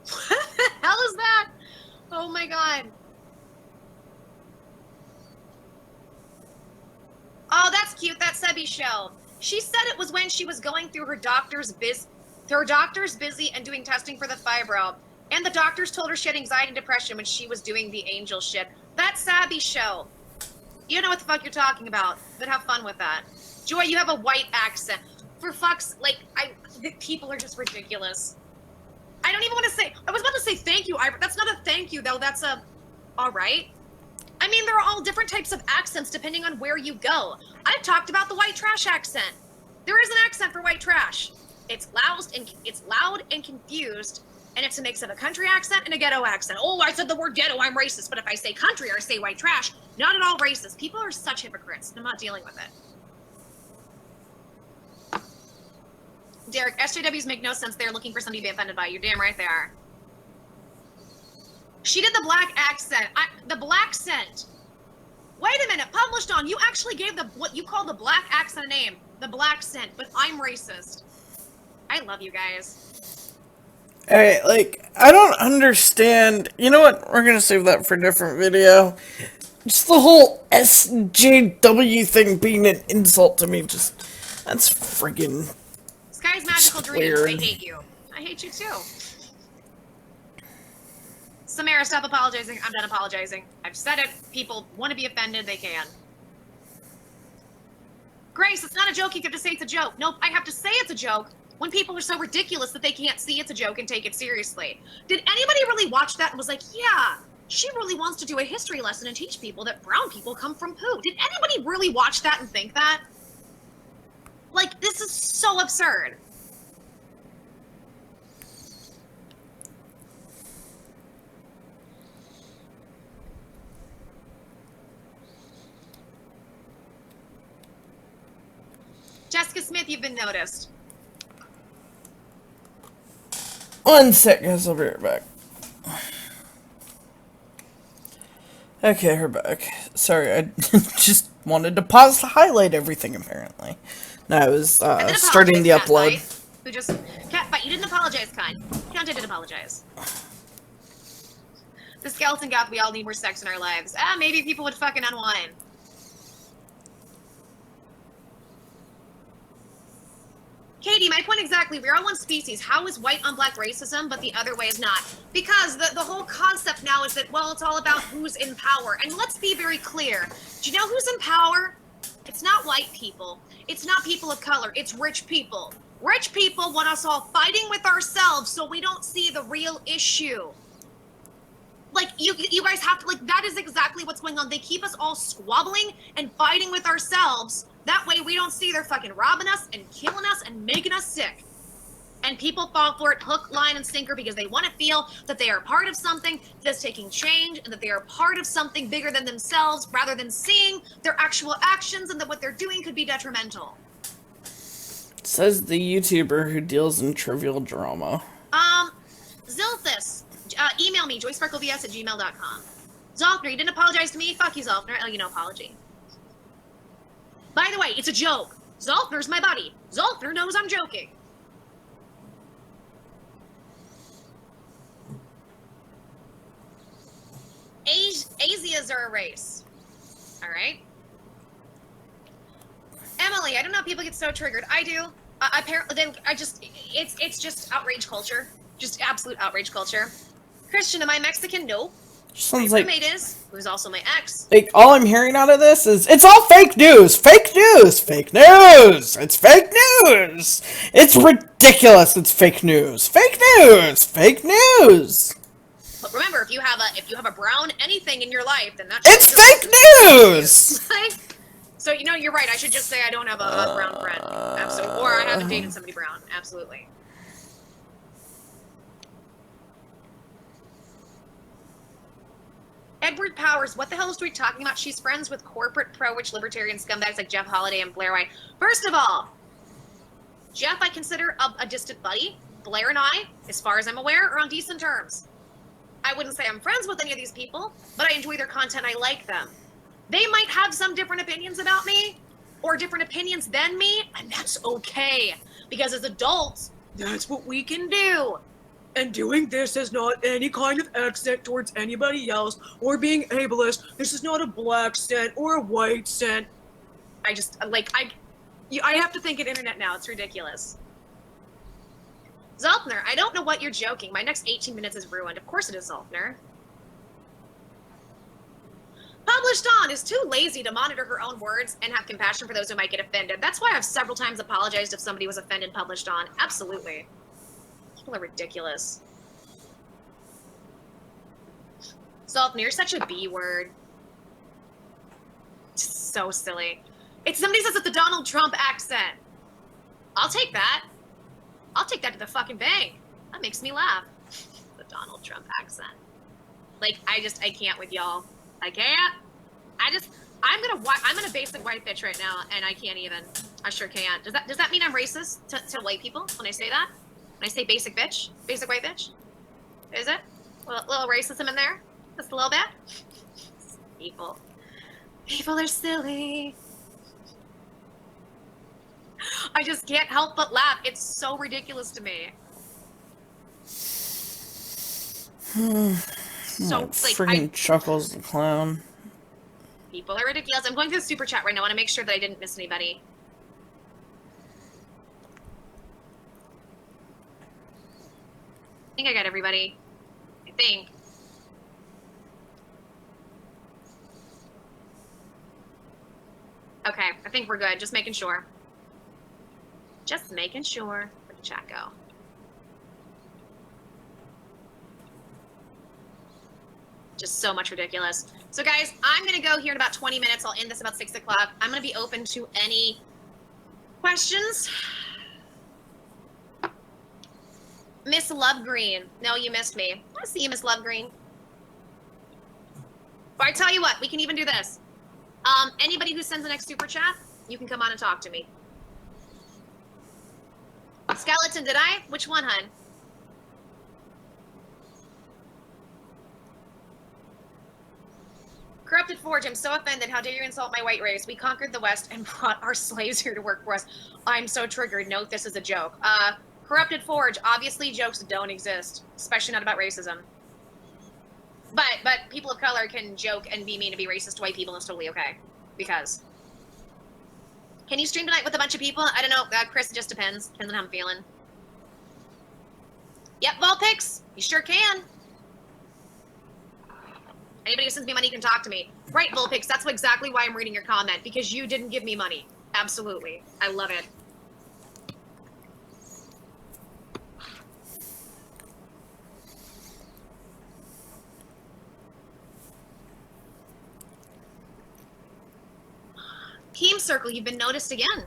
What the hell is that? Oh my god. Oh, that's cute, that Sebi show. She said it was when she was going through her doctor's busy and doing testing for the fibro. And the doctors told her she had anxiety and depression when she was doing the angel shit. That Sabby show. You know what the fuck you're talking about, but have fun with that. Joy, you have a white accent. For fuck's, people are just ridiculous. I don't even want to say, I was about to say thank you, Ivor. That's not a thank you, though. That's a, all right. I mean, there are all different types of accents depending on where you go. I've talked about the white trash accent. There is an accent for white trash. It's loud and confused. And it's a mix of a country accent and a ghetto accent. Oh, I said the word ghetto, I'm racist. But if I say country or I say white trash, not at all racist. People are such hypocrites. I'm not dealing with it. Derek, SJWs make no sense. They're looking for somebody to be offended by. You're damn right they are. She did the black accent. The black scent. Wait a minute. Published on. You actually gave what you call the black accent a name. The black scent. But I'm racist. I love you guys. Alright, I don't understand. You know what? We're gonna save that for a different video. Just the whole SJW thing being an insult to me, that's friggin' Sky's magical dreams. I hate you. I hate you too. Samara, stop apologizing. I'm done apologizing. I've said it. People want to be offended, they can. Grace, it's not a joke. You have to say it's a joke. Nope, I have to say it's a joke. When people are so ridiculous that they can't see it's a joke and take it seriously. Did anybody really watch that and was like, yeah, she really wants to do a history lesson and teach people that brown people come from poo? Did anybody really watch that and think that? Like, this is so absurd. Jessica Smith, you've been noticed. One sec, guys. I'll be right back. Okay, we're back. Sorry, I just wanted to pause to highlight everything, apparently. No, I was starting the upload. Who just... But you didn't apologize, Kind. Count, I did apologize. The skeleton goth, we all need more sex in our lives. Maybe people would fucking unwind. Katie, my point exactly. We're all one species. How is white on black racism, but the other way is not? Because the whole concept now is that, well, it's all about who's in power. And let's be very clear. Do you know who's in power? It's not white people. It's not people of color. It's rich people. Rich people want us all fighting with ourselves so we don't see the real issue. Like, you guys have to, that is exactly what's going on. They keep us all squabbling and fighting with ourselves That way we don't see they're fucking robbing us and killing us and making us sick. And people fall for it hook, line, and sinker because they want to feel that they are part of something that's taking change and that they are part of something bigger than themselves rather than seeing their actual actions and that what they're doing could be detrimental. Says the YouTuber who deals in trivial drama. Zilthus, email me, joysparklevs@gmail.com. Zolfner, you didn't apologize to me? Fuck you, Zolfner. Oh, no apology. By the way, it's a joke. Zolfner's my buddy. Zolfner knows I'm joking. Asias are a race. All right. Emily, I don't know how people get so triggered. I do. Apparently, then it's just outrage culture. Just absolute outrage culture. Christian, am I Mexican? No. Sounds My like roommate is, who's also my ex. like all I'm hearing out of this is it's all fake news, fake news, fake news. It's fake news. It's ridiculous. It's fake news, fake news, fake news. But remember, if you have a brown anything in your life, then that's It's fake news. So you're right. I should just say I don't have a brown friend, absolutely, or I haven't dated somebody brown, absolutely. Edward Powers, what the hell is Tweet talking about? She's friends with corporate pro-witch libertarian scumbags like Jeff Holiday and Blair White. First of all, Jeff I consider a distant buddy. Blair and I, as far as I'm aware, are on decent terms. I wouldn't say I'm friends with any of these people, but I enjoy their content. I like them. They might have some different opinions about me, or different opinions than me, and that's okay. Because as adults, that's what we can do. And doing this is not any kind of accent towards anybody else, or being ableist. This is not a black scent or a white scent. I have to think of internet now. It's ridiculous. Zolfner, I don't know what you're joking. My next 18 minutes is ruined. Of course it is, Zolfner. Published on is too lazy to monitor her own words and have compassion for those who might get offended. That's why I've several times apologized if somebody was offended published on. Absolutely. People are ridiculous. Zolfner, you're such a B word. So silly. Somebody says it's the Donald Trump accent. I'll take that. I'll take that to the fucking bank. That makes me laugh. The Donald Trump accent. Like, I can't with y'all. I can't. I'm gonna basic white bitch right now, and I can't even. I sure can't. Does that mean I'm racist to white people when I say that? When I say basic bitch? Basic white bitch? Is it? Little racism in there? Just a little bit? People are silly. I just can't help but laugh. It's so ridiculous to me. So, friggin' Chuckles the Clown. People are ridiculous. I'm going through the super chat right now. I want to make sure that I didn't miss anybody. I think I got everybody. I think. Okay, I think we're good. Just making sure. Just making sure. Where'd the chat go? Just so much ridiculous. So guys, I'm gonna go here in about 20 minutes. I'll end this about 6 o'clock. I'm gonna be open to any questions. Miss Lovegreen. No, you missed me. I see you, Miss Lovegreen. Or I tell you what, we can even do this. Anybody who sends the next super chat, you can come on and talk to me. Skeleton, did I? Which one, hun? Corrupted Forge, I'm so offended. How dare you insult my white race? We conquered the West and brought our slaves here to work for us. I'm so triggered. Note this is a joke. Corrupted Forge, obviously jokes don't exist, especially not about racism. But people of color can joke and be mean to be racist to white people, and it's totally okay. Because. Can you stream tonight with a bunch of people? I don't know, Chris, it just depends. Depends on how I'm feeling. Yep, Volpix, you sure can. Anybody who sends me money can talk to me. Right, Volpix, that's exactly why I'm reading your comment, because you didn't give me money. Absolutely. I love it. Team Circle, you've been noticed again.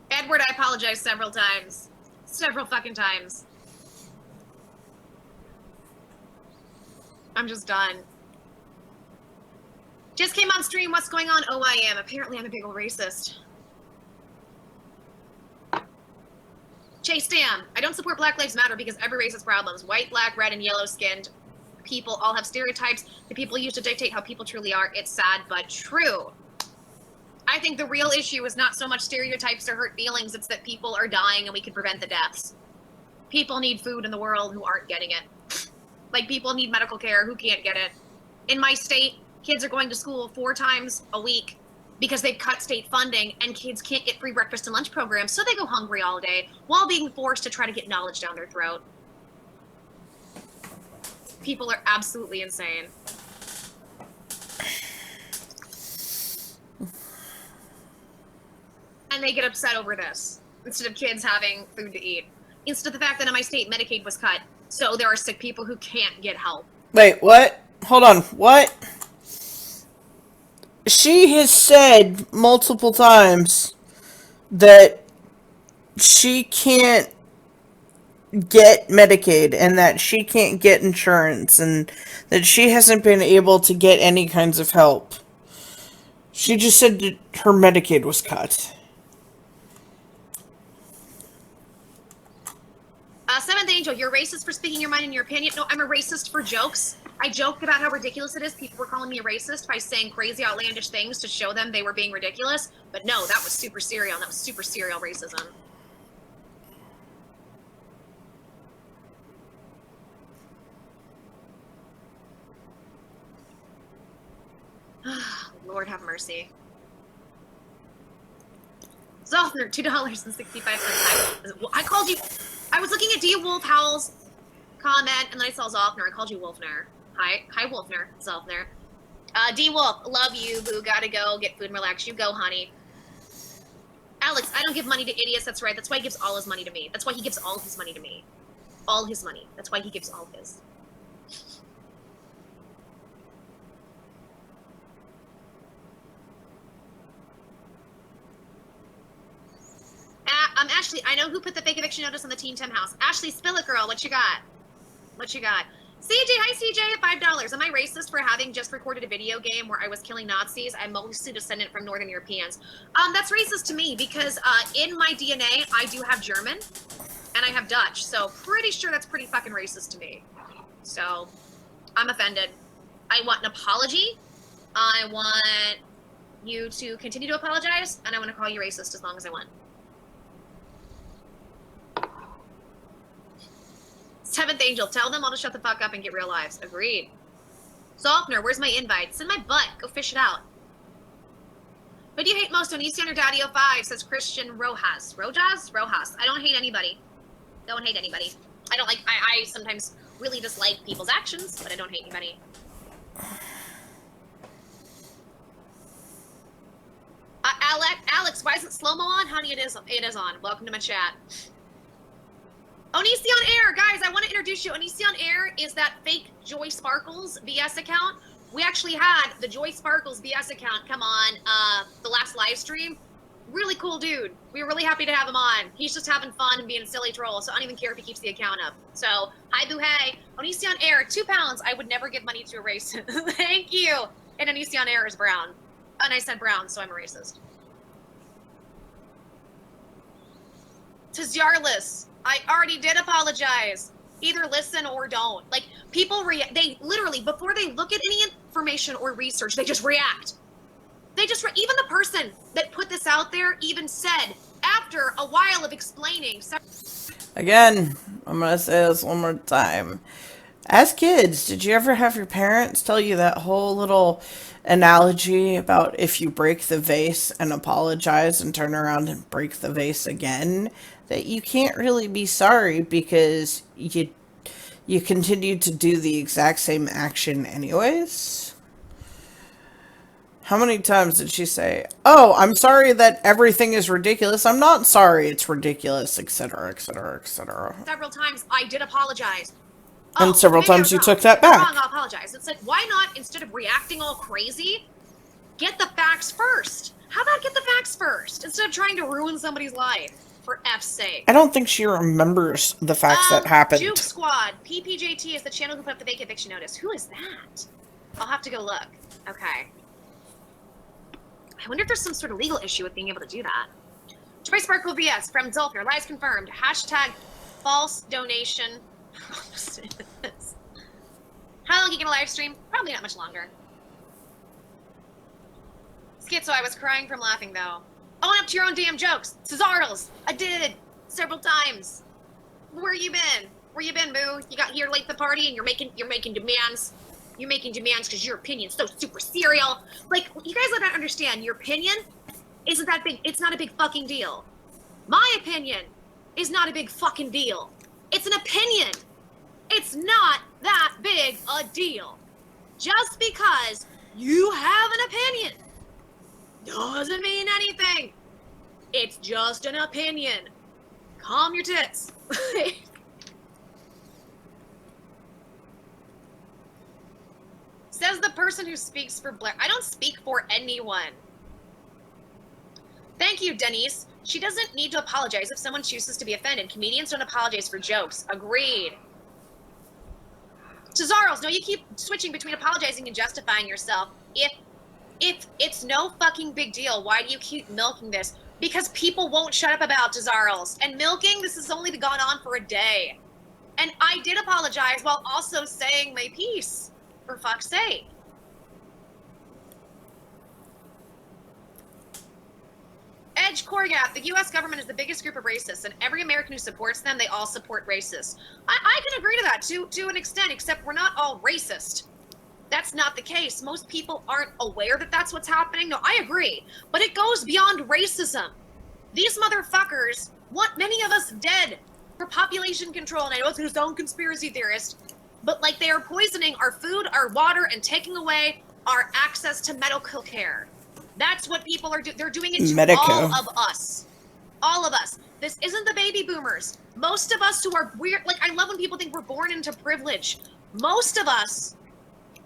Edward, I apologize several times. Several fucking times. I'm just done. Just came on stream. What's going on? Oh, I am. Apparently, I'm a big old racist. Chase Stam. I don't support Black Lives Matter because every race has problems. White, black, red, and yellow-skinned people all have stereotypes that people use to dictate how people truly are. It's sad, but true. I think the real issue is not so much stereotypes or hurt feelings. It's that people are dying and we can prevent the deaths. People need food in the world who aren't getting it. Like, people need medical care who can't get it. In my state, kids are going to school 4 times a week because they've cut state funding, and kids can't get free breakfast and lunch programs, so they go hungry all day while being forced to try to get knowledge down their throat. People are absolutely insane. And they get upset over this, instead of kids having food to eat. Instead of the fact that in my state, Medicaid was cut, so there are sick people who can't get help. Wait, what? Hold on, what? She has said multiple times that she can't get Medicaid and that she can't get insurance and that she hasn't been able to get any kinds of help. She just said that her Medicaid was cut. Seventh Angel, you're racist for speaking your mind and your opinion. No, I'm a racist for jokes. I joked about how ridiculous it is. People were calling me a racist by saying crazy, outlandish things to show them they were being ridiculous. But no, that was super serial. That was super serial racism. Lord have mercy. Zothner, $2.65. I called you. I was looking at D. Wolf Howell's comment, and then I saw Zothner. I called you Wolfner. Hi, Wolfner. Zothner. D. Wolf, love you, boo. Gotta go. Get food and relax. You go, honey. Alex, I don't give money to idiots. That's right. That's why he gives all his money to me. That's why he gives all his money to me. All his money. That's why he gives all his. Ashley, I know who put the fake eviction notice on the Teen Tim house. Ashley, spill it, girl. What you got? What you got? CJ, hi CJ at $5. Am I racist for having just recorded a video game where I was killing Nazis? I'm mostly descendant from Northern Europeans. That's racist to me because in my DNA, I do have German and I have Dutch. So pretty sure that's pretty fucking racist to me. So I'm offended. I want an apology. I want you to continue to apologize, and I want to call you racist as long as I want. Seventh Angel, tell them all to shut the fuck up and get real lives. Agreed. Zoffner, where's my invite? Send my butt. Go fish it out. Who do you hate most? Onision or Daddy 05, says Christian Rojas. Rojas? Rojas. I don't hate anybody. Don't hate anybody. I don't like, I sometimes really dislike people's actions, but I don't hate anybody. Alex, why isn't slow-mo on? Honey, it is on. Welcome to my chat. Onision Air, guys, I want to introduce you. Onision Air is that fake Joy Sparkles BS account. We actually had the Joy Sparkles BS account come on the last live stream. Really cool dude. We were really happy to have him on. He's just having fun and being a silly troll, so I don't even care if he keeps the account up. So, hi boo hey. Onision Air, £2. I would never give money to a racist. Thank you. And Onision Air is brown. And I said brown, so I'm a racist. Tazarlis, I already did apologize. Either listen or don't. Like, people they literally, before they look at any information or research, they just react. They just, even the person that put this out there even said, after a while of explaining. Again, I'm gonna say this one more time. As kids, did you ever have your parents tell you that whole little analogy about if you break the vase and apologize and turn around and break the vase again, that you can't really be sorry because you continue to do the exact same action anyways? How many times did she say, oh, I'm sorry that everything is ridiculous. I'm not sorry it's ridiculous, etc., etc., etc. Several times I did apologize. And several maybe I times was you wrong. took that If I'm back. wrong, I'll apologize. It's like, why not, instead of reacting all crazy, get the facts first? How about get the facts first, instead of trying to ruin somebody's life, for F's sake? I don't think she remembers the facts that happened. Juke Squad. PPJT is the channel who put up the fake eviction notice. Who is that? I'll have to go look. Okay. I wonder if there's some sort of legal issue with being able to do that. Troy Sparkle VS from Dolpher. Lies confirmed. Hashtag false donation. How long are you gonna live stream? Probably not much longer. Schizo, I was crying from laughing though. Own up to your own damn jokes. Cesarles. I did. Several times. Where you been? Where you been, Boo? You got here late to the party and you're making demands. You're making demands because your opinion's so super serial. Like, you guys don't understand. Your opinion isn't that big. It's not a big fucking deal. My opinion is not a big fucking deal. It's an opinion. It's not that big a deal. Just because you have an opinion doesn't mean anything. It's just an opinion. Calm your tits. Says the person who speaks for Blair. I don't speak for anyone. Thank you, Denise. She doesn't need to apologize if someone chooses to be offended. Comedians don't apologize for jokes. Agreed. Cesarles, no, you keep switching between apologizing and justifying yourself. If it's no fucking big deal, why do you keep milking this? Because people won't shut up about Cesarles. And milking, this has only gone on for a day. And I did apologize while also saying my piece. For fuck's sake. Edge Korgat, the U.S. government is the biggest group of racists, and every American who supports them, they all support racists. I can agree to that to an extent, except we're not all racist. That's not the case. Most people aren't aware that that's what's happening. No, I agree. But it goes beyond racism. These motherfuckers want many of us dead for population control. And I know it's going to sound conspiracy theorist, but like they are poisoning our food, our water, and taking away our access to medical care. That's what people are doing. They're doing it to all of us. All of us. This isn't the baby boomers. Most of us who are weird, like I love when people think we're born into privilege. Most of us,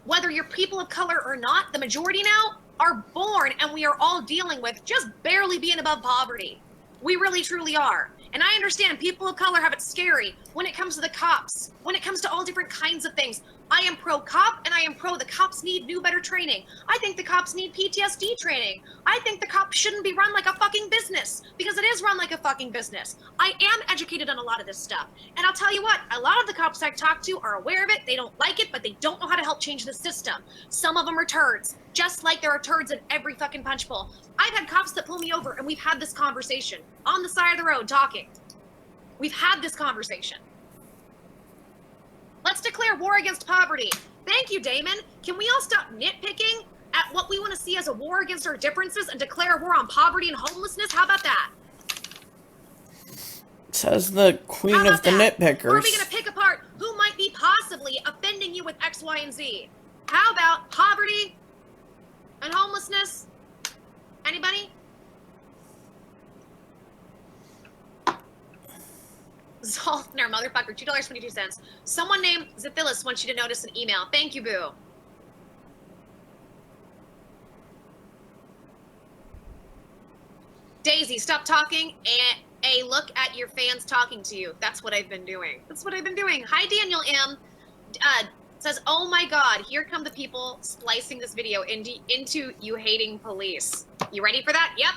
whether you're people of color or not, the majority now are born and we are all dealing with just barely being above poverty. We really truly are. And I understand people of color have it scary when it comes to the cops, when it comes to all different kinds of things. I am pro-cop, and I am pro the cops need new, better training. I think the cops need PTSD training. I think the cops shouldn't be run like a fucking business, because it is run like a fucking business. I am educated on a lot of this stuff. And I'll tell you what, a lot of the cops I talk to are aware of it, they don't like it, but they don't know how to help change the system. Some of them are turds, just like there are turds in every fucking punch bowl. I've had cops that pull me over, and we've had this conversation on the side of the road talking. We've had this conversation. Let's declare war against poverty. Thank you, Damon. Can we all stop nitpicking at what we want to see as a war against our differences and declare a war on poverty and homelessness? How about that? Says the queen of the nitpickers. Or are we going to pick apart who might be possibly offending you with X, Y, and Z? How about poverty and homelessness? Anybody? Zolfner, motherfucker, $2.22. Someone named Zephyllus wants you to notice an email. Thank you, Boo. Daisy, stop talking and a look at your fans talking to you. That's what I've been doing. That's what I've been doing. Hi, Daniel M. Says, oh my God, here come the people splicing this video into you hating police. You ready for that? Yep,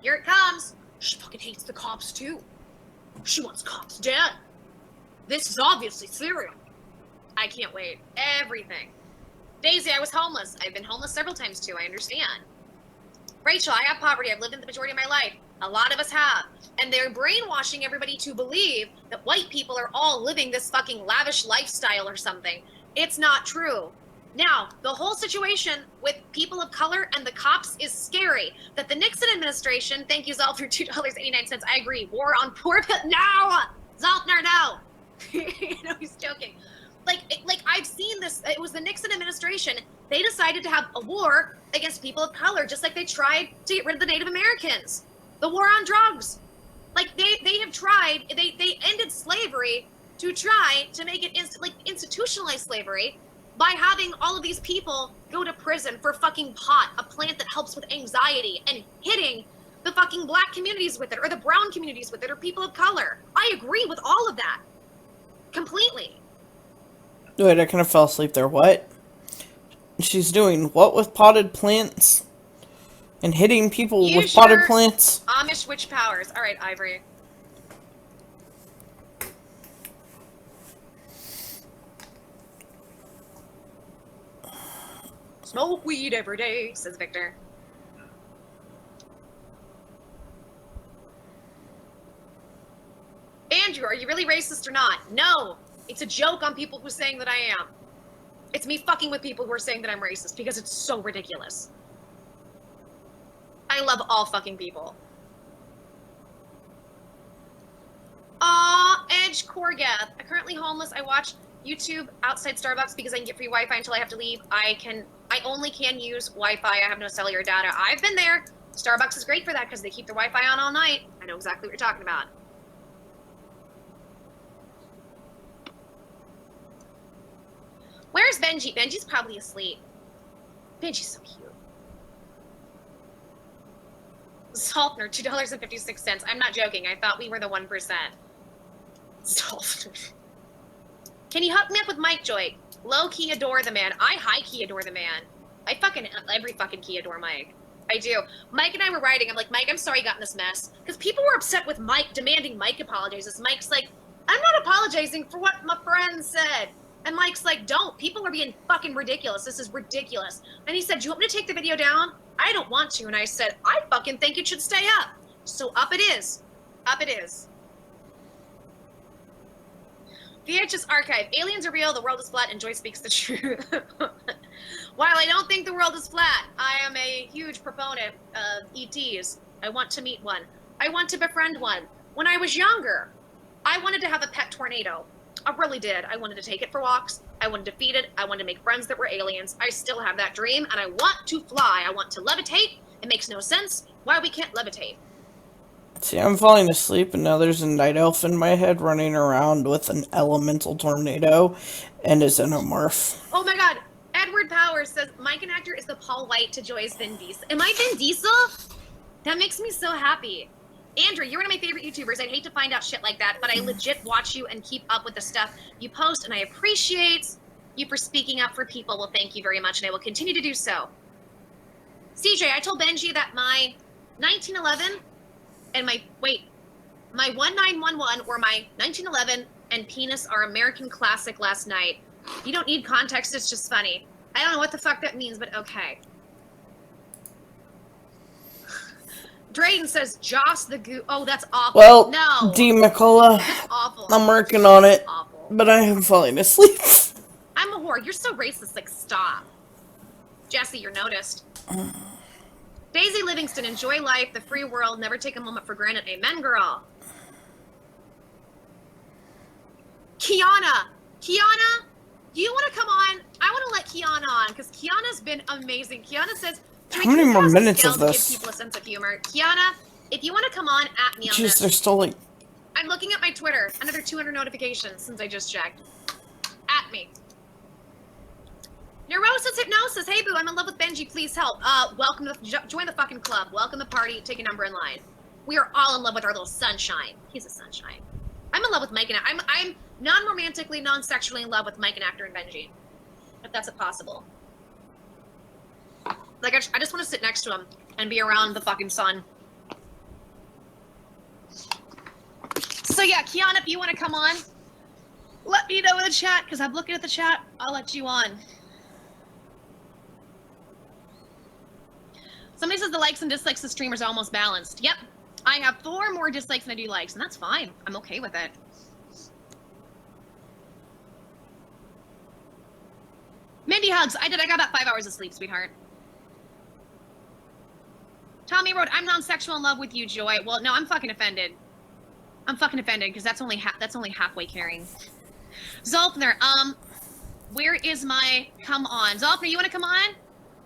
here it comes. She fucking hates the cops too. She wants cops dead. This is obviously serial. I can't wait. Everything. Daisy, I was homeless. I've been homeless several times too, I understand. Rachel, I have poverty. I've lived in the majority of my life. A lot of us have. And they're brainwashing everybody to believe that white people are all living this fucking lavish lifestyle or something. It's not true. Now, the whole situation with people of color and the cops is scary. That the Nixon administration, thank you, Zalt, for $2.89. I agree. War on poor people. No! Zaltner, no! You know, he's joking. Like I've seen this. It was the Nixon administration. They decided to have a war against people of color, just like they tried to get rid of the Native Americans. The war on drugs. Like they have tried. They ended slavery to try to make it institutionalize slavery by having all of these people go to prison for fucking pot, a plant that helps with anxiety, and hitting the fucking black communities with it, or the brown communities with it, or people of color. I agree with all of that. Completely. Wait, I kind of fell asleep there. What? She's doing what with potted plants? And hitting people with potted plants? Amish witch powers. Alright, Ivory. Smoke weed every day, says Victor. Andrew, are you really racist or not? No. It's a joke on people who are saying that I am. It's me fucking with people who are saying that I'm racist because it's so ridiculous. I love all fucking people. Aw, Edge Korgath. I'm currently homeless. I watch YouTube outside Starbucks because I can get free Wi-Fi until I have to leave. I only can use Wi-Fi. I have no cellular data. I've been there. Starbucks is great for that because they keep their Wi-Fi on all night. I know exactly what you're talking about. Where's Benji? Benji's probably asleep. Benji's so cute. Saltner, $2.56. I'm not joking. I thought we were the 1%. Saltner. Can you hook me up with Mike Joy? Low-key adore the man. I high-key adore the man. I fucking, every fucking key adore Mike. I do. Mike and I were writing. I'm like, Mike, I'm sorry you got in this mess. Because people were upset with Mike, demanding Mike apologizes. Mike's like, I'm not apologizing for what my friend said. And Mike's like, don't. People are being fucking ridiculous. This is ridiculous. And he said, do you want me to take the video down? I don't want to. And I said, I fucking think it should stay up. So up it is. Up it is. VHS Archive. Aliens are real, the world is flat, and Joy speaks the truth. While I don't think the world is flat, I am a huge proponent of ETs. I want to meet one. I want to befriend one. When I was younger, I wanted to have a pet tornado. I really did. I wanted to take it for walks. I wanted to feed it. I wanted to make friends that were aliens. I still have that dream, and I want to fly. I want to levitate. It makes no sense why we can't levitate. See, I'm falling asleep, and now there's a night elf in my head running around with an elemental tornado and a xenomorph. Oh my god. Edward Powers says, Mike and actor is the Paul White to Joy's Vin Diesel. Am I Vin Diesel? That makes me so happy. Andrew, you're one of my favorite YouTubers. I'd hate to find out shit like that, but I legit watch you and keep up with the stuff you post, and I appreciate you for speaking up for people. Well, thank you very much, and I will continue to do so. CJ, I told Benji that my 1911 and my 1911 or my 1911 and Penis are American classic last night. You don't need context, it's just funny. I don't know what the fuck that means, but okay. Drayden says, Joss the Goo. Oh, that's awful. Well, no. D. McCullough, That's awful. I'm working on it, Awful. but I am falling asleep. I'm a whore. You're so racist. Like, stop. Jesse, you're noticed. Daisy Livingston, enjoy life, the free world, never take a moment for granted. Amen, girl. Kiana, do you want to come on? I want to let Kiana on, because Kiana's been amazing. Kiana says, how many more minutes of this? Give people a sense of humor. Kiana, if you want to come on, at me on Jeez, this. they're still like... I'm looking at my Twitter. Another 200 notifications since I just checked. At me. Neurosis Hypnosis. Hey, boo, I'm in love with Benji. Please help. Welcome to join the fucking club. Welcome to the party. Take a number in line. We are all in love with our little sunshine. He's a sunshine. I'm in love with Mike and I'm non-romantically, non-sexually in love with Mike and actor and Benji. If that's possible. Like, I just want to sit next to him and be around the fucking sun. So yeah, Kiana, if you want to come on, let me know in the chat, because I'm looking at the chat. I'll let you on. Somebody says the likes and dislikes of streamers are almost balanced. Yep. I have 4 more dislikes than I do likes, and that's fine. I'm okay with it. Mindy hugs. I got about 5 hours of sleep, sweetheart. Tommy wrote, I'm non-sexual in love with you, Joy. Well, no, I'm fucking offended. I'm fucking offended, because that's only halfway caring. Zolpner, where is my come on? Zolpner, you want to come on?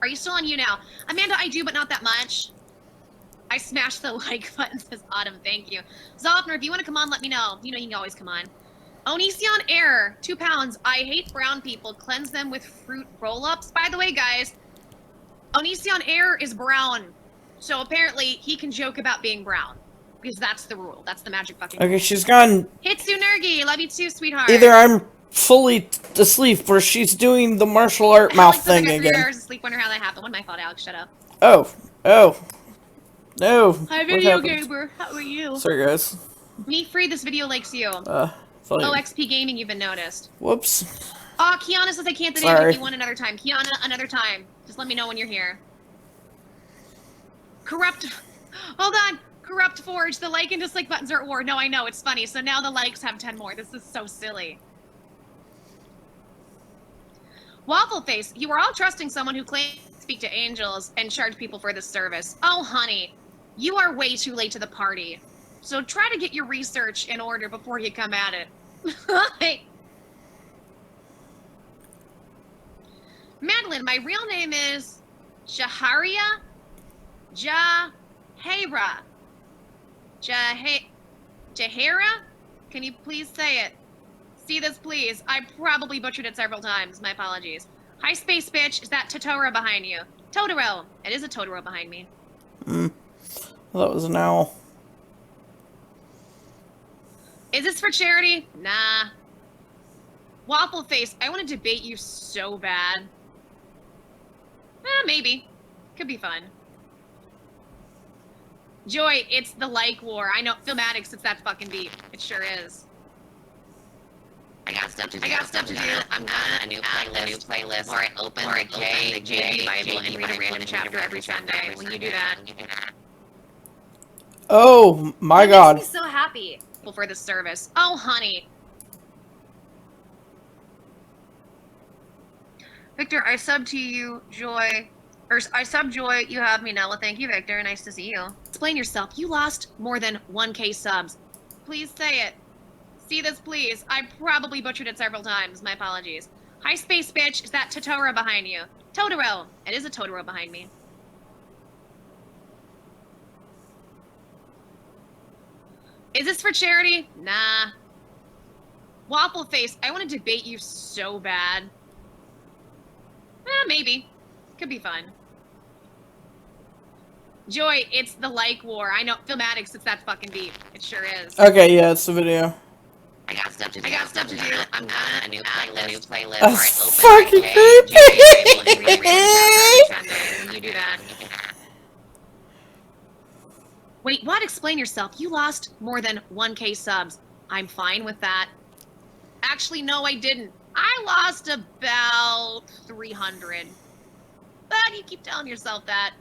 Are you still on you now? Amanda, I do, but not that much. I smashed the like button, says Autumn. Thank you. Zolpner, if you want to come on, let me know. You know you can always come on. Onision Air, 2 pounds. I hate brown people. Cleanse them with fruit roll-ups. By the way, guys, Onision Air is brown. So apparently he can joke about being brown. Because that's the rule. That's the magic fucking rule. Okay, she's gone. Hitsu Nergi, love you too, sweetheart. Either I'm fully asleep or she's doing the martial art mouth thing I 3 again. hours of sleep, wonder how that happened. What my fault, Alex, shut up. Oh. No. Hi, What video happened? gamer. How are you? Sorry, guys. Me free, this video likes you. Fine. OXP Gaming, you've been noticed. Whoops. Oh, Kiana says I can't today. Sorry. If you want another time. Kiana, another time. Just let me know when you're here. Corrupt. Hold on. Corrupt Forge. The like and dislike buttons are at war. No, I know. It's funny. So now the likes have 10 more. This is so silly. Waffle Face. You are all trusting someone who claims to speak to angels and charge people for this service. Oh, honey. You are way too late to the party. So try to get your research in order before you come at it. Madeline, my real name is Shaharia Jahera. Jahera? Can you please say it? See this, please. I probably butchered it several times. My apologies. Hi, space bitch. Is that Totoro behind you? Totoro. It is a Totoro behind me. That was an owl. Is this for charity? Nah. Waffle Face, I want to debate you so bad. Maybe. Could be fun. Joy, it's the like war. I know, Filmatics, it's that fucking deep. It sure is. I got stuff to do. I'm gonna a new playlist. Or open the J Bible and read a random chapter every Sunday. When you do that. Oh my god. Makes me so happy for this service. Oh, honey. Victor, I sub to you, Joy. Or I sub Joy, you have me now. Well, thank you, Victor. Nice to see you. Explain yourself. You lost more than 1K subs. Please say it. See this, please. I probably butchered it several times. My apologies. Hi, space bitch. Is that Totoro behind you? Totoro. It is a Totoro behind me. Is this for charity? Nah. Waffle Face, I want to debate you so bad. Maybe. Could be fun. Joy, it's the like war. I know, Filmatics, it's that fucking deep. It sure is. Okay, yeah, it's the video. I got stuff to do. I'm gonna a new playlist. That's Or open fucking the creepy. J Bible and read a random chapter every Sunday. When you do that. Wait, what? Explain yourself. You lost more than 1K subs. I'm fine with that. Actually, no, I didn't. I lost about 300. But you keep telling yourself that.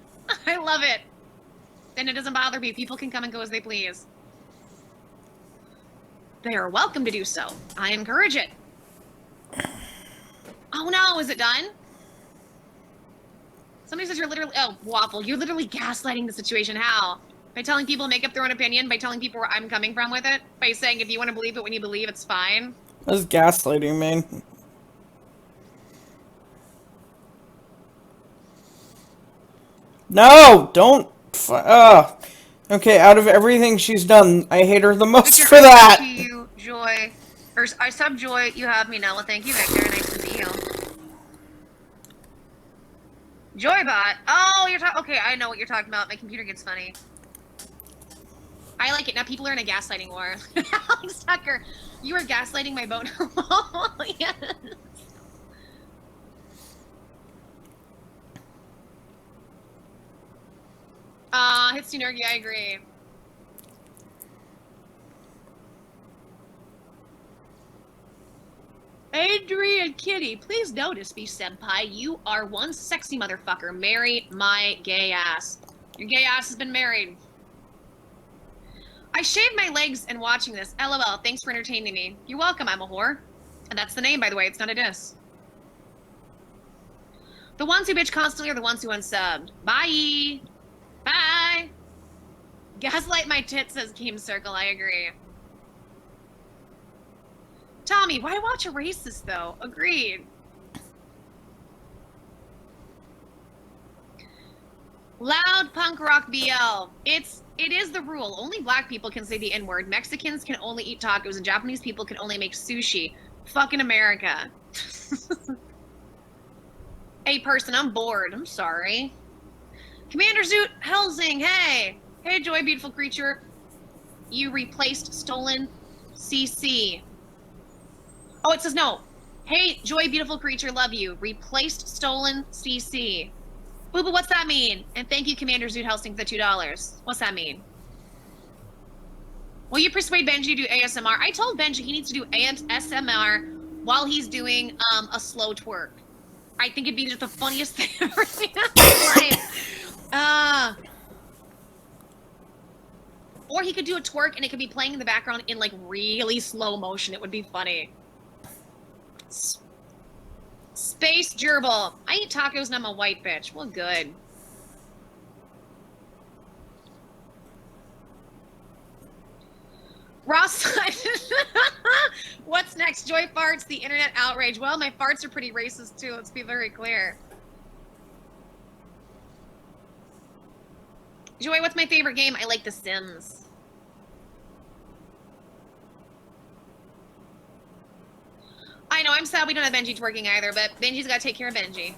I love it. And it doesn't bother me. People can come and go as they please. They are welcome to do so. I encourage it. Oh no, is it done? Somebody says you're literally... Oh, Waffle, you're literally gaslighting the situation. How? By telling people to make up their own opinion? By telling people where I'm coming from with it? By saying if you want to believe it when you believe, it's fine? That's gaslighting, man. No! Don't... Okay, out of everything she's done, I hate her the most for that! To you, Joy. Or, I sub Joy, you have me now. Well, thank you, Victor. Nice to see you. Joybot. Oh, you're talking... Okay, I know what you're talking about. My computer gets funny. I like it. Now people are in a gaslighting war. Alex Tucker, you are gaslighting my boat. Yes. Hitsunergi, I agree. Adrian Kitty, please notice me, senpai. You are one sexy motherfucker. Marry my gay ass. Your gay ass has been married. I shaved my legs in watching this. LOL, thanks for entertaining me. You're welcome, I'm a whore. And that's the name, by the way, it's not a diss. The ones who bitch constantly are the ones who unsubbed. Bye! Bye! Gaslight my tits, says Game Circle, I agree. Tommy, why watch a racist, though? Agreed. Loud punk rock BL. It is the rule. Only black people can say the N-word. Mexicans can only eat tacos, and Japanese people can only make sushi. Fucking America. Hey, person, I'm bored. I'm sorry. Commander Zoot Helsing, hey. Hey, Joy, beautiful creature. You replaced stolen CC. Oh, it says no. Hey, Joy, beautiful creature, love you. Replaced stolen CC. Boo boo, what's that mean? And thank you, Commander Zoot Helsing, for the $2. What's that mean? Will you persuade Benji to do ASMR? I told Benji he needs to do ASMR while he's doing a slow twerk. I think it'd be just the funniest thing ever in his life. Or he could do a twerk and it could be playing in the background in like really slow motion. It would be funny. Space gerbil. I eat tacos and I'm a white bitch. Well, good. Ross, what's next? Joy farts, the internet outrage. Well, my farts are pretty racist too. Let's be very clear. Joy, what's my favorite game? I like The Sims. I know, I'm sad we don't have Benji twerking either, but Benji's got to take care of Benji.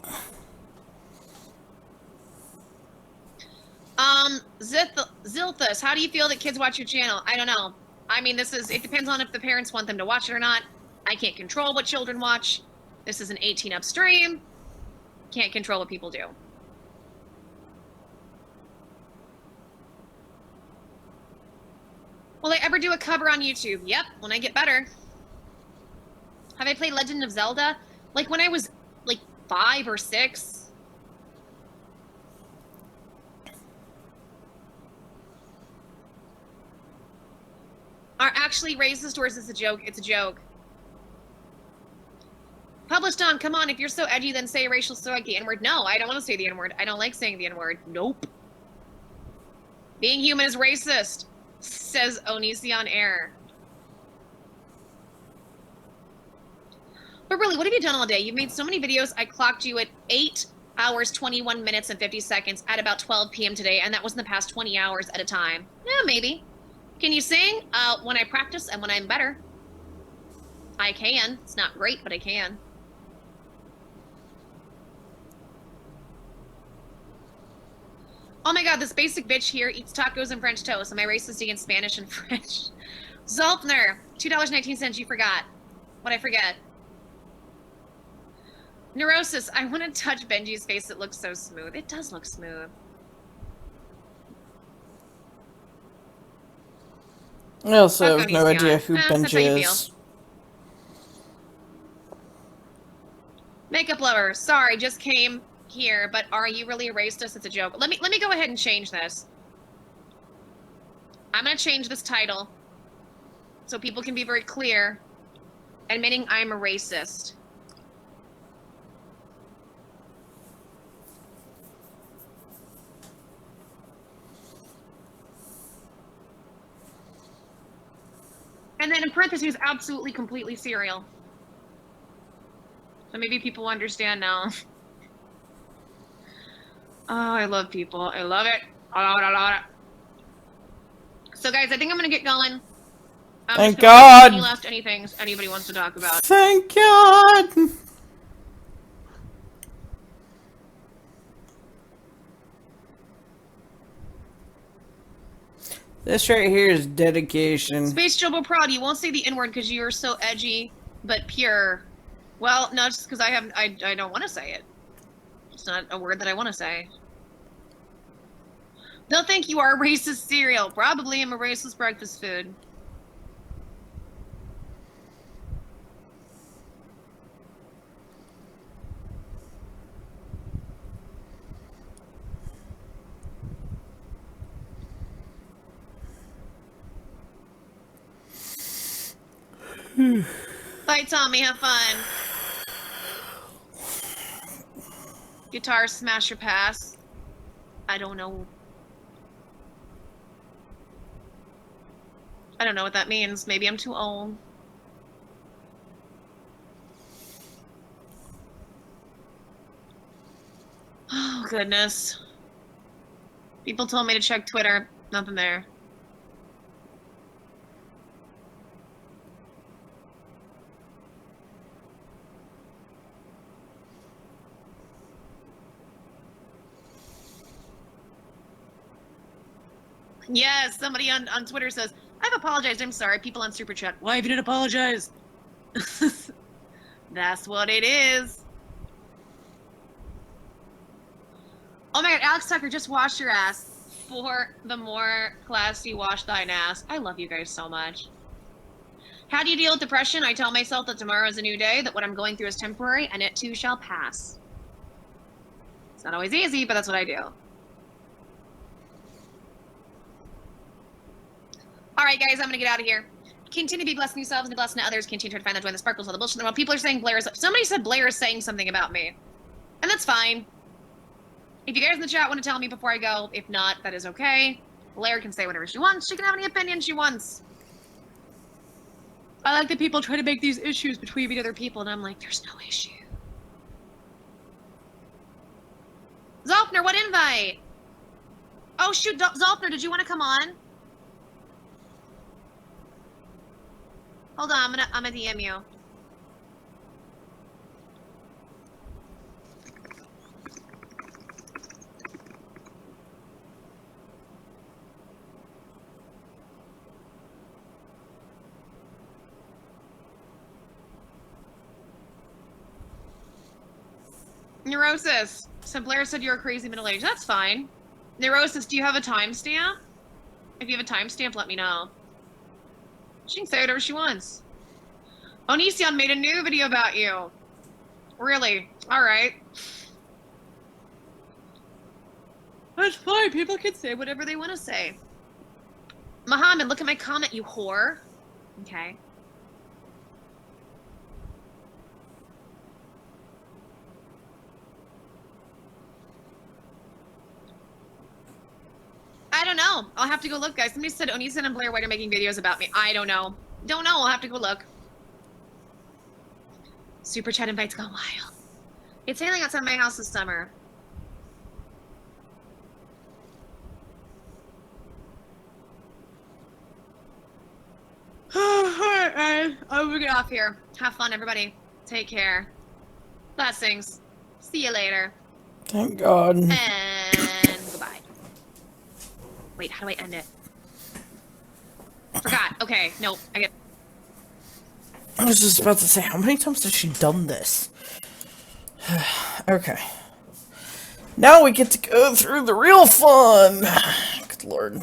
Zilthus, how do you feel that kids watch your channel? I don't know. I mean, it depends on if the parents want them to watch it or not. I can't control what children watch. This is an 18 up stream. Can't control what people do. Will I ever do a cover on YouTube? Yep, when I get better. Have I played Legend of Zelda? Like when I was like 5 or 6. Are actually racist or is this a joke? It's a joke. Published on, come on, if you're so edgy, then say racial slur like the N-word. No, I don't want to say the N-word. I don't like saying the N-word. Nope. Being human is racist, says Onisi on air. But really, what have you done all day? You've made so many videos. I clocked you at 8 hours, 21 minutes, and 50 seconds at about 12 p.m. today, and that was in the past 20 hours at a time. Yeah, maybe. Can you sing? When I practice and when I'm better. I can. It's not great, but I can. Oh my god, this basic bitch here eats tacos and French toast. Am I racist against Spanish and French? Zoltner, $2.19, you forgot. What'd I forget? Neurosis, I want to touch Benji's face. It looks so smooth. It does look smooth. I also have no idea who Benji is. Makeup lover, sorry, just came here, but are you really a racist? It's a joke. Let me go ahead and change this. I'm gonna change this title so people can be very clear, admitting I'm a racist. And then in parentheses, absolutely, completely cereal. So maybe people understand now. Oh, I love people. I love it. I love it. So guys, I think I'm gonna get going. Thank God. Any last anything anybody wants to talk about? Thank God. This right here is dedication. Space Jobo Prod, you won't say the N-word because you're so edgy, but pure. Well, no, just because I don't want to say it. It's not a word that I want to say. They'll think you are a racist cereal. Probably am a racist breakfast food. Bye, Tommy. Have fun. Guitar smash or pass? I don't know. I don't know what that means. Maybe I'm too old. Oh, goodness. People told me to check Twitter. Nothing there. Yes, somebody on Twitter says, I've apologized. I'm sorry. People on Super Chat, why have you didn't apologize? That's what it is. Oh my god, Alex Tucker, just wash your ass. For the more classy wash thine ass. I love you guys so much. How do you deal with depression? I tell myself that tomorrow is a new day, that what I'm going through is temporary, and it too shall pass. It's not always easy, but that's what I do. Alright guys, I'm gonna get out of here. Continue to be blessed in yourselves and be blessed in others. Continue to find the joy and the sparkles of the bullshit in the world. People are saying Blair is... Somebody said Blair is saying something about me. And that's fine. If you guys in the chat want to tell me before I go, if not, that is okay. Blair can say whatever she wants. She can have any opinion she wants. I like that people try to make these issues between me and other people, and I'm like, there's no issue. Zolfner, what invite? Oh shoot, Zolfner, did you want to come on? Hold on, I'm gonna DM you. Neurosis. So Blair said you're a crazy middle age. That's fine. Neurosis, do you have a timestamp? If you have a timestamp, let me know. She can say whatever she wants. Onision made a new video about you. Really? Alright. That's fine. People can say whatever they want to say. Muhammad, look at my comment, you whore. Okay. I don't know. I'll have to go look, guys. Somebody said Onision and Blair White are making videos about me. I don't know. Don't know. I'll have to go look. Super chat invites gone wild. It's hailing outside my house this summer. Alright, guys. I'm gonna get off here. Have fun, everybody. Take care. Blessings. See you later. Thank God. And goodbye. Wait, how do I end it? Forgot. Okay, nope. I was just about to say, how many times has she done this? Okay. Now we get to go through the real fun! Good lord.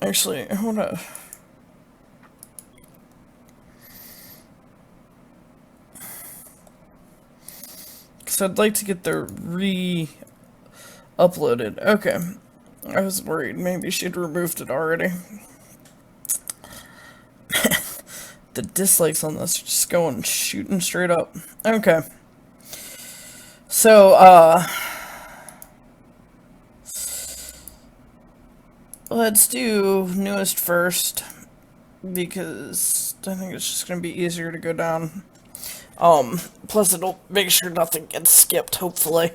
Actually, I wanna... Because I'd like to get the uploaded. Okay. I was worried maybe she'd removed it already. The dislikes on this are just going shooting straight up. Okay. So, let's do newest first, because I think it's just gonna be easier to go down. Plus it'll make sure nothing gets skipped, hopefully.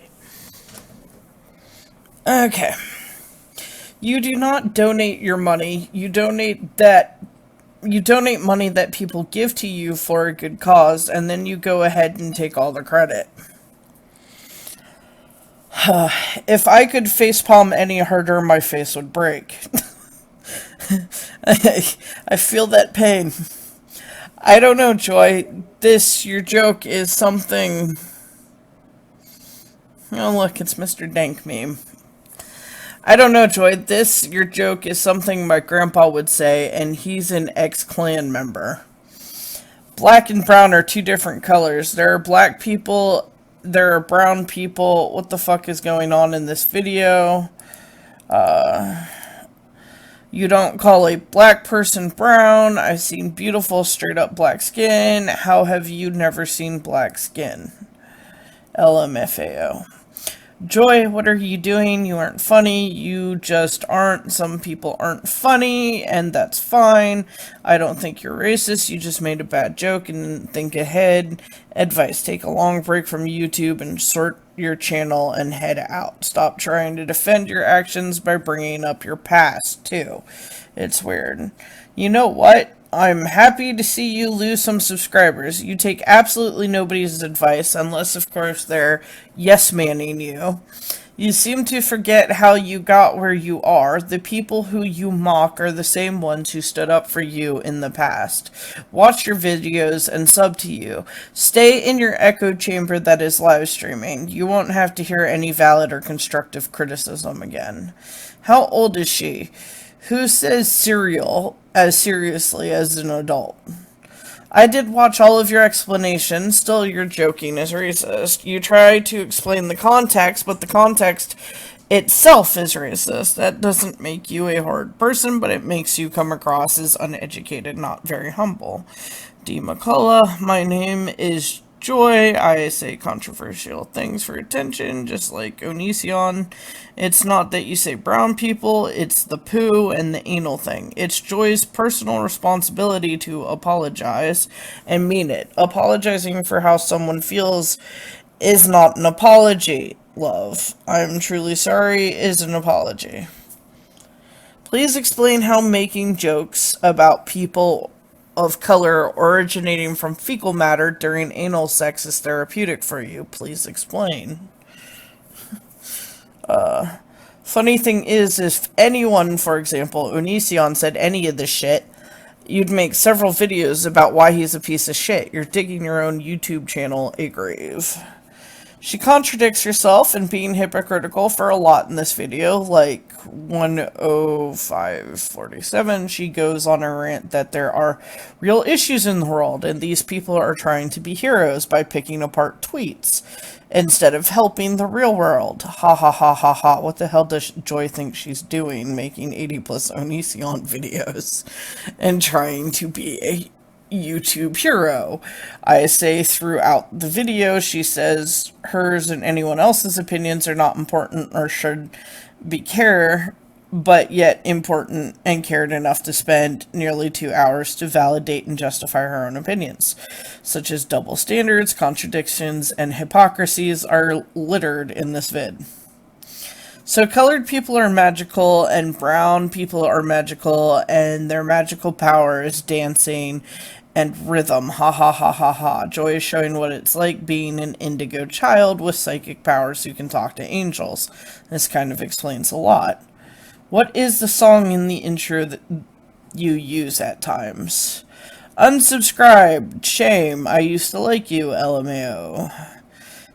Okay. You do not donate your money. You donate money that people give to you for a good cause, and then you go ahead and take all the credit. If I could facepalm any harder, my face would break. I feel that pain. I don't know, Joy. Your joke is something... Oh, look, it's Mr. Dank meme. I don't know, Joy. Your joke is something my grandpa would say, and he's an ex-Klan member. Black and brown are two different colors. There are black people, there are brown people. What the fuck is going on in this video? You don't call a black person brown. I've seen beautiful, straight-up black skin. How have you never seen black skin? LMFAO. Joy, what are you doing? You aren't funny. You just aren't. Some people aren't funny, and that's fine. I don't think you're racist. You just made a bad joke and didn't think ahead. Advice, take a long break from YouTube and sort your channel and head out. Stop trying to defend your actions by bringing up your past, too. It's weird. You know what? I'm happy to see you lose some subscribers. You take absolutely nobody's advice, unless, of course, they're yes-manning you. You seem to forget how you got where you are. The people who you mock are the same ones who stood up for you in the past. Watch your videos and sub to you. Stay in your echo chamber that is live streaming. You won't have to hear any valid or constructive criticism again. How old is she? Who says cereal as seriously as an adult? I did watch all of your explanations. Still, your joking is racist. You try to explain the context, but the context itself is racist. That doesn't make you a horrid person, but it makes you come across as uneducated, not very humble. D. McCullough, my name is Joy. I say controversial things for attention, just like Onision. It's not that you say brown people, it's the poo and the anal thing. It's Joy's personal responsibility to apologize and mean it. Apologizing for how someone feels is not an apology, love. I'm truly sorry is an apology. Please explain how making jokes about people of color originating from fecal matter during anal sex is therapeutic for you. Please explain. Funny thing is, if anyone, for example, Onision said any of this shit, you'd make several videos about why he's a piece of shit. You're digging your own YouTube channel a grave. She contradicts herself and being hypocritical for a lot in this video, like 10547. She goes on a rant that there are real issues in the world, and these people are trying to be heroes by picking apart tweets instead of helping the real world. Ha ha ha ha ha. What the hell does Joy think she's doing, making 80 plus Onision videos and trying to be a YouTube hero? I say throughout the video, she says hers and anyone else's opinions are not important or should be but yet important and cared enough to spend nearly 2 hours to validate and justify her own opinions, such as double standards, contradictions, and hypocrisies are littered in this vid. So colored people are magical and brown people are magical and their magical power is dancing and rhythm. Ha ha ha ha ha. Joy is showing what it's like being an indigo child with psychic powers who can talk to angels. This kind of explains a lot. What is the song in the intro that you use at times? Unsubscribed. Shame. I used to like you, LMAO.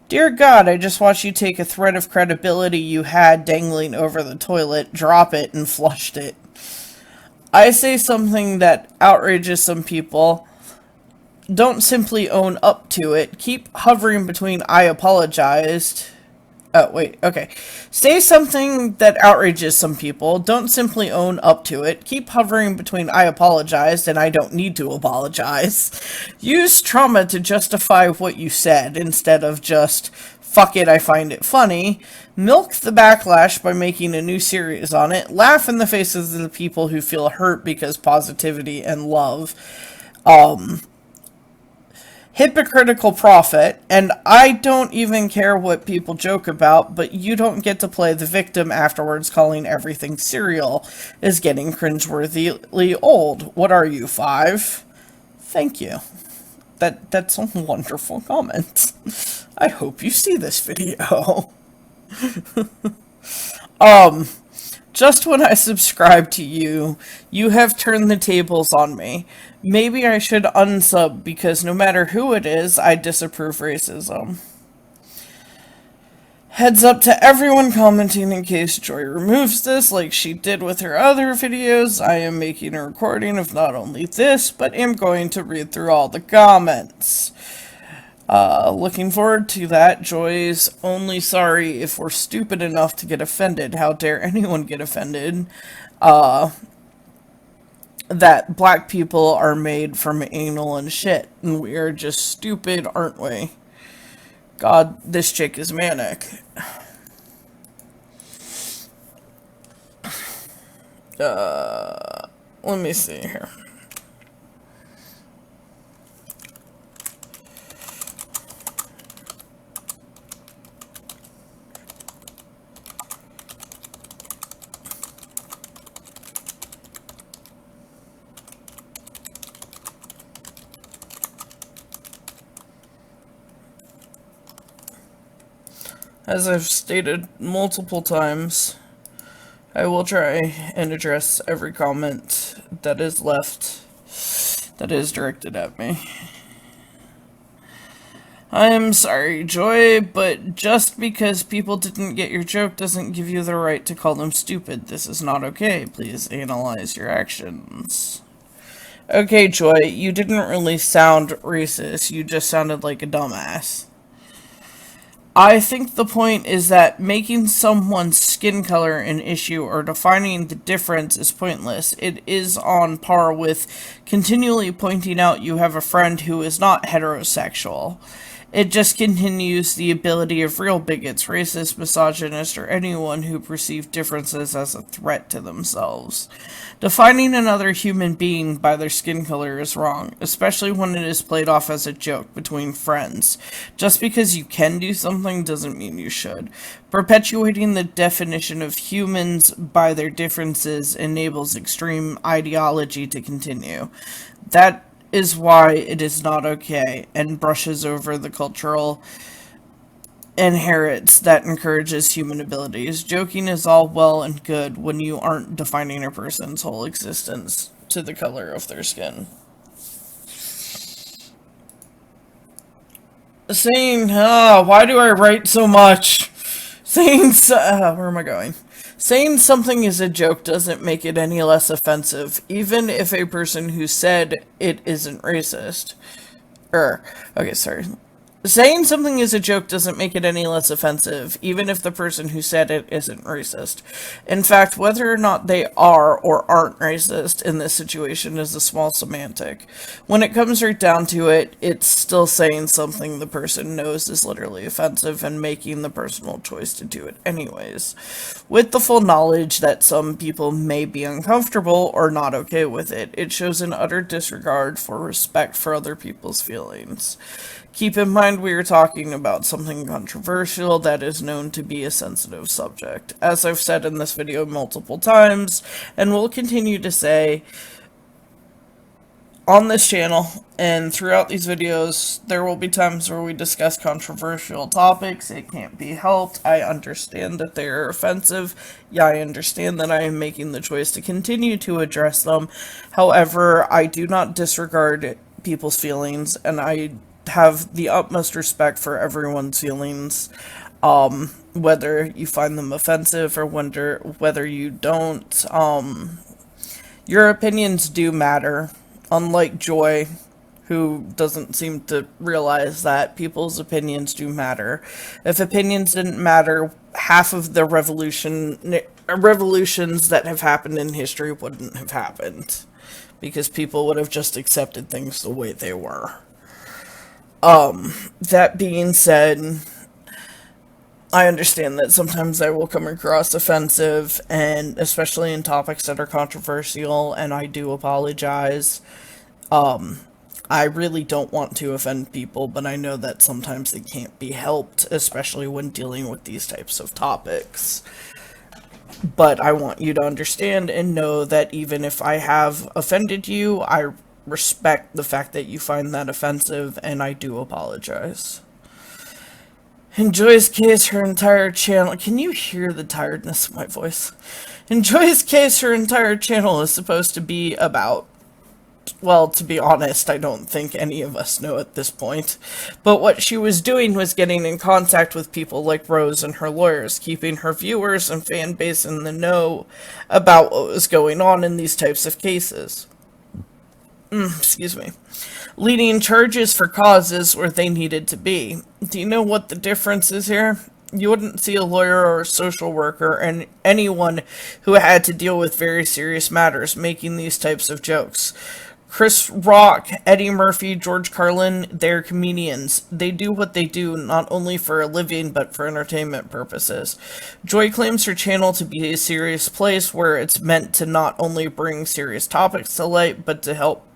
Dear God, I just watched you take a thread of credibility you had dangling over the toilet, drop it, and flushed it. I say something that outrages some people. Don't simply own up to it. Keep hovering between I apologized. Oh, wait, okay. Say something that outrages some people. Don't simply own up to it. Keep hovering between I apologized and I don't need to apologize. Use trauma to justify what you said instead of just, fuck it, I find it funny. Milk the backlash by making a new series on it. Laugh in the faces of the people who feel hurt because positivity and love. Hypocritical prophet, and I don't even care what people joke about, but you don't get to play the victim afterwards. Calling everything cereal is getting cringeworthily old. What are you, 5? Thank you. That's a wonderful comment. I hope you see this video. Just when I subscribe to you, you have turned the tables on me. Maybe I should unsub because no matter who it is, I disapprove racism. Heads up to everyone commenting in case Joy removes this like she did with her other videos. I am making a recording of not only this, but am going to read through all the comments. Looking forward to that. Joy's only sorry if we're stupid enough to get offended. How dare anyone get offended? That black people are made from anal and shit. And we are just stupid, aren't we? God, this chick is manic. Let me see here. As I've stated multiple times, I will try and address every comment that is left that is directed at me. I am sorry, Joy, but just because people didn't get your joke doesn't give you the right to call them stupid. This is not okay. Please analyze your actions. Okay, Joy, you didn't really sound racist. You just sounded like a dumbass. I think the point is that making someone's skin color an issue or defining the difference is pointless. It is on par with continually pointing out you have a friend who is not heterosexual. It just continues the ability of real bigots, racists, misogynists, or anyone who perceive differences as a threat to themselves. Defining another human being by their skin color is wrong, especially when it is played off as a joke between friends. Just because you can do something doesn't mean you should. Perpetuating the definition of humans by their differences enables extreme ideology to continue. That is why it is not okay, and brushes over the cultural inherits that encourages human abilities. Joking is all well and good when you aren't defining a person's whole existence to the color of their skin. Saying, why do I write so much? Saying, where am I going? Saying something is a joke doesn't make it any less offensive, even if a person who said it isn't racist. Okay, sorry. Saying something is a joke doesn't make it any less offensive, even if the person who said it isn't racist. In fact, whether or not they are or aren't racist in this situation is a small semantic. When it comes right down to it, it's still saying something the person knows is literally offensive and making the personal choice to do it anyways, with the full knowledge that some people may be uncomfortable or not okay with it. It shows an utter disregard for respect for other people's feelings. Keep in mind we are talking about something controversial that is known to be a sensitive subject. As I've said in this video multiple times, and will continue to say on this channel and throughout these videos, there will be times where we discuss controversial topics. It can't be helped. I understand that they are offensive. Yeah, I understand that I am making the choice to continue to address them. However, I do not disregard people's feelings, and I have the utmost respect for everyone's feelings, whether you find them offensive or whether you don't. Your opinions do matter, unlike Joy, who doesn't seem to realize that people's opinions do matter. If opinions didn't matter, half of the revolutions that have happened in history wouldn't have happened, because people would have just accepted things the way they were. That being said, I understand that sometimes I will come across offensive, and especially in topics that are controversial, and I do apologize. I really don't want to offend people, but I know that sometimes it can't be helped, especially when dealing with these types of topics. But I want you to understand and know that even if I have offended you, I respect the fact that you find that offensive, and I do apologize. In Joy's case, her entire channel... Can you hear the tiredness of my voice? In Joy's case, her entire channel is supposed to be about... Well, to be honest, I don't think any of us know at this point. But what she was doing was getting in contact with people like Rose and her lawyers, keeping her viewers and fan base in the know about what was going on in these types of cases. Excuse me. Leading charges for causes where they needed to be. Do you know what the difference is here? You wouldn't see a lawyer or a social worker and anyone who had to deal with very serious matters making these types of jokes. Chris Rock, Eddie Murphy, George Carlin, they're comedians. They do what they do not only for a living, but for entertainment purposes. Joy claims her channel to be a serious place where it's meant to not only bring serious topics to light, but to help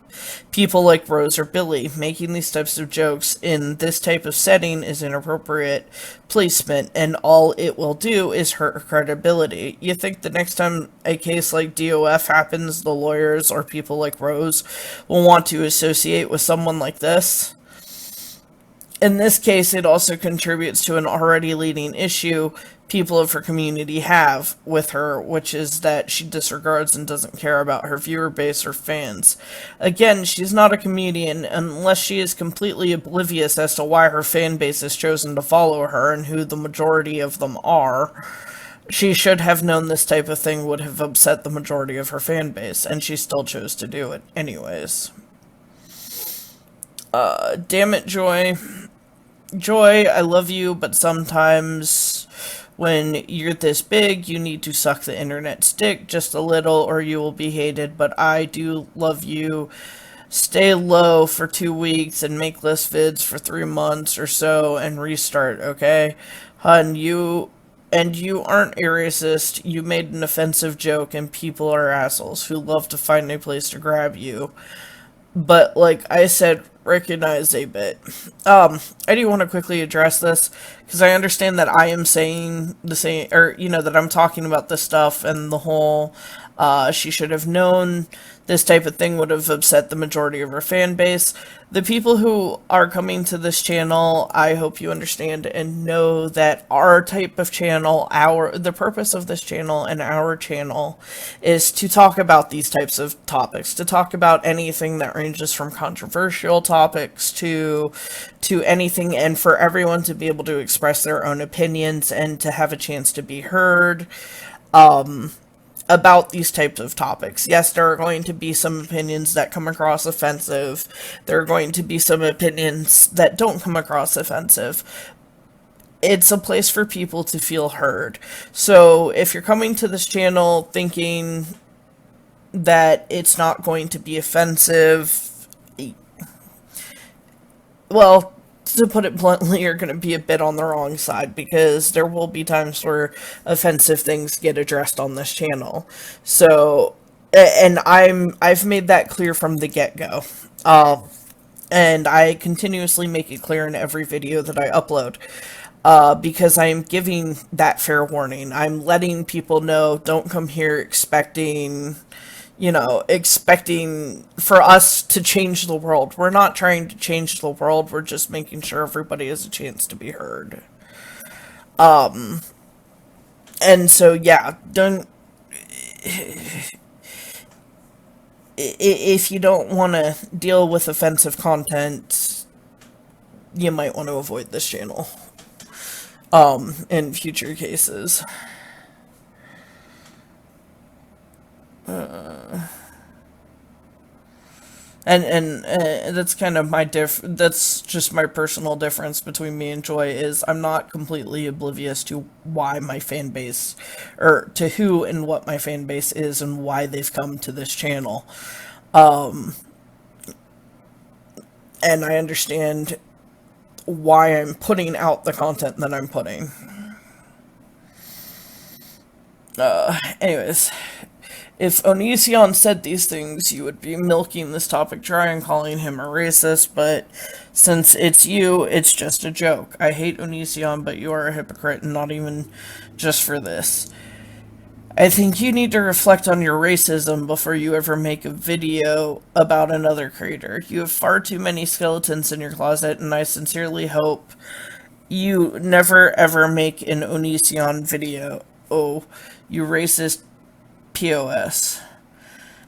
people like Rose or Billy. Making these types of jokes in this type of setting is inappropriate placement, and all it will do is hurt her credibility. You think the next time a case like DOF happens, the lawyers or people like Rose will want to associate with someone like this? In this case, it also contributes to an already leading issue people of her community have with her, which is that she disregards and doesn't care about her viewer base or fans. Again, she's not a comedian unless she is completely oblivious as to why her fan base has chosen to follow her and who the majority of them are. She should have known this type of thing would have upset the majority of her fan base, and she still chose to do it anyways. Damn it, Joy. Joy, I love you, but sometimes when you're this big, you need to suck the internet's dick just a little or you will be hated, but I do love you. Stay low for 2 weeks and make less vids for 3 months or so and restart, okay? Hun, you aren't a racist. You made an offensive joke and people are assholes who love to find a place to grab you. But, like I said, recognize a bit. I do want to quickly address this, because I understand that I am saying the same, or, that I'm talking about this stuff, and the whole, she should have known this type of thing would have upset the majority of her fan base. The people who are coming to this channel, I hope you understand and know that our type of channel, the purpose of this channel and our channel is to talk about these types of topics, to talk about anything that ranges from controversial topics to anything, and for everyone to be able to express their own opinions and to have a chance to be heard. About these types of topics. Yes, there are going to be some opinions that come across offensive. There are going to be some opinions that don't come across offensive. It's a place for people to feel heard. So if you're coming to this channel thinking that it's not going to be offensive, well, to put it bluntly, you're going to be a bit on the wrong side, because there will be times where offensive things get addressed on this channel. So, and I've made that clear from the get-go. And I continuously make it clear in every video that I upload. Because I am giving that fair warning. I'm letting people know, don't come here expecting for us to change the world. We're not trying to change the world, we're just making sure everybody has a chance to be heard. And so, yeah, if you don't want to deal with offensive content, you might want to avoid this channel, in future cases. And that's kind of that's just my personal difference between me and Joy, is I'm not completely oblivious to why my fan base, or to who and what my fan base is and why they've come to this channel. And I understand why I'm putting out the content that I'm putting. Anyways, if Onision said these things, you would be milking this topic dry and calling him a racist, but since it's you, it's just a joke. I hate Onision, but you are a hypocrite, and not even just for this. I think you need to reflect on your racism before you ever make a video about another creator. You have far too many skeletons in your closet, and I sincerely hope you never ever make an Onision video. Oh, you racist POS.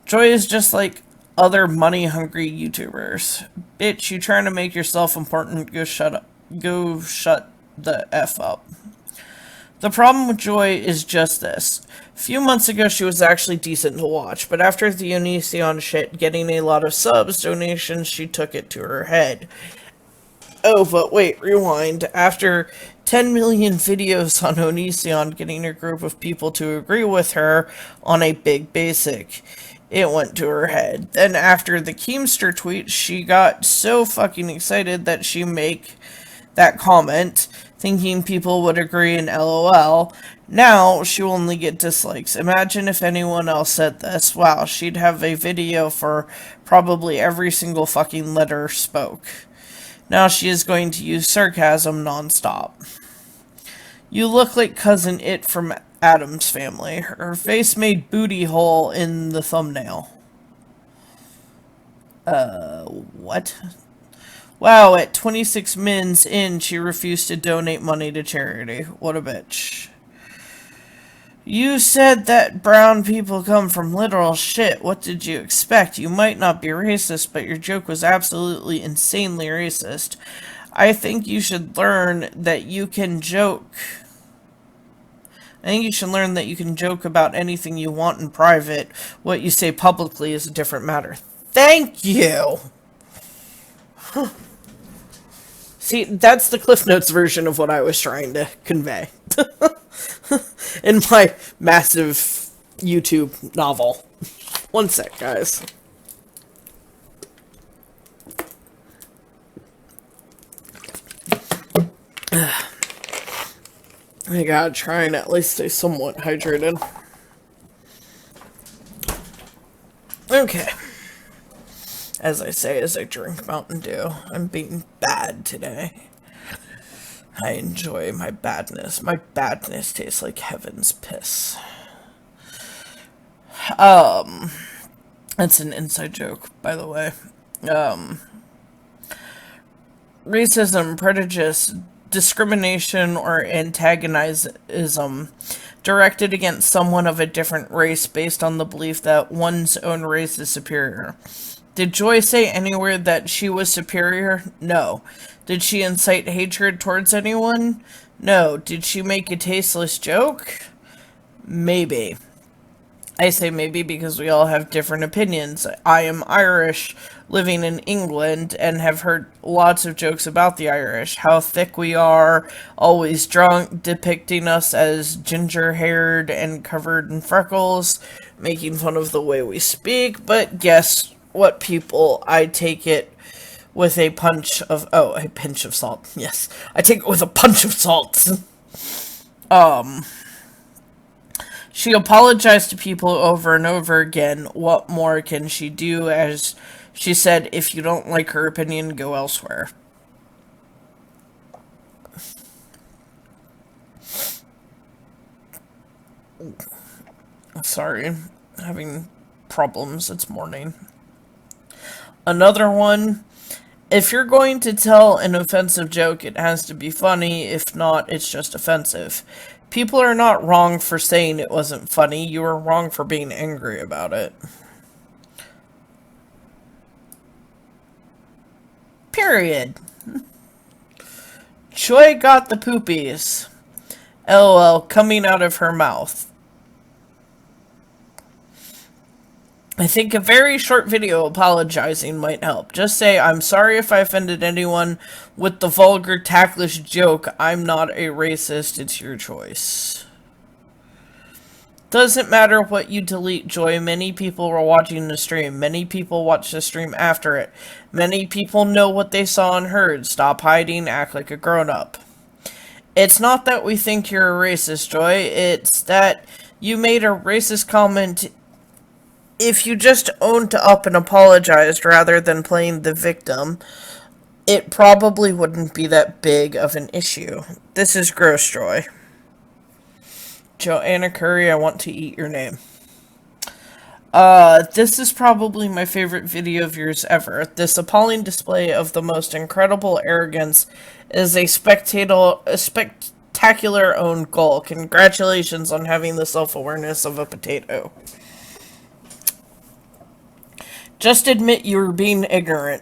Joy is just like other money-hungry YouTubers. Bitch, you trying to make yourself important, go shut up. Go shut the F up. The problem with Joy is just this. A few months ago, she was actually decent to watch, but after the Onision shit getting a lot of subs, donations, she took it to her head. Oh, but wait, rewind. After 10 million videos on Onision getting a group of people to agree with her on a big basic, it went to her head. Then after the Keemster tweet, she got so fucking excited that she make that comment, thinking people would agree and LOL. Now, she will only get dislikes. Imagine if anyone else said this. Wow, she'd have a video for probably every single fucking letter spoke. Now she is going to use sarcasm nonstop. You look like Cousin It from Addams Family. Her face made booty hole in the thumbnail. What? Wow, at 26 mins in, she refused to donate money to charity. What a bitch. You said that brown people come from literal shit. What did you expect? You might not be racist, but your joke was absolutely insanely racist. I think you should learn that you can joke. I think you should learn that you can joke about anything you want in private. What you say publicly is a different matter. Thank you! See, that's the Cliff Notes version of what I was trying to convey. In my massive YouTube novel. One sec, guys. I gotta try and at least stay somewhat hydrated. Okay. As I say as I drink Mountain Dew, I'm being bad today. I enjoy my badness. My badness tastes like heaven's piss. That's an inside joke, by the way. Racism, prejudice, discrimination, or antagonism directed against someone of a different race based on the belief that one's own race is superior. Did Joy say anywhere that she was superior? No. Did she incite hatred towards anyone? No. Did she make a tasteless joke? Maybe. I say maybe because we all have different opinions. I am Irish, living in England, and have heard lots of jokes about the Irish. How thick we are, always drunk, depicting us as ginger-haired and covered in freckles, making fun of the way we speak. But guess what, people? I take it with a pinch of salt. Yes, I take it with a punch of salt. She apologized to people over and over again. What more can she do? As she said, if you don't like her opinion, go elsewhere. Sorry, having problems. It's morning. Another one. If you're going to tell an offensive joke, it has to be funny. If not, it's just offensive. People are not wrong for saying it wasn't funny. You were wrong for being angry about it. Period. Joy got the poopies. LOL, coming out of her mouth. I think a very short video apologizing might help. Just say, I'm sorry if I offended anyone with the vulgar, tactless joke. I'm not a racist. It's your choice. Doesn't matter what you delete, Joy. Many people were watching the stream. Many people watched the stream after it. Many people know what they saw and heard. Stop hiding. Act like a grown-up. It's not that we think you're a racist, Joy. It's that you made a racist comment. If you just owned up and apologized rather than playing the victim, it probably wouldn't be that big of an issue. This is gross, Joy. Joanna Curry, I want to eat your name. This is probably my favorite video of yours ever. This appalling display of the most incredible arrogance is a spectacular own goal. Congratulations on having the self-awareness of a potato. Just admit you were being ignorant.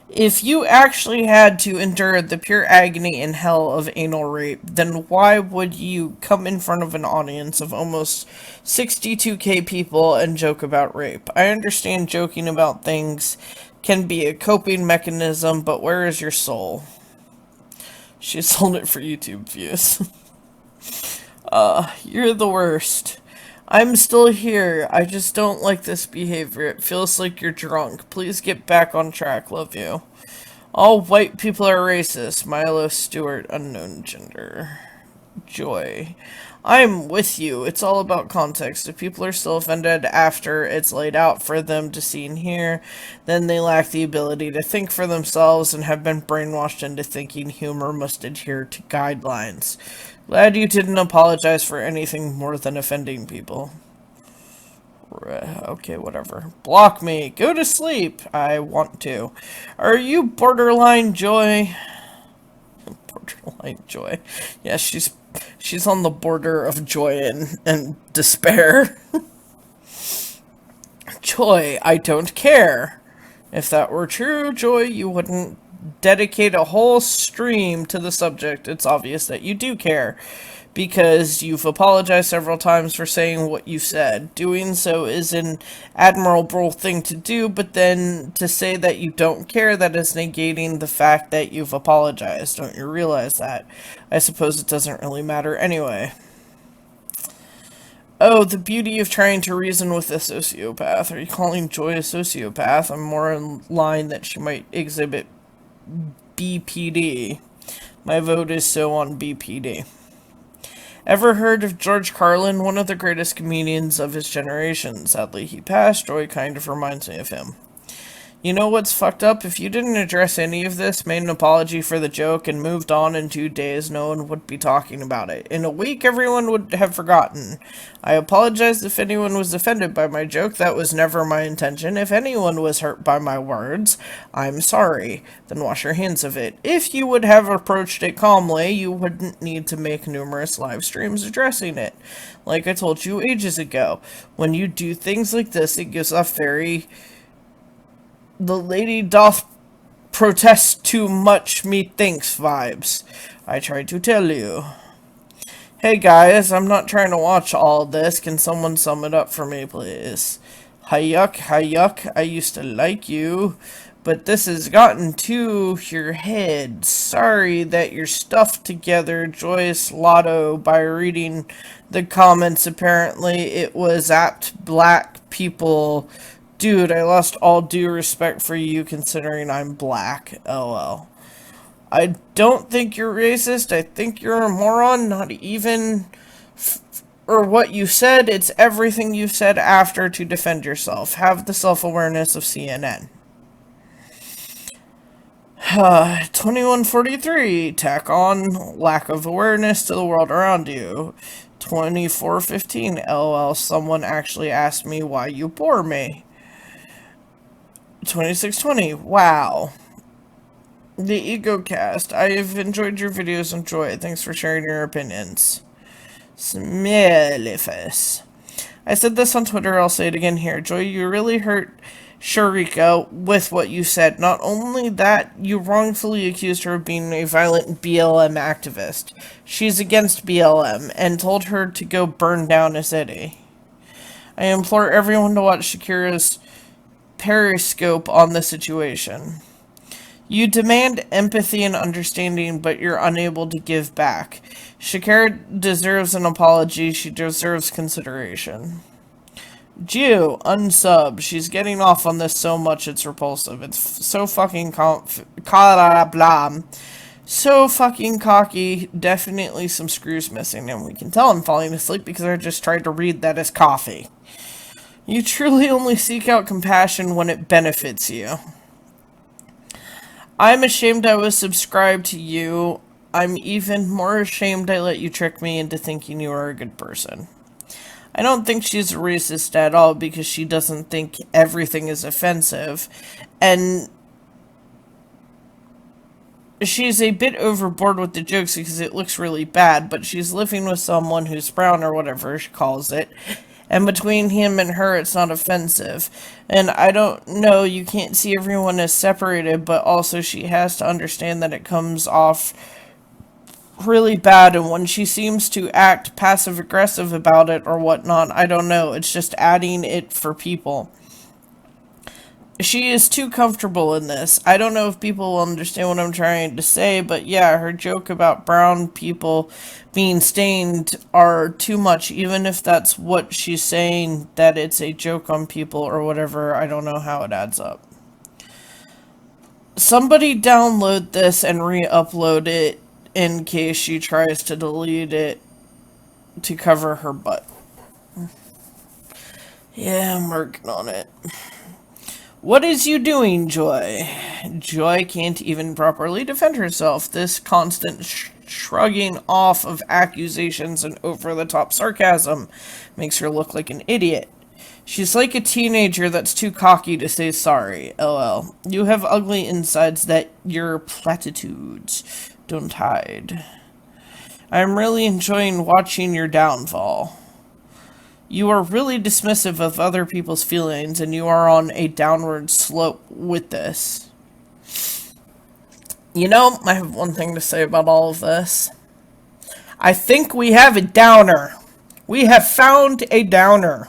If you actually had to endure the pure agony and hell of anal rape, then why would you come in front of an audience of almost 62k people and joke about rape? I understand joking about things can be a coping mechanism, but where is your soul? She sold it for YouTube views. You're the worst. I'm still here. I just don't like this behavior. It feels like you're drunk. Please get back on track. Love you. All white people are racist. Milo Stewart, unknown gender. Joy. I'm with you. It's all about context. If people are still offended after it's laid out for them to see and hear, then they lack the ability to think for themselves and have been brainwashed into thinking humor must adhere to guidelines. Glad you didn't apologize for anything more than offending people. Okay, whatever. Block me. Go to sleep. I want to. Are you borderline Joy? Borderline Joy. Yeah, she's on the border of joy and despair. Joy, I don't care. If that were true, Joy, you wouldn't dedicate a whole stream to the subject. It's obvious that you do care, because you've apologized several times for saying what you said. Doing so is an admirable thing to do, but then to say that you don't care, that is negating the fact that you've apologized. Don't you realize that? I suppose it doesn't really matter anyway. Oh, the beauty of trying to reason with a sociopath. Are you calling Joy a sociopath? I'm more in line that she might exhibit BPD. My vote is so on BPD. Ever heard of George Carlin, one of the greatest comedians of his generation? Sadly, he passed. Joy kind of reminds me of him. You know what's fucked up? If you didn't address any of this, made an apology for the joke, and moved on in 2 days, no one would be talking about it. In a week, everyone would have forgotten. I apologize if anyone was offended by my joke. That was never my intention. If anyone was hurt by my words, I'm sorry. Then wash your hands of it. If you would have approached it calmly, you wouldn't need to make numerous live streams addressing it. Like I told you ages ago, when you do things like this, it gives off very... the lady doth protest too much, methinks vibes. I tried to tell you. Hey guys, I'm not trying to watch all this. Can someone sum it up for me, please? Hayuk, I used to like you, but this has gotten to your head. Sorry that you're stuffed together, Joyous Lotto, by reading the comments. Apparently it was apt black people. Dude, I lost all due respect for you considering I'm black. LOL. I don't think you're racist. I think you're a moron. Not even... or what you said. It's everything you said after to defend yourself. Have the self-awareness of CNN. 2143. Tack on lack of awareness to the world around you. 2415. LOL. Someone actually asked me why you bore me. 2620. Wow. The Ego Cast. I have enjoyed your videos. Enjoy it. Thanks for sharing your opinions. Smellifus. I said this on Twitter. I'll say it again here. Joy, you really hurt Sharika with what you said. Not only that, you wrongfully accused her of being a violent BLM activist. She's against BLM and told her to go burn down a city. I implore everyone to watch Shakira's Periscope on the situation. You demand empathy and understanding, but you're unable to give back. Shakira deserves an apology. She deserves consideration. Jew, unsub. She's getting off on this so much it's repulsive. It's so fucking so fucking cocky. Definitely some screws missing, and we can tell I'm falling asleep because I just tried to read that as coffee. You truly only seek out compassion when it benefits you. I'm ashamed I was subscribed to you. I'm even more ashamed I let you trick me into thinking you are a good person. I don't think she's a racist at all because she doesn't think everything is offensive. And she's a bit overboard with the jokes because it looks really bad, but she's living with someone who's brown or whatever she calls it. And between him and her, it's not offensive. And I don't know, you can't see everyone as separated, but also she has to understand that it comes off really bad. And when she seems to act passive-aggressive about it or whatnot, I don't know. It's just adding it for people. She is too comfortable in this. I don't know if people will understand what I'm trying to say, but yeah, her joke about brown people being stained are too much, even if that's what she's saying, that it's a joke on people or whatever. I don't know how it adds up. Somebody download this and re-upload it in case she tries to delete it to cover her butt. Yeah, I'm working on it. What is you doing, Joy? Joy can't even properly defend herself. This constant shrugging off of accusations and over-the-top sarcasm makes her look like an idiot. She's like a teenager that's too cocky to say sorry. LL. You have ugly insides that your platitudes don't hide. I'm really enjoying watching your downfall. You are really dismissive of other people's feelings, and you are on a downward slope with this. You know, I have one thing to say about all of this. I think we have a downer. We have found a downer.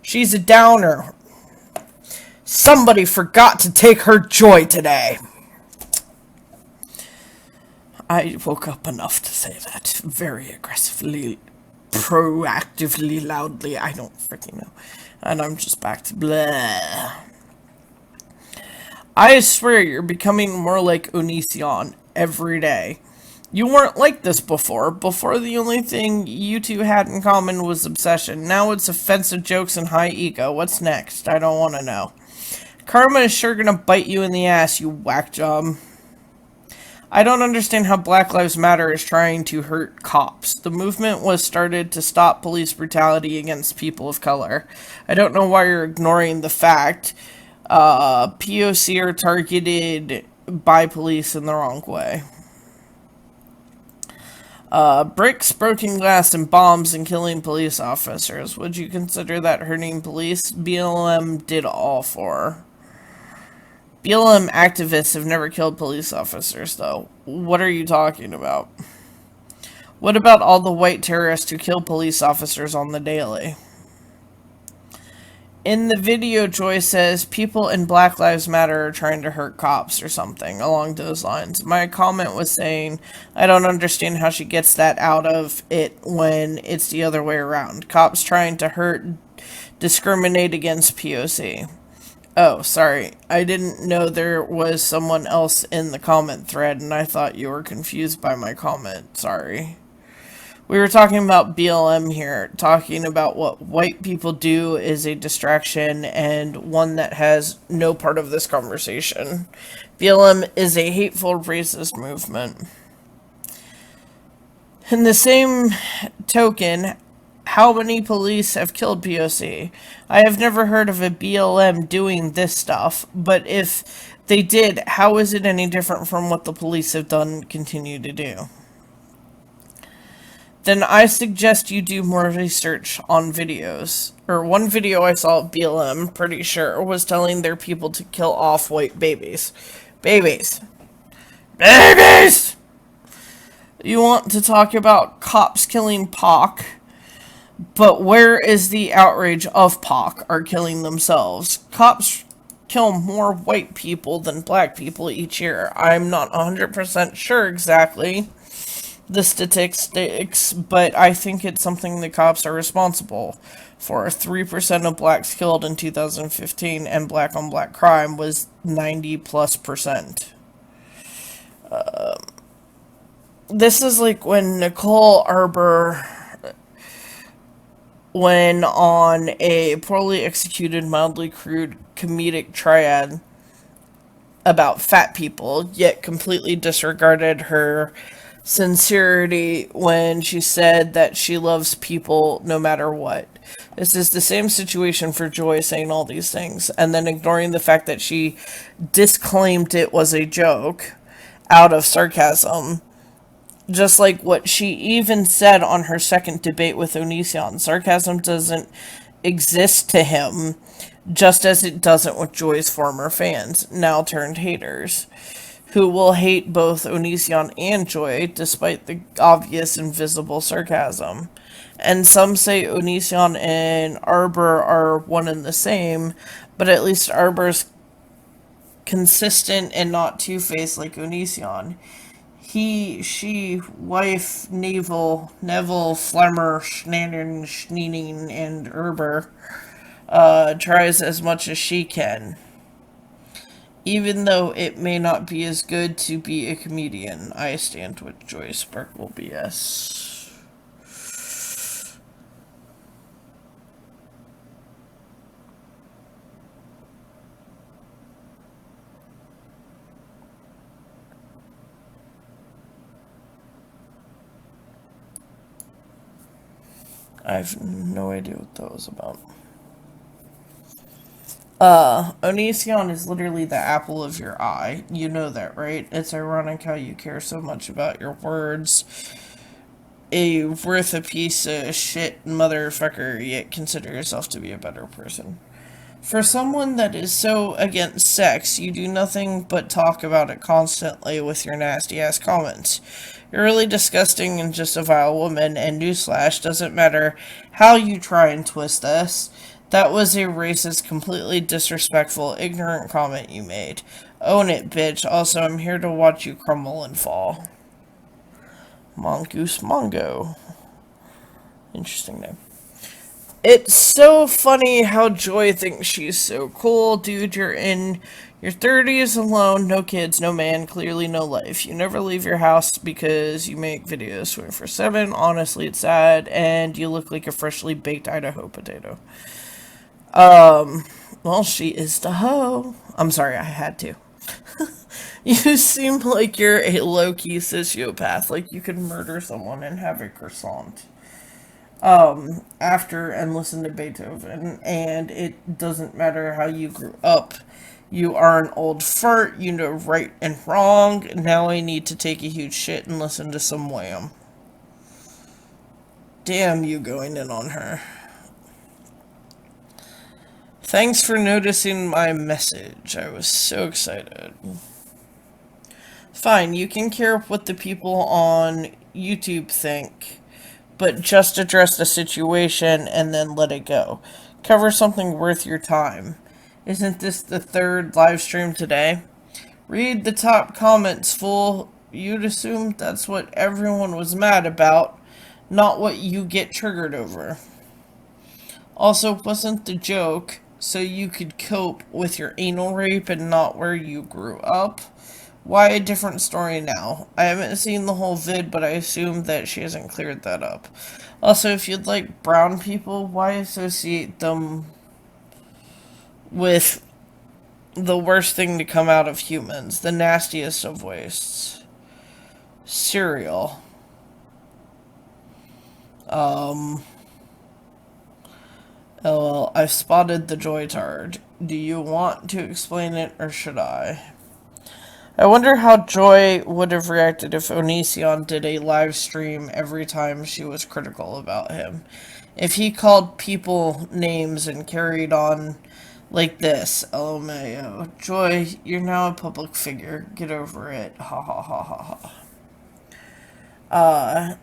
She's a downer. Somebody forgot to take her joy today. I woke up enough to say that very aggressively, proactively, loudly. I don't freaking know. And I'm just back to blah. I swear you're becoming more like Onision every day. You weren't like this before. Before, the only thing you two had in common was obsession. Now it's offensive jokes and high ego. What's next? I don't want to know. Karma is sure gonna bite you in the ass, you whack job. I don't understand how Black Lives Matter is trying to hurt cops. The movement was started to stop police brutality against people of color. I don't know why you're ignoring the fact POC are targeted by police in the wrong way. Bricks, broken glass, and bombs and killing police officers. Would you consider that hurting police? BLM did all for. BLM activists have never killed police officers, though. What are you talking about? What about all the white terrorists who kill police officers on the daily? In the video, Joy says people in Black Lives Matter are trying to hurt cops or something along those lines. My comment was saying, I don't understand how she gets that out of it when it's the other way around. Cops trying to hurt, discriminate against POC. Oh, sorry. I didn't know there was someone else in the comment thread, and I thought you were confused by my comment. Sorry. We were talking about BLM here. Talking about what white people do is a distraction and one that has no part of this conversation. BLM is a hateful, racist movement. In the same token, how many police have killed POC? I have never heard of a BLM doing this stuff, but if they did, how is it any different from what the police have done and continue to do? Then I suggest you do more research on videos. Or one video I saw of BLM, pretty sure, was telling their people to kill off white babies. Babies! Babies! You want to talk about cops killing POC, but where is the outrage of POC are killing themselves? Cops kill more white people than black people each year. I'm not 100% sure exactly the statistics, but I think it's something the cops are responsible for. 3% of blacks killed in 2015, and black on black crime was 90+%. This is like when Nicole Arbor went on a poorly executed, mildly crude comedic triad about fat people, yet completely disregarded her sincerity when she said that she loves people no matter what. This is the same situation for Joy saying all these things and then ignoring the fact that she disclaimed it was a joke out of sarcasm. Just like what she even said on her second debate with Onision. Sarcasm doesn't exist to him, just as it doesn't with Joy's former fans, now turned haters, who will hate both Onision and Joy despite the obvious invisible sarcasm. And some say Onision and Arbor are one and the same, but at least Arbor's consistent and not two-faced like Onision. He, she, wife, Neville, Flemmer, Schnannen, Schneening, and Arbor tries as much as she can. Even though it may not be as good to be a comedian, I stand with Joy Sparkle BS. I have no idea what that was about. Onision is literally the apple of your eye. You know that, right? It's ironic how you care so much about your words. Worth a piece of shit motherfucker, yet consider yourself to be a better person. For someone that is so against sex, you do nothing but talk about it constantly with your nasty ass comments. You're really disgusting and just a vile woman, and newsflash, doesn't matter how you try and twist this. That was a racist, completely disrespectful, ignorant comment you made. Own it, bitch. Also, I'm here to watch you crumble and fall. Mongoose Mongo. Interesting name. It's so funny how Joy thinks she's so cool. Dude, you're in your 30s alone, no kids, no man, clearly no life. You never leave your house because you make videos 24/7. Honestly, it's sad, and you look like a freshly baked Idaho potato. Well, she is the hoe. I'm sorry, I had to. You seem like you're a low-key sociopath, like you could murder someone and have a croissant. After and listen to Beethoven, and it doesn't matter how you grew up. You are an old fart, you know right and wrong. Now I need to take a huge shit and listen to some Wham. Damn you going in on her. Thanks for noticing my message. I was so excited. Fine, you can care what the people on YouTube think, but just address the situation and then let it go. Cover something worth your time. Isn't this the third live stream today? Read the top comments, fool. You'd assume that's what everyone was mad about, not what you get triggered over. Also, wasn't the joke so you could cope with your anal rape and not where you grew up? Why a different story now? I haven't seen the whole vid, but I assume that she hasn't cleared that up. Also, if you'd like brown people, why associate them with the worst thing to come out of humans? The nastiest of wastes. Cereal. LOL, I've spotted the joytard. Do you want to explain it, or should I? I wonder how Joy would have reacted if Onision did a live stream every time she was critical about him. If he called people names and carried on like this. LMAO. Joy, you're now a public figure. Get over it. Ha ha ha ha ha.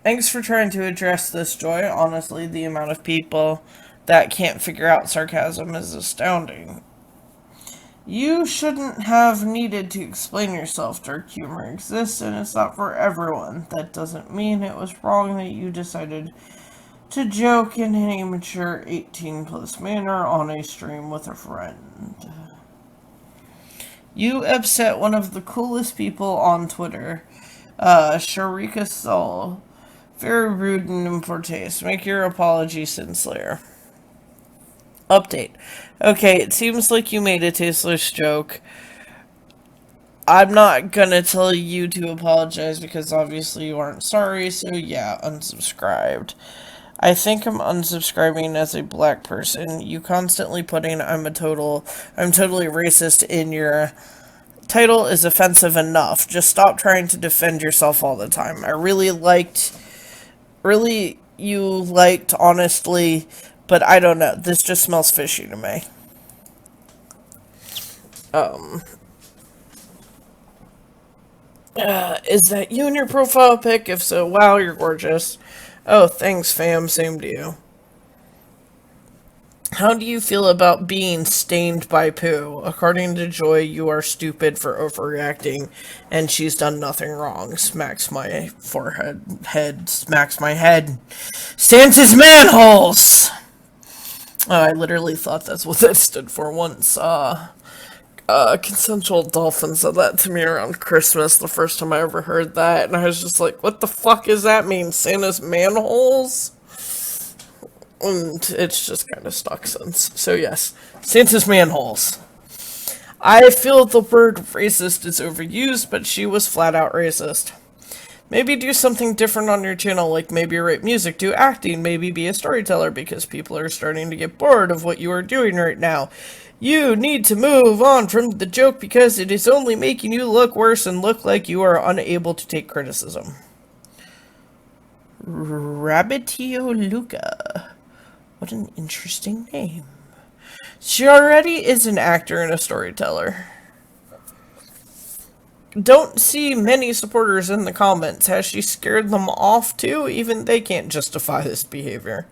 Thanks for trying to address this, Joy. Honestly, the amount of people that can't figure out sarcasm is astounding. You shouldn't have needed to explain yourself. Dark humor exists, and it's not for everyone. That doesn't mean it was wrong that you decided to joke in an immature 18-plus manner on a stream with a friend. You upset one of the coolest people on Twitter, Sharika Soul. Very rude and in poor taste. Make your apology sincere. Update. Okay, it seems like you made a tasteless joke. I'm not gonna tell you to apologize because obviously you aren't sorry, so yeah, unsubscribed. I think I'm unsubscribing as a black person. You constantly putting I'm totally racist in your title is offensive enough. Just stop trying to defend yourself all the time. You liked, honestly, but I don't know. This just smells fishy to me. Is that you in your profile pic? If so, wow, you're gorgeous. Oh, thanks, fam. Same to you. How do you feel about being stained by poo? According to Joy, you are stupid for overreacting, and she's done nothing wrong. Smacks my forehead, smacks my head. Santa's manholes! Oh, I literally thought that's what that stood for once. Consensual Dolphin said that to me around Christmas, the first time I ever heard that, and I was just like, what the fuck does that mean? Santa's manholes? And it's just kind of stuck since. So yes, Santa's manholes. I feel the word racist is overused, but she was flat out racist. Maybe do something different on your channel, like maybe write music, do acting, maybe be a storyteller, because people are starting to get bored of what you are doing right now. You need to move on from the joke because it is only making you look worse and look like you are unable to take criticism. Rabbitio Luca. What an interesting name. She already is an actor and a storyteller. Don't see many supporters in the comments. Has she scared them off too? Even they can't justify this behavior.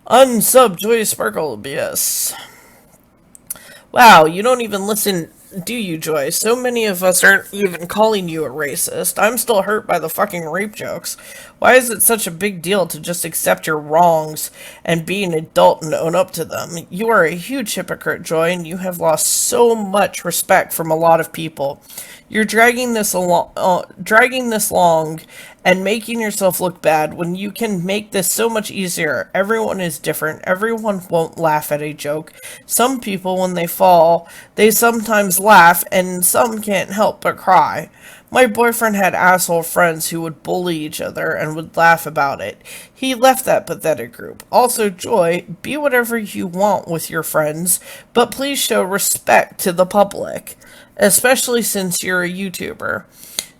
Unsub Joy Sparkle BS. Wow, you don't even listen, do you, Joy? So many of us aren't even calling you a racist. I'm still hurt by the fucking rape jokes. Why is it such a big deal to just accept your wrongs and be an adult and own up to them? You are a huge hypocrite, Joy, and you have lost so much respect from a lot of people. You're dragging this long and making yourself look bad when you can make this so much easier. Everyone is different. Everyone won't laugh at a joke. Some people, when they fall, they sometimes laugh, and some can't help but cry. My boyfriend had asshole friends who would bully each other and would laugh about it. He left that pathetic group. Also, Joy, be whatever you want with your friends, but please show respect to the public, especially since you're a YouTuber.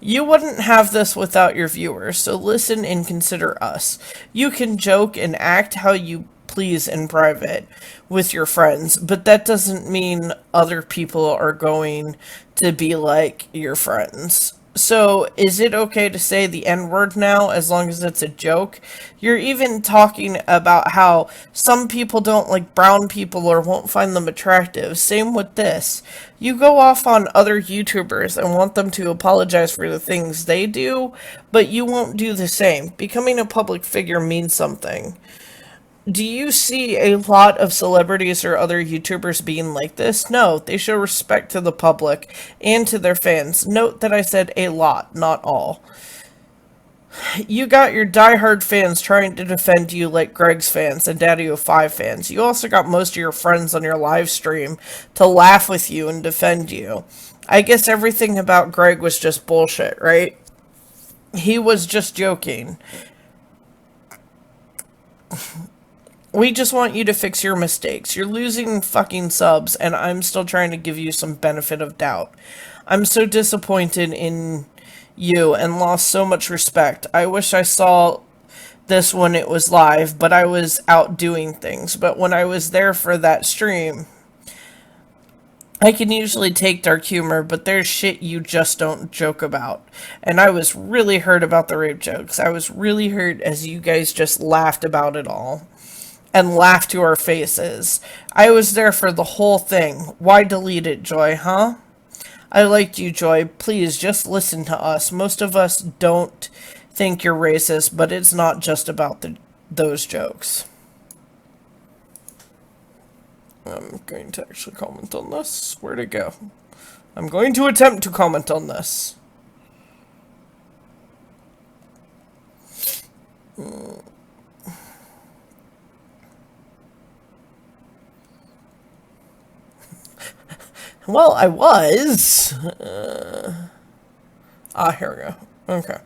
You wouldn't have this without your viewers, so listen and consider us. You can joke and act how you please in private with your friends, but that doesn't mean other people are going to be like your friends. So, is it okay to say the N-word now, as long as it's a joke? You're even talking about how some people don't like brown people or won't find them attractive. Same with this. You go off on other YouTubers and want them to apologize for the things they do, but you won't do the same. Becoming a public figure means something. Do you see a lot of celebrities or other YouTubers being like this? No, they show respect to the public and to their fans. Note that I said a lot, not all. You got your diehard fans trying to defend you like Greg's fans and Daddy05 fans. You also got most of your friends on your live stream to laugh with you and defend you. I guess everything about Greg was just bullshit, right? He was just joking. We just want you to fix your mistakes. You're losing fucking subs, and I'm still trying to give you some benefit of doubt. I'm so disappointed in you and lost so much respect. I wish I saw this when it was live, but I was out doing things. But when I was there for that stream, I can usually take dark humor, but there's shit you just don't joke about. And I was really hurt about the rape jokes. I was really hurt as you guys just laughed about it all. And laugh to our faces. I was there for the whole thing. Why delete it, Joy, huh? I liked you, Joy. Please, just listen to us. Most of us don't think you're racist, but it's not just about those jokes. I'm going to actually comment on this. Where'd it go? I'm going to attempt to comment on this. Well, I was. Here we go. Okay.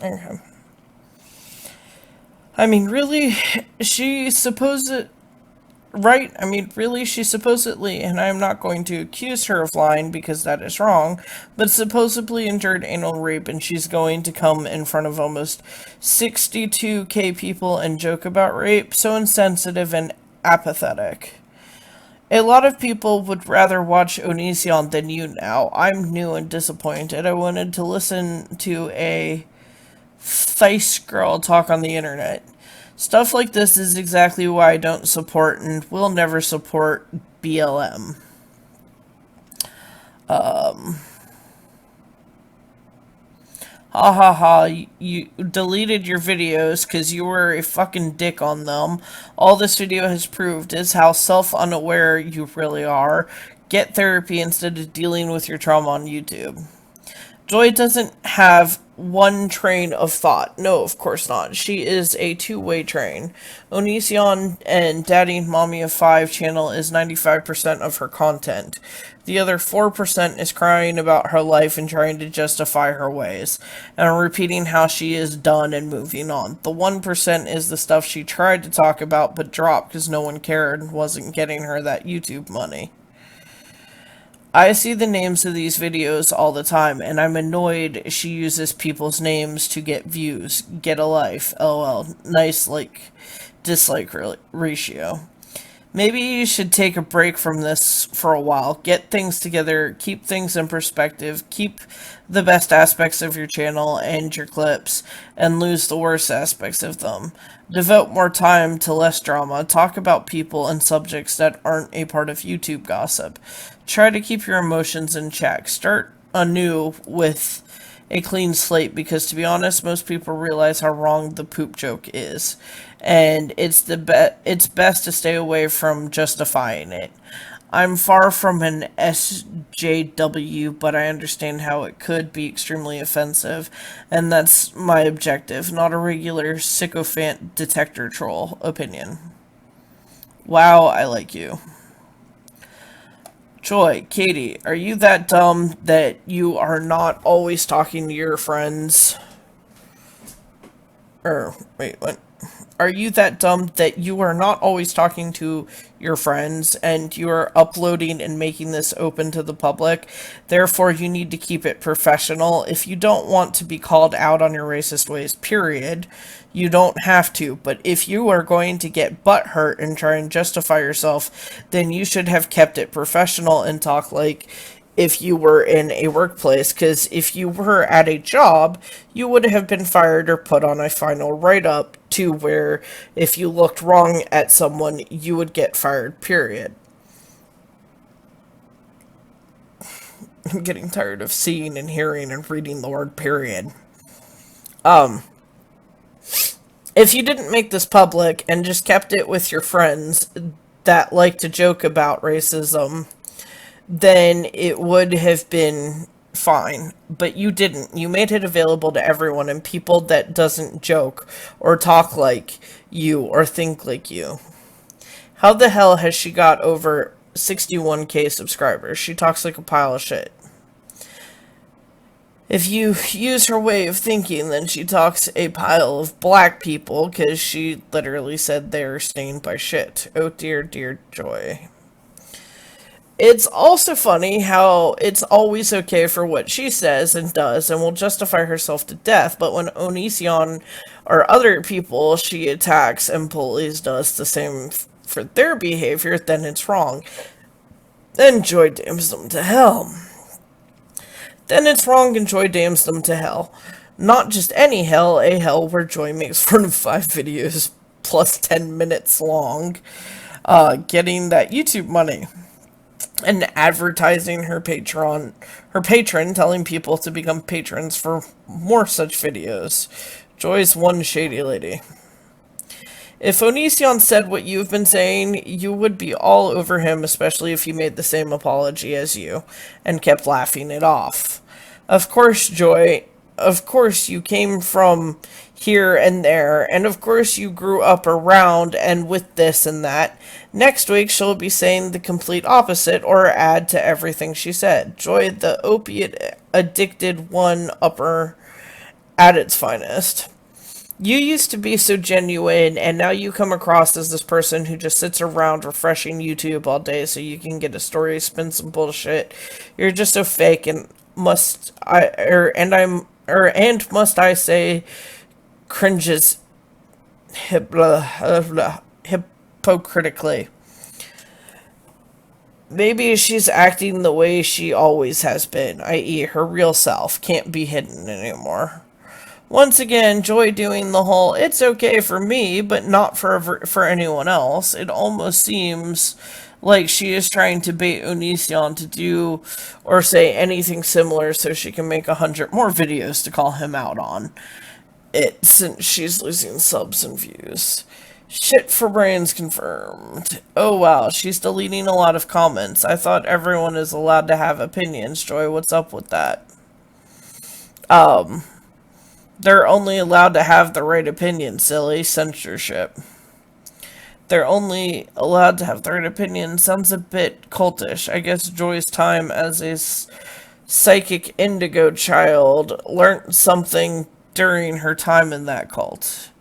Okay. I mean, really, she right? I mean, really, she supposedly, and I'm not going to accuse her of lying because that is wrong, but supposedly endured anal rape, and she's going to come in front of almost 62K people and joke about rape? So insensitive and apathetic. A lot of people would rather watch Onision than you now. I'm new and disappointed. I wanted to listen to a face girl talk on the internet. Stuff like this is exactly why I don't support and will never support BLM. Ha ha ha, you deleted your videos because you were a fucking dick on them. All this video has proved is how self-unaware you really are. Get therapy instead of dealing with your trauma on YouTube. Joy doesn't have one train of thought. No, of course not. She is a two-way train. Onision and Daddy and Mommy of 5 channel is 95% of her content. The other 4% is crying about her life and trying to justify her ways, and repeating how she is done and moving on. The 1% is the stuff she tried to talk about but dropped because no one cared and wasn't getting her that YouTube money. I see the names of these videos all the time, and I'm annoyed she uses people's names to get views. Get a life. LOL. Nice dislike ratio. Maybe you should take a break from this for a while. Get things together, keep things in perspective, keep the best aspects of your channel and your clips, and lose the worst aspects of them. Devote more time to less drama. Talk about people and subjects that aren't a part of YouTube gossip. Try to keep your emotions in check. Start anew with a clean slate, because to be honest, most people realize how wrong the poop joke is, and it's best to stay away from justifying it. I'm far from an SJW, but I understand how it could be extremely offensive, and that's my objective, not a regular sycophant detector troll opinion. Wow, I like you. Joy, Katie, are you that dumb that you are not always talking to your friends? Wait, what? Are you that dumb that you are not always talking to your friends and you are uploading and making this open to the public? Therefore, you need to keep it professional. If you don't want to be called out on your racist ways, period, you don't have to. But if you are going to get butthurt and try and justify yourself, then you should have kept it professional and talk like if you were in a workplace, because if you were at a job, you would have been fired or put on a final write-up to where if you looked wrong at someone, you would get fired, period. I'm getting tired of seeing and hearing and reading the word period. If you didn't make this public and just kept it with your friends that like to joke about racism, then it would have been fine. But you didn't. You made it available to everyone and people that doesn't joke or talk like you or think like you. How the hell has she got over 61K subscribers? She talks like a pile of shit. If you use her way of thinking, then she talks a pile of black people, because she literally said they're stained by shit. Oh dear, dear Joy. It's also funny how it's always okay for what she says and does and will justify herself to death, but when Onision or other people she attacks and bullies does the same for their behavior, then it's wrong. Then Joy damns them to hell. Then it's wrong and Joy damns them to hell. Not just any hell, a hell where Joy makes fun of 5 videos plus 10 minutes long, getting that YouTube money. And advertising her patron, telling people to become patrons for more such videos. Joy's one shady lady. If Onision said what you've been saying, you would be all over him, especially if he made the same apology as you, and kept laughing it off. Of course, Joy, of course you came from here and there, and of course you grew up around and with this and that. Next week she'll be saying the complete opposite or add to everything she said. Joy, the opiate addicted one-upper at its finest. You used to be so genuine, and now you come across as this person who just sits around refreshing YouTube all day so you can get a story, spin some bullshit. You're just so fake, and must I say, cringes hypocritically. Maybe she's acting the way she always has been, i.e., her real self can't be hidden anymore. Once again, Joy doing the whole, it's okay for me, but not for anyone else. It almost seems like she is trying to bait Onision to do or say anything similar so she can make 100 more videos to call him out on it since she's losing subs and views. Shit for brains confirmed. Oh wow, she's deleting a lot of comments. I thought everyone is allowed to have opinions. Joy, what's up with that? They're only allowed to have the right opinion, silly. Censorship. They're only allowed to have the right opinion. Sounds a bit cultish. I guess Joy's time as a psychic indigo child learned something during her time in that cult.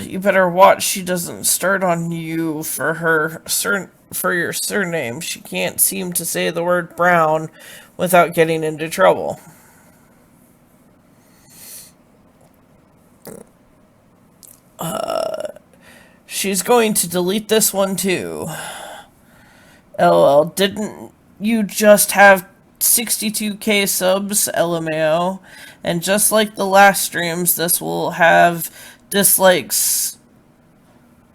You better watch she doesn't start on you for your surname. She can't seem to say the word brown without getting into trouble. She's going to delete this one too. LOL, didn't you just have 62k subs, LMAO? And just like the last streams, this will have dislikes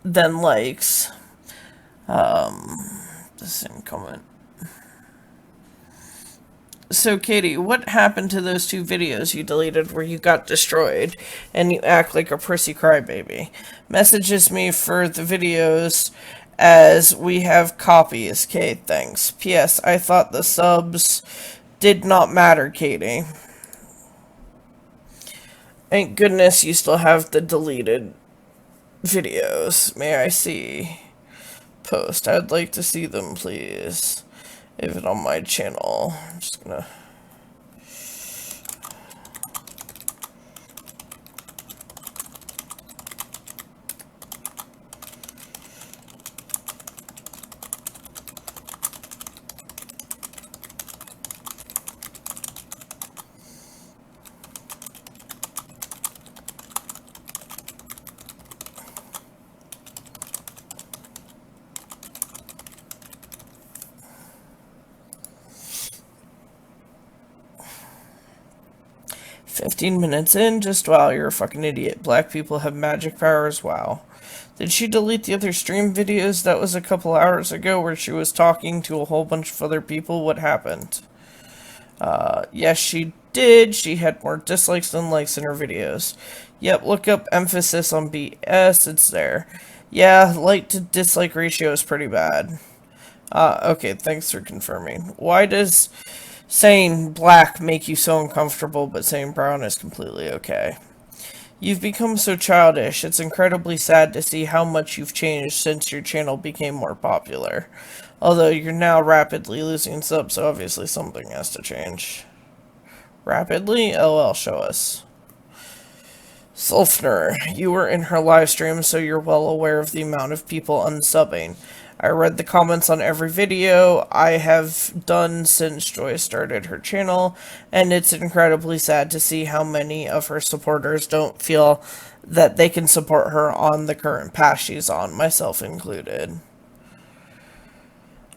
than likes. This didn't comment. So, Katie, what happened to those 2 videos you deleted where you got destroyed and you act like a prissy crybaby? Messages me for the videos as we have copies. Kate, thanks. P.S. I thought the subs did not matter, Katie. Thank goodness you still have the deleted videos. May I see? Post. I'd like to see them, please. If it on my channel. I'm just gonna... "15 minutes in, just wow, you're a fucking idiot. Black people have magic powers, wow." Did she delete the other stream videos? That was a couple hours ago where she was talking to a whole bunch of other people. What happened? Yes, she did. She had more dislikes than likes in her videos. Yep, look up emphasis on BS. It's there. Yeah, like to dislike ratio is pretty bad. Okay, thanks for confirming. Why does saying black make you so uncomfortable, but saying brown is completely okay? You've become so childish. It's incredibly sad to see how much you've changed since your channel became more popular. Although you're now rapidly losing subs, so obviously something has to change. Rapidly? LOL, show us. Sulfner, you were in her live stream, so you're well aware of the amount of people unsubbing. I read the comments on every video I have done since Joy started her channel, and it's incredibly sad to see how many of her supporters don't feel that they can support her on the current path she's on, myself included.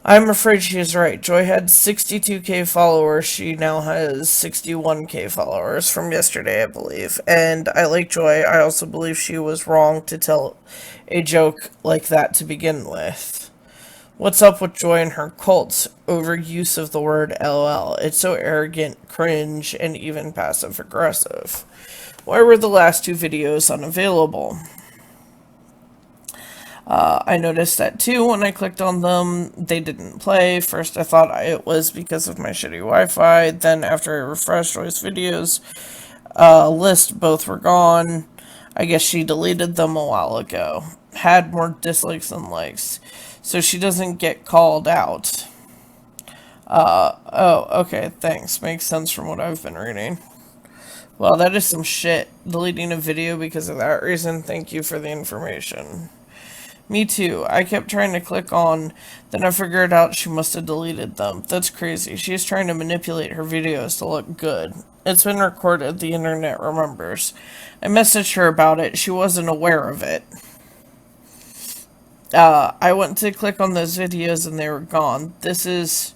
I'm afraid she is right. Joy had 62k followers. She now has 61k followers from yesterday, I believe. And I like Joy. I also believe she was wrong to tell a joke like that to begin with. What's up with Joy and her cult's overuse of the word LOL? It's so arrogant, cringe, and even passive-aggressive. Why were the last 2 videos unavailable? I noticed that too when I clicked on them. They didn't play. First I thought it was because of my shitty Wi-Fi. Then after I refreshed Joy's videos list, both were gone. I guess she deleted them a while ago. Had more dislikes than likes. So she doesn't get called out. Oh, okay, thanks. Makes sense from what I've been reading. Well, that is some shit. Deleting a video because of that reason. Thank you for the information. Me too. I kept trying to click on, then I figured out she must have deleted them. That's crazy. She's trying to manipulate her videos to look good. It's been recorded. The internet remembers. I messaged her about it. She wasn't aware of it. I went to click on those videos and they were gone. This is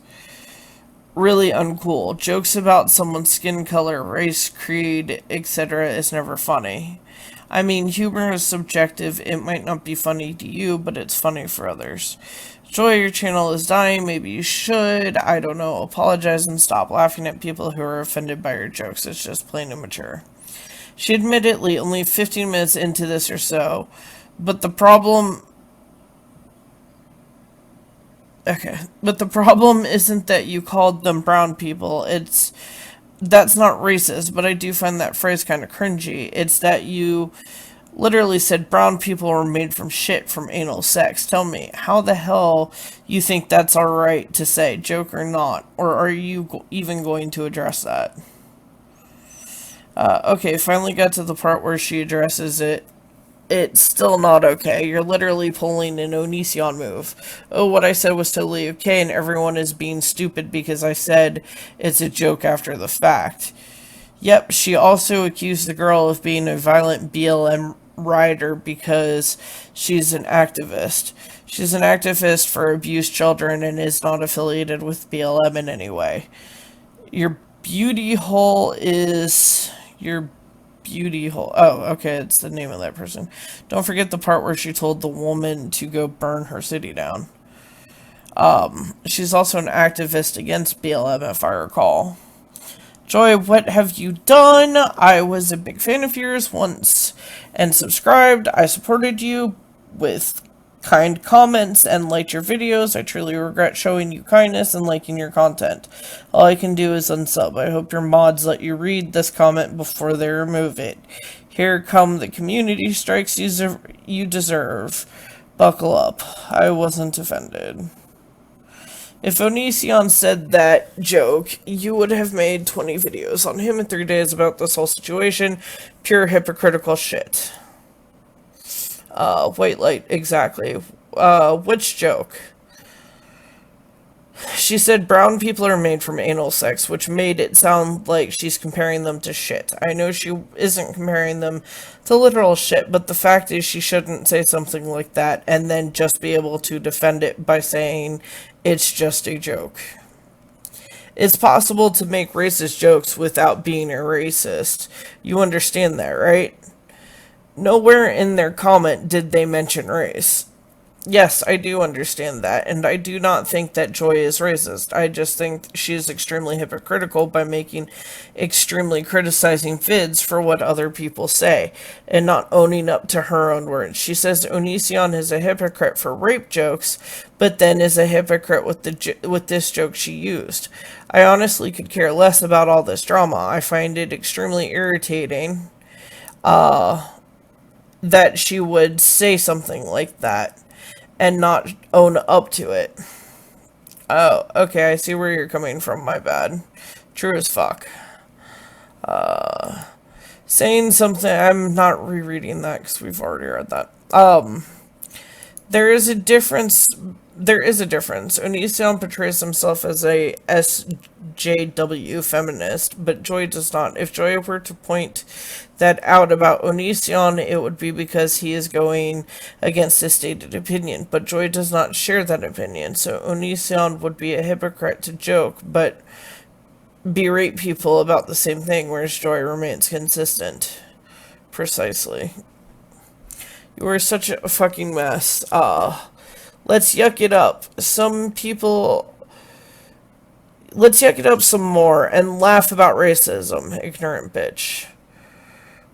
really uncool. Jokes about someone's skin color, race, creed, etc. is never funny. I mean, humor is subjective. It might not be funny to you, but it's funny for others. Joy, your channel is dying. Maybe you should. I don't know. Apologize and stop laughing at people who are offended by your jokes. It's just plain immature. She admittedly only 15 minutes into this or so, but the problem... Okay, but the problem isn't that you called them brown people. That's not racist, but I do find that phrase kind of cringy. It's that you literally said brown people were made from shit from anal sex. Tell me, how the hell you think that's alright to say, joke or not? Or are you even going to address that? Okay, finally got to the part where she addresses it. It's still not okay. You're literally pulling an Onision move. Oh, what I said was totally okay, and everyone is being stupid because I said it's a joke after the fact. Yep, she also accused the girl of being a violent BLM rider because she's an activist. She's an activist for abused children and is not affiliated with BLM in any way. Your beauty hole is... Your beauty hole. Oh, okay, it's the name of that person. Don't forget the part where she told the woman to go burn her city down. She's also an activist against BLM, if I recall. Joy, what have you done? I was a big fan of yours once and subscribed. I supported you with kind comments and liked your videos. I truly regret showing you kindness and liking your content. All I can do is unsub. I hope your mods let you read this comment before they remove it. Here come the community strikes you deserve. Buckle up. I wasn't offended. If Onision said that joke, you would have made 20 videos on him in 3 days about this whole situation. Pure hypocritical shit. White light, exactly. Which joke? She said brown people are made from anal sex, which made it sound like she's comparing them to shit. I know she isn't comparing them to literal shit, but the fact is she shouldn't say something like that and then just be able to defend it by saying it's just a joke. It's possible to make racist jokes without being a racist. You understand that, right? Nowhere in their comment did they mention race. Yes, I do understand that, and I do not think that Joy is racist. I just think she is extremely hypocritical by making extremely criticizing vids for what other people say, and not owning up to her own words. She says Onision is a hypocrite for rape jokes, but then is a hypocrite with this joke she used. I honestly could care less about all this drama. I find it extremely irritating, that she would say something like that and not own up to it. Oh, okay, I see where you're coming from, my bad. True as fuck. Saying something, I'm not rereading that because we've already read that. There is a difference. Onision portrays himself as a SJW feminist, but Joy does not. If Joy were to point that out about Onision, it would be because he is going against his stated opinion, but Joy does not share that opinion, so Onision would be a hypocrite to joke, but berate people about the same thing, whereas Joy remains consistent. Precisely. You are such a fucking mess. Let's yuck it up. Let's yuck it up some more and laugh about racism, ignorant bitch.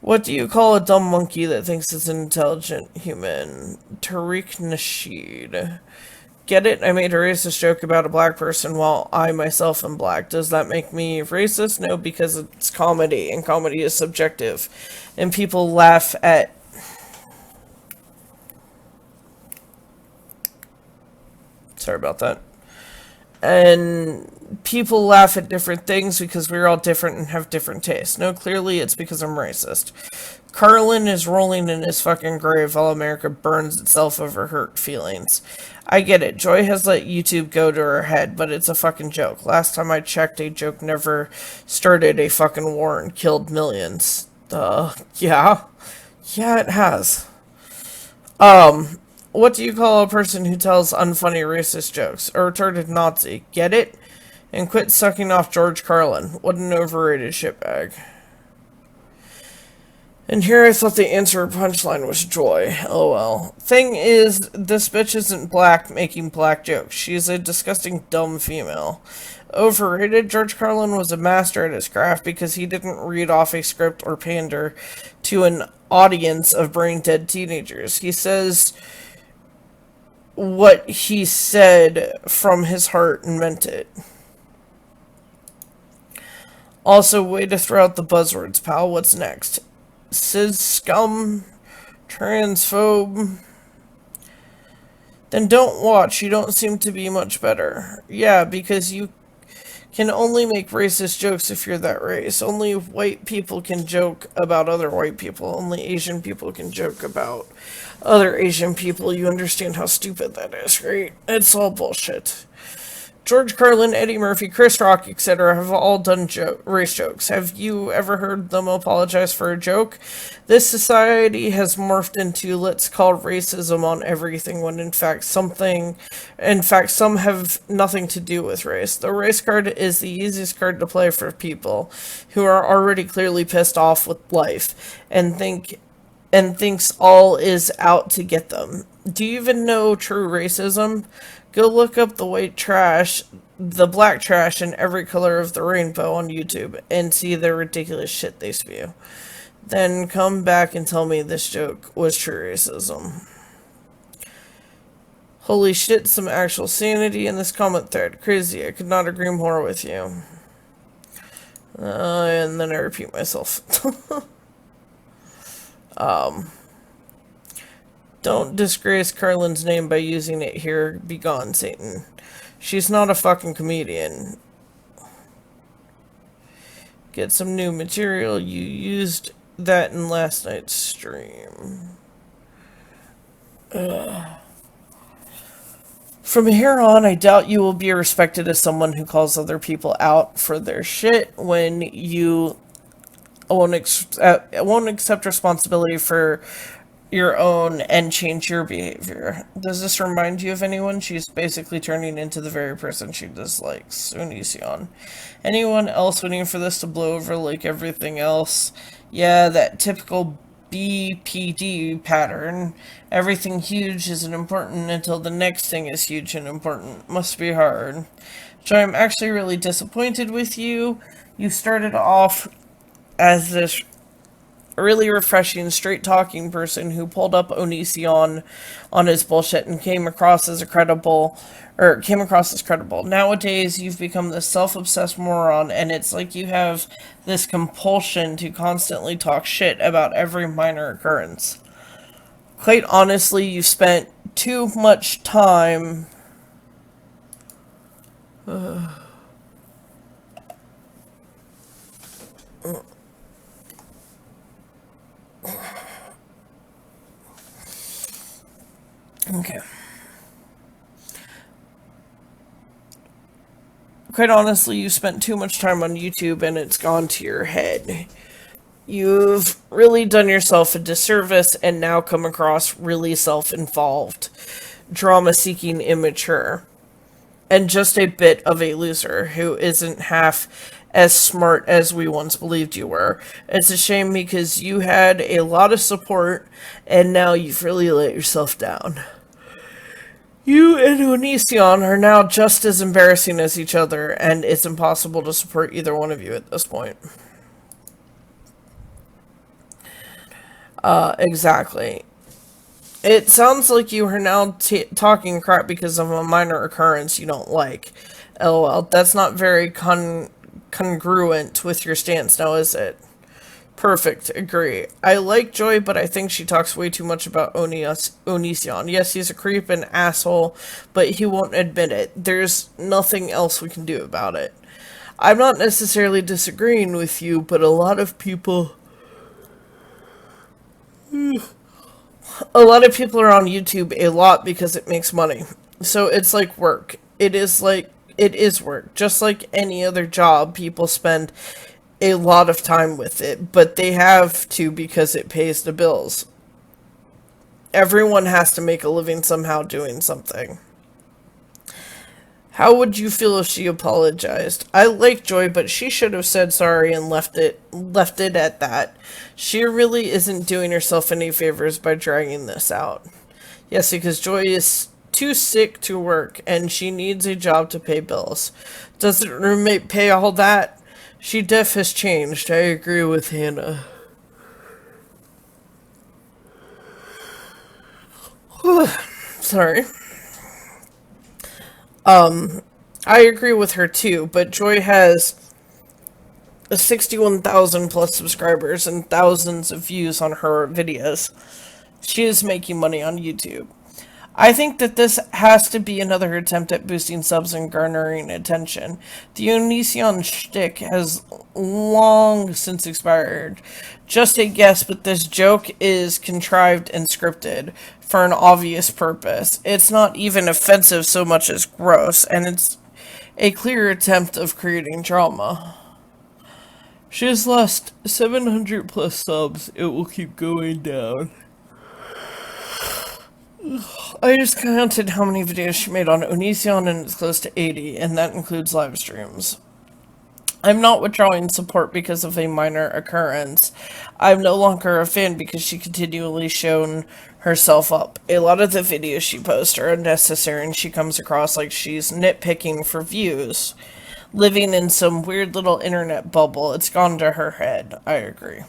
What do you call a dumb monkey that thinks it's an intelligent human? Tariq Nasheed. Get it? I made a racist joke about a black person while I myself am black. Does that make me racist? No, because it's comedy, and comedy is subjective. And people laugh at... Sorry about that. And people laugh at different things because we're all different and have different tastes. No, clearly it's because I'm racist. Carlin is rolling in his fucking grave while America burns itself over hurt feelings. I get it. Joy has let YouTube go to her head, but it's a fucking joke. Last time I checked, a joke never started a fucking war and killed millions. Yeah. Yeah, it has. What do you call a person who tells unfunny racist jokes? A retarded Nazi. Get it? And quit sucking off George Carlin. What an overrated shitbag. And here I thought the answer punchline was Joy. Oh well. Thing is, this bitch isn't black making black jokes. She's a disgusting dumb female. Overrated? George Carlin was a master at his craft because he didn't read off a script or pander to an audience of brain-dead teenagers. He says what he said from his heart and meant it. Also, way to throw out the buzzwords, pal. What's next? Cis scum? Transphobe? Then don't watch. You don't seem to be much better. Yeah, because you can only make racist jokes if you're that race. Only white people can joke about other white people. Only Asian people can joke about other Asian people. You understand how stupid that is, right? It's all bullshit. George Carlin, Eddie Murphy, Chris Rock, etc. have all done race jokes. Have you ever heard them apologize for a joke? This society has morphed into let's call racism on everything when in fact some have nothing to do with race. The race card is the easiest card to play for people who are already clearly pissed off with life and thinks all is out to get them. Do you even know true racism? Go look up the white trash, the black trash, and every color of the rainbow on YouTube and see the ridiculous shit they spew. Then come back and tell me this joke was true racism. Holy shit, some actual sanity in this comment thread. Crazy, I could not agree more with you. And then I repeat myself. Don't disgrace Carlin's name by using it here. Be gone, Satan. She's not a fucking comedian. Get some new material. You used that in last night's stream. From here on, I doubt you will be respected as someone who calls other people out for their shit when you won't accept responsibility for your own and change your behavior. Does this remind you of anyone? She's basically turning into the very person she dislikes. Onision. Anyone else waiting for this to blow over like everything else? Yeah, that typical BPD pattern. Everything huge isn't important until the next thing is huge and important. Must be hard. So I'm actually really disappointed with you. You started off as this really refreshing, straight-talking person who pulled up Onision on his bullshit and came across as credible. Nowadays, you've become this self-obsessed moron, and it's like you have this compulsion to constantly talk shit about every minor occurrence. Quite honestly, you spent too much time... Okay. Quite honestly, you spent too much time on YouTube and it's gone to your head. You've really done yourself a disservice and now come across really self-involved, drama-seeking, immature, and just a bit of a loser who isn't half as smart as we once believed you were. It's a shame because you had a lot of support and now you've really let yourself down. You and Onision are now just as embarrassing as each other, and it's impossible to support either one of you at this point. Exactly. It sounds like you are now talking crap because of a minor occurrence you don't like. LOL, that's not very congruent with your stance now, is it? Perfect. Agree. I like Joy, but I think she talks way too much about Onision. Yes, he's a creep and asshole, but he won't admit it. There's nothing else we can do about it. I'm not necessarily disagreeing with you, but a lot of people are on YouTube a lot because it makes money. So it's like work. It is work. Just like any other job, people spend a lot of time with it, but they have to because it pays the bills. Everyone has to make a living somehow doing something. How would you feel if she apologized? I like Joy, but she should have said sorry and left it at that. She really isn't doing herself any favors by dragging this out. Yes, because Joy is too sick to work and she needs a job to pay bills. Doesn't roommate pay all that? She def has changed. I agree with Hannah. Sorry. I agree with her too, but Joy has 61,000 plus subscribers and thousands of views on her videos. She is making money on YouTube. I think that this has to be another attempt at boosting subs and garnering attention. The Onision shtick has long since expired. Just a guess, but this joke is contrived and scripted for an obvious purpose. It's not even offensive so much as gross, and it's a clear attempt of creating drama. She has lost 700 plus subs. It will keep going down. I just counted how many videos she made on Onision and it's close to 80, and that includes live streams. I'm not withdrawing support because of a minor occurrence. I'm no longer a fan because she continually shown herself up. A lot of the videos she posts are unnecessary and she comes across like she's nitpicking for views. Living in some weird little internet bubble, it's gone to her head. I agree.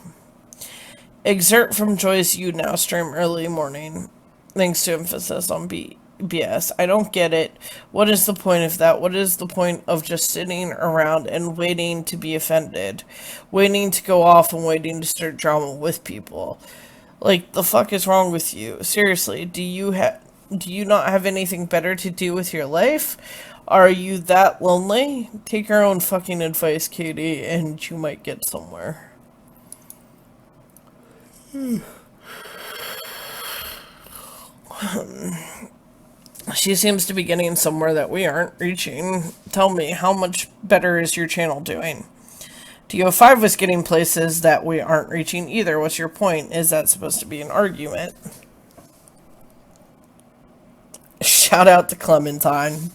Excerpt from Joy's You Now stream early morning. Thanks to emphasis on BS. I don't get it. What is the point of that? What is the point of just sitting around and waiting to be offended? Waiting to go off and waiting to start drama with people? Like, the fuck is wrong with you? Seriously, do you not have anything better to do with your life? Are you that lonely? Take your own fucking advice, Katie, and you might get somewhere. She seems to be getting somewhere that we aren't reaching. Tell me, how much better is your channel doing? DO5 was getting places that we aren't reaching either. What's your point? Is that supposed to be an argument? Shout out to Clementine.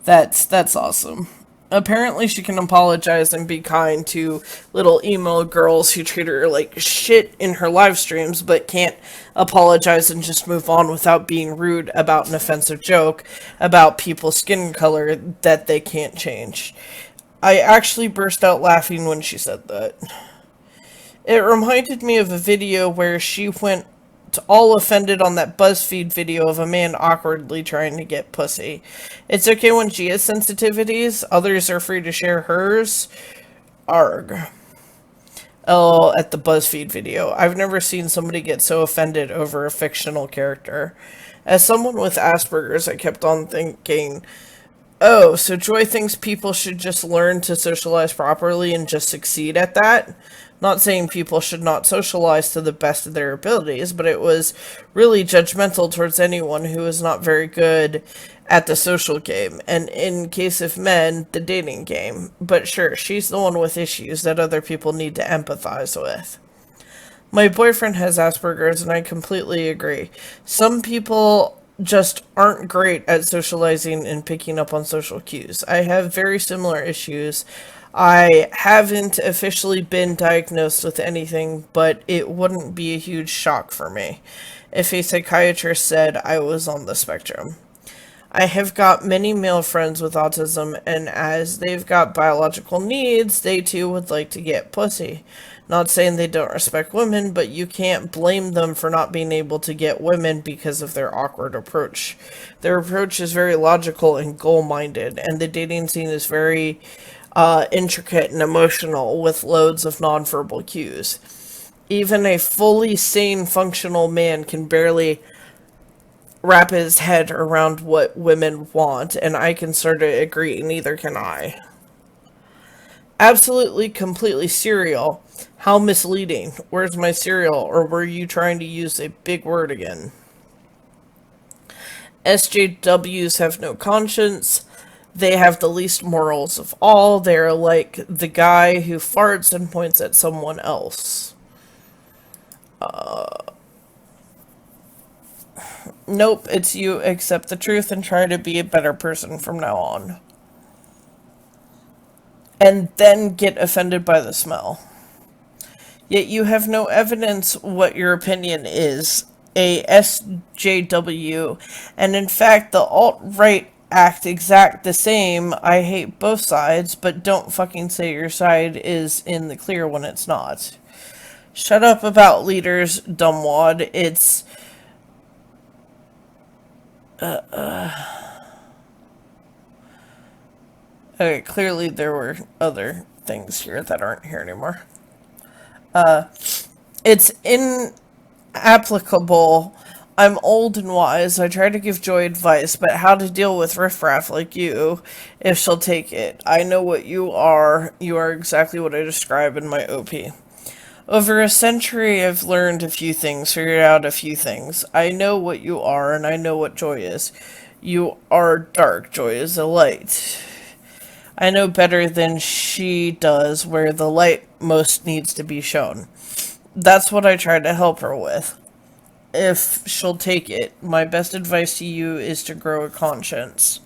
That's awesome. Apparently she can apologize and be kind to little emo girls who treat her like shit in her live streams, but can't apologize and just move on without being rude about an offensive joke about people's skin color that they can't change. I actually burst out laughing when she said that. It reminded me of a video where she went all offended on that BuzzFeed video of a man awkwardly trying to get pussy. It's okay when she has sensitivities. Others are free to share hers. Arg. Oh, at the BuzzFeed video. I've never seen somebody get so offended over a fictional character. As someone with Asperger's, I kept on thinking, oh, so Joy thinks people should just learn to socialize properly and just succeed at that? Not saying people should not socialize to the best of their abilities, but it was really judgmental towards anyone who is not very good at the social game, and in case of men, the dating game. But sure, she's the one with issues that other people need to empathize with. My boyfriend has Asperger's, and I completely agree. Some people just aren't great at socializing and picking up on social cues. I have very similar issues. I haven't officially been diagnosed with anything, but it wouldn't be a huge shock for me if a psychiatrist said I was on the spectrum. I have got many male friends with autism, and as they've got biological needs, they too would like to get pussy. Not saying they don't respect women, but you can't blame them for not being able to get women because of their awkward approach. Their approach is very logical and goal-minded, and the dating scene is very intricate and emotional with loads of nonverbal cues. Even a fully sane, functional man can barely wrap his head around what women want, and I can sort of agree, neither can I. Absolutely, completely serial. How misleading. Where's my cereal? Or were you trying to use a big word again? SJWs have no conscience. They have the least morals of all. They're like the guy who farts and points at someone else. Nope, it's you. Accept the truth and try to be a better person from now on. And then get offended by the smell. Yet you have no evidence what your opinion is. A SJW, and in fact the alt-right act exact the same. I hate both sides, but don't fucking say your side is in the clear when it's not. Shut up about leaders, dumbwad. It's okay, clearly there were other things here that aren't here anymore. It's inapplicable. I'm old and wise. I try to give Joy advice, but how to deal with riffraff like you, if she'll take it. I know what you are. You are exactly what I describe in my OP. Over a century, I've learned a few things, figured out a few things. I know what you are, and I know what Joy is. You are dark. Joy is a light. I know better than she does where the light most needs to be shown. That's what I try to help her with. If she'll take it, my best advice to you is to grow a conscience.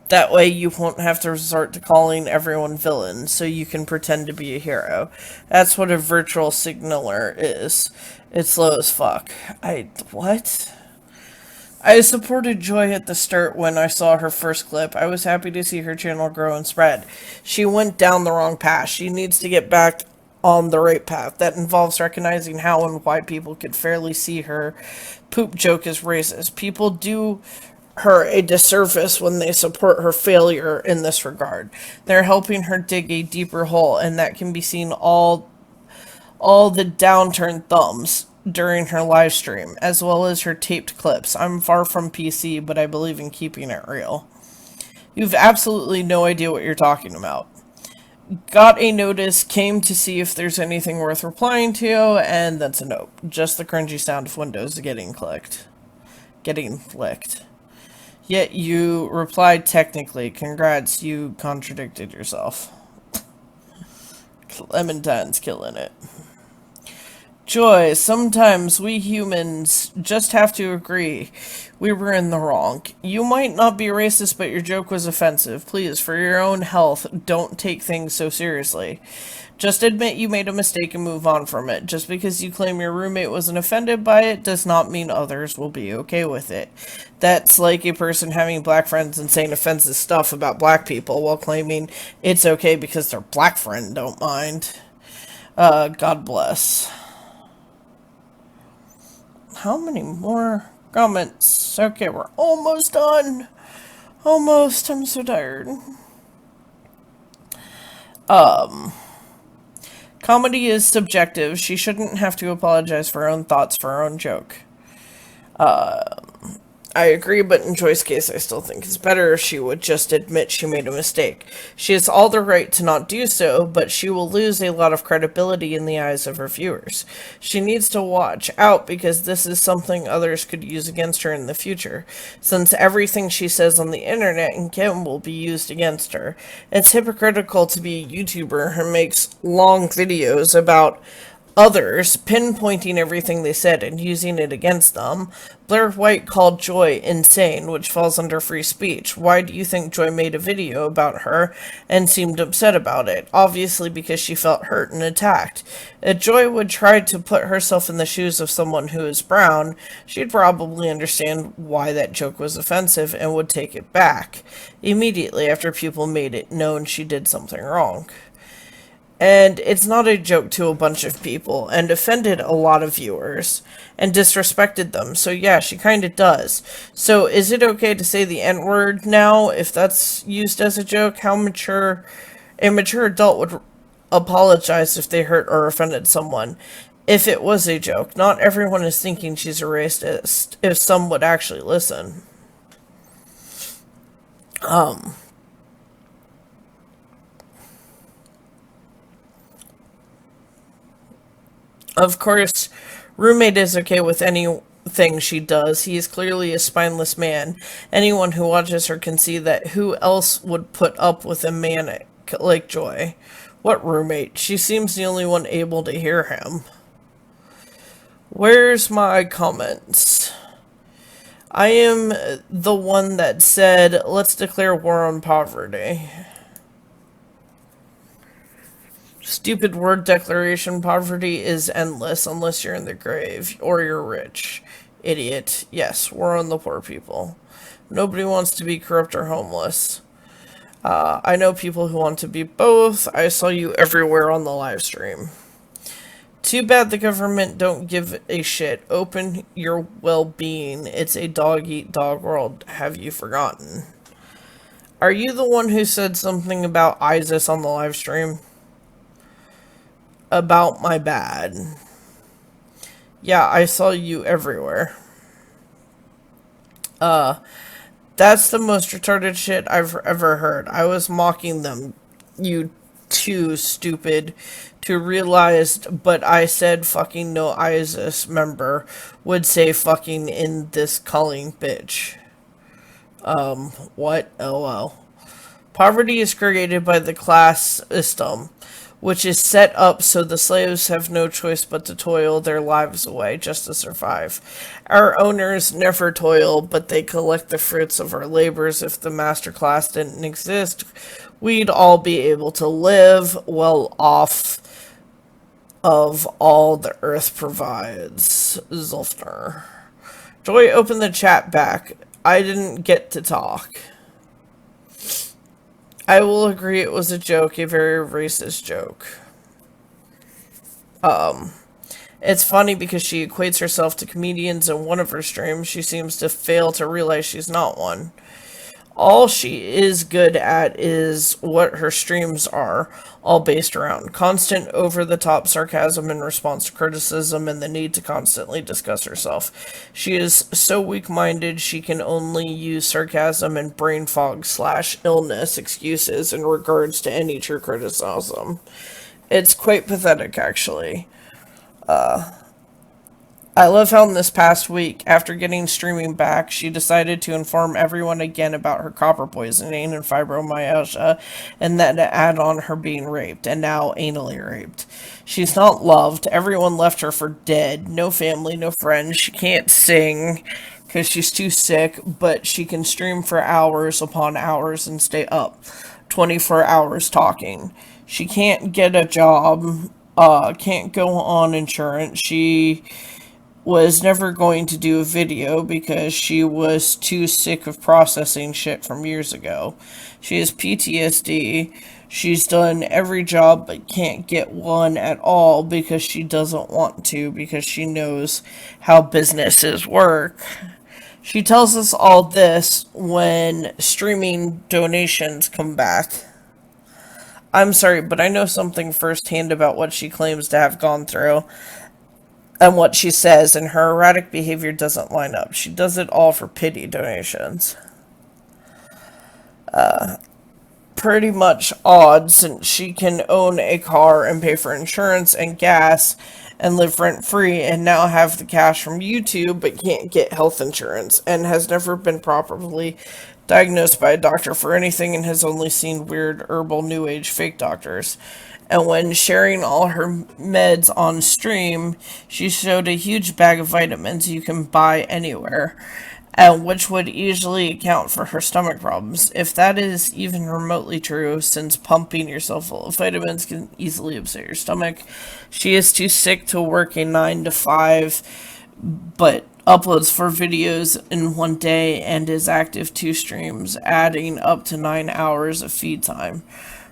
That way you won't have to resort to calling everyone villain, so you can pretend to be a hero. That's what a virtual signaler is. It's low as fuck. What? I supported Joy at the start when I saw her first clip. I was happy to see her channel grow and spread. She went down the wrong path. She needs to get back on the right path. That involves recognizing how and why people could fairly see her poop joke as racist. People do her a disservice when they support her failure in this regard. They're helping her dig a deeper hole, and that can be seen all the downturned thumbs during her live stream, as well as her taped clips. I'm far from PC, but I believe in keeping it real. You've absolutely no idea what you're talking about. Got a notice, came to see if there's anything worth replying to, and that's a nope. Just the cringy sound of Windows getting clicked. Getting flicked. Yet you replied technically. Congrats, you contradicted yourself. Clementine's killing it. Joy, sometimes we humans just have to agree we were in the wrong. You might not be racist, but your joke was offensive. Please, for your own health, don't take things so seriously. Just admit you made a mistake and move on from it. Just because you claim your roommate wasn't offended by it does not mean others will be okay with it. That's like a person having black friends and saying offensive stuff about black people while claiming it's okay because their black friend don't mind. God bless. How many more comments? Okay, we're almost done. Almost. I'm so tired. Comedy is subjective. She shouldn't have to apologize for her own thoughts for her own joke. I agree, but in Joy's case, I still think it's better if she would just admit she made a mistake. She has all the right to not do so, but she will lose a lot of credibility in the eyes of her viewers. She needs to watch out because this is something others could use against her in the future, since everything she says on the internet and can will be used against her. It's hypocritical to be a YouTuber who makes long videos about others, pinpointing everything they said and using it against them. Blair White called Joy insane, which falls under free speech. Why do you think Joy made a video about her and seemed upset about it? Obviously because she felt hurt and attacked. If Joy would try to put herself in the shoes of someone who is brown, she'd probably understand why that joke was offensive and would take it back immediately after people made it known she did something wrong. And it's not a joke to a bunch of people, and offended a lot of viewers, and disrespected them, so yeah, she kinda does. So is it okay to say the N-word now, if that's used as a joke? How mature A mature adult would apologize if they hurt or offended someone. If it was a joke, not everyone is thinking she's a racist, if some would actually listen. Of course, roommate is okay with anything she does. He is clearly a spineless man. Anyone who watches her can see that. Who else would put up with a man like Joy? What roommate? She seems the only one able to hear him. Where's my comments? I am the one that said, let's declare war on poverty. Stupid word declaration. Poverty is endless unless you're in the grave or you're rich. Idiot. Yes, we're on the poor people. Nobody wants to be corrupt or homeless. I know people who want to be both. I saw you everywhere on the live stream. Too bad the government don't give a shit. Open your well-being. It's a dog-eat-dog world. Have you forgotten? Are you the one who said something about ISIS on the live stream? About my bad. Yeah, I saw you everywhere. That's the most retarded shit I've ever heard. I was mocking them. You too stupid to realize, but I said fucking no ISIS member would say fucking in this calling bitch. What? LOL. Poverty is created by the class system, which is set up so the slaves have no choice but to toil their lives away just to survive. Our owners never toil, but they collect the fruits of our labors. If the master class didn't exist, we'd all be able to live well off of all the earth provides. Zulfner. Joy opened the chat back. I didn't get to talk. I will agree it was a joke, a very racist joke. It's funny because she equates herself to comedians in one of her streams. She seems to fail to realize she's not one. All she is good at is what her streams are, all based around constant over-the-top sarcasm in response to criticism and the need to constantly discuss herself. She is so weak-minded she can only use sarcasm and brain fog / illness excuses in regards to any true criticism. It's quite pathetic, actually. I love how in this past week, after getting streaming back, she decided to inform everyone again about her copper poisoning and fibromyalgia, and then to add on her being raped, and now anally raped. She's not loved. Everyone left her for dead. No family, no friends. She can't sing because she's too sick, but she can stream for hours upon hours and stay up 24 hours talking. She can't get a job, can't go on insurance. She was never going to do a video because she was too sick of processing shit from years ago. She has PTSD. She's done every job but can't get one at all because she doesn't want to, because she knows how businesses work. She tells us all this when streaming donations come back. I'm sorry, but I know something firsthand about what she claims to have gone through and what she says, and her erratic behavior doesn't line up. She does it all for pity donations. Pretty much odd, since she can own a car and pay for insurance and gas and live rent-free and now have the cash from YouTube but can't get health insurance and has never been properly diagnosed by a doctor for anything and has only seen weird herbal new age fake doctors. And when sharing all her meds on stream, she showed a huge bag of vitamins you can buy anywhere, and which would easily account for her stomach problems. If that is even remotely true, since pumping yourself full of vitamins can easily upset your stomach, she is too sick to work a 9 to 5, but uploads 4 videos in one day and is active 2 streams, adding up to 9 hours of feed time.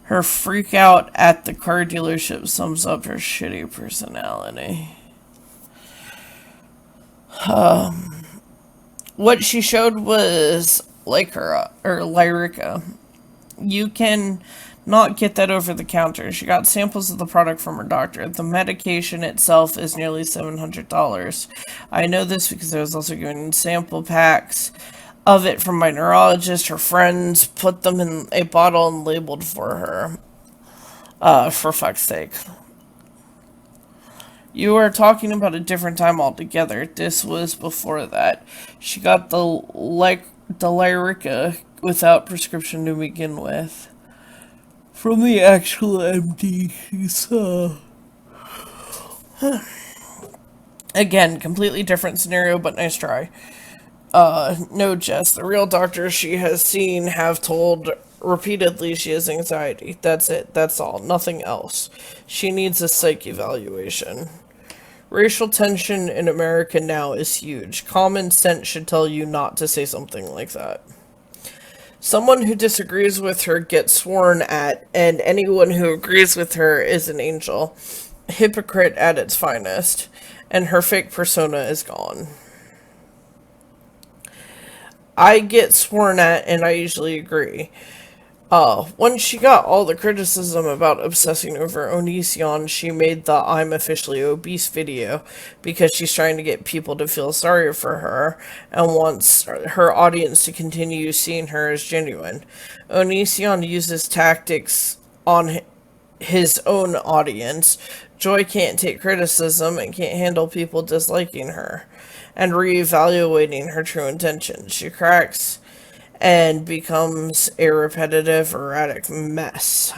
Her freak out at the car dealership sums up her shitty personality. What she showed was Lyrica. You can not get that over the counter. She got samples of the product from her doctor. The medication itself is nearly $700. I know this because I was also given sample packs of it from my neurologist. Her friends put them in a bottle and labeled for her. For fuck's sake. You are talking about a different time altogether. This was before that. She got the Lyrica without prescription to begin with. From the actual MD she saw. Again, completely different scenario, but nice try. No, Jess. The real doctors she has seen have told repeatedly she has anxiety. That's it. That's all. Nothing else. She needs a psych evaluation. Racial tension in America now is huge. Common sense should tell you not to say something like that. Someone who disagrees with her gets sworn at, and anyone who agrees with her is an angel. Hypocrite at its finest, and her fake persona is gone. I get sworn at, and I usually agree. When she got all the criticism about obsessing over Onision, she made the I'm officially obese video because she's trying to get people to feel sorry for her and wants her audience to continue seeing her as genuine. Onision uses tactics on his own audience. Joy can't take criticism and can't handle people disliking her and reevaluating her true intentions. She cracks and becomes a repetitive, erratic mess.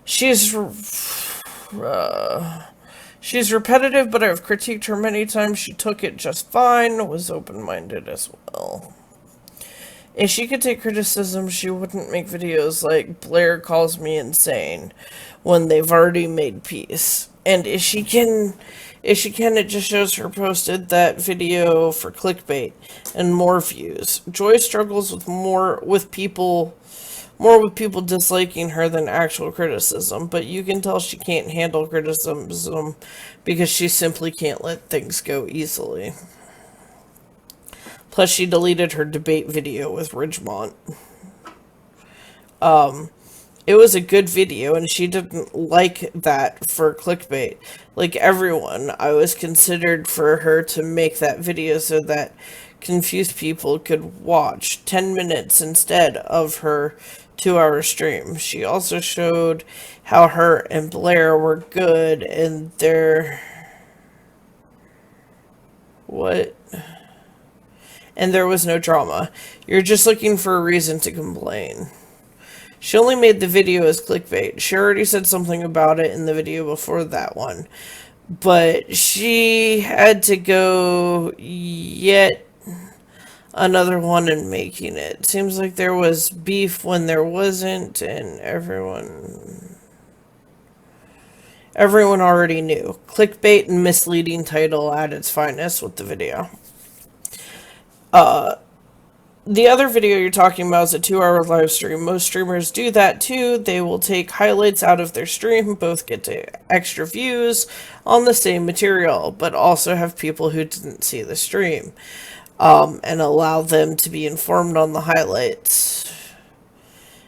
She's repetitive, but I've critiqued her many times. She took it just fine, was open-minded as well. If she could take criticism, she wouldn't make videos like Blair calls me insane when they've already made peace. And if she can, it just shows her posted that video for clickbait and more views. Joy struggles with more with people disliking her than actual criticism, but you can tell she can't handle criticism because she simply can't let things go easily. Plus, she deleted her debate video with Ridgemont. It was a good video, and she didn't like that for clickbait. Like everyone, I was considered for her to make that video so that confused people could watch 10 minutes instead of her 2-hour stream. She also showed how her and Blair were good and their... What? And there was no drama. You're just looking for a reason to complain. She only made the video as clickbait. She already said something about it in the video before that one. But she had to go yet another one in making it. Seems like there was beef when there wasn't, and everyone already knew. Clickbait and misleading title at its finest with the video. The other video you're talking about is a 2-hour live stream. Most streamers do that too. They will take highlights out of their stream, both get to extra views on the same material, but also have people who didn't see the stream, and allow them to be informed on the highlights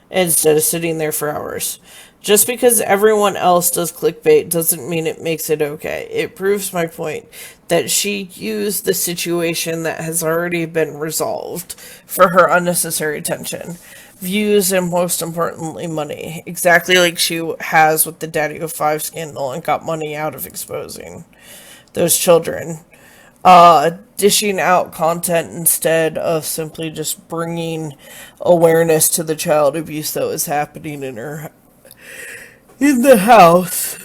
instead of sitting there for hours. Just because everyone else does clickbait doesn't mean it makes it okay. It proves my point that she used the situation that has already been resolved for her unnecessary attention, views, and most importantly, money. Exactly like she has with the Daddy of 5 scandal and got money out of exposing those children. Dishing out content instead of simply just bringing awareness to the child abuse that was happening in the house.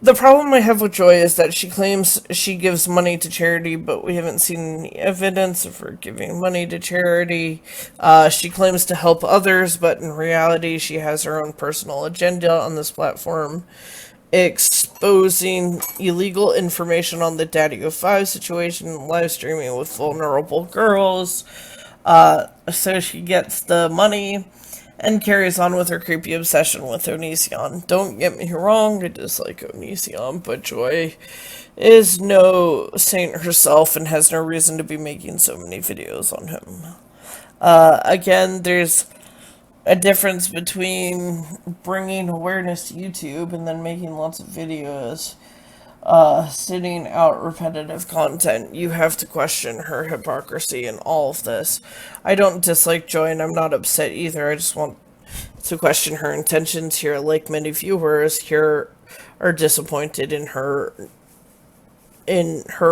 The problem I have with Joy is that she claims she gives money to charity, but we haven't seen any evidence of her giving money to charity. She claims to help others, but in reality she has her own personal agenda on this platform, exposing illegal information on the Daddy of 5 situation, live streaming with vulnerable girls, so she gets the money and carries on with her creepy obsession with Onision. Don't get me wrong, I dislike Onision, but Joy is no saint herself and has no reason to be making so many videos on him. Again, there's a difference between bringing awareness to YouTube and then making lots of videos, sitting out repetitive content. You have to question her hypocrisy in all of this. I don't dislike Joy, and I'm not upset either. I just want to question her intentions here. Like many viewers here are disappointed in her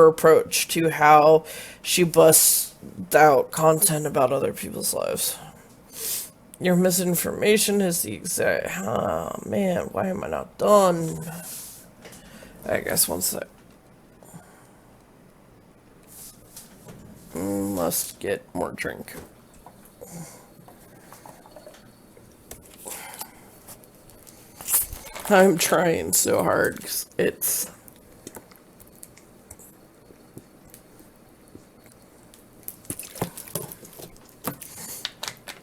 approach to how she busts out content about other people's lives. Your misinformation is the exact... Oh, man, why am I not done? I guess one sec. Must get more drink. I'm trying so hard, 'cause it's...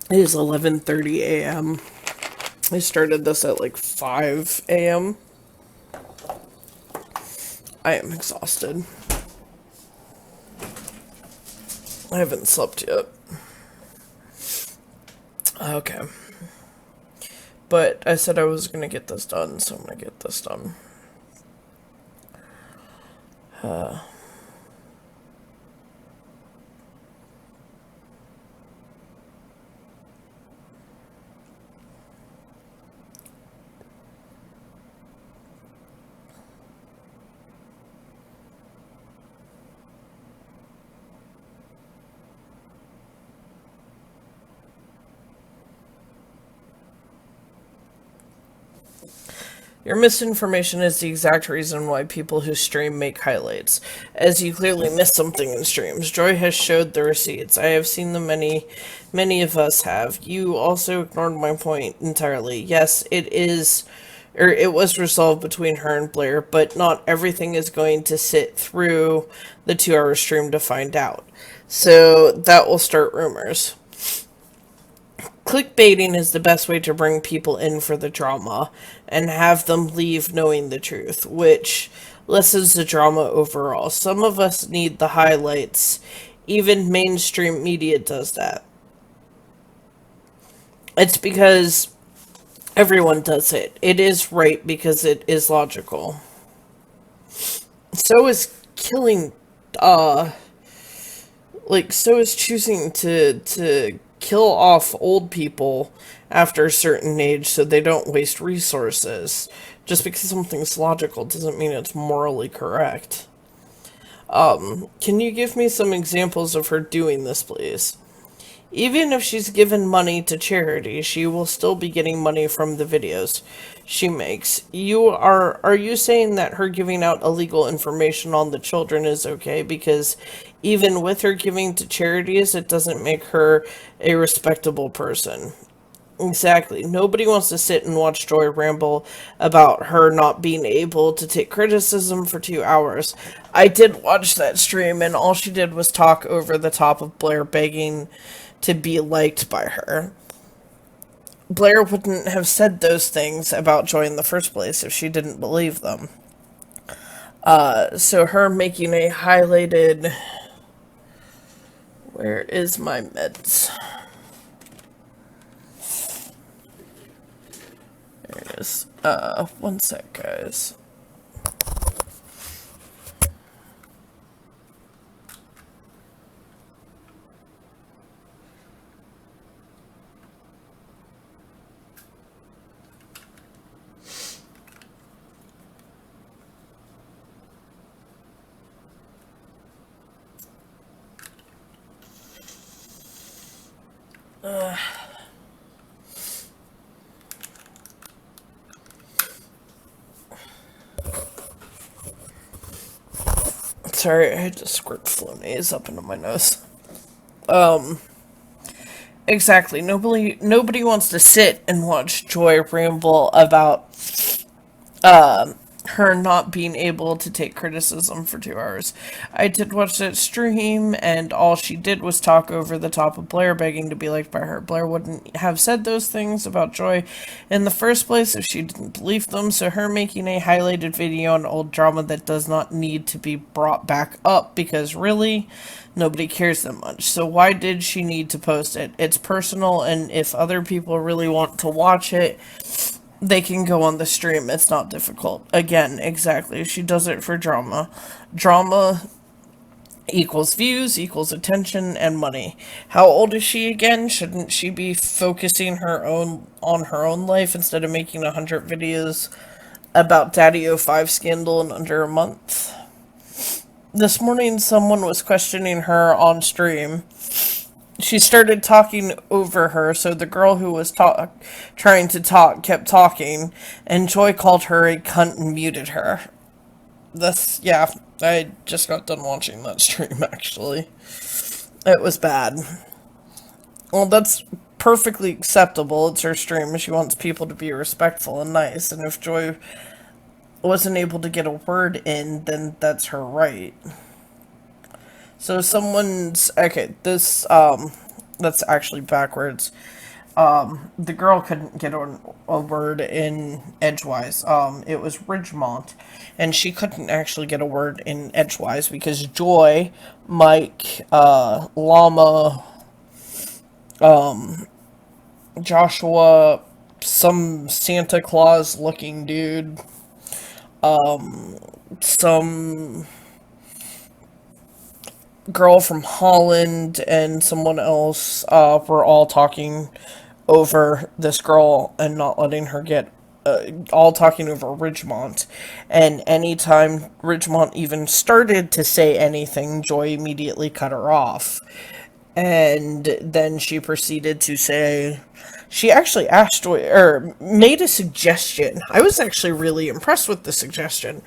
It is 11:30 a.m. I started this at like 5 a.m. I am exhausted. I haven't slept yet. Okay. But I said I was gonna get this done, so I'm gonna get this done. Your misinformation is the exact reason why people who stream make highlights, as you clearly missed something in streams. Joy has showed the receipts. I have seen them, many of us have. You also ignored my point entirely. Yes, it was resolved between her and Blair, but not everything is going to sit through the 2-hour stream to find out. So that will start rumors. Clickbaiting is the best way to bring people in for the drama and have them leave knowing the truth, which lessens the drama overall. Some of us need the highlights. Even mainstream media does that. It's because everyone does it. It is right because it is logical. So is killing, so is choosing to kill off old people after a certain age so they don't waste resources. Just because something's logical doesn't mean it's morally correct. Can you give me some examples of her doing this, please? Even if she's given money to charity, she will still be getting money from the videos she makes. Are you saying that her giving out illegal information on the children is okay? Because even with her giving to charities, it doesn't make her a respectable person. Exactly. Nobody wants to sit and watch Joy ramble about her not being able to take criticism for 2 hours. I did watch that stream, and all she did was talk over the top of Blair begging to be liked by her. Blair wouldn't have said those things about Joy in the first place if she didn't believe them. So her making a highlighted... Where is my meds? There it is. One sec, guys. Sorry, I had to squirt Flonase up into my nose. Exactly. Nobody wants to sit and watch Joy ramble about, her not being able to take criticism for 2 hours. I did watch that stream, and all she did was talk over the top of Blair begging to be liked by her. Blair wouldn't have said those things about Joy in the first place if she didn't believe them, so her making a highlighted video on old drama that does not need to be brought back up, because really, nobody cares that much. So why did she need to post it? It's personal, and if other people really want to watch it, they can go on the stream. It's not difficult. Again, exactly. She does it for drama. Drama equals views, equals attention, and money. How old is she again? Shouldn't she be focusing on her own life instead of making 100 videos about Daddy 05 scandal in under a month? This morning, someone was questioning her on stream. She started talking over her, so the girl who was trying to talk kept talking, and Joy called her a cunt and muted her. Yeah, I just got done watching that stream, actually. It was bad. Well, that's perfectly acceptable. It's her stream. She wants people to be respectful and nice, and if Joy wasn't able to get a word in, then that's her right. So okay, that's actually backwards. The girl couldn't get a word in edgewise. It was Ridgemont, and she couldn't actually get a word in edgewise because Joy, Mike, Llama, Joshua, some Santa Claus looking dude, some girl from Holland and someone else were all talking over this girl and not letting her get all talking over Ridgemont, and anytime Ridgemont even started to say anything, Joy immediately cut her off. And then she proceeded to say, she actually asked Joy, or made a suggestion. I was actually really impressed with the suggestion.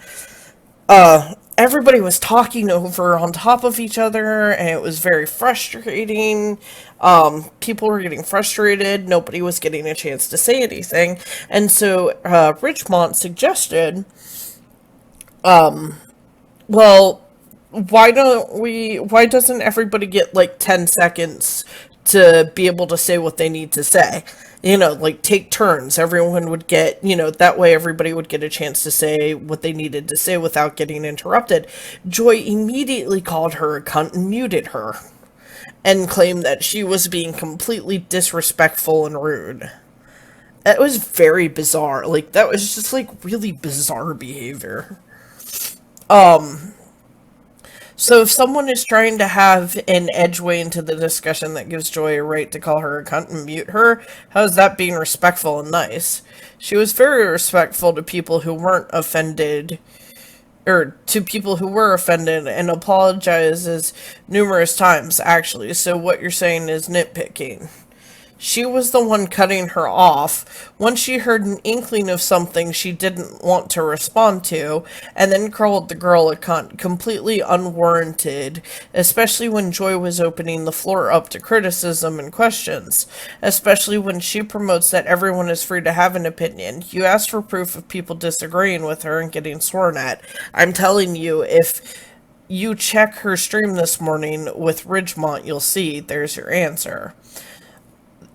Everybody was talking over on top of each other, and it was very frustrating. People were getting frustrated. Nobody was getting a chance to say anything. And so, Ridgemont suggested, well, why doesn't everybody get like 10 seconds to be able to say what they need to say? Like take turns. Everyone would get, that way everybody would get a chance to say what they needed to say without getting interrupted. Joy immediately called her a cunt and muted her, and claimed that she was being completely disrespectful and rude. That was very bizarre. Like, that was just, like, really bizarre behavior. So if someone is trying to have an edgeway into the discussion that gives Joy a right to call her a cunt and mute her, how is that being respectful and nice? She was very respectful to people who weren't offended, or to people who were offended, and apologizes numerous times, actually. So what you're saying is nitpicking. She was the one cutting her off once she heard an inkling of something she didn't want to respond to, and then called the girl a cunt, completely unwarranted, especially when Joy was opening the floor up to criticism and questions, especially when she promotes that everyone is free to have an opinion. You asked for proof of people disagreeing with her and getting sworn at. I'm telling you, if you check her stream this morning with Ridgemont, you'll see there's your answer.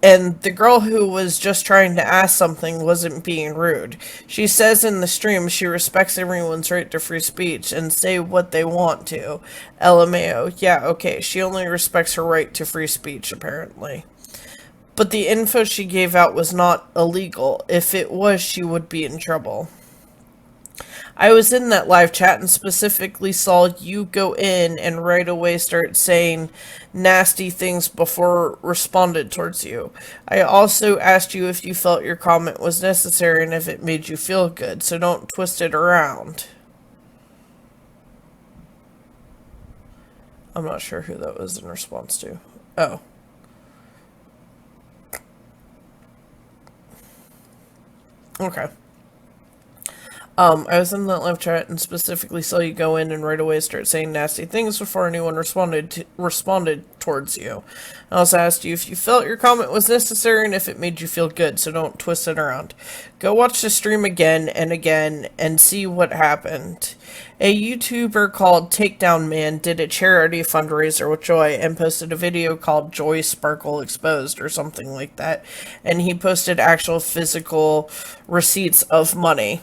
And the girl who was just trying to ask something wasn't being rude. She says in the stream she respects everyone's right to free speech and say what they want to. LMAO. Yeah, okay, she only respects her right to free speech, apparently. But the info she gave out was not illegal. If it was, she would be in trouble. I was in that live chat and specifically saw you go in and right away start saying nasty things before responded towards you. I also asked you if you felt your comment was necessary and if it made you feel good, so don't twist it around. I'm not sure who that was in response to. Oh. Okay. I was in that live chat and specifically saw you go in and right away start saying nasty things before anyone responded towards you. I also asked you if you felt your comment was necessary and if it made you feel good, so don't twist it around. Go watch the stream again and see what happened. A YouTuber called Takedown Man did a charity fundraiser with Joy and posted a video called Joy Sparkle Exposed or something like that, and he posted actual physical receipts of money.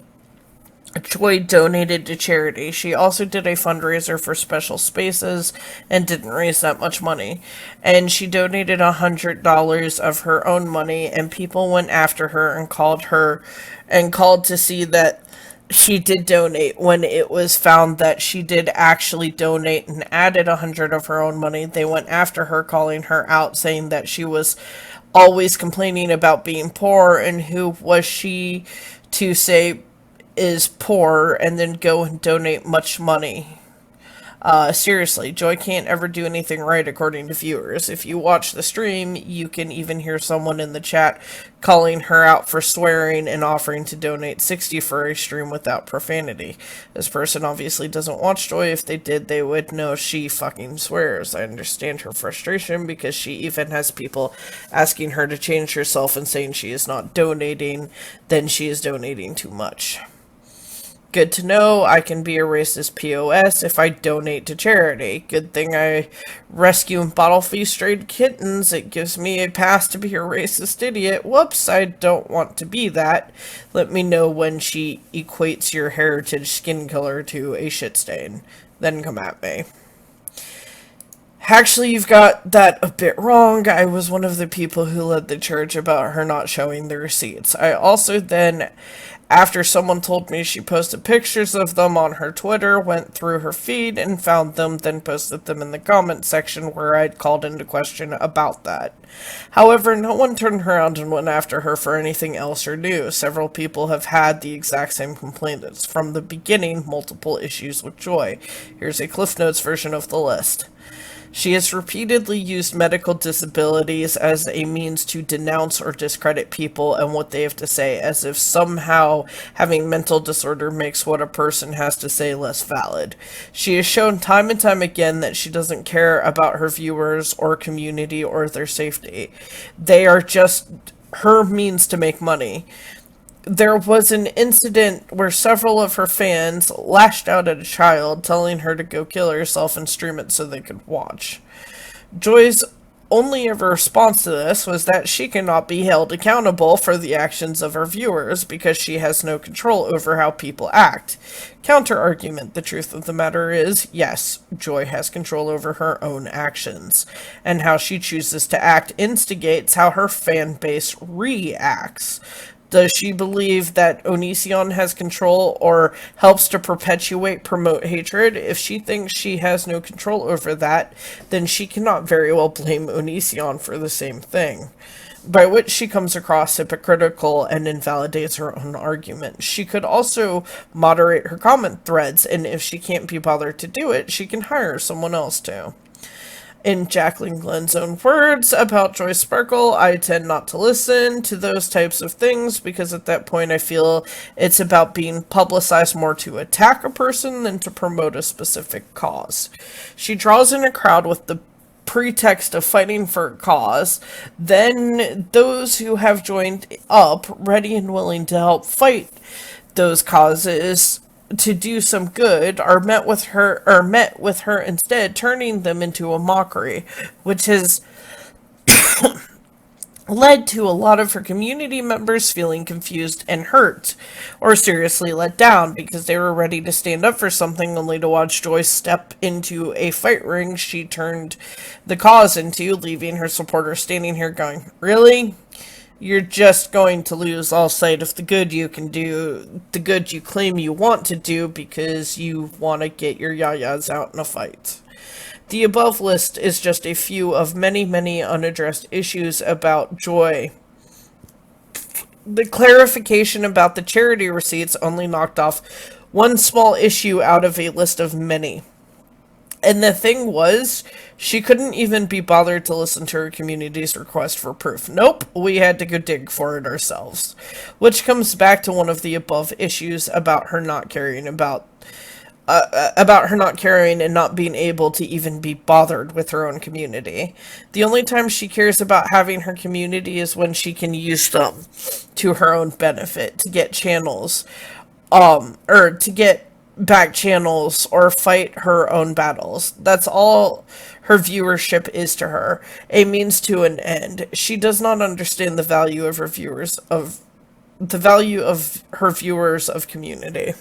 Joy donated to charity. She also did a fundraiser for Special Spaces and didn't raise that much money. And she donated $100 of her own money, and people went after her and called to see that she did donate. When it was found that she did actually donate and added $100 of her own money, they went after her, calling her out, saying that she was always complaining about being poor, and who was she to say is poor and then go and donate much money. Seriously, Joy can't ever do anything right according to viewers. If you watch the stream, you can even hear someone in the chat calling her out for swearing and offering to donate $60 for a stream without profanity. This person obviously doesn't watch Joy. If they did, they would know she fucking swears. I understand her frustration because she even has people asking her to change herself and saying she is not donating, then she is donating too much. Good to know. I can be a racist POS if I donate to charity. Good thing I rescue and bottle feed stray kittens. It gives me a pass to be a racist idiot. Whoops, I don't want to be that. Let me know when she equates your heritage skin color to a shit stain. Then come at me. Actually, you've got that a bit wrong. I was one of the people who led the charge about her not showing the receipts. I also then, after someone told me she posted pictures of them on her Twitter, went through her feed and found them, then posted them in the comment section where I'd called into question about that. However, no one turned around and went after her for anything else or new. Several people have had the exact same complaints. From the beginning, multiple issues with Joy. Here's a Cliff Notes version of the list. She has repeatedly used medical disabilities as a means to denounce or discredit people and what they have to say, as if somehow having mental disorder makes what a person has to say less valid. She has shown time and time again that she doesn't care about her viewers or community or their safety. They are just her means to make money. There was an incident where several of her fans lashed out at a child, telling her to go kill herself and stream it so they could watch. Joy's only ever response to this was that she cannot be held accountable for the actions of her viewers because she has no control over how people act. Counter-argument: the truth of the matter is, yes, Joy has control over her own actions, and how she chooses to act instigates how her fan base reacts. Does she believe that Onision has control or helps to promote hatred? If she thinks she has no control over that, then she cannot very well blame Onision for the same thing. By which she comes across hypocritical and invalidates her own argument. She could also moderate her comment threads, and if she can't be bothered to do it, she can hire someone else to. In Jacqueline Glenn's own words about Joy Sparkle, I tend not to listen to those types of things because at that point I feel it's about being publicized more to attack a person than to promote a specific cause. She draws in a crowd with the pretext of fighting for a cause, then those who have joined up, ready and willing to help fight those causes to do some good, are met with her instead, turning them into a mockery, which has led to a lot of her community members feeling confused and hurt, or seriously let down, because they were ready to stand up for something only to watch Joy step into a fight ring she turned the cause into, leaving her supporters standing here going, "Really? You're just going to lose all sight of the good you can do, the good you claim you want to do because you want to get your yayas out in a fight." The above list is just a few of many, many unaddressed issues about Joy. The clarification about the charity receipts only knocked off one small issue out of a list of many. And the thing was, she couldn't even be bothered to listen to her community's request for proof. Nope, we had to go dig for it ourselves. Which comes back to one of the above issues about her not caring about her not caring and not being able to even be bothered with her own community. The only time she cares about having her community is when she can use them to her own benefit, to get channels, or to get back channels or fight her own battles. That's all her viewership is to her, a means to an end. She does not understand the value of her viewers of community.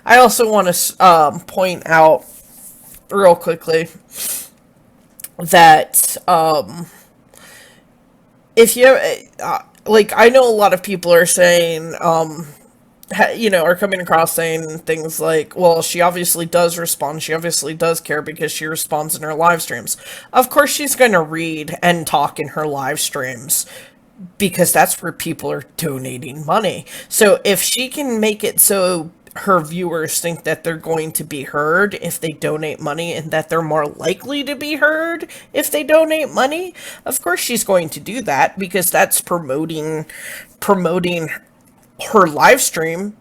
I also want to point out real quickly that if you like, I know a lot of people are saying are coming across saying things like, well, she obviously does respond, she obviously does care because she responds in her live streams. Of course she's going to read and talk in her live streams, because that's where people are donating money. So if she can make it so her viewers think that they're going to be heard if they donate money, and that they're more likely to be heard if they donate money, of course she's going to do that, because that's promoting her live stream,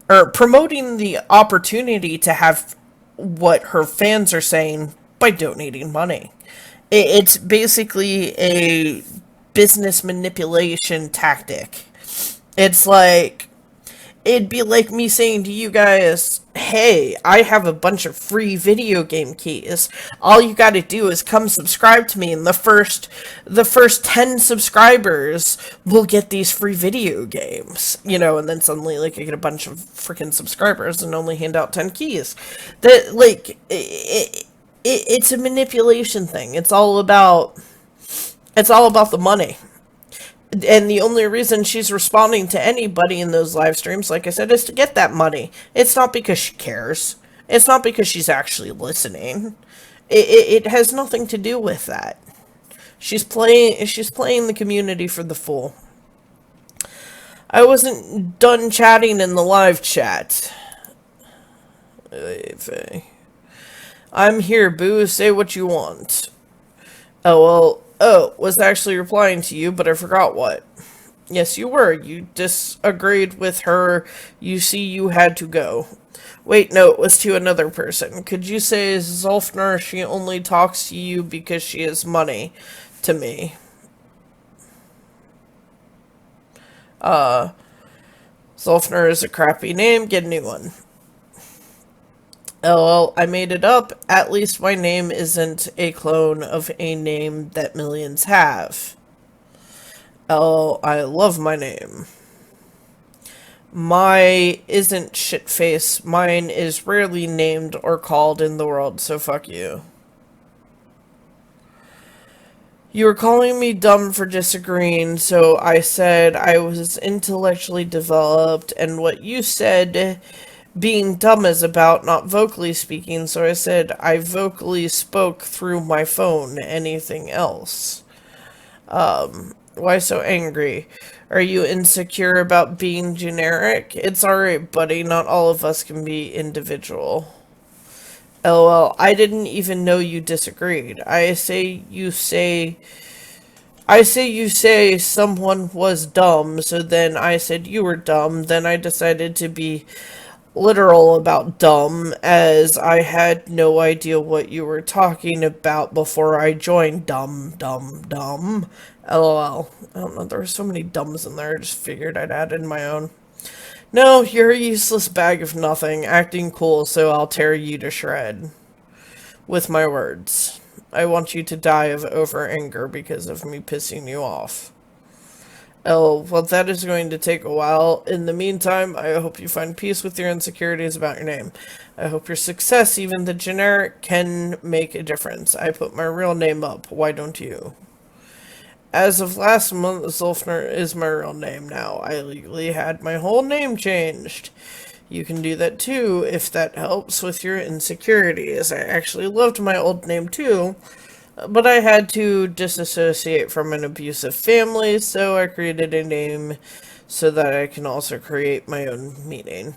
or promoting the opportunity to have what her fans are saying by donating money. It's basically a business manipulation tactic. It's like, it'd be like me saying to you guys, hey, I have a bunch of free video game keys. All you gotta do is come subscribe to me, and the first 10 subscribers will get these free video games. And then suddenly, like, I get a bunch of freaking subscribers and only hand out 10 keys. That, like, it's a manipulation thing. It's all about the money. And the only reason she's responding to anybody in those live streams, like I said, is to get that money. It's not because she cares. It's not because she's actually listening. It has nothing to do with that. She's playing the community for the fool. I wasn't done chatting in the live chat. I'm here, boo. Say what you want. Was actually replying to you, but I forgot what. Yes, you were. You disagreed with her. You see, you had to go. Wait, no, it was to another person. Could you say, Zolfner, she only talks to you because she has money to me? Zolfner is a crappy name. Get a new one. LOL, I made it up. At least my name isn't a clone of a name that millions have. LOL, I love my name. My isn't shitface. Mine is rarely named or called in the world, so fuck you. You were calling me dumb for disagreeing, so I said I was intellectually developed, and what you said being dumb is about not vocally speaking, so I said I vocally spoke through my phone. Anything else? Why so angry? Are you insecure about being generic? It's alright, buddy, not all of us can be individual. LOL, I didn't even know you disagreed. I say you say someone was dumb, so then I said you were dumb, then I decided to be literal about dumb, as I had no idea what you were talking about before I joined. Dumb. LOL. I don't know, there were so many dumbs in there, I just figured I'd add in my own. No, you're a useless bag of nothing, acting cool, so I'll tear you to shred. With my words. I want you to die of over anger because of me pissing you off. Oh, well, that is going to take a while. In the meantime, I hope you find peace with your insecurities about your name. I hope your success, even the generic, can make a difference. I put my real name up. Why don't you? As of last month, Zolfner is my real name now. I legally had my whole name changed. You can do that too, if that helps with your insecurities. I actually loved my old name too, but I had to disassociate from an abusive family, so I created a name so that I can also create my own meaning.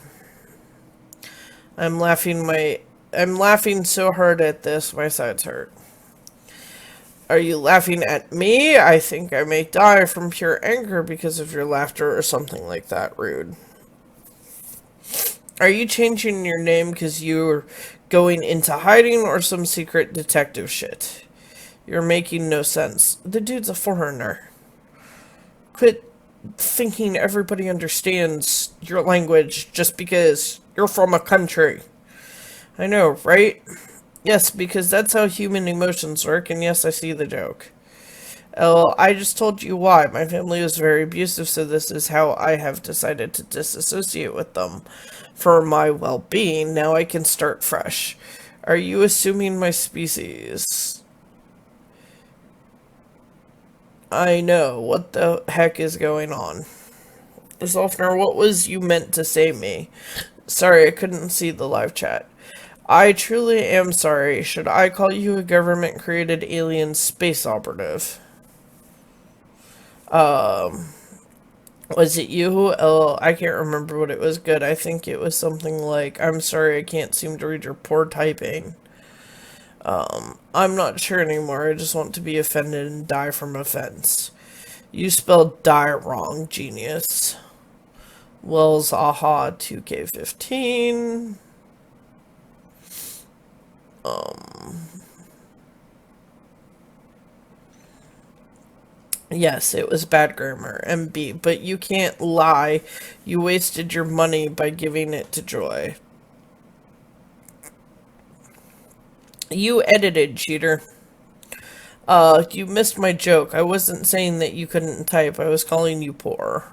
I'm laughing my I'm laughing so hard at this, my sides hurt. Are you laughing at me? I think I may die from pure anger because of your laughter or something like that. Rude. Are you changing your name because you're going into hiding or some secret detective shit? You're making no sense. The dude's a foreigner. Quit thinking everybody understands your language just because you're from a country. I know, right? Yes, because that's how human emotions work, and yes, I see the joke. Oh, I just told you why. My family was very abusive, so this is how I have decided to disassociate with them. For my well-being, now I can start fresh. Are you assuming my species? I know. What the heck is going on? Zolfner, what was you meant to say me? Sorry, I couldn't see the live chat. I truly am sorry. Should I call you a government-created alien space operative? Was it you? Oh, I can't remember what it was good. I think it was something like, I'm sorry, I can't seem to read your poor typing. I'm not sure anymore. I just want to be offended and die from offense. You spelled die wrong, genius. Wells, aha, 2K15. Yes, it was bad grammar, MB, but you can't lie. You wasted your money by giving it to Joy. You edited, cheater. You missed my joke. I wasn't saying that you couldn't type. I was calling you poor.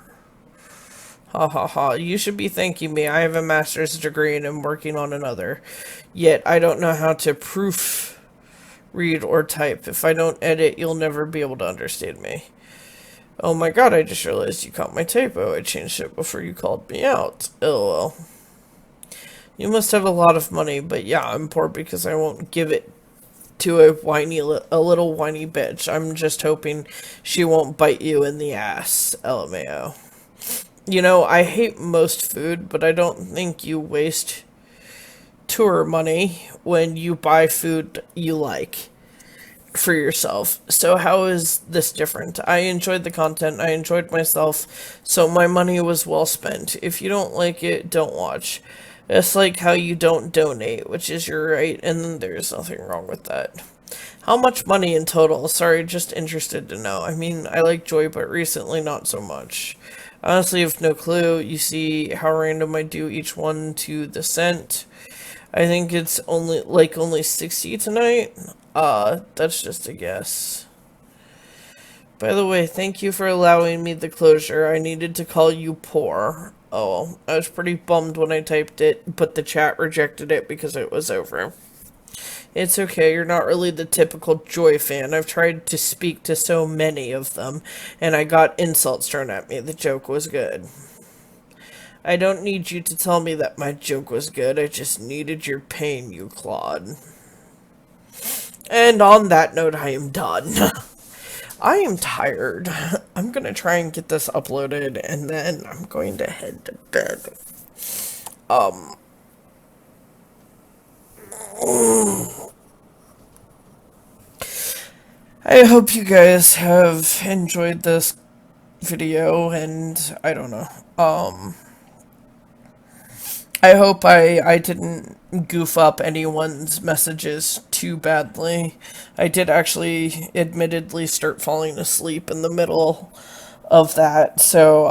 Ha ha ha. You should be thanking me. I have a master's degree and am working on another. Yet, I don't know how to proof read or type. If I don't edit, you'll never be able to understand me. Oh my god, I just realized you caught my typo. I changed it before you called me out. LOL. You must have a lot of money, but yeah, I'm poor because I won't give it to a little whiny bitch. I'm just hoping she won't bite you in the ass. LMAO. You know, I hate most food, but I don't think you waste tour money when you buy food you like for yourself. So how is this different? I enjoyed the content, I enjoyed myself, so my money was well spent. If you don't like it, don't watch. It's like how you don't donate, which is your right, and there's nothing wrong with that. How much money in total? Sorry, just interested to know. I mean, I like Joy, but recently not so much. Honestly, I have no clue. You see how random I do each one to the cent. I think it's only 60 tonight. That's just a guess. By the way, thank you for allowing me the closure. I needed to call you poor. Oh, I was pretty bummed when I typed it, but the chat rejected it because it was over. It's okay, you're not really the typical Joy fan. I've tried to speak to so many of them, and I got insults thrown at me. The joke was good. I don't need you to tell me that my joke was good. I just needed your pain, you clod. And on that note, I am done. I am tired. I'm gonna try and get this uploaded, and then I'm going to head to bed. I hope you guys have enjoyed this video, and I don't know. I hope I didn't goof up anyone's messages too badly. I did actually, admittedly, start falling asleep in the middle of that, so,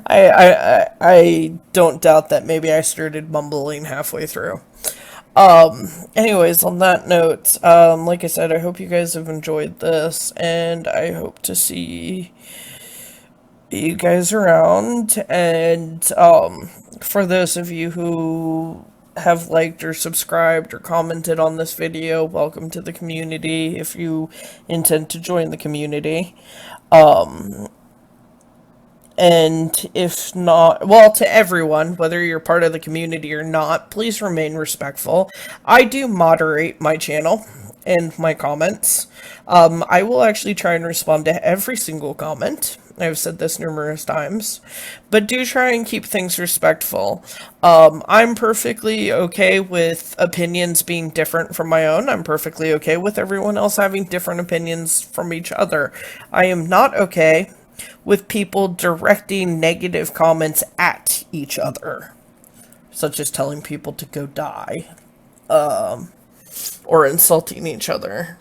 I don't doubt that maybe I started mumbling halfway through. Anyways, on that note, like I said, I hope you guys have enjoyed this, and I hope to see you guys around, and, for those of you who have liked or subscribed or commented on this video, welcome to the community if you intend to join the community. And if not, well, to everyone, whether you're part of the community or not, please remain respectful. I do moderate my channel and my comments. I will actually try and respond to every single comment. I've said this numerous times, but do try and keep things respectful. I'm perfectly okay with opinions being different from my own. I'm perfectly okay with everyone else having different opinions from each other. I am not okay with people directing negative comments at each other, such as telling people to go die, or insulting each other.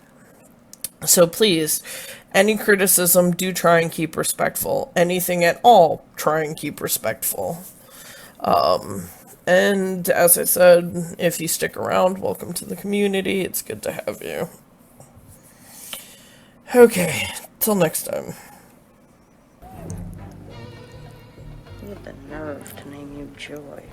So please, any criticism, do try and keep respectful. Anything at all, try and keep respectful. And as I said, if you stick around, welcome to the community. It's good to have you. Okay, till next time. You have the nerve to name you Joy.